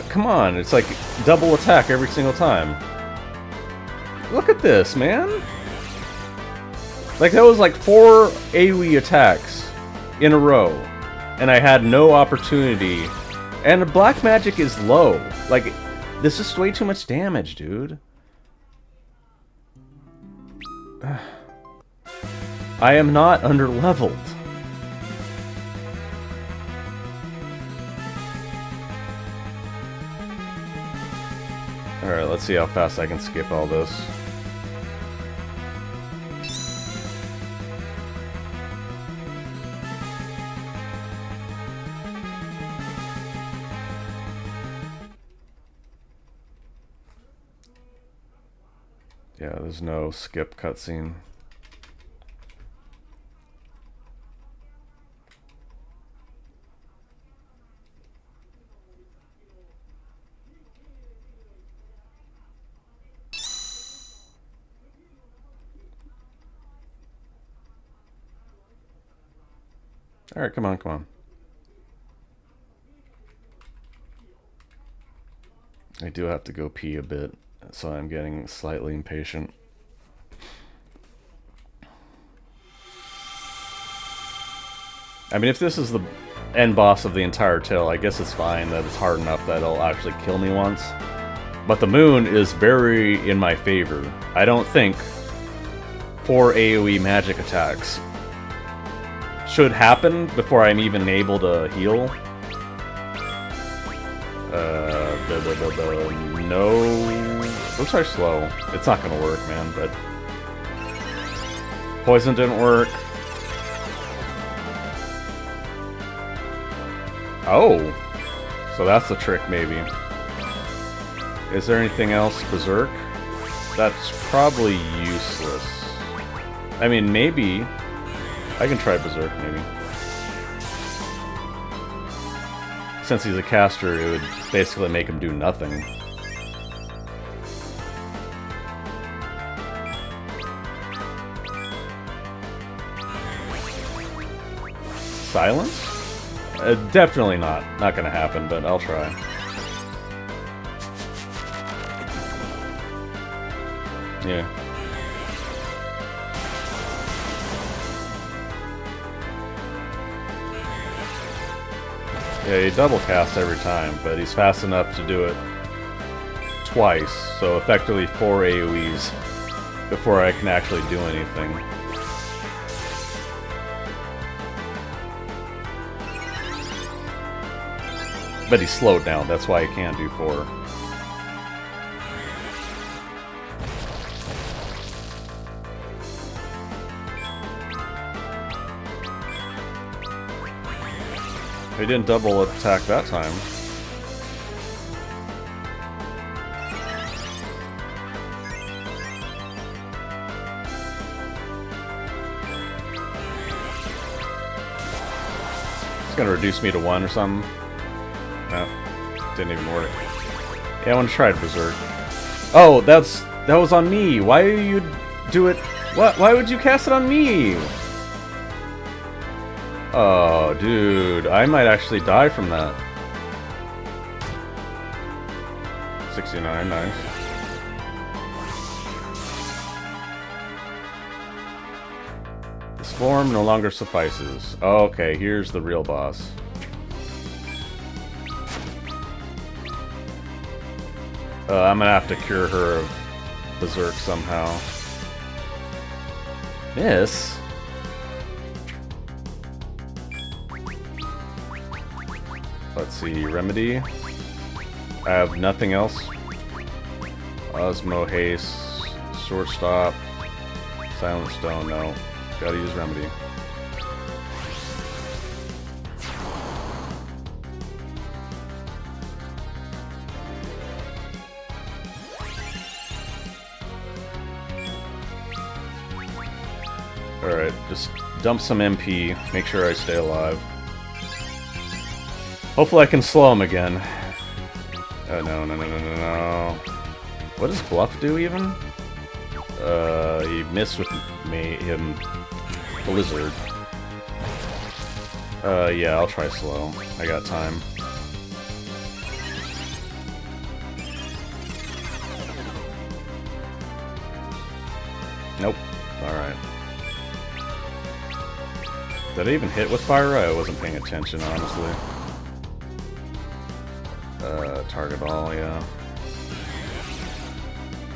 Come on, it's like double attack every single time. Look at this, man. Like, that was like 4 AoE attacks in a row. And I had no opportunity. And black magic is low. Like, this is way too much damage, dude. I am not under-leveled. Alright, let's see how fast I can skip all this. Yeah, there's no skip cutscene. Alright, come on, come on. I do have to go pee a bit, so I'm getting slightly impatient. I mean, if this is the end boss of the entire tale, I guess it's fine that it's hard enough that it'll actually kill me once. But the moon is very in my favor. I don't think 4 AoE magic attacks should happen before I'm even able to heal. No. Those are slow. It's not gonna work, man, but... Poison didn't work. Oh! So that's the trick, maybe. Is there anything else? Berserk? That's probably useless. I mean, maybe... I can try Berserk, maybe. Since he's a caster, it would basically make him do nothing. Silence? Definitely not. Not gonna happen, but I'll try. Yeah. Yeah, he double casts every time, but he's fast enough to do it twice, so effectively 4 AoEs before I can actually do anything. But he's slowed down, that's why he can't do 4. He didn't double attack that time. It's gonna reduce me to 1 or something. No, didn't even work. Yeah, I want to try Berserk. Oh, that was on me. Why do you do it? What? Why would you cast it on me? Oh, dude, I might actually die from that. 69, nice. This form no longer suffices. Oh, okay, here's the real boss. I'm gonna have to cure her of Berserk somehow. Miss? Let's see, Remedy. I have nothing else. Osmo Haste, Sword Stop, Silent Stone, no. Gotta use Remedy. Alright, just dump some MP, make sure I stay alive. Hopefully I can slow him again. Oh, no. What does Bluff do, even? He missed with him Blizzard. Yeah, I'll try slow. I got time. Nope. Alright. Did I even hit with fire? I wasn't paying attention, honestly. Target all, yeah.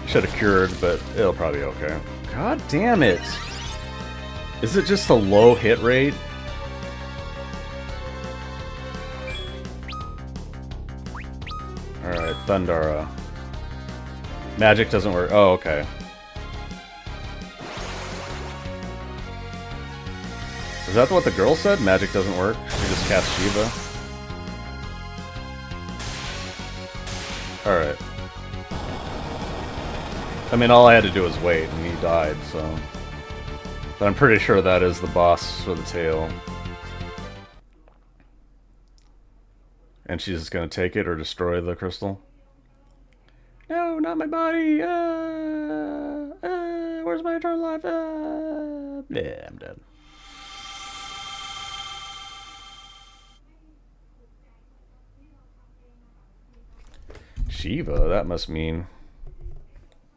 Should have cured, but it'll probably be okay. God damn it! Is it just a low hit rate? Alright, Thundara. Magic doesn't work. Oh, okay. Is that what the girl said? Magic doesn't work? She just cast Shiva? Alright. I mean, all I had to do was wait, and he died, so... But I'm pretty sure that is the boss for the tail. And she's just gonna take it or destroy the crystal? No, not my body! Where's my eternal life? Yeah, I'm dead. Shiva, that must mean...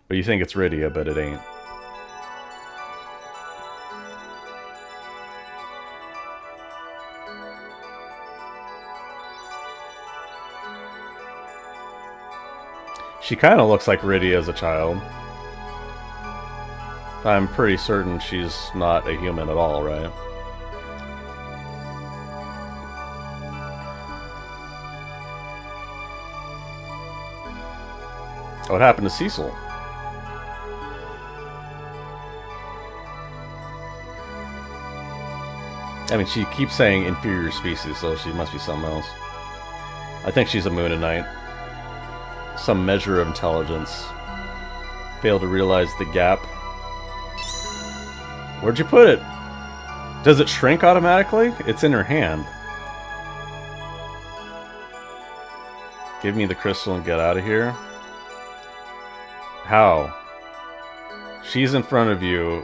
But you think it's Rydia, but it ain't. She kind of looks like Rydia as a child. I'm pretty certain she's not a human at all, right? What happened to Cecil? I mean, she keeps saying inferior species, so she must be something else. I think she's a Moonanite. Some measure of intelligence. Failed to realize the gap. Where'd you put it? Does it shrink automatically? It's in her hand. Give me the crystal and get out of here. How? She's in front of you.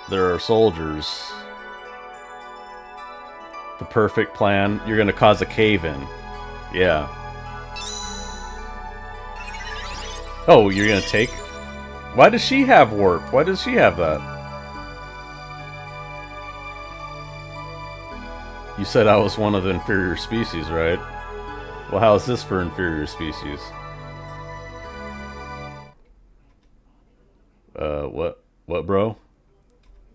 There are soldiers. The perfect plan. You're gonna cause a cave-in. Yeah. Oh, you're gonna take... Why does she have warp? Why does she have that? You said I was one of the inferior species, right? Well, how is this for inferior species? What, bro?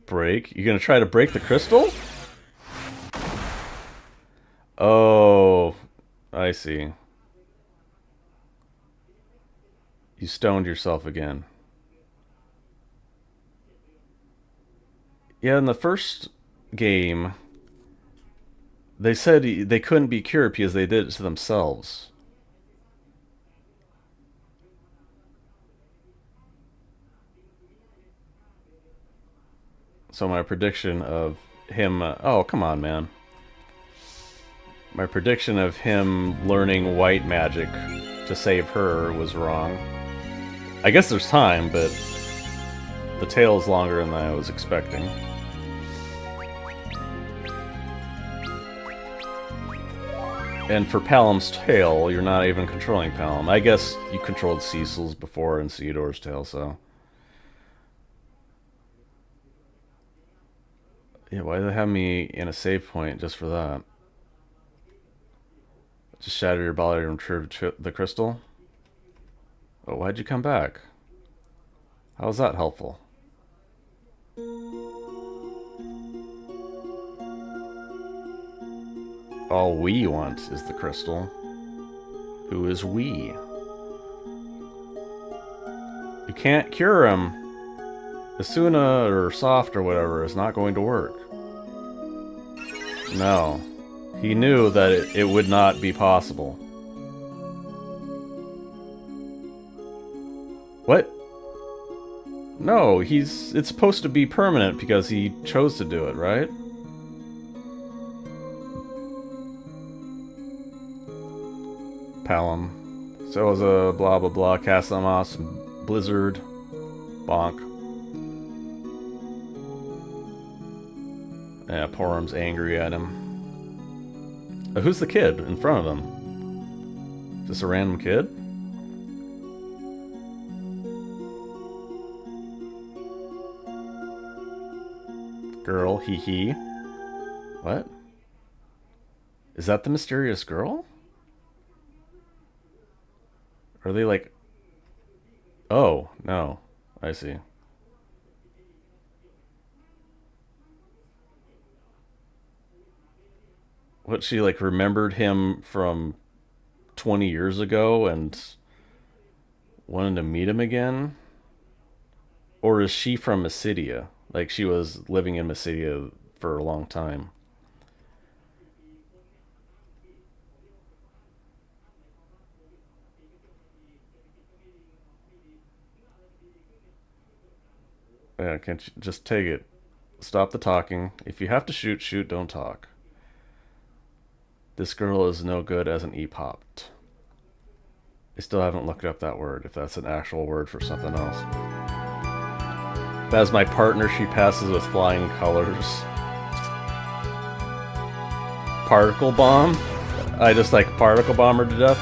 Break? You gonna try to break the crystal? Oh, I see. You stoned yourself again. Yeah, in the first game, they said they couldn't be cured because they did it to themselves. So my prediction of him... oh, come on, man. My prediction of him learning white magic to save her was wrong. I guess there's time, but the tail is longer than I was expecting. And for Palom's tail, you're not even controlling Palom. I guess you controlled Cecil's before and Ceodore's tail, so... Yeah, why do they have me in a save point just for that? Just shatter your body and retrieve the crystal? Oh, why'd you come back? How was that helpful? All we want is the crystal. Who is we? You can't cure him. Asuna or Soft or whatever is not going to work. No. He knew that it would not be possible. What? No, it's supposed to be permanent because he chose to do it, right? Palom. So was a blah blah blah, Casamos, Blizzard, Bonk. Yeah, Porum's angry at him. Who's the kid in front of him? Is this a random kid? Girl, hee hee. What? Is that the mysterious girl? Are they like... Oh, no. I see. What, she like remembered him from 20 years ago and wanted to meet him again? Or is she from Mysidia? Like she was living in Mysidia for a long time. Yeah, can't you just take it? Stop the talking. If you have to shoot, shoot, don't talk. This girl is no good as an e-popped. I still haven't looked up that word, if that's an actual word for something else. As my partner, she passes with flying colors. Particle bomb? I just like particle bomber to death.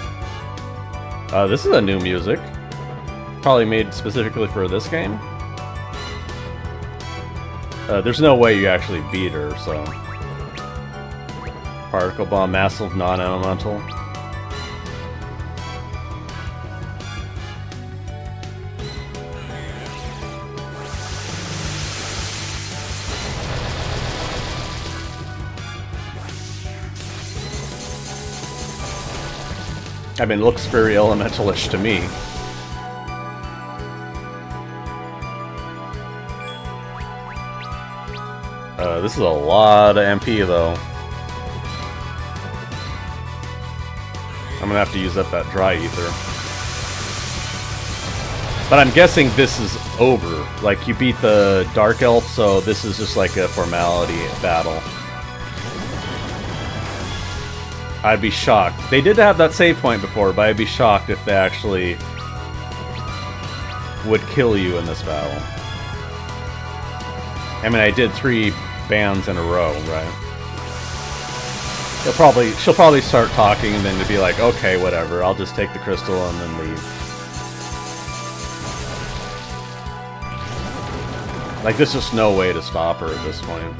This is a new music. Probably made specifically for this game. There's no way you actually beat her, so... Particle bomb, massive non-elemental. I mean, it looks very elementalish to me. This is a lot of MP, though. I'm gonna have to use up that dry ether. But I'm guessing this is over. Like, you beat the Dark Elf, so this is just like a formality battle. I'd be shocked. They did have that save point before, but I'd be shocked if they actually would kill you in this battle. I mean, I did 3 bans in a row, right? She'll probably start talking and then to be like, okay, whatever, I'll just take the crystal and then leave. Like, there's just no way to stop her at this point.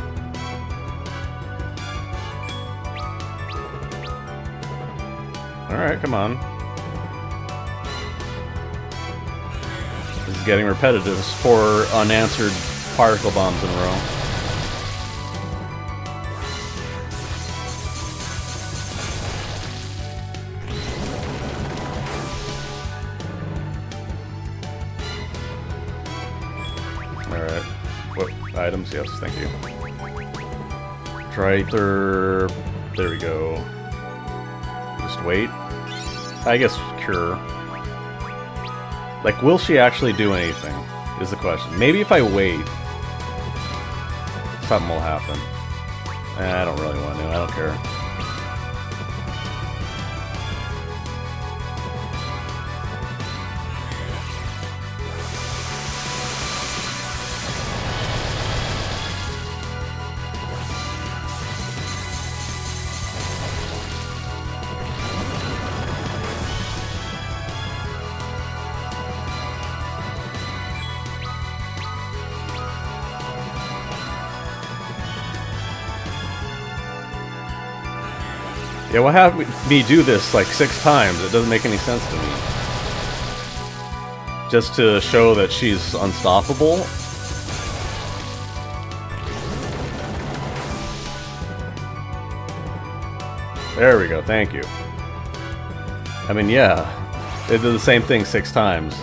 Alright, come on. This is getting repetitive. This is 4 unanswered particle bombs in a row. Alright. What items? Yes, thank you. Trither. There we go. Just wait. I guess cure. Like, will she actually do anything? Is the question. Maybe if I wait, something will happen. I don't really want to. I don't care. Yeah, what have me do this like 6 times? It doesn't make any sense to me. Just to show that she's unstoppable? There we go, thank you. I mean, yeah, they did the same thing 6 times.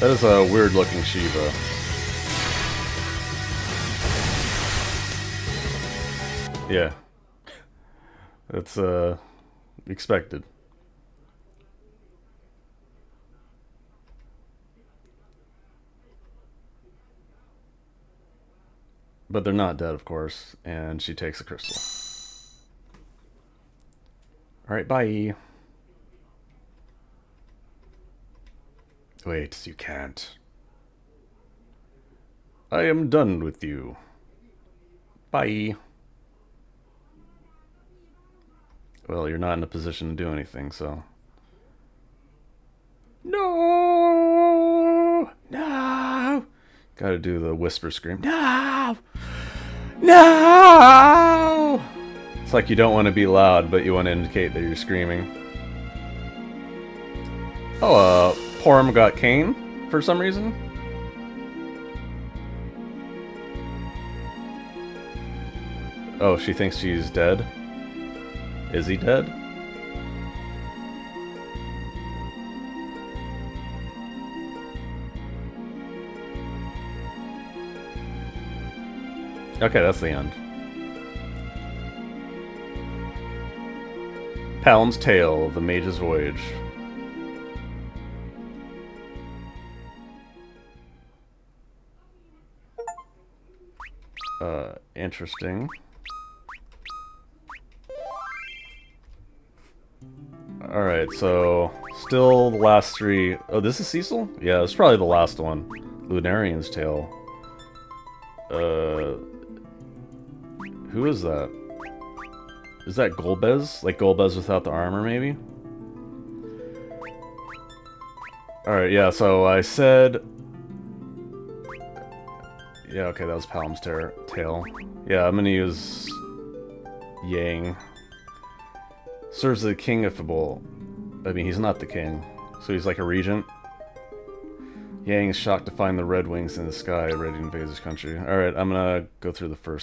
That is a weird-looking Shiva. Yeah. That's, expected. But they're not dead, of course, and she takes a crystal. Alright, bye. Wait, you can't. I am done with you. Bye. Well, you're not in a position to do anything, so... No! No! Gotta do the whisper scream. No! No! It's like you don't want to be loud, but you want to indicate that you're screaming. Oh, Palom got cane for some reason? Oh, she thinks she's dead? Is he dead? Okay, that's the end. Palom's Tale, The Mage's Voyage. Interesting. Alright, so... Still the last three... Oh, this is Cecil? Yeah, it's probably the last one. Lunarian's Tale. Who is that? Is that Golbez? Like Golbez without the armor, maybe? Alright, yeah, so I said... Yeah, okay, that was Palom's Tale. Yeah, I'm gonna use... Yang. Serves as the king if able. I mean, he's not the king, so he's like a regent. Yang is shocked to find the Red Wings in the sky, ready to invade his country. Alright, I'm gonna go through the first